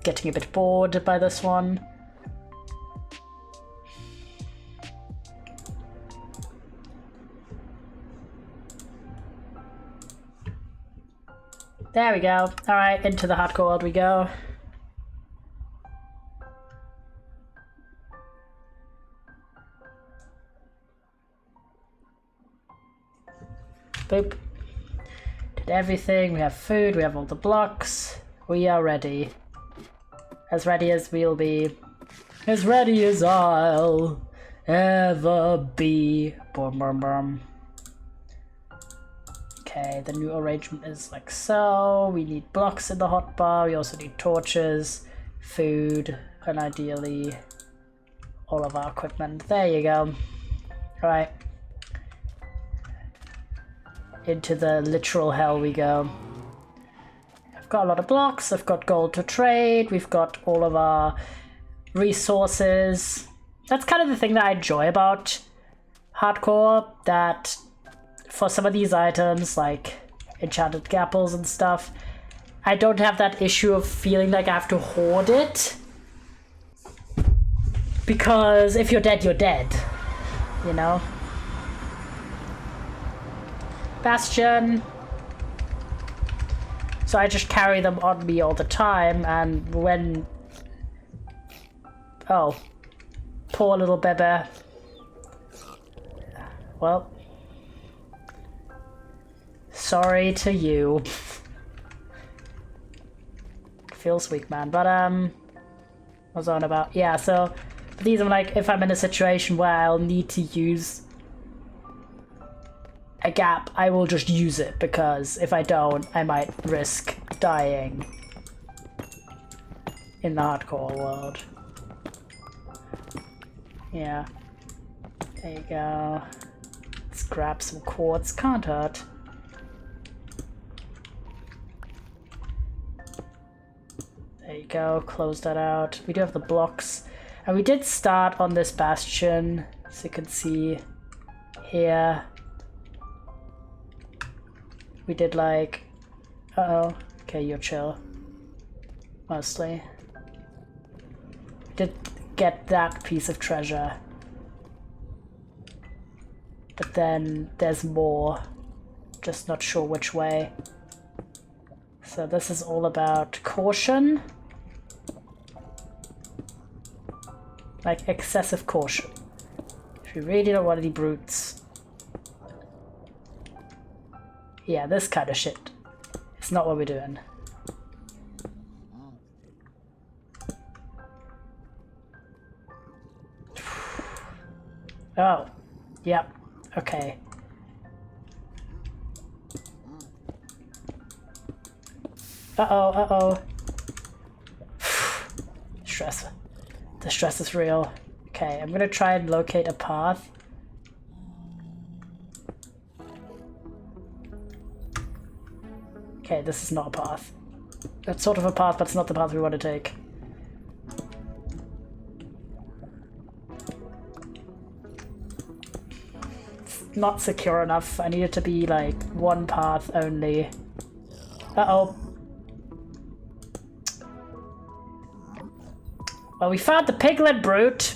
getting a bit bored by this one. There we go. Alright, into the hardcore world we go. Boop. Did everything. We have food, we have all the blocks. We are ready. As ready as we'll be. As ready as I'll ever be. Boom, boom, boom. Okay, the new arrangement is like so. We need blocks in the hotbar. We also need torches, food, and ideally all of our equipment. There you go. Alright. Into the literal hell we go. I've got a lot of blocks. I've got gold to trade. We've got all of our resources. That's kind of the thing that I enjoy about hardcore, that for some of these items, like enchanted apples and stuff, I don't have that issue of feeling like I have to hoard it. Because if you're dead, you're dead. You know? Bastion. So I just carry them on me all the time, and when... Oh. Poor little Bebe. Well... Sorry to you. Feels weak, man. But, what was I on about? Yeah, so, these are like, if I'm in a situation where I'll need to use a gap, I will just use it, because if I don't, I might risk dying in the hardcore world. Yeah. There you go. Let's grab some quartz. Can't hurt. There you go, close that out. We do have the blocks. And we did start on this bastion, so you can see here. We did like... Uh-oh. Okay, you're chill. Mostly. Did get that piece of treasure. then there's more. Just not sure which way. So this is all about caution. Like excessive caution. If you really don't want any brutes. Yeah, this kind of shit. It's not what we're doing. Oh, yep, okay. Uh-oh. Stress. The stress is real. Okay, I'm gonna try and locate a path. Okay, this is not a path. It's sort of a path, but it's not the path we want to take. It's not secure enough. I need it to be like one path only. Uh-oh. Well, we found the piglet brute.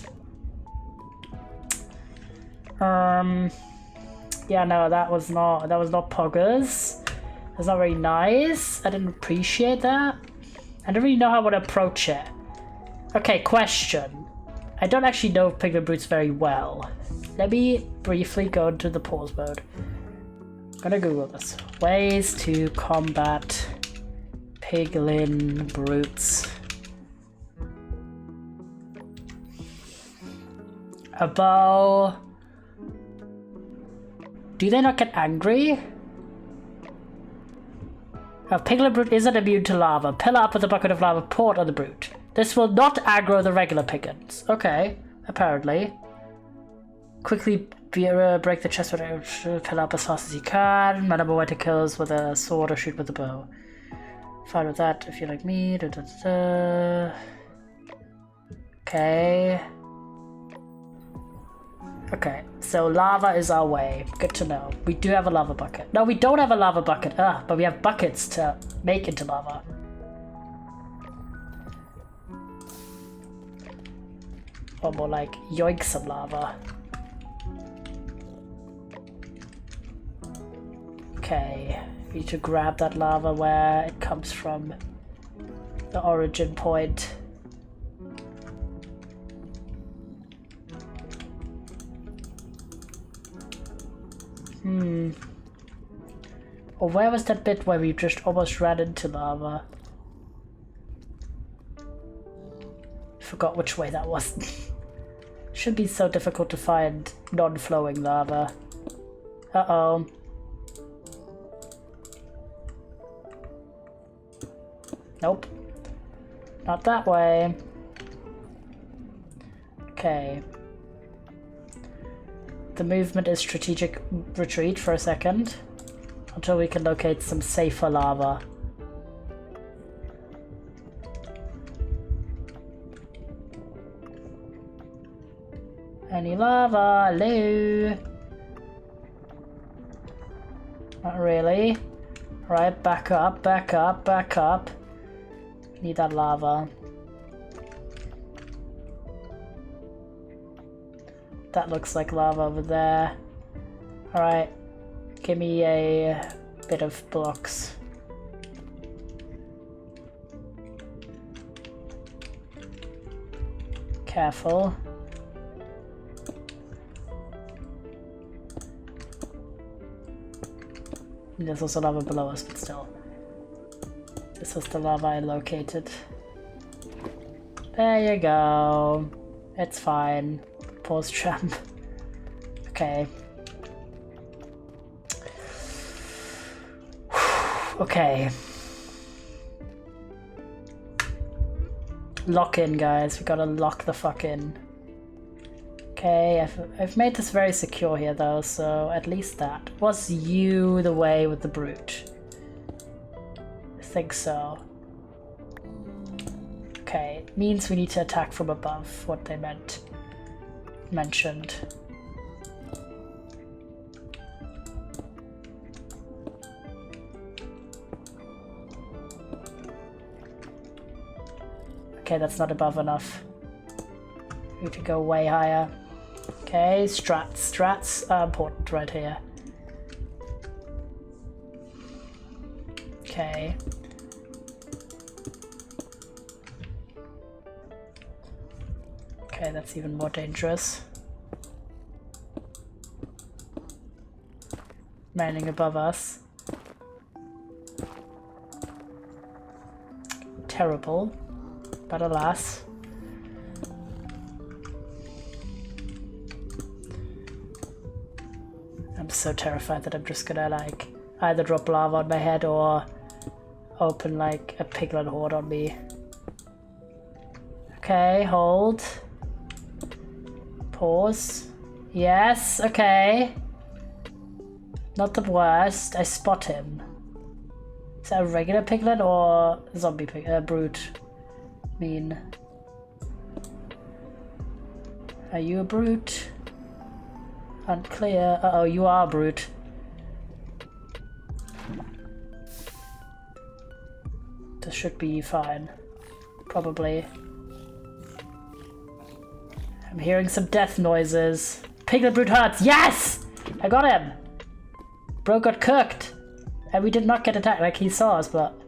Yeah, no, that was not poggers. That's not very nice. I didn't appreciate that. I don't really know how I would approach it. Okay, question. I don't actually know piglet brutes very well. Let me briefly go into the pause mode. I'm gonna Google this. Ways to combat piglin brutes. A bow. Do they not get angry? A piglet brute isn't immune to lava. Pillar up with a bucket of lava poured on the brute. This will not aggro the regular piglins. Okay, apparently. Quickly break the chest with pillar up as fast as you can. My number way to kill is with a sword or shoot with a bow. Fine with that if you're like me. Da, da, da, da. Okay. Okay, so lava is our way. Good to know. We do have a lava bucket. No, we don't have a lava bucket. But we have buckets to make into lava. Or more like yoink some lava. Okay, we need to grab that lava where it comes from. The origin point. Or where was that bit where we just almost ran into lava? Forgot which way that was. Should be so difficult to find non-flowing lava. Uh-oh. Nope. Not that way. Okay. The movement is strategic retreat for a second. Until we can locate some safer lava. Any lava? Hello? Not really. Right, back up, back up, back up. Need that lava. That looks like lava over there. Alright. Give me a bit of blocks. Careful. There's also lava below us, but still. This was the lava I located. There you go. It's fine. Pause jump. Okay. Okay. Lock in, guys. We gotta lock the fuck in. Okay, I've made this very secure here though, so at least that. Was you the way with the brute? I think so. Okay, means we need to attack from above, what they mentioned. Okay, that's not above enough. We need to go way higher. Okay, strats are important right here. Okay. Okay, that's even more dangerous. Landing above us. Terrible, but alas. I'm so terrified that I'm just gonna like either drop lava on my head or open like a piglin horde on me. Okay, hold. Pause. Yes, okay. Not the worst. I spot him. Is that a regular piglin or a zombie brute? Mean. Are you a brute? Unclear. Uh-oh, you are a brute. This should be fine. Probably. I'm hearing some death noises. Piglet brute hurts. Yes! I got him! Bro got cooked. And we did not get attacked like he saw us, but...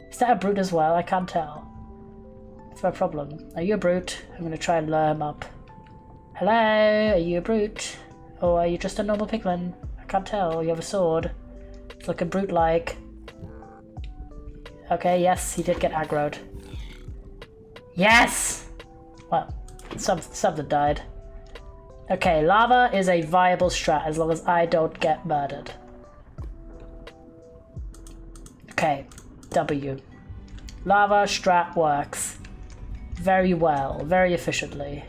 Is that a brute as well? I can't tell. That's my problem. Are you a brute? I'm gonna try and lure him up. Hello? Are you a brute? Or are you just a normal piglin? I can't tell. You have a sword. It's looking brute-like. Okay, yes, he did get aggroed. Yes! Well, something died. Okay, lava is a viable strat as long as I don't get murdered. Okay, W. Lava strat works. Very well, very efficiently.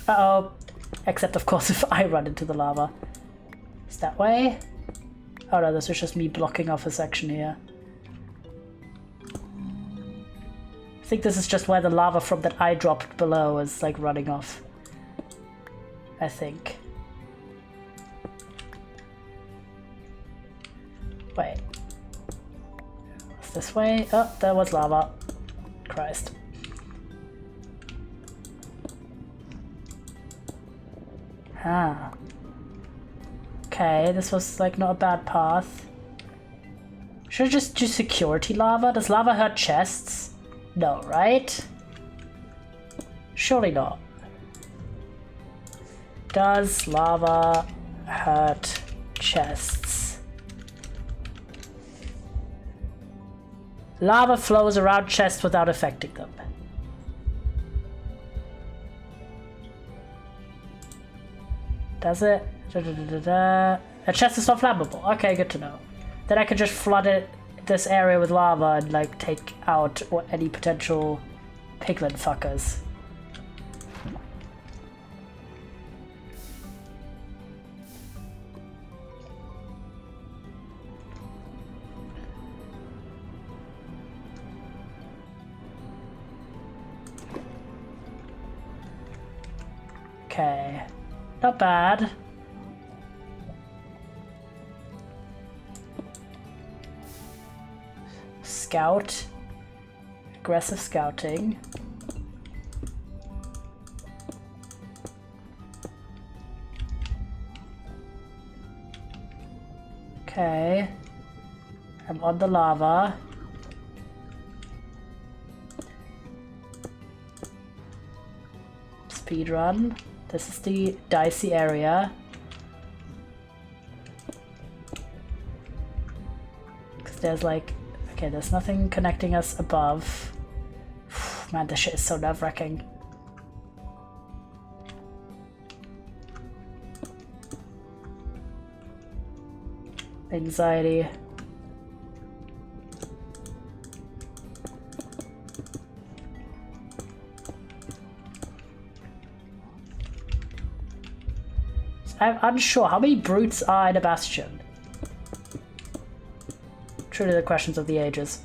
Uh-oh. Except, of course, if I run into the lava. Is that way? Oh no, this was just me blocking off a section here. I think this is just where the lava from that I dropped below is like running off. I think. Wait. What's this way? Oh, there was lava. Christ. Ah. Okay, this was like not a bad path. Should I just do security lava? Does lava hurt chests? No, right? Surely not. Does lava hurt chests? Lava flows around chests without affecting them. Does it? A chest is not flammable. Okay, good to know. Then I could just flood this area with lava and like take out any potential piglin fuckers. Okay, not bad. Scout. Aggressive scouting. Okay. I'm on the lava. Speed run. This is the dicey area. Because there's like... Okay, there's nothing connecting us above. Man, this shit is so nerve-wracking. Anxiety. I'm unsure. How many brutes are in a bastion? Truly the questions of the ages.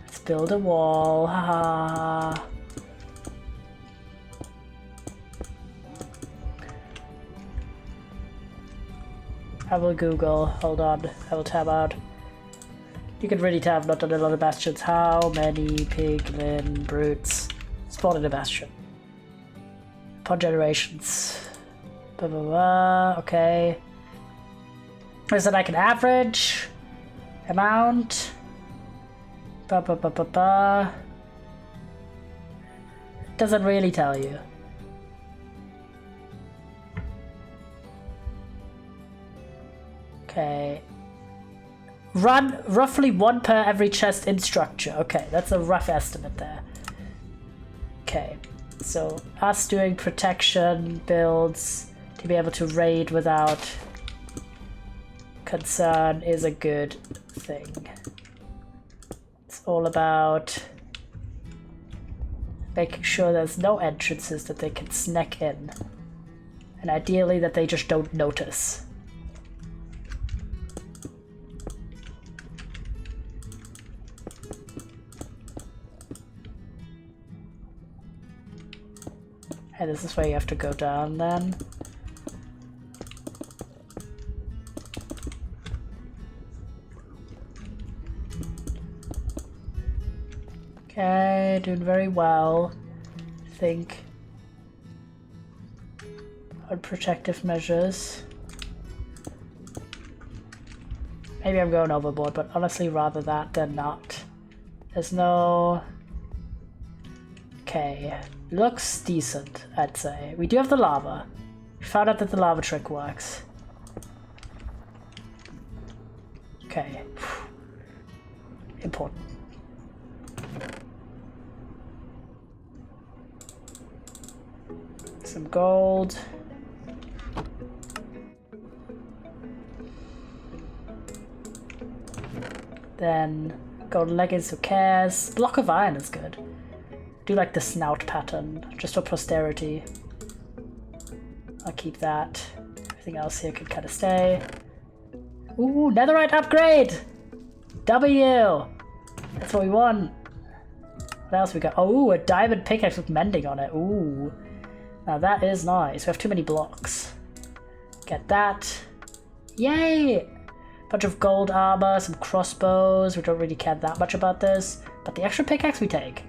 Let's build a wall. Haha. I will Google. Hold on. I will tab out. You can really tell I've not done a lot of bastions. How many piglin brutes spawn in a bastion? Upon generations. Blah, blah, blah. Okay. Is it like an average amount? Ba, ba, ba, ba, ba. Doesn't really tell you. Okay. Run roughly 1 per every chest in structure. Okay, that's a rough estimate there. Okay, so us doing protection builds to be able to raid without concern is a good thing. It's all about making sure there's no entrances that they can snack in. And ideally that they just don't notice. Hey, this is where you have to go down then. Okay, doing very well, I think. On protective measures. Maybe I'm going overboard, but honestly rather that than not. There's no... Okay, looks decent, I'd say. We do have the lava. We found out that the lava trick works. Okay. Important. Some gold. Then golden leggings, who cares? Block of iron is good. Do like the snout pattern, just for posterity. I'll keep that. Everything else here can kind of stay. Ooh, netherite upgrade! W! That's what we want. What else we got? Oh, a diamond pickaxe with mending on it. Ooh. Now that is nice. We have too many blocks. Get that. Yay! Bunch of gold armor, some crossbows. We don't really care that much about this. But the extra pickaxe we take.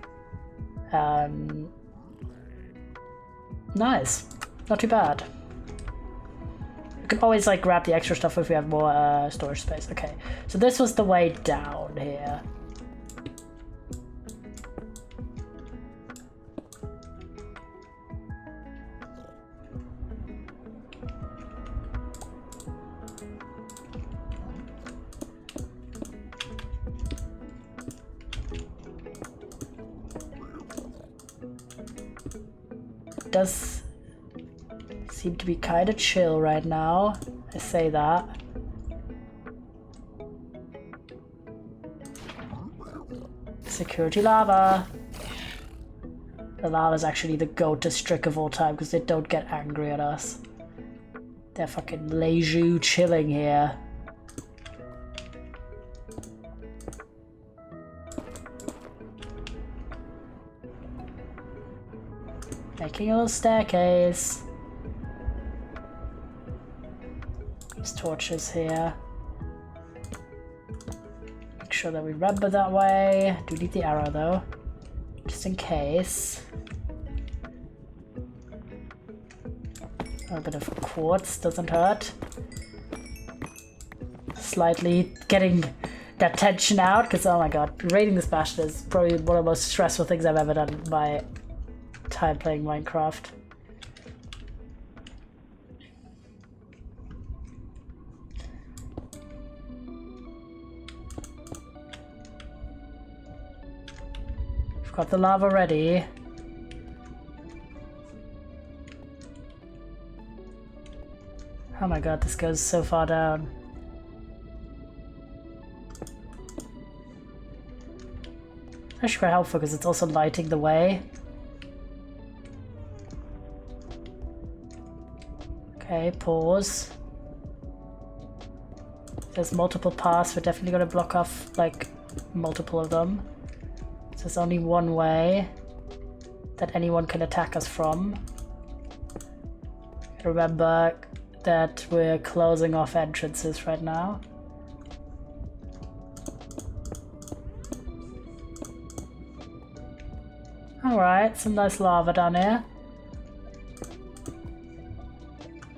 Nice. Not too bad. We can always like grab the extra stuff if we have more storage space. Okay, so this was the way down here. Does seem to be kind of chill right now. I say that. Security lava. The lava is actually the goatest trick of all time because they don't get angry at us. They're fucking lazy chilling here. Making a little staircase. There's torches here. Make sure that we remember that way. Do need the arrow though, just in case. A bit of quartz doesn't hurt. Slightly getting that tension out because oh my god, raiding this bastion is probably one of the most stressful things I've ever done in my time playing Minecraft. We've got the lava ready. Oh my god, this goes so far down. Actually quite helpful because it's also lighting the way. Okay, pause. There's multiple paths, we're definitely gonna block off like multiple of them. So there's only one way that anyone can attack us from. Remember, that we're closing off entrances right now. Alright, some nice lava down here.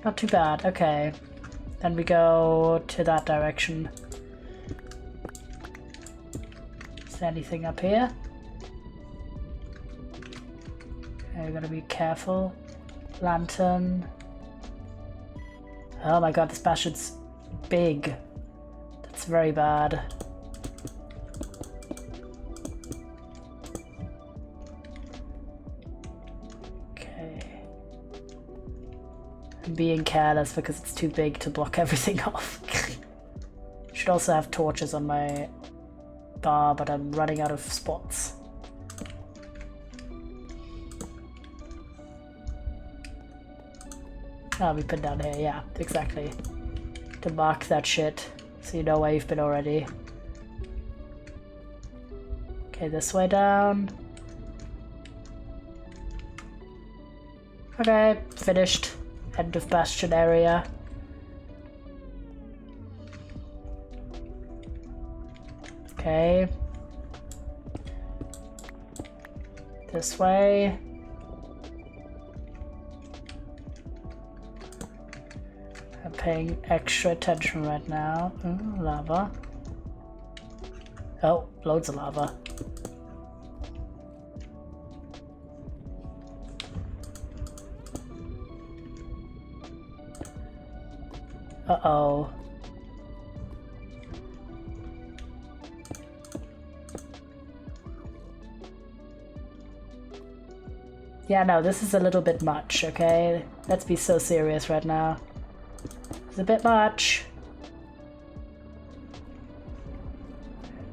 Not too bad, okay. Then we go to that direction. Is there anything up here? Okay, gotta be careful. Lantern. Oh my god, this bastard's big. That's very bad. Okay. I'm being careless because it's too big to block everything off. Should also have torches on my bar, but I'm running out of spots. Oh, we put down here, yeah, exactly. To mark that shit, so you know where you've been already. Okay, this way down. Okay, finished. End of bastion area. Okay. This way. I'm paying extra attention right now. Ooh, lava. Oh, loads of lava. Uh-oh. Yeah, no, this is a little bit much, okay? Let's be so serious right now. It's a bit much.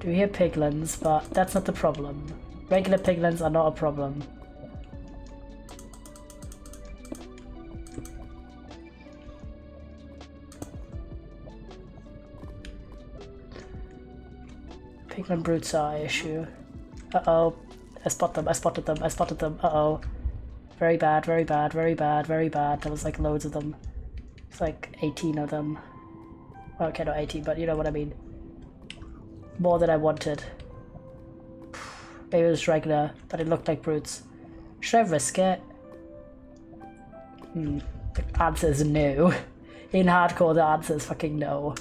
Do hear piglins, but that's not the problem. Regular piglins are not a problem. Piglin brutes are an issue. Uh-oh. I spotted them, I spotted them, I spotted them. Uh-oh. Very bad, very bad, very bad, very bad. There was like loads of them. It's like 18 of them. Well, okay, not 18, but you know what I mean. More than I wanted. Maybe it was regular, but it looked like brutes. Should I risk it? The answer is no. In hardcore, the answer is fucking no.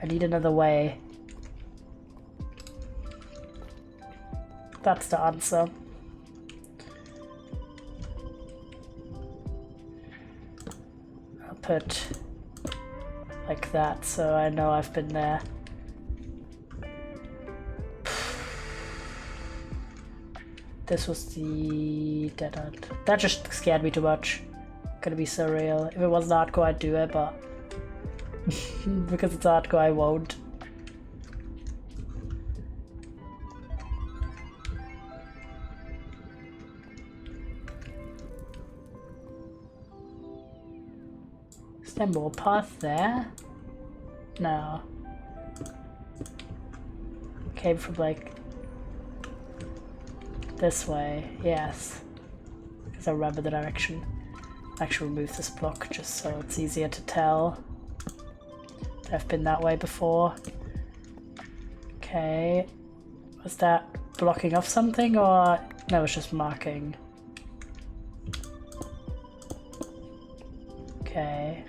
I need another way. That's the answer. I'll put like that so I know I've been there. This was the dead end. That just scared me too much. Gonna be so real. If it wasn't hardcore, I'd do it, but because it's hardcore, I won't. Is there more path there? No. Came from like this way, yes. Because I remember the direction. Actually remove this block just so it's easier to tell. I've been that way before. Okay. Was that blocking off something or no, it's just marking? Okay.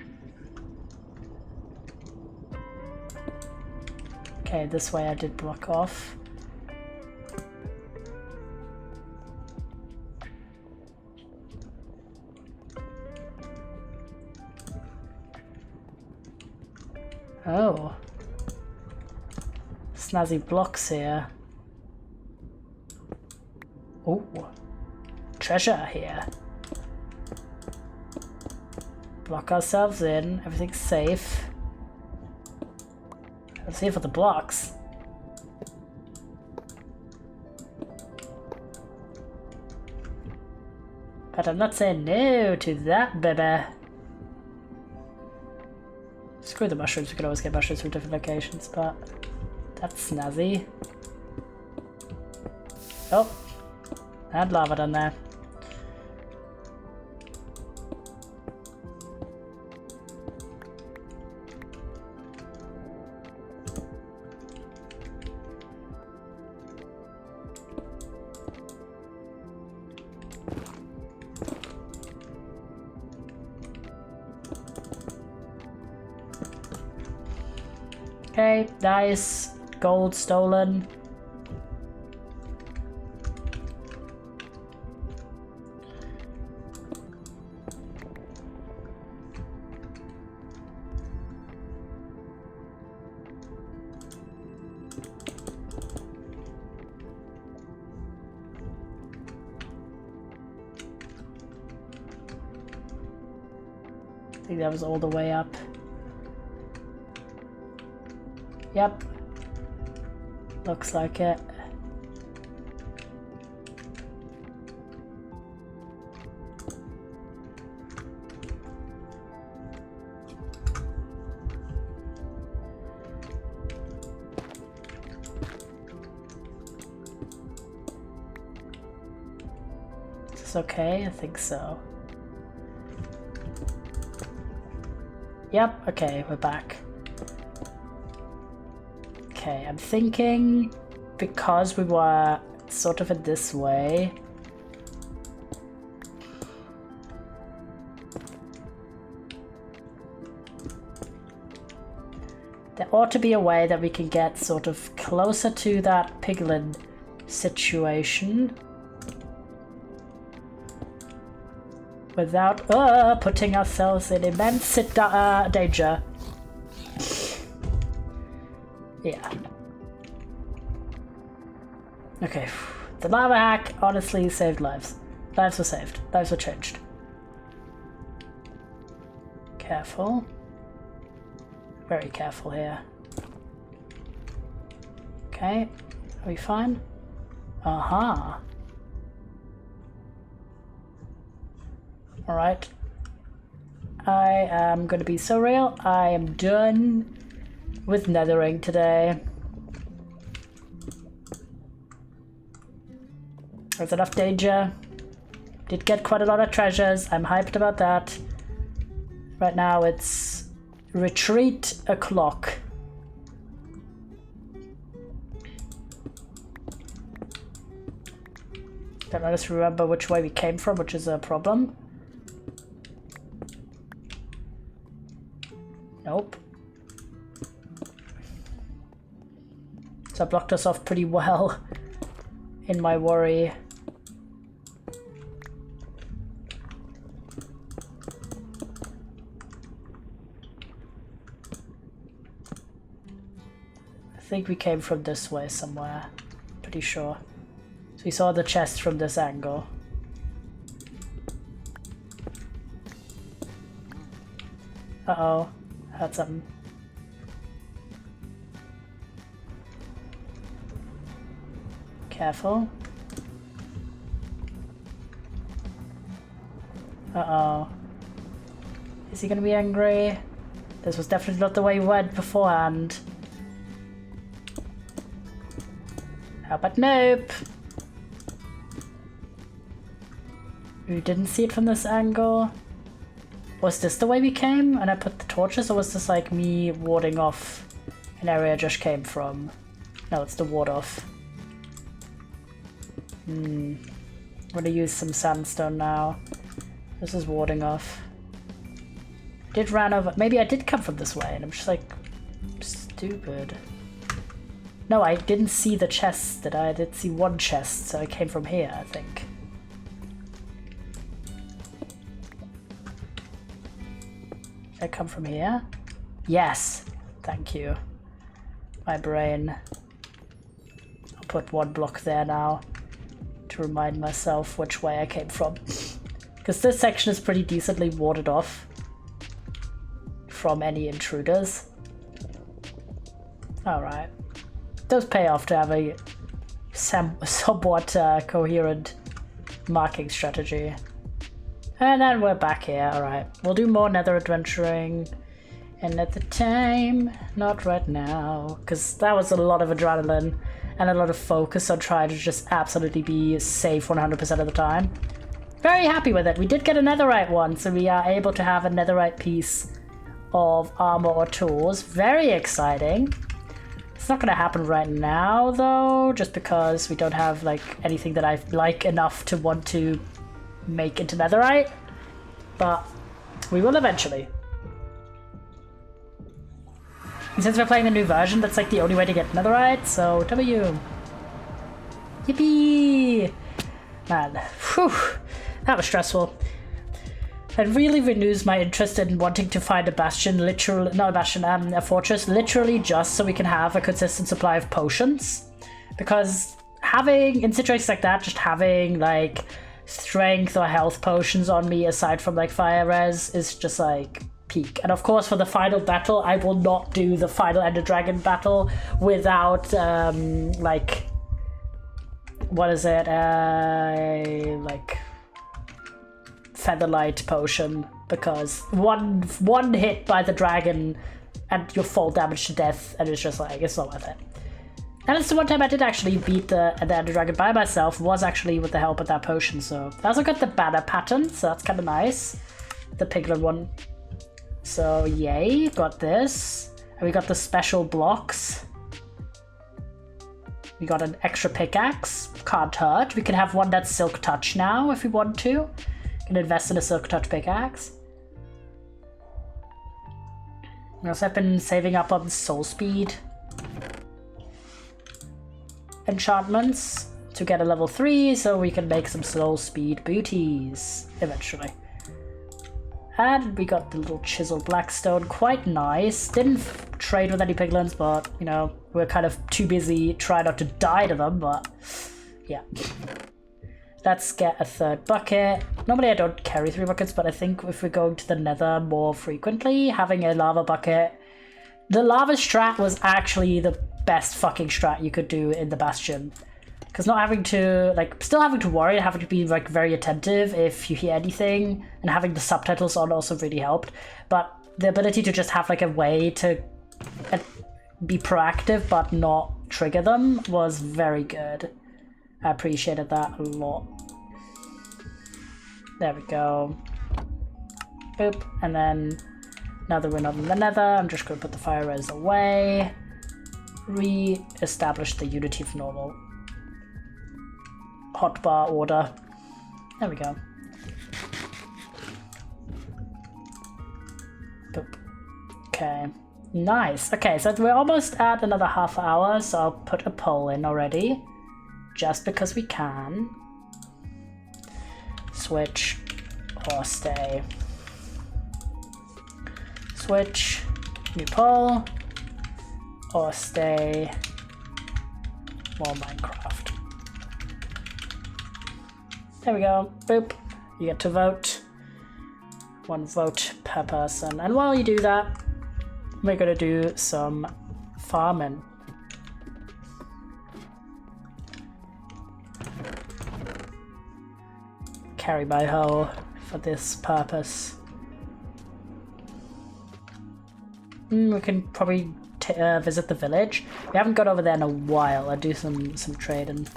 Okay, this way I did block off. Oh. Snazzy blocks here. Oh. Treasure here. Block ourselves in. Everything's safe. Let's see for the blocks. But I'm not saying no to that, baby. Screw the mushrooms, we can always get mushrooms from different locations, but That's snazzy. Oh, I had lava down there. Okay, nice. Gold stolen. I think that was all the way up. Yep. Looks like it. Is this okay? I think so. Yep, okay, we're back. Okay, I'm thinking because we were sort of in this way. There ought to be a way that we can get sort of closer to that piglin situation without putting ourselves in immense danger. Yeah. Okay. The lava hack honestly saved lives. Lives were saved. Lives were changed. Careful. Very careful here. Okay. Are we fine? Aha. Alright. I am gonna be so real. I am done with nethering today. There's enough danger. Did get quite a lot of treasures. I'm hyped about that. Right now it's retreat o'clock. Don't let us remember which way we came from, which is a problem. Nope. So I blocked us off pretty well in my worry. I think we came from this way somewhere. Pretty sure. So we saw the chest from this angle. Uh-oh. Heard something. Careful. Uh-oh. Is he gonna be angry? This was definitely not the way we went beforehand. How about nope? We didn't see it from this angle. Was this the way we came and I put the torches, or was this like me warding off an area I just came from? No, it's the ward off. I'm gonna use some sandstone now. This is warding off. Did ran over. Maybe I did come from this way and I'm just like stupid. No, I didn't see the chest. Did I? I did see one chest, so I came from here, I think. Did I come from here? Yes. Thank you. My brain. I'll put one block there now to remind myself which way I came from. Because this section is pretty decently warded off from any intruders. Alright. It does pay off to have a somewhat coherent marking strategy. And then we're back here. Alright. We'll do more nether adventuring And at the time, not right now, because that was a lot of adrenaline and a lot of focus on trying to just absolutely be safe 100% of the time. Very happy with it. We did get a netherite one, so we are able to have a netherite piece of armor or tools. Very exciting. It's not going to happen right now, though, just because we don't have like anything that I like enough to want to make into netherite. But we will eventually. And since we're playing the new version, that's like the only way to get netherite, so W. Yippee! Man, whew, that was stressful. It really renews my interest in wanting to find a bastion, a fortress, literally just so we can have a consistent supply of potions. Because in situations like that, just having like strength or health potions on me aside from like fire res is just like peak. And of course for the final battle, I will not do the final Ender Dragon battle without like, what is it, like Featherlight potion, because one hit by the dragon and you'll fall damage to death, and it's just like, it's not worth it. And it's the one time I did actually beat the Ender Dragon by myself, was actually with the help of that potion, so I also got the banner pattern, so that's kind of nice, the piglet one. So yay, got this, and we got the special blocks. We got an extra pickaxe, can't hurt. We can have one that's Silk Touch now if we want to. Can invest in a Silk Touch pickaxe. I also have been saving up on soul speed enchantments to get a level 3 so we can make some soul speed booties eventually. And we got the little chisel blackstone, quite nice. Didn't trade with any piglins, but you know, we're kind of too busy trying not to die to them, but yeah. Let's get a third bucket. Normally I don't carry 3 buckets, but I think if we're going to the nether more frequently, having a lava bucket... The lava strat was actually the best fucking strat you could do in the Bastion. Because not having to, like, still having to worry, having to be, like, very attentive if you hear anything, and having the subtitles on also really helped. But the ability to just have, like, a way to be proactive but not trigger them was very good. I appreciated that a lot. There we go. Boop. And then, now that we're not in the nether, I'm just going to put the fire res away. Re-establish the unity of normal hotbar order. There we go. Boop. Okay. Nice. Okay, so we're almost at another half hour, so I'll put a poll in already. Just because we can. Switch or stay. Switch, new poll, or stay, more Minecraft. There we go, boop. You get to vote. 1 vote per person. And while you do that, we're gonna do some farming. Carry my hoe for this purpose. We can probably visit the village. We haven't got over there in a while. I'll do some trading.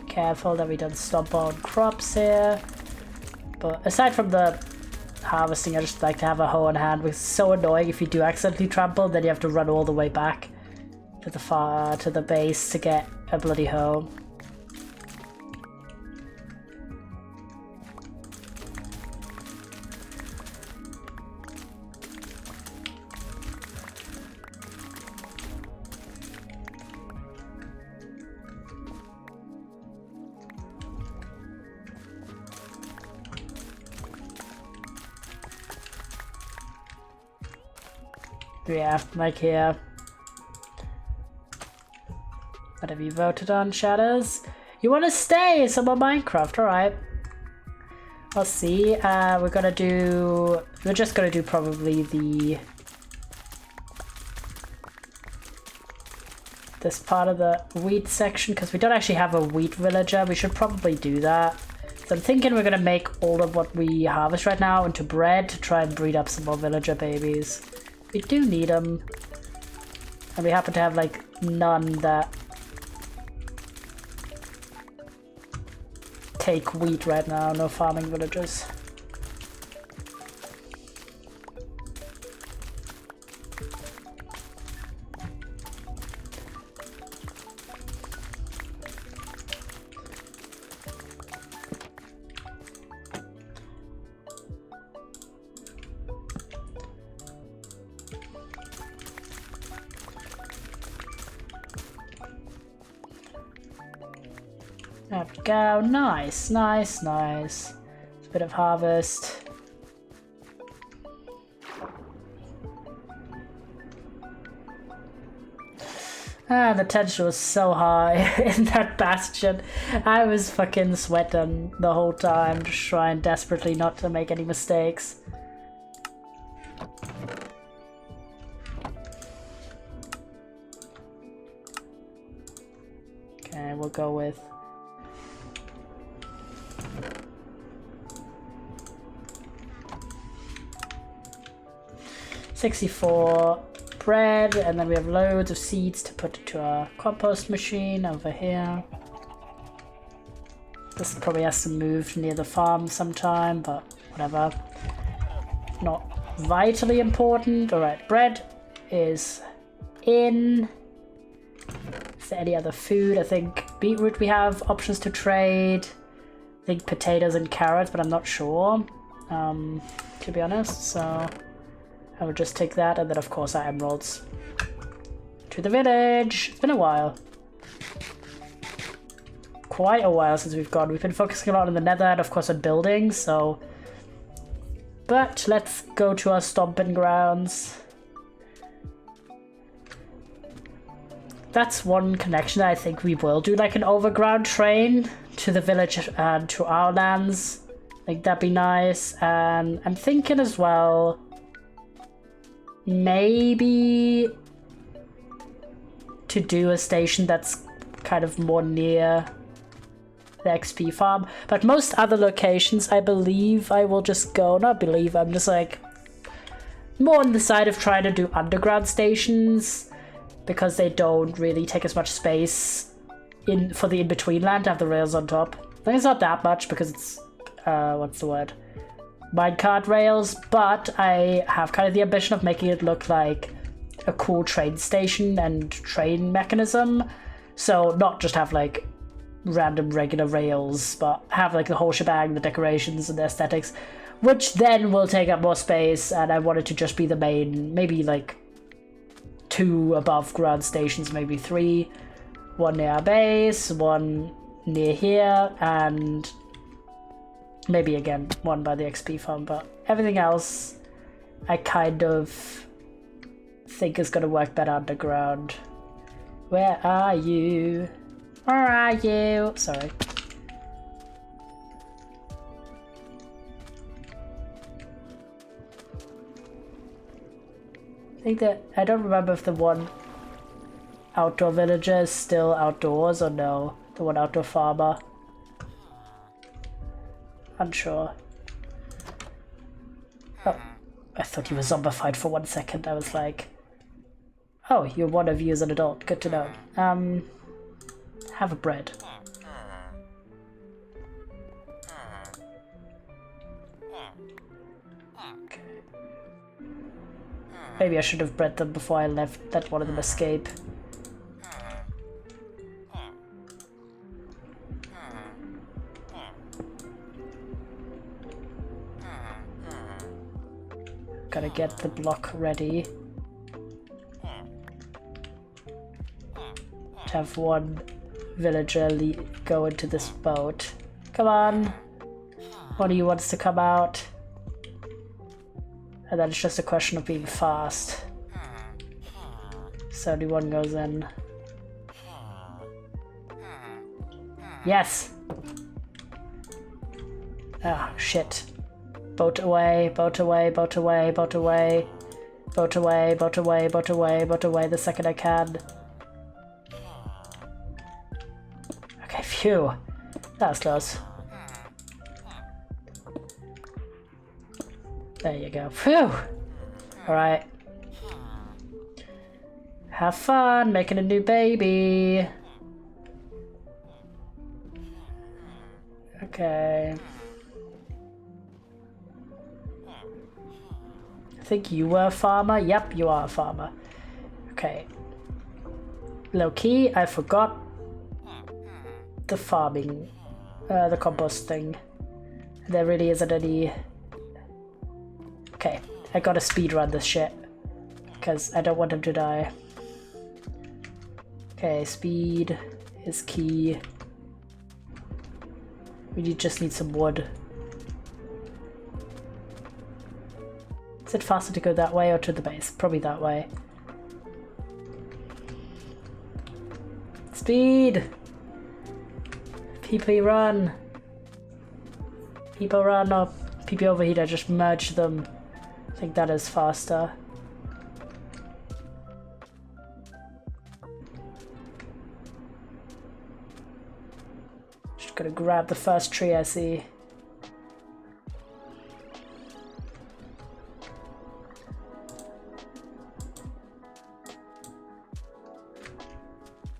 Careful that we don't stomp on crops here. But aside from the harvesting, I just like to have a hoe in hand. It's so annoying if you do accidentally trample, then you have to run all the way back to the base to get a bloody hoe. Yeah, like here. What have you voted on, Shadows? You want to stay? Some more Minecraft, alright. I'll see. We're just gonna do probably this part of the wheat section, because we don't actually have a wheat villager. We should probably do that. So I'm thinking we're gonna make all of what we harvest right now into bread to try and breed up some more villager babies. We do need them. And we happen to have like none that take wheat right now, no farming villagers. There we go. Nice, nice, nice. A bit of harvest. Ah, the tension was so high in that bastion. I was fucking sweating the whole time, just trying desperately not to make any mistakes. Okay, we'll go with 64 bread, and then we have loads of seeds to put into our compost machine over here. This probably has to move near the farm sometime, but whatever. Not vitally important. Alright, bread is in. Is there any other food? I think beetroot we have options to trade. I think potatoes and carrots, but I'm not sure, to be honest, so I will just take that, and then of course our emeralds. To the village! It's been a while. Quite a while since we've gone. We've been focusing a lot on the nether and of course on buildings, so... But let's go to our stomping grounds. That's one connection that I think we will do, like an overground train to the village and to our lands. Like, that'd be nice. And I'm thinking as well, maybe to do a station that's kind of more near the XP farm. But most other locations, I believe I will just go, not believe, I'm just like more on the side of trying to do underground stations, because they don't really take as much space for the in-between land to have the rails on top. I think it's not that much because it's, what's the word? Minecart rails, but I have kind of the ambition of making it look like a cool train station and train mechanism. So not just have like random regular rails, but have like the whole shebang, the decorations and the aesthetics, which then will take up more space, and I want it to just be the main, maybe like 2 above ground stations, maybe 3. 1 near our base, 1 near here, and maybe again 1 by the XP farm, but everything else I kind of think is gonna work better underground. Where are you? Where are you? Sorry. I think that, I don't remember if the one outdoor villager is still outdoors or no. The one outdoor farmer. Unsure. Oh, I thought you were zombified for 1 second. I was like, oh, you're one of you as an adult. Good to know. Have a bread. Okay. Maybe I should have bred them before I left. Let one of them escape. Gotta get the block ready. To have one villager go into this boat. Come on! One of you wants to come out. And then it's just a question of being fast. 71 goes in. Yes! Ah, shit. Boat away, boat away, boat away, boat away. Boat away, boat away, boat away, boat away the second I can. Okay, phew. That was close. There you go. Phew! Alright. Have fun making a new baby. Okay. I think you were a farmer. Yep, you are a farmer. Okay. Low key, I forgot the farming, the composting. There really isn't any. Okay, I gotta speedrun this shit because I don't want him to die. Okay, speed is key. We just need some wood. Is it faster to go that way or to the base? Probably that way. Speed! PP run! People run up. PP overheat, I just merged them. I think that is faster. Just gotta grab the first tree I see.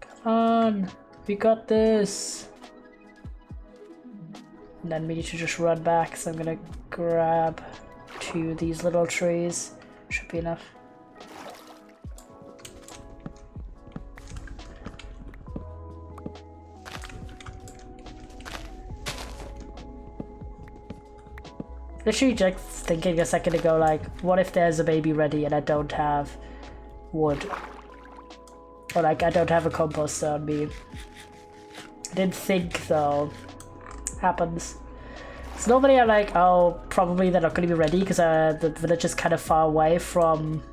Come on, we got this. And then we need to just run back, so I'm gonna grab 2 of these little trees. Should be enough. Literally just thinking a second ago, like, what if there's a baby ready and I don't have wood? Or like, I don't have a composter on me. I didn't think though. Happens. So normally I'm like, oh, probably they're not going to be ready because the village is kind of far away from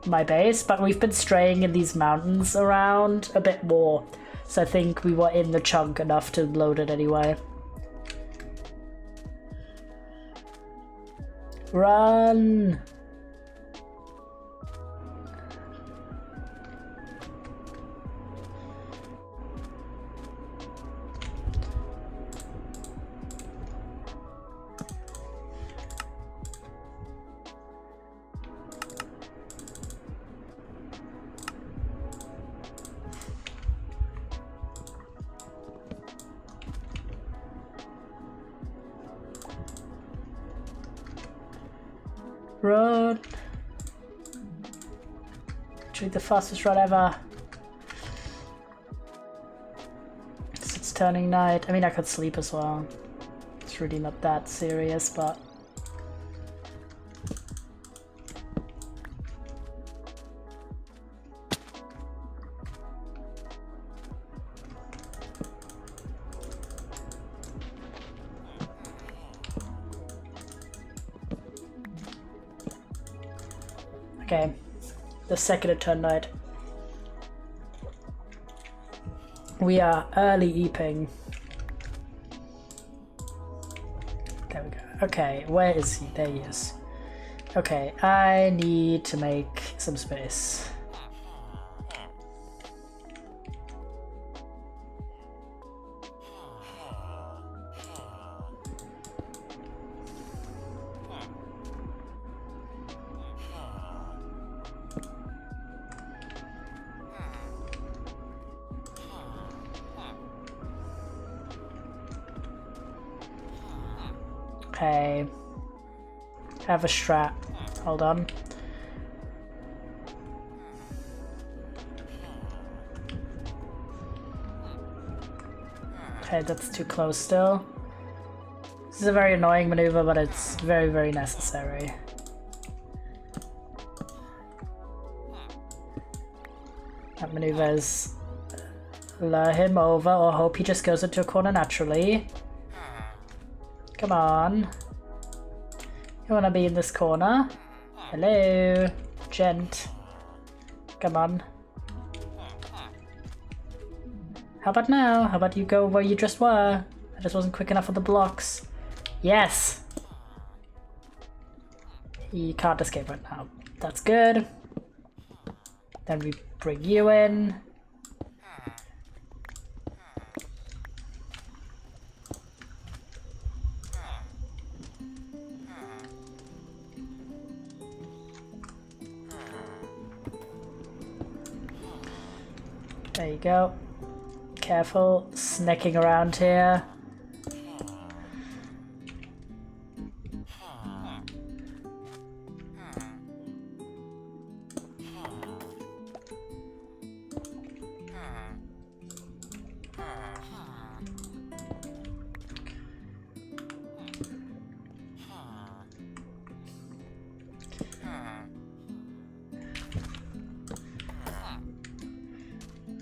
my base, but we've been straying in these mountains around a bit more, so I think we were in the chunk enough to load it anyway. Run! Run! Actually, the fastest run ever. It's turning night. I mean, I could sleep as well. It's really not that serious, but. Okay, the second it turned night. We are early eeping. There we go. Okay, where is he? There he is. Okay, I need to make some space. Okay, have a strat. Hold on. Okay, that's too close still. This is a very annoying maneuver, but it's very, very necessary. That maneuver is lure him over or hope he just goes into a corner naturally. Come on. You wanna be in this corner? Hello, gent. Come on. How about now? How about you go where you just were? I just wasn't quick enough with the blocks. Yes! He can't escape right now. That's good. Then we bring you in. There you go. Careful, sneaking around here.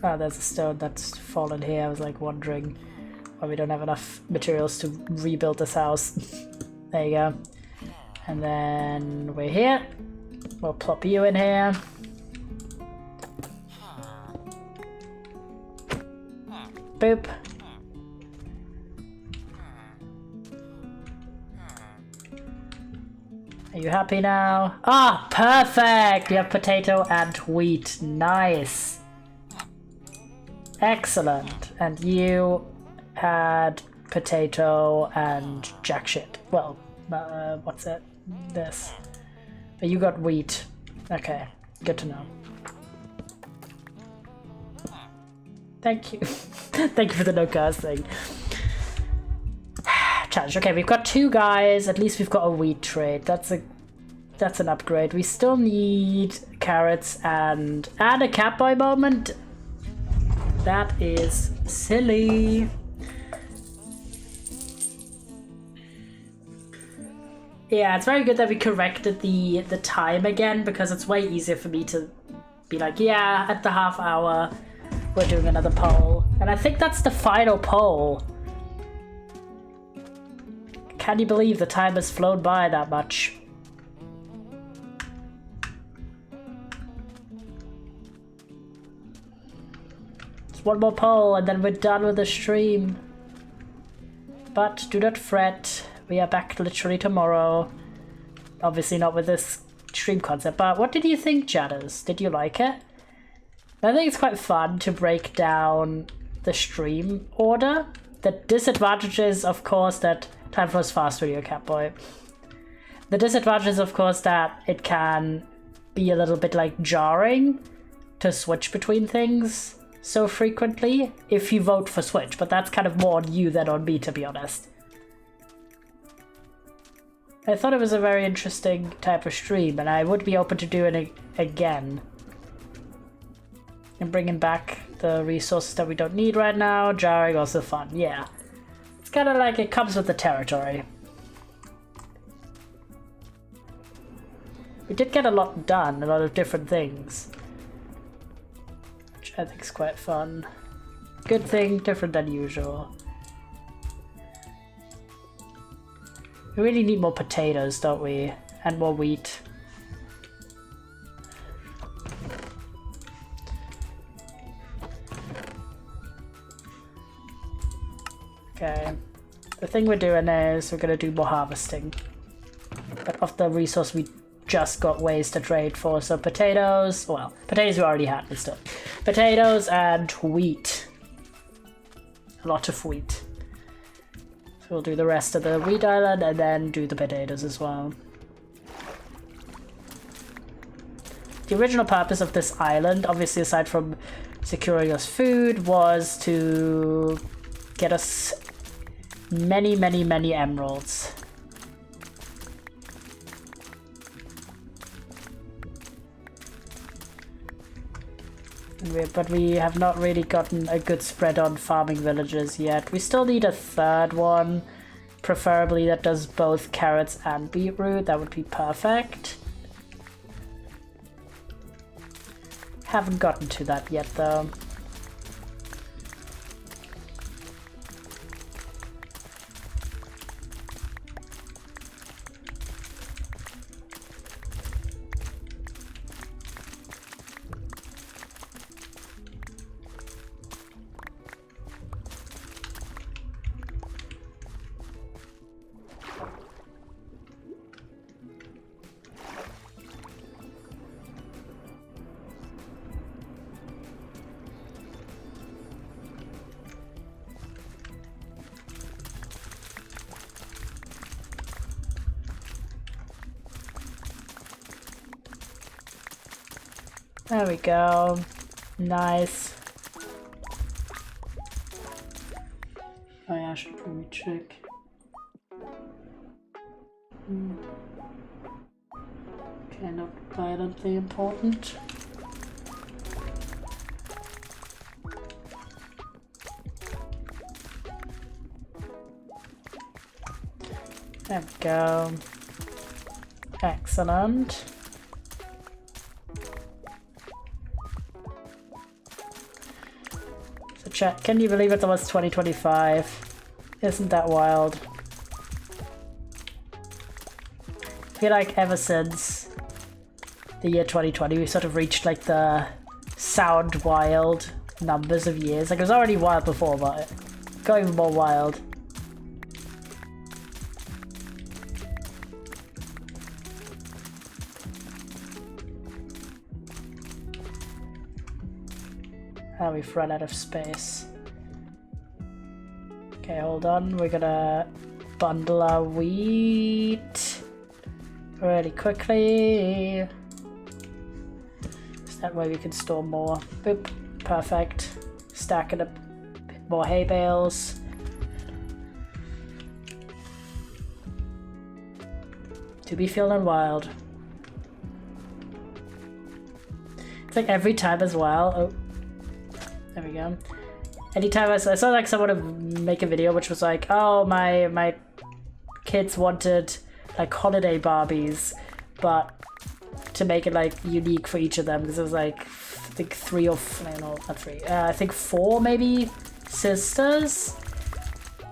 Oh, there's a stone that's fallen here. I was like wondering why we don't have enough materials to rebuild this house. There you go. And then we're here. We'll plop you in here. Boop. Are you happy now? Ah, perfect! You have potato and wheat. Nice. Excellent. And you had potato and jack shit. Well, what's it? This. But you got wheat. Okay, good to know. Thank you. Thank you for the no curse thing. Challenge. Okay, we've got 2 guys. At least we've got a wheat trade. That's an upgrade. We still need carrots and a catboy moment. That is silly. Yeah, it's very good that we corrected the time again, because it's way easier for me to be like, yeah, at the half hour, we're doing another poll. And I think that's the final poll. Can you believe the time has flown by that much? One more poll and then we're done with the stream. But do not fret, we are back literally tomorrow. Obviously not with this stream concept, but what did you think, chatters? Did you like it? I think it's quite fun to break down the stream order. The disadvantage is, of course, that time flows fast with your Catboy. The disadvantage is, of course, that it can be a little bit like jarring to switch between things so frequently if you vote for switch, but that's kind of more on you than on me, to be honest. I thought it was a very interesting type of stream, and I would be open to doing it again. And bringing back the resources that we don't need right now. Jarring, also fun, yeah. It's kind of like it comes with the territory. We did get a lot done, a lot of different things. Which I think is quite fun. Good thing, different than usual. We really need more potatoes, don't we? And more wheat. Okay. The thing we're doing is we're going to do more harvesting. But of the resource we just got ways to trade for. So potatoes, well, potatoes we already had, but still. Potatoes and wheat. A lot of wheat. So we'll do the rest of the wheat island and then do the potatoes as well. The original purpose of this island, obviously aside from securing us food, was to get us many, many, many emeralds. But we have not really gotten a good spread on farming villages yet. We still need a third one, preferably that does both carrots and beetroot. That would be perfect. Haven't gotten to that yet though. There we go. Nice. Oh yeah, I should probably check. Okay, not violently important. There we go. Excellent. So chat, can you believe it was 2025? Isn't that wild? I feel like ever since the year 2020 we sort of reached like the sound wild numbers of years. Like it was already wild before, but it got even more wild. Oh, we've run out of space. Okay, hold on. We're gonna bundle our wheat really quickly. So that way we can store more. Boop. Perfect. Stacking a bit more hay bales. To be feeling wild. It's like every time as well. Oh. There we go. Anytime I saw like someone would make a video which was like, oh, my kids wanted like holiday Barbies, but to make it like unique for each of them, because it was like, I think I think 4 maybe sisters.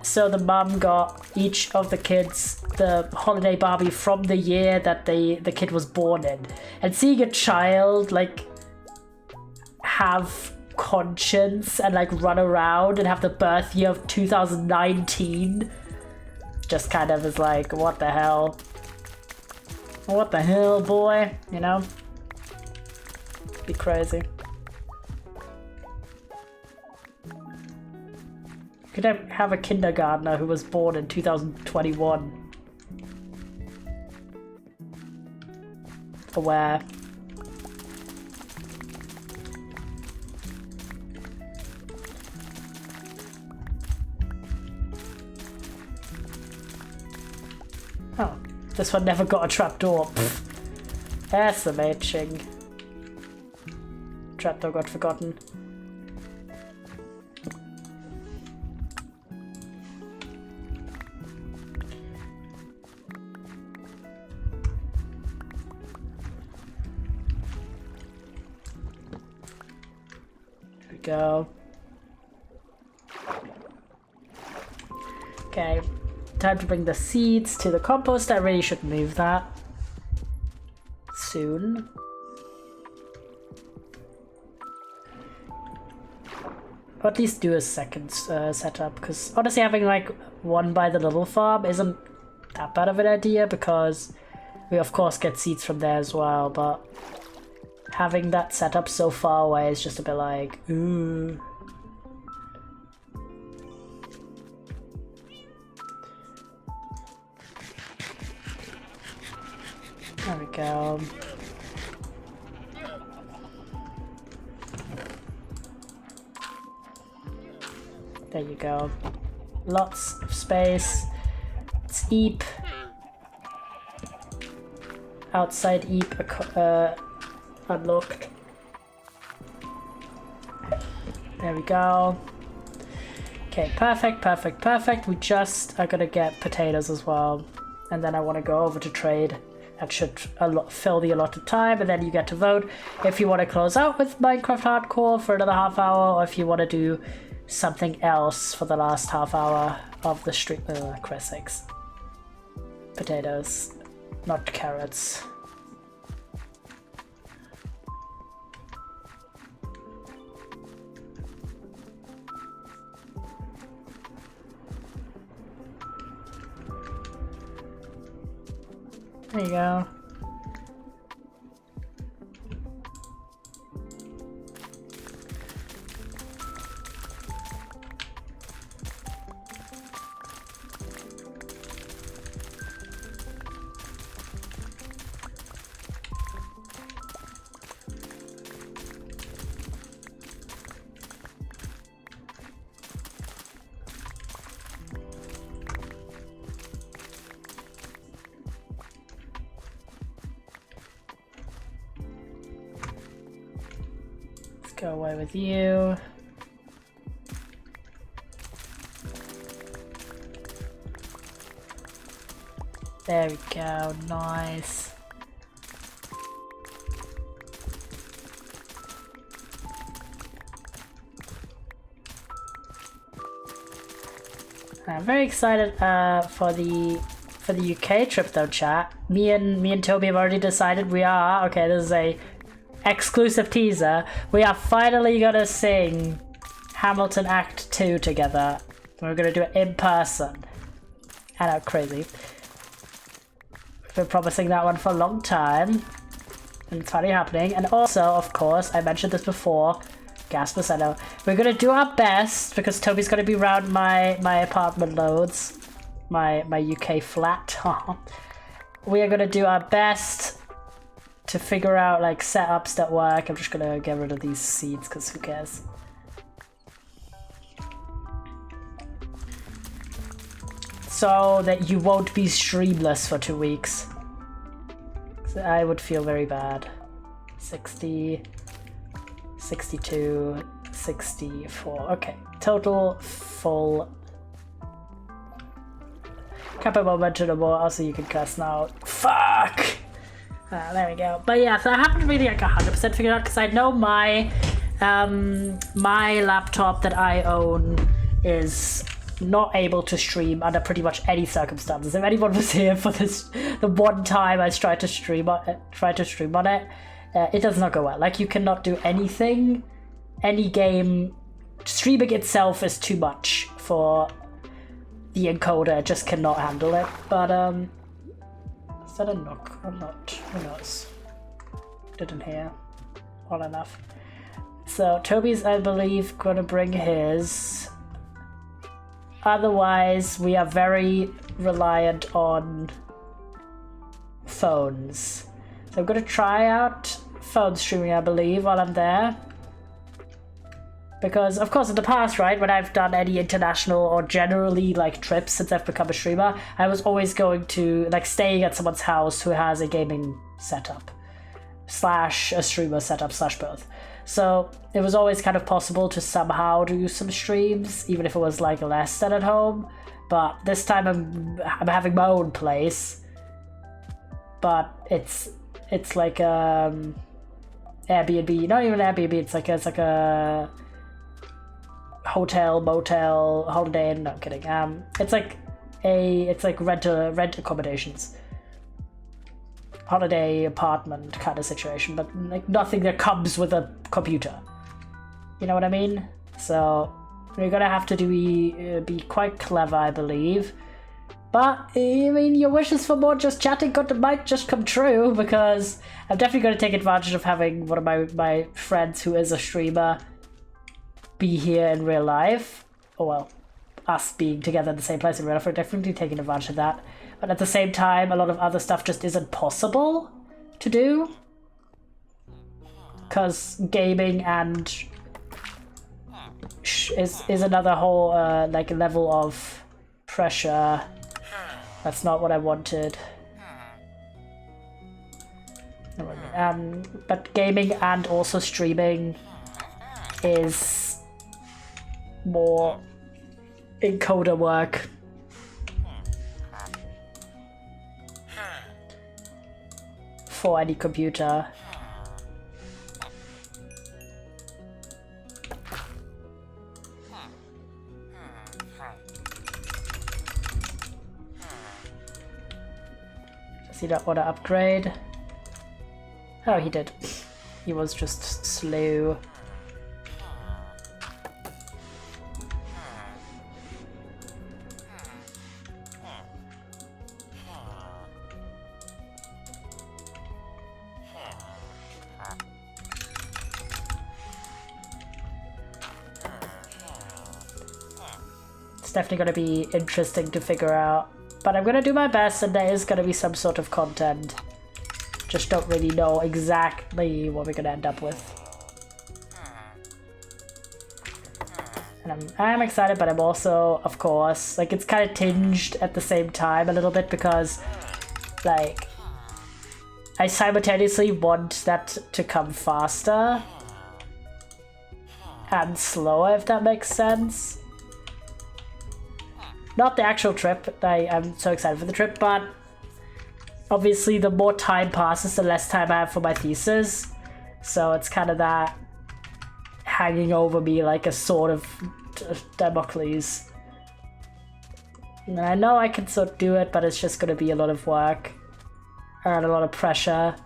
So the mum got each of the kids the holiday Barbie from the year that the kid was born in. And seeing a child like have conscience and like run around and have the birth year of 2019 just kind of is like, what the hell? What the hell, boy? You know? Be crazy. Could I have a kindergartner who was born in 2021? Aware. Oh, this one never got a trapdoor. That's amazing. Trapdoor got forgotten. There we go. Okay. Time to bring the seeds to the compost. I really should move that soon. Or at least do a second setup, because honestly having like one by the little farm isn't that bad of an idea, because we of course get seeds from there as well, but having that setup so far away is just a bit like, ooh. There we go. There you go. Lots of space. It's Eep. Outside Eep unlocked. There we go. Okay, perfect, perfect, perfect. We just are gonna get potatoes as well. And then I want to go over to trade. That should fill the allotted time, and then you get to vote if you want to close out with Minecraft Hardcore for another half hour, or if you want to do something else for the last half hour of the stream. Christ's sakes. Potatoes, not carrots. There you go. Go away with you. There we go, nice. I'm very excited for the UK trip though, chat. Me and Toby have already decided we are, okay, this is a exclusive teaser. We are finally gonna sing Hamilton Act 2 together. We're gonna do it in person. I know, crazy. We've been promising that one for a long time. And it's finally happening. And also, of course, I mentioned this before. Gaspus, I know. We're gonna do our best, because Toby's gonna be around my apartment loads. My UK flat. We are gonna do our best to figure out like setups that work. I'm just gonna get rid of these seeds because who cares. So that you won't be streamless for 2 weeks. I would feel very bad. 60, 62, 64. Okay, total full. Couple momentum no more. Also, you can cuss now. Fuck. There we go. But yeah, so I haven't really like 100% figured out because I know my my laptop that I own is not able to stream under pretty much any circumstances. If anyone was here for this, the one time I tried to stream on it, it does not go well. Like you cannot do anything, any game. Streaming itself is too much for the encoder. It just cannot handle it. But is that a knock or not? Who knows? Didn't hear well enough. So Toby's, I believe, gonna bring his. Otherwise, we are very reliant on phones. So I'm gonna try out phone streaming, I believe, while I'm there. Because, of course, in the past, right, when I've done any international or generally, like, trips since I've become a streamer, I was always going to, like, staying at someone's house who has a gaming setup. Slash a streamer setup, slash both. So it was always kind of possible to somehow do some streams, even if it was like less than at home. But this time I'm having my own place. But it's like Airbnb, not even Airbnb. It's like a hotel, motel, holiday inn. No, I'm kidding. It's like rent accommodations. Holiday apartment kind of situation, but like nothing that comes with a computer. You know what I mean? So you're gonna have to be quite clever, I believe. But I mean, your wishes for more just chatting might just come true, because I'm definitely gonna take advantage of having one of my friends who is a streamer be here in real life. Or well, us being together in the same place in real life. We're definitely taking advantage of that. But at the same time, a lot of other stuff just isn't possible to do. Because gaming and is another whole like level of pressure. That's not what I wanted. But gaming and also streaming is more encoder work. For any computer. Does he not want to upgrade? Oh, he did. He was just slow. Definitely going to be interesting to figure out, but I'm going to do my best, and there is going to be some sort of content. Just don't really know exactly what we're going to end up with. And I'm excited, but I'm also, of course, like, it's kind of tinged at the same time a little bit, because like I simultaneously want that to come faster, and slower, if that makes sense. Not the actual trip. I'm so excited for the trip, but obviously the more time passes, the less time I have for my thesis. So it's kind of that hanging over me like a sword of Damocles. And I know I can sort of do it, but it's just going to be a lot of work and a lot of pressure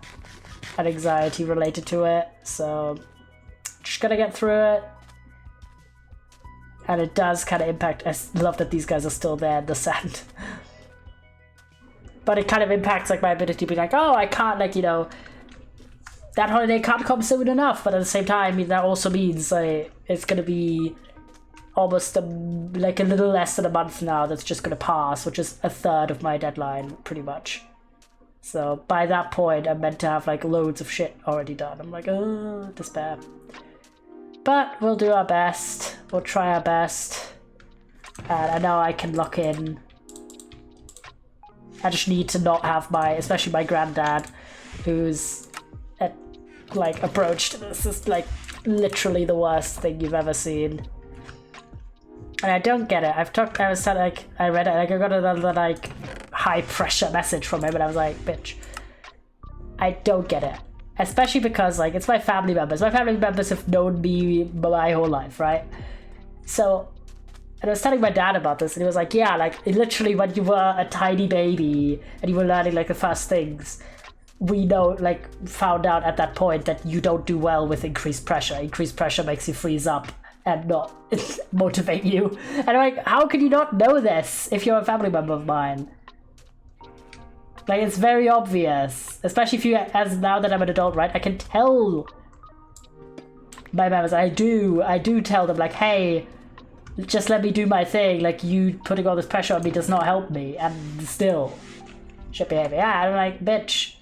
and anxiety related to it. So just gonna get through it. And it does kind of impact. I love that these guys are still there in the sand. But it kind of impacts like my ability to be like, oh, I can't, like, you know, that holiday can't come soon enough. But at the same time, that also means like it's gonna be almost like a little less than a month now that's just gonna pass, which is a third of my deadline, pretty much. So by that point, I'm meant to have like loads of shit already done. I'm like, oh, despair. But we'll do our best. We'll try our best. And I know I can lock in. I just need to not have especially my granddad, who's like approach to this is like literally the worst thing you've ever seen. And I don't get it. I read it, like I got another like high pressure message from him and I was like, bitch, I don't get it. Especially because like it's my family members. My family members have known me my whole life, right? So, and I was telling my dad about this and he was like, yeah, like literally when you were a tiny baby and you were learning like the first things, we know, like found out at that point that you don't do well with increased pressure. Increased pressure makes you freeze up and not motivate you. And I'm like, how can you not know this if you're a family member of mine? Like, it's very obvious. Especially if you, as now that I'm an adult, right? I can tell my members, I do tell them, like, hey, just let me do my thing. Like, you putting all this pressure on me does not help me. And still, shit behavior. Yeah, I'm like, bitch.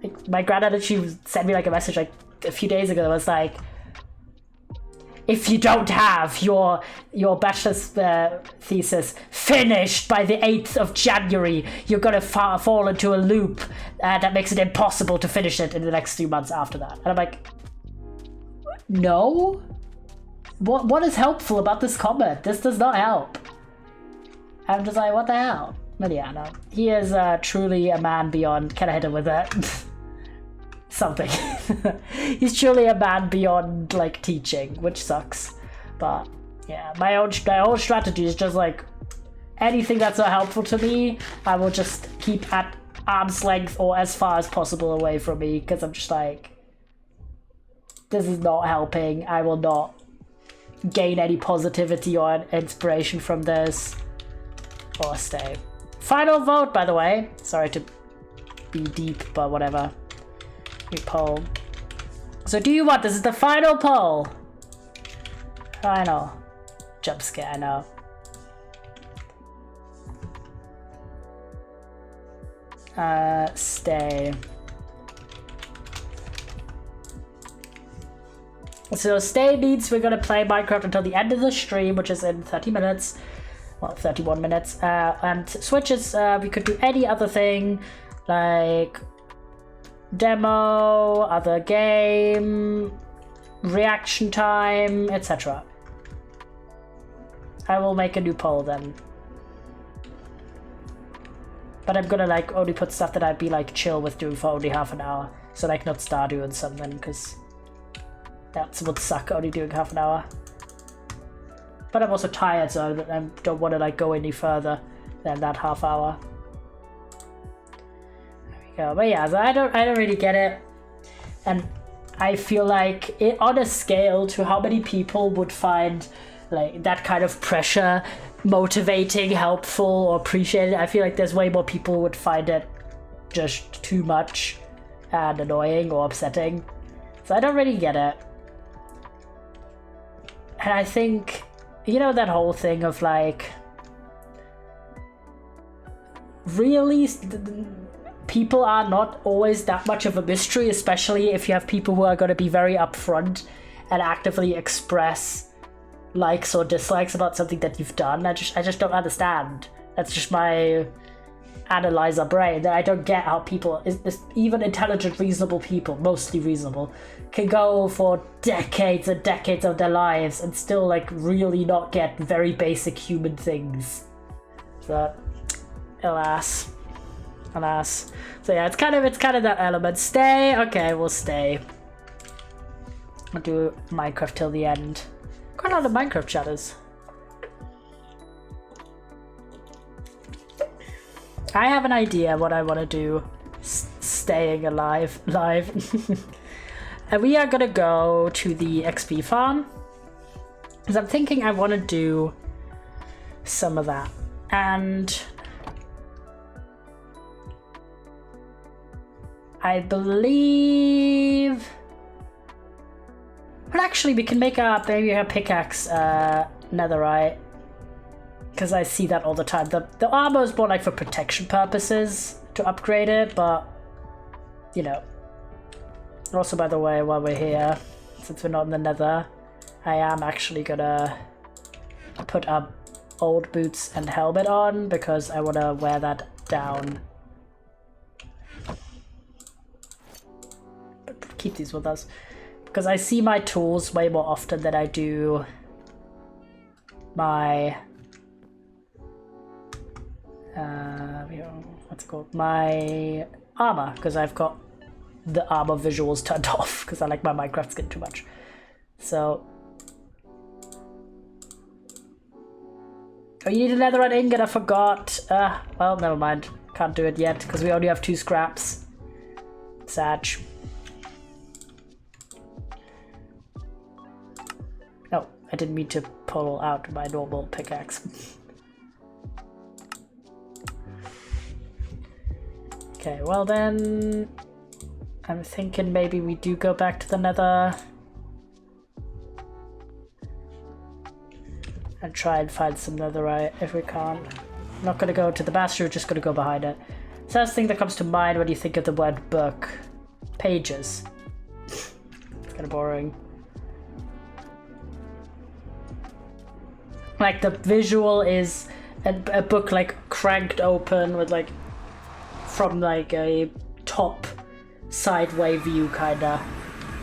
Like, my granddad, she sent me, like, a message, like, a few days ago that was like, if you don't have your bachelor's thesis finished by the 8th of January, you're gonna fall into a loop that makes it impossible to finish it in the next few months after that. And I'm like, no? What is helpful about this comment? This does not help. I'm just like, what the hell? But yeah, no. He is truly a man beyond. Can I hit him with that? Something. He's truly a man beyond like teaching, which sucks. But yeah, my whole strategy is just like anything that's not helpful to me, I will just keep at arm's length or as far as possible away from me, because I'm just like, this is not helping. I will not gain any positivity or inspiration from this, or stay. Final vote, by the way. Sorry to be deep, but whatever. We poll. So do you want, this is the final poll. I know. Jump scare, I know. Stay. So stay means we're gonna play Minecraft until the end of the stream, which is in 30 minutes. Well, 31 minutes. And switch is, we could do any other thing, like demo, other game, reaction time, etc. I will make a new poll then. But I'm gonna like only put stuff that I'd be like chill with doing for only half an hour. So like not start doing something, because that would suck only doing half an hour. But I'm also tired, so I don't want to like go any further than that half hour. But yeah, so I don't really get it, and I feel like it on a scale to how many people would find like that kind of pressure motivating, helpful, or appreciated. I feel like there's way more people who would find it just too much and annoying or upsetting. So I don't really get it, and I think, you know, that whole thing of like, really, people are not always that much of a mystery, especially if you have people who are going to be very upfront and actively express likes or dislikes about something that you've done. I just don't understand. That's just my... analyze our brain that I don't get how people, even intelligent, reasonable people, mostly reasonable, can go for decades and decades of their lives and still like really not get very basic human things. So, alas. So yeah, it's kind of that element. Stay, okay, we'll stay. I'll do Minecraft till the end. Quite a lot of Minecraft chatters. I have an idea what I want to do. Staying alive. And we are gonna go to the XP farm. Because I'm thinking I want to do some of that. And I believe... Well, actually, we can make maybe a pickaxe netherite. Because I see that all the time. The armor is more like for protection purposes to upgrade it, but you know. Also, by the way, while we're here, since we're not in the nether, I am actually gonna put up old boots and helmet on because I want to wear that down. But keep these with us. Because I see my tools way more often than I do my what's it called? My armor, because I've got the armor visuals turned off because I like my Minecraft skin too much. So, oh, you need a netherite ingot. I forgot. Well, never mind. Can't do it yet because we only have 2 scraps. Sad. No, I didn't mean to pull out my normal pickaxe. Okay, well then, I'm thinking maybe we do go back to the nether and try and find some netherite if we can't. I'm not gonna go to the bastion, we're just gonna go behind it. First thing that comes to mind when you think of the word book: pages. It's kind of boring. Like the visual is a book like cranked open with like from like a top sideway view kinda,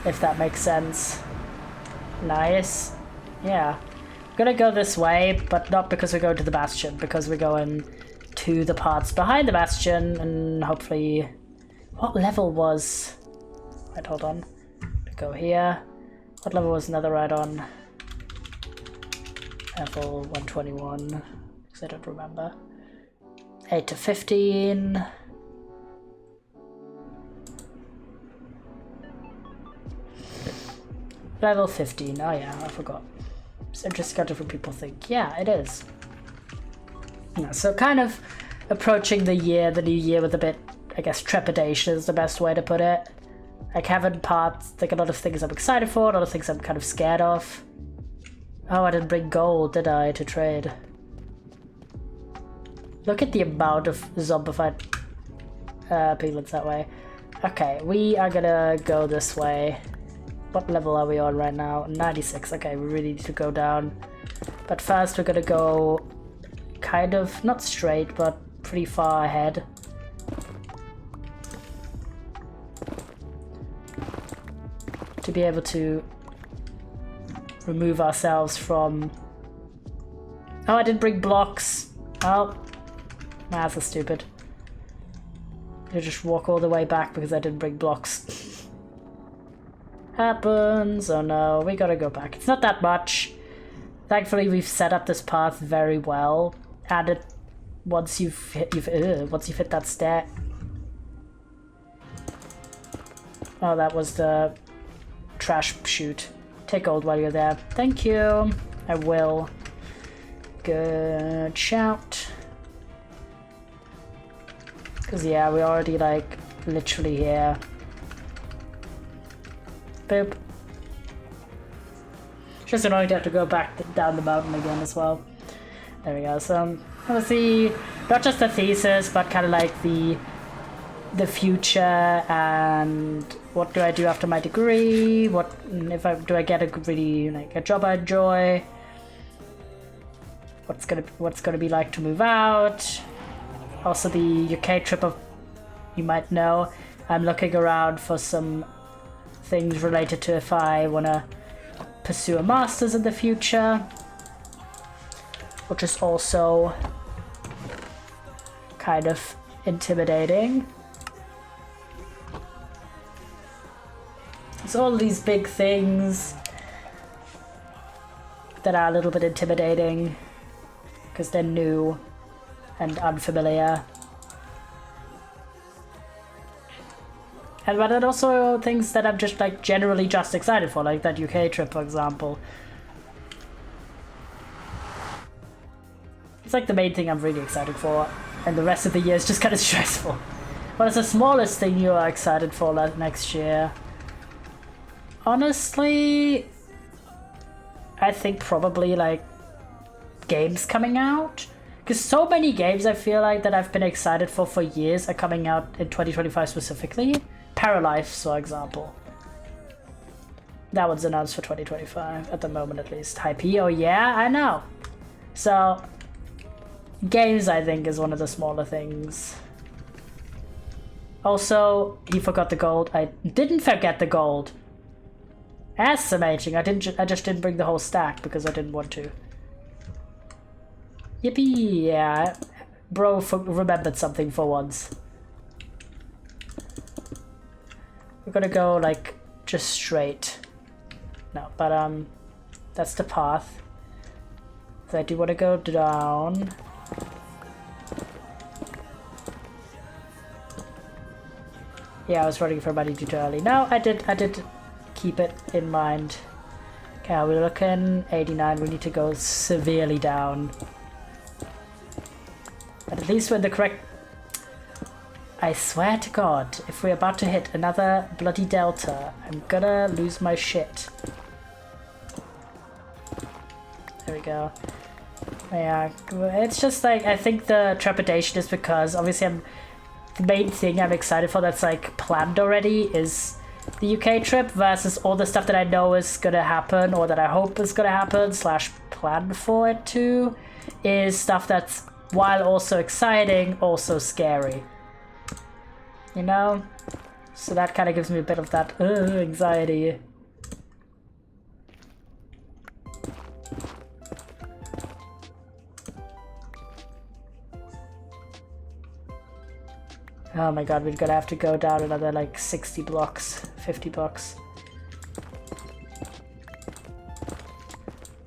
if that makes sense. Nice. Yeah. I'm gonna go this way, but not because we're going to the bastion, because we're going to the parts behind the bastion and hopefully... What level was... Wait, hold on. Go here. What level was netherite on? Level 121, because I don't remember. 8 to 15. Level 15, oh yeah, I forgot. It's interesting how different people think. Yeah, it is. Yeah, so kind of approaching the new year with a bit, I guess, trepidation is the best way to put it. Like having parts, like a lot of things I'm excited for, a lot of things I'm kind of scared of. Oh, I didn't bring gold, did I, to trade? Look at the amount of zombified piglets that way. Okay, we are gonna go this way. What level are we on right now? 96. Okay, we really need to go down. But first we're gonna go kind of, not straight, but pretty far ahead. To be able to remove ourselves from... Oh, I didn't bring blocks. Oh, nah, that's stupid. I just walk all the way back because I didn't bring blocks. Happens. Oh no, we gotta go back. It's not that much. Thankfully, we've set up this path very well, and it once you've hit that stair. Oh, that was the trash chute. Take gold while you're there. Thank you. I will. Good shout. Cause yeah, we're already like literally here. Boop. Just annoying to have to go back down the mountain again as well. There we go. So let's see, not just the thesis, but kind of like the future and what do I do after my degree? What if do I get a really like a job I enjoy? What's gonna be like to move out? Also the UK trip of, you might know, I'm looking around for some things related to if I want to pursue a master's in the future, which is also kind of intimidating. There's all these big things that are a little bit intimidating because they're new and unfamiliar. And but then also things that I'm just like generally just excited for, like that UK trip, for example. It's like the main thing I'm really excited for, and the rest of the year is just kind of stressful. What is the smallest thing you are excited for next year? Honestly, I think probably like games coming out. Because so many games I feel like that I've been excited for years are coming out in 2025 specifically. Paralife, for example. That one's announced for 2025, at the moment at least. Hype, oh yeah, I know. So, games I think is one of the smaller things. Also, he forgot the gold. I didn't forget the gold. Estimating, I just didn't bring the whole stack because I didn't want to. Yippee, yeah. Bro remembered something for once. We're gonna go like just straight. No, but that's the path. So I do want to go down. Yeah, I was running for money too early. No, I did keep it in mind. Okay, we're looking 89. We need to go severely down. But at least we're in the correct... I swear to God, if we're about to hit another bloody delta, I'm gonna lose my shit. There we go. Yeah, it's just like, I think the trepidation is because obviously the main thing I'm excited for that's like planned already is the UK trip versus all the stuff that I know is gonna happen or that I hope is gonna happen / plan for it to is stuff that's, while also exciting, also scary. You know? So that kind of gives me a bit of that anxiety. Oh my god, we're gonna have to go down another like 60 blocks, 50 blocks.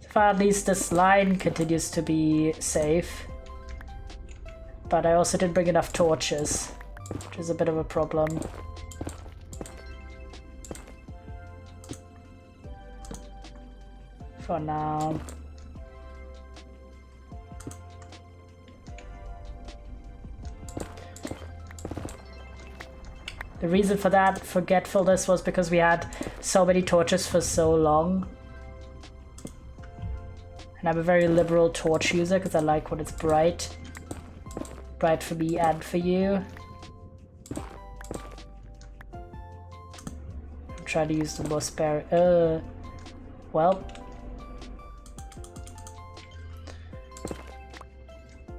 So far at least this line continues to be safe. But I also didn't bring enough torches, which is a bit of a problem. For now. The reason for that forgetfulness was because we had so many torches for so long. And I'm a very liberal torch user because I like when it's bright. Bright for me and for you. I'm trying to use the most spare... well.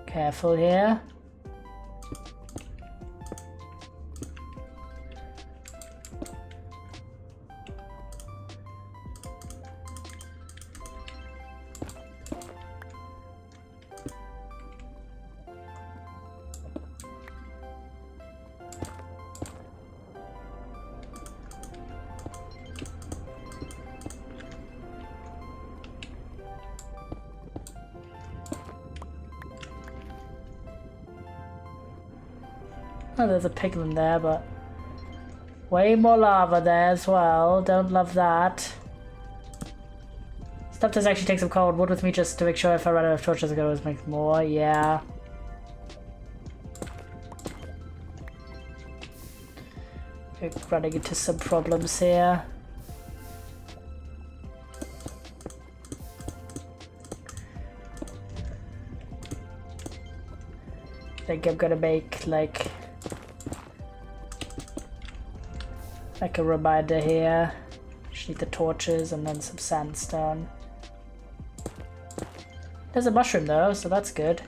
Careful here. Oh, there's a piglin there, but way more lava there as well. Don't love that. Sometimes actually take some cold wood with me just to make sure if I run out of torches I can always make more. Yeah. We're running into some problems here. I think I'm gonna make like a reminder here. Just need the torches and then some sandstone. There's a mushroom though, so that's good.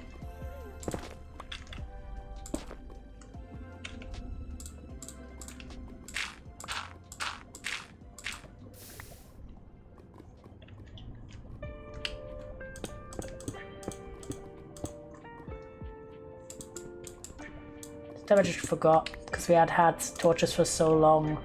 Then I just forgot because we had torches for so long.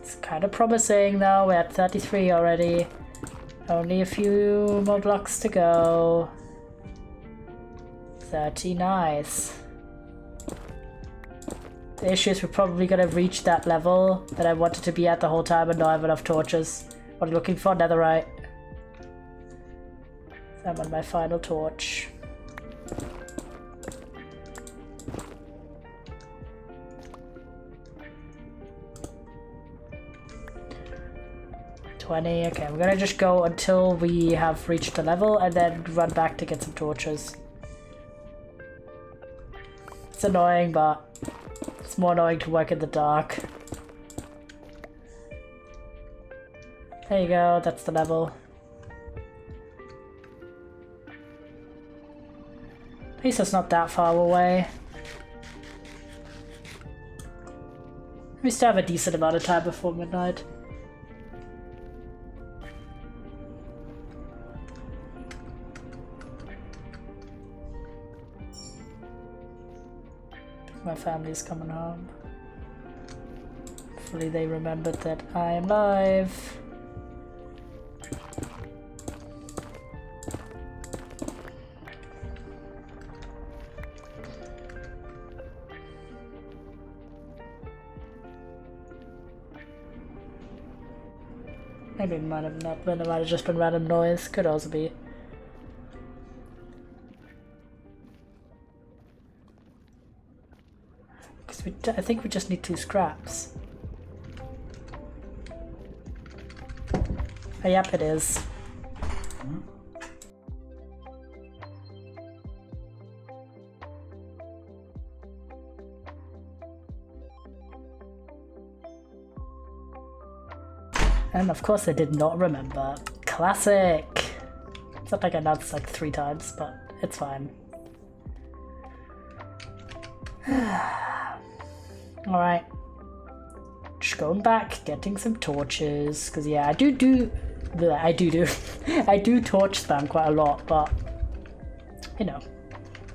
It's kind of promising though. We're at 33 already. Only a few more blocks to go. 30, nice. The issue is we're probably gonna reach that level that I wanted to be at the whole time and not have enough torches. What are you looking for? Netherite. So I'm on my final torch. Okay, we're gonna just go until we have reached the level and then run back to get some torches. It's annoying, but it's more annoying to work in the dark. There you go, that's the level. At least it's not that far away. We still have a decent amount of time before midnight. My family's coming home. Hopefully they remembered that I am live. Maybe it might have not been, it might have just been random noise. Could also be. I think we just need 2 scraps. Oh, yep, it is. And of course I did not remember. Classic! It's not like I announced like 3 times, but it's fine. Alright. Just going back, getting some torches. Because yeah, I do I do torch spam quite a lot, but you know,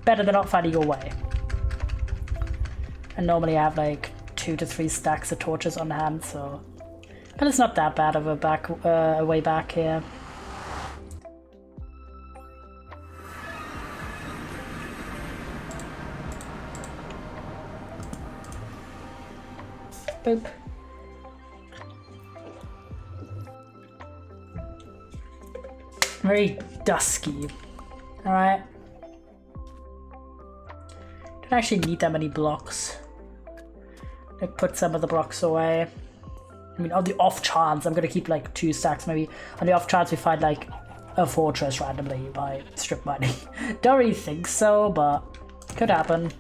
better than not finding your way. And normally I have like 2 to 3 stacks of torches on hand, so but it's not that bad of a way back here. Boop. Very dusky. Alright. Don't actually need that many blocks. I put some of the blocks away. I mean, on the off chance, I'm gonna keep like 2 stacks maybe. On the off chance we find like a fortress randomly by strip mining. Don't really think so, but could happen.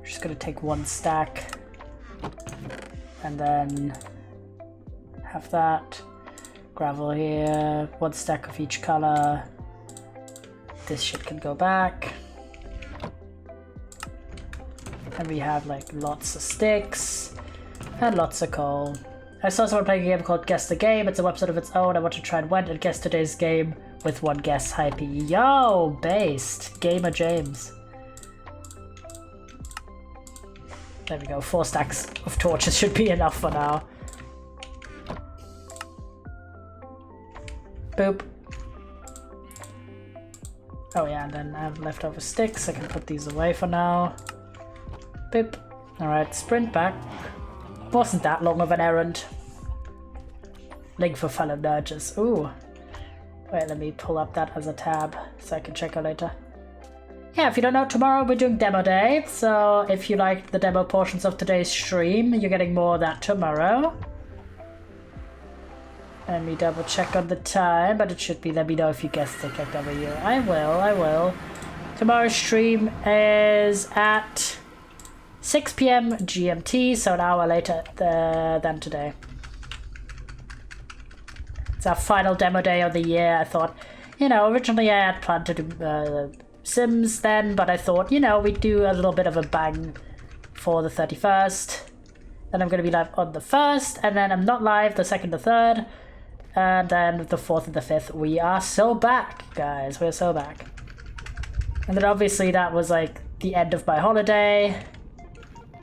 Just gonna take 1 stack and then have that gravel here, 1 stack of each color. This shit can go back, and we have like lots of sticks and lots of coal. I saw someone playing a game called Guess the Game. It's a website of its own. I want to try and win and guess today's game with 1 guess. Hype. Yo, based Gamer James. There we go, 4 stacks of torches should be enough for now. Boop. Oh yeah, and then I have leftover sticks. I can put these away for now. Boop. Alright, sprint back. Wasn't that long of an errand. Link for fellow nurges. Ooh. Wait, let me pull up that as a tab so I can check it later. Yeah, if you don't know, tomorrow we're doing demo day, so if you liked the demo portions of today's stream, you're getting more of that tomorrow. Let me double check on the time, but it should be, let me know if you guessed the KW. I will. Tomorrow's stream is at 6 PM GMT, so an hour later than today. It's our final demo day of the year. I thought, you know, originally I had planned to do Sims then, but I thought, you know, we'd do a little bit of a bang for the 31st. Then I'm going to be live on the 1st, and then I'm not live the 2nd or 3rd. And then the 4th and the 5th, we are so back, guys. We're so back. And then obviously that was like the end of my holiday.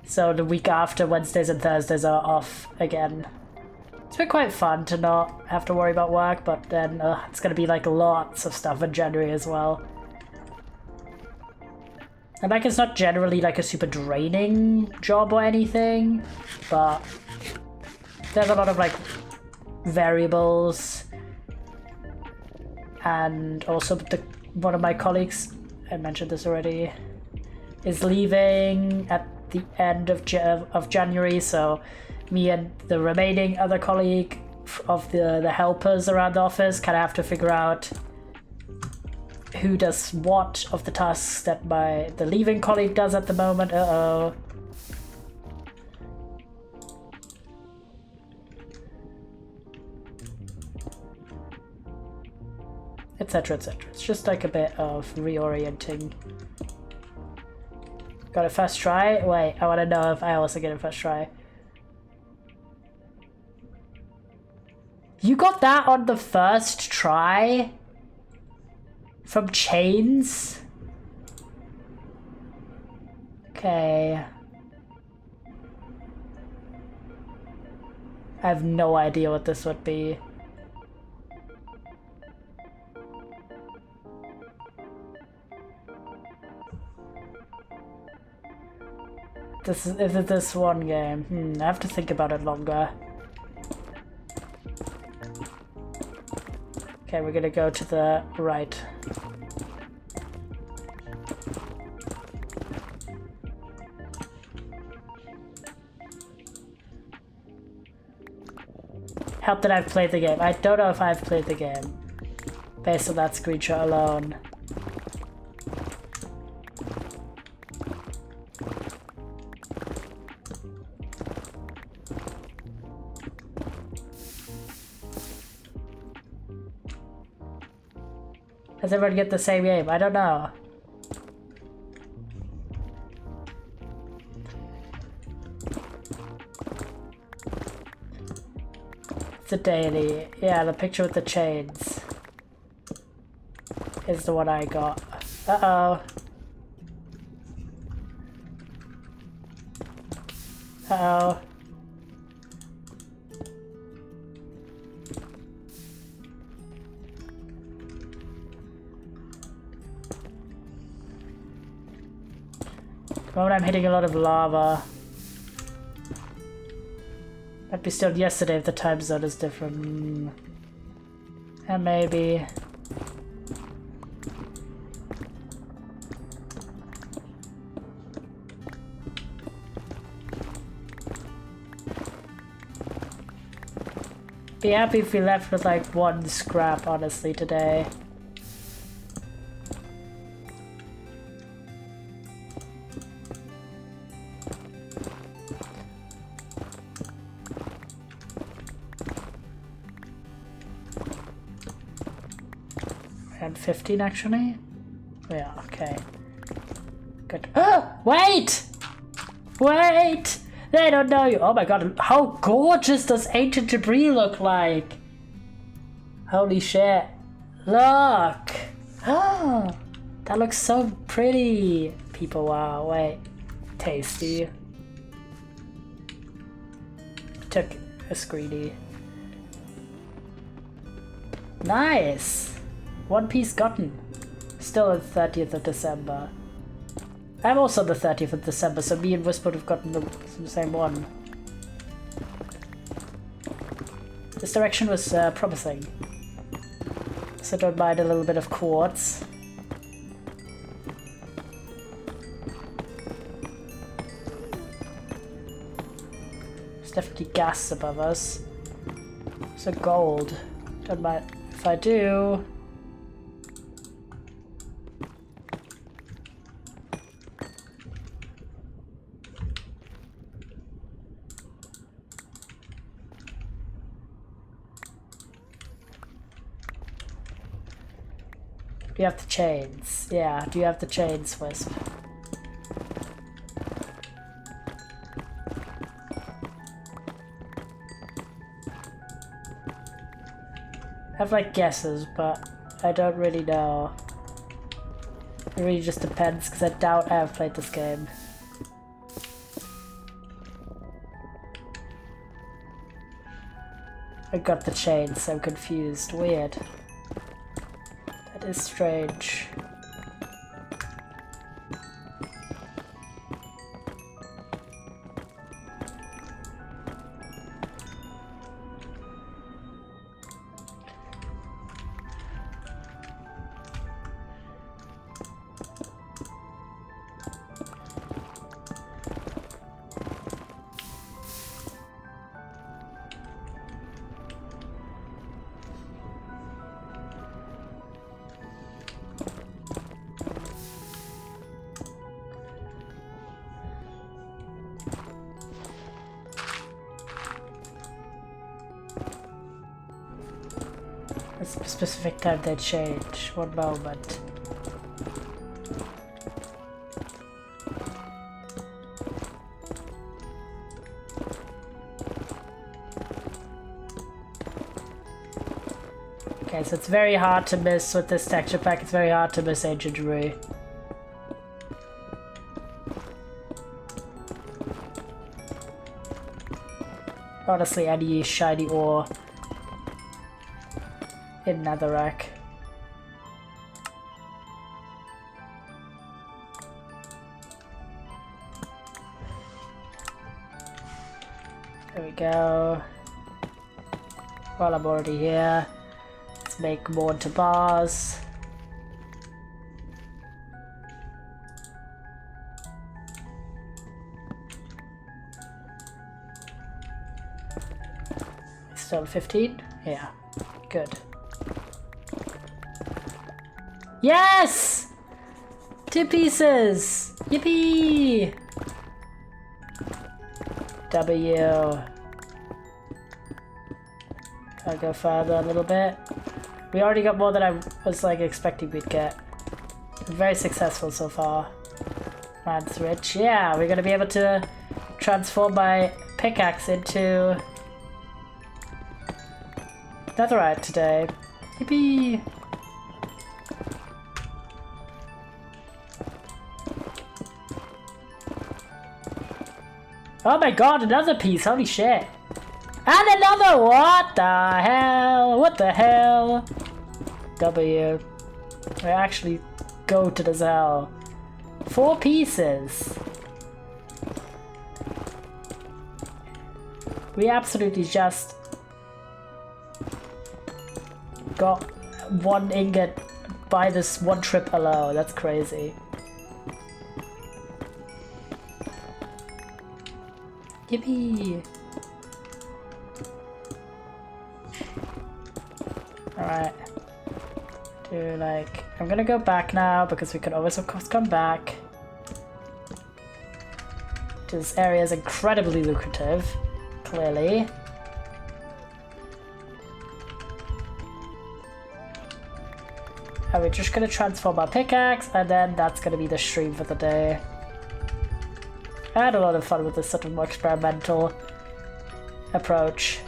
So the week after, Wednesdays and Thursdays are off again. It's been quite fun to not have to worry about work, but then it's going to be like lots of stuff in January as well. And like it's not generally like a super draining job or anything, but there's a lot of like variables. And also one of my colleagues, I mentioned this already, is leaving at the end of January, so me and the remaining other colleague of the helpers around the office kind of have to figure out who does what of the tasks that the leaving colleague does at the moment. Uh-oh. Etc, etc. It's just like a bit of reorienting. Got a first try? Wait, I want to know if I also get a first try. You got that on the first try? From Chains? Okay. I have no idea what this would be. Is it this one game? I have to think about it longer. Okay, we're gonna go to the right. Help that I've played the game. I don't know if I've played the game based on that screenshot alone. Does everyone get the same game? I don't know. It's a daily. Yeah, the picture with the chains is the one I got. Uh-oh. Uh-oh. The moment I'm hitting a lot of lava. Might be still yesterday if the time zone is different. And maybe. Be happy if we left with like one scrap, honestly, today. And 15 actually? Yeah, okay. Good. Oh, wait! Wait! They don't know you. Oh my god, how gorgeous does ancient debris look like? Holy shit. Look! Oh, that looks so pretty. People, wow, wait. Tasty. Took a screeny. Nice! One piece gotten. Still the 30th of December. I'm also the 30th of December, so me and Wisp would have gotten the same one. This direction was promising. So don't mind a little bit of quartz. There's definitely gas above us. So gold. Don't mind if I do. Do you have the chains? Yeah, do you have the chains, Wisp? I have like guesses, but I don't really know. It really just depends, because I doubt I have played this game. I got the chain, so I'm confused. Weird. That is strange. A specific time they change. One moment. Okay, so it's very hard to miss with this texture pack. It's very hard to miss Ancient Rue. Honestly, any shiny ore in Netherrack. There we go. While I'm already here, let's make more into bars. Still 15? Yeah, good. Yes! 2 pieces! Yippee! W. I'll go further a little bit. We already got more than I was like expecting we'd get. Very successful so far. Man's rich. Yeah, we're gonna be able to transform my pickaxe into netherite today. Yippee! Oh my god, another piece, holy shit. And another, what the hell? What the hell? W. I actually go to the hell. 4 pieces. We absolutely just got 1 ingot by this 1 trip alone. That's crazy. Yippee! Alright. I'm gonna go back now because we can always of course come back. This area is incredibly lucrative, clearly. And we're just gonna transform our pickaxe and then that's gonna be the stream for the day. I had a lot of fun with this sort of more experimental approach.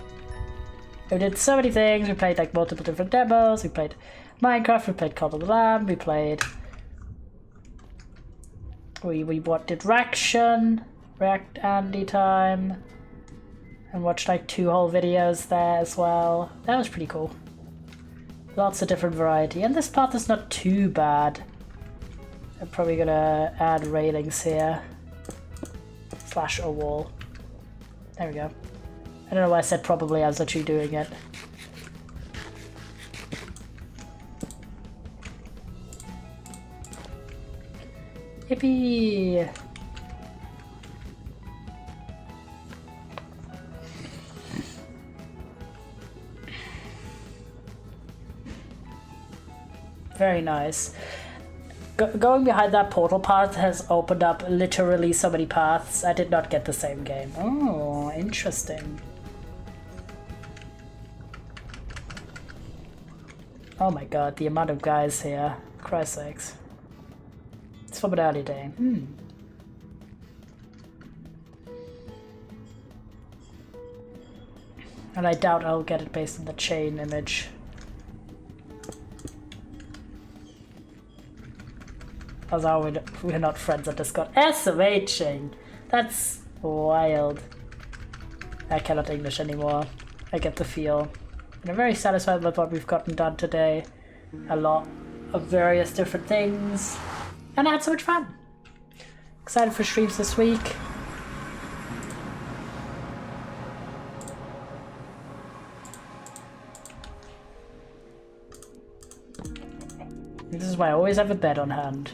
We did so many things. We played like multiple different demos. We played Minecraft. We played Call of the Lamb. We played. We did React Andy time, and watched like 2 whole videos there as well. That was pretty cool. Lots of different variety, and this path is not too bad. I'm probably gonna add railings here. Slash a wall. There we go. I don't know why I said probably, I was actually doing it. Yippee! Very nice. Going behind that portal path has opened up literally so many paths. I did not get the same game. Oh, interesting. Oh my god, the amount of guys here. Christ's sakes. It's from an early day. And I doubt I'll get it based on the chain image. As how we're not friends on Discord. SMHing! That's wild. I cannot English anymore. I get the feel. And I'm very satisfied with what we've gotten done today. A lot of various different things. And I had so much fun. Excited for streams this week. This is why I always have a bed on hand.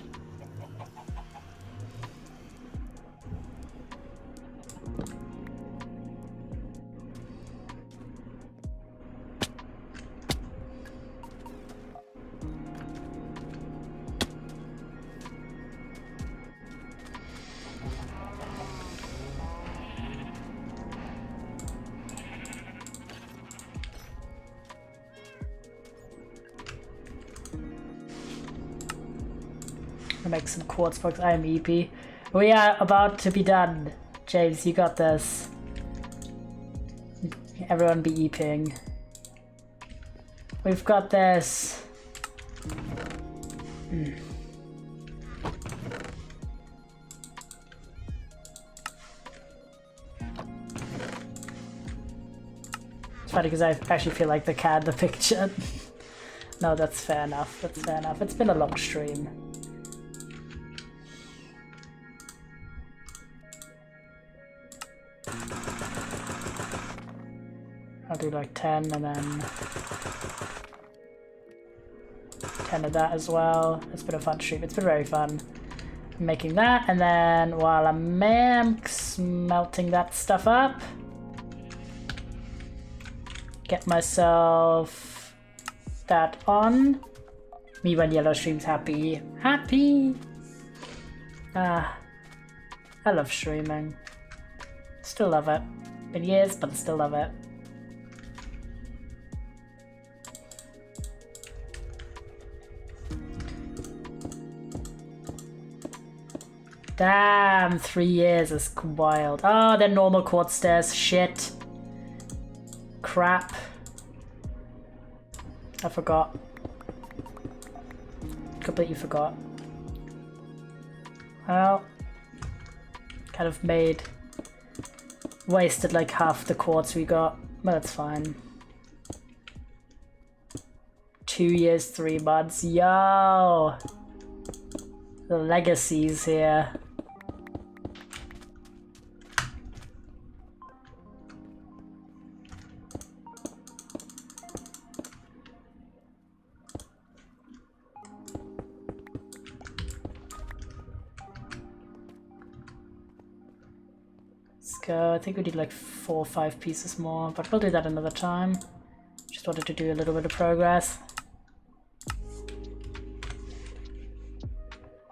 Make some quartz blocks. I am EP. We are about to be done. James, you got this. Everyone be EPing. We've got this. It's funny because I actually feel like the picture. No, that's fair enough. That's fair enough. It's been a long stream. I'll do like 10 and then 10 of that as well. It's been a fun stream. It's been very fun making that. And then while I'm smelting that stuff up, get myself that on. Me when yellow streams happy. Happy! I love streaming. Still love it. Been years, but I still love it. Damn, 3 years is wild. Oh, they're normal quartz stairs. Shit. Crap. I forgot. Completely forgot. Well, kind of wasted like half the quartz we got, but that's fine. 2 years, 3 months. Yo! The legacies here. I think we did like 4 or 5 pieces more, but we'll do that another time. Just wanted to do a little bit of progress.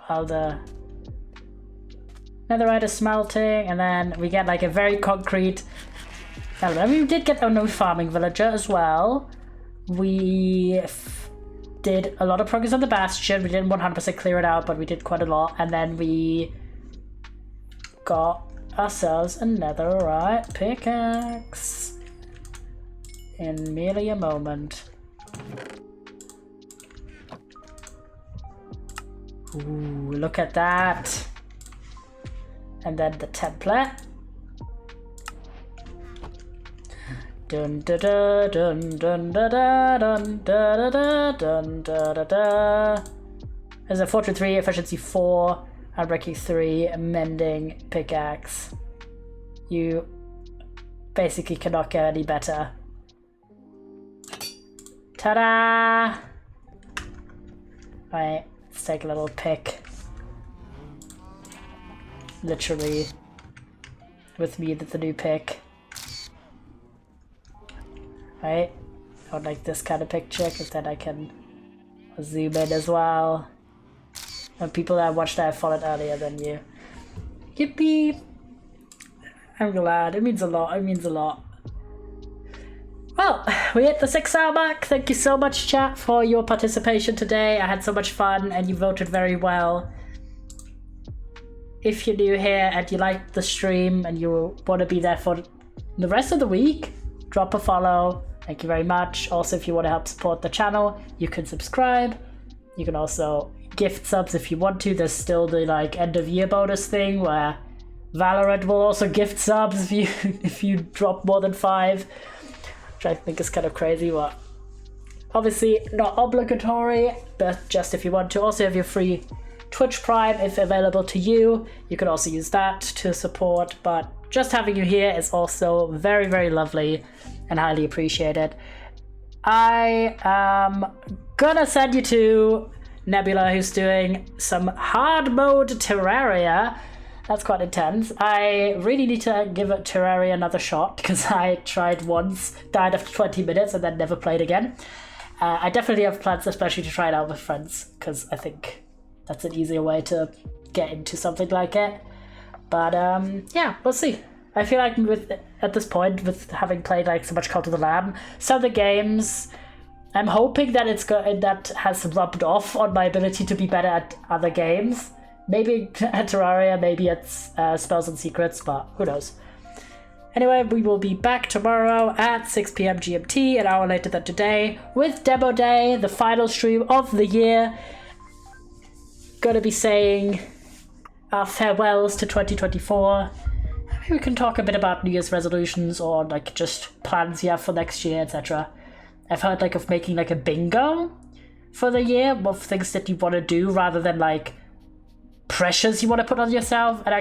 While the netherite is smelting, and then we get like a very concrete element. We did get a new farming villager as well. We did a lot of progress on the bastion. We didn't 100% clear it out, but we did quite a lot. And then we got ourselves a netherite pickaxe in merely a moment. Ooh, look at that. And then the template. Dun da da dun dun da da dun da da da dun da da da. There's a fortune 3, efficiency 4. Unbreaking 3, mending pickaxe. You basically cannot get any better. Ta-da! Right, let's take a little pick. Literally, with me, the new pick. Right, I would like this kind of picture because then I can zoom in as well. And people that watched that followed earlier than you. Yippee! I'm glad. It means a lot. It means a lot. Well, we hit the 6-hour mark. Thank you so much, chat, for your participation today. I had so much fun and you voted very well. If you're new here and you like the stream and you want to be there for the rest of the week, drop a follow. Thank you very much. Also, if you want to help support the channel, you can subscribe. You can also gift subs if you want to. There's still the like end of year bonus thing where Valorant will also gift subs if you drop more than 5, which I think is kind of crazy, but obviously not obligatory, but just if you want to. Also have your free Twitch Prime if available to you. You can also use that to support, but just having you here is also very, very lovely and highly appreciated. I am gonna send you to Nebula, who's doing some hard mode Terraria. That's quite intense. I really need to give Terraria another shot because I tried once, died after 20 minutes, and then never played again. I definitely have plans, especially to try it out with friends, because I think that's an easier way to get into something like it. But yeah, we'll see. I feel like at this point, with having played like so much Cult of the Lamb, some of the games, I'm hoping that that has rubbed off on my ability to be better at other games. Maybe at Terraria, maybe at Spells and Secrets, but who knows. Anyway, we will be back tomorrow at 6 p.m. GMT, an hour later than today, with Demo Day, the final stream of the year. Gonna be saying our farewells to 2024. Maybe we can talk a bit about New Year's resolutions or like just plans you have for next year, etc. I've heard like of making like a bingo for the year of things that you want to do rather than like pressures you want to put on yourself, and I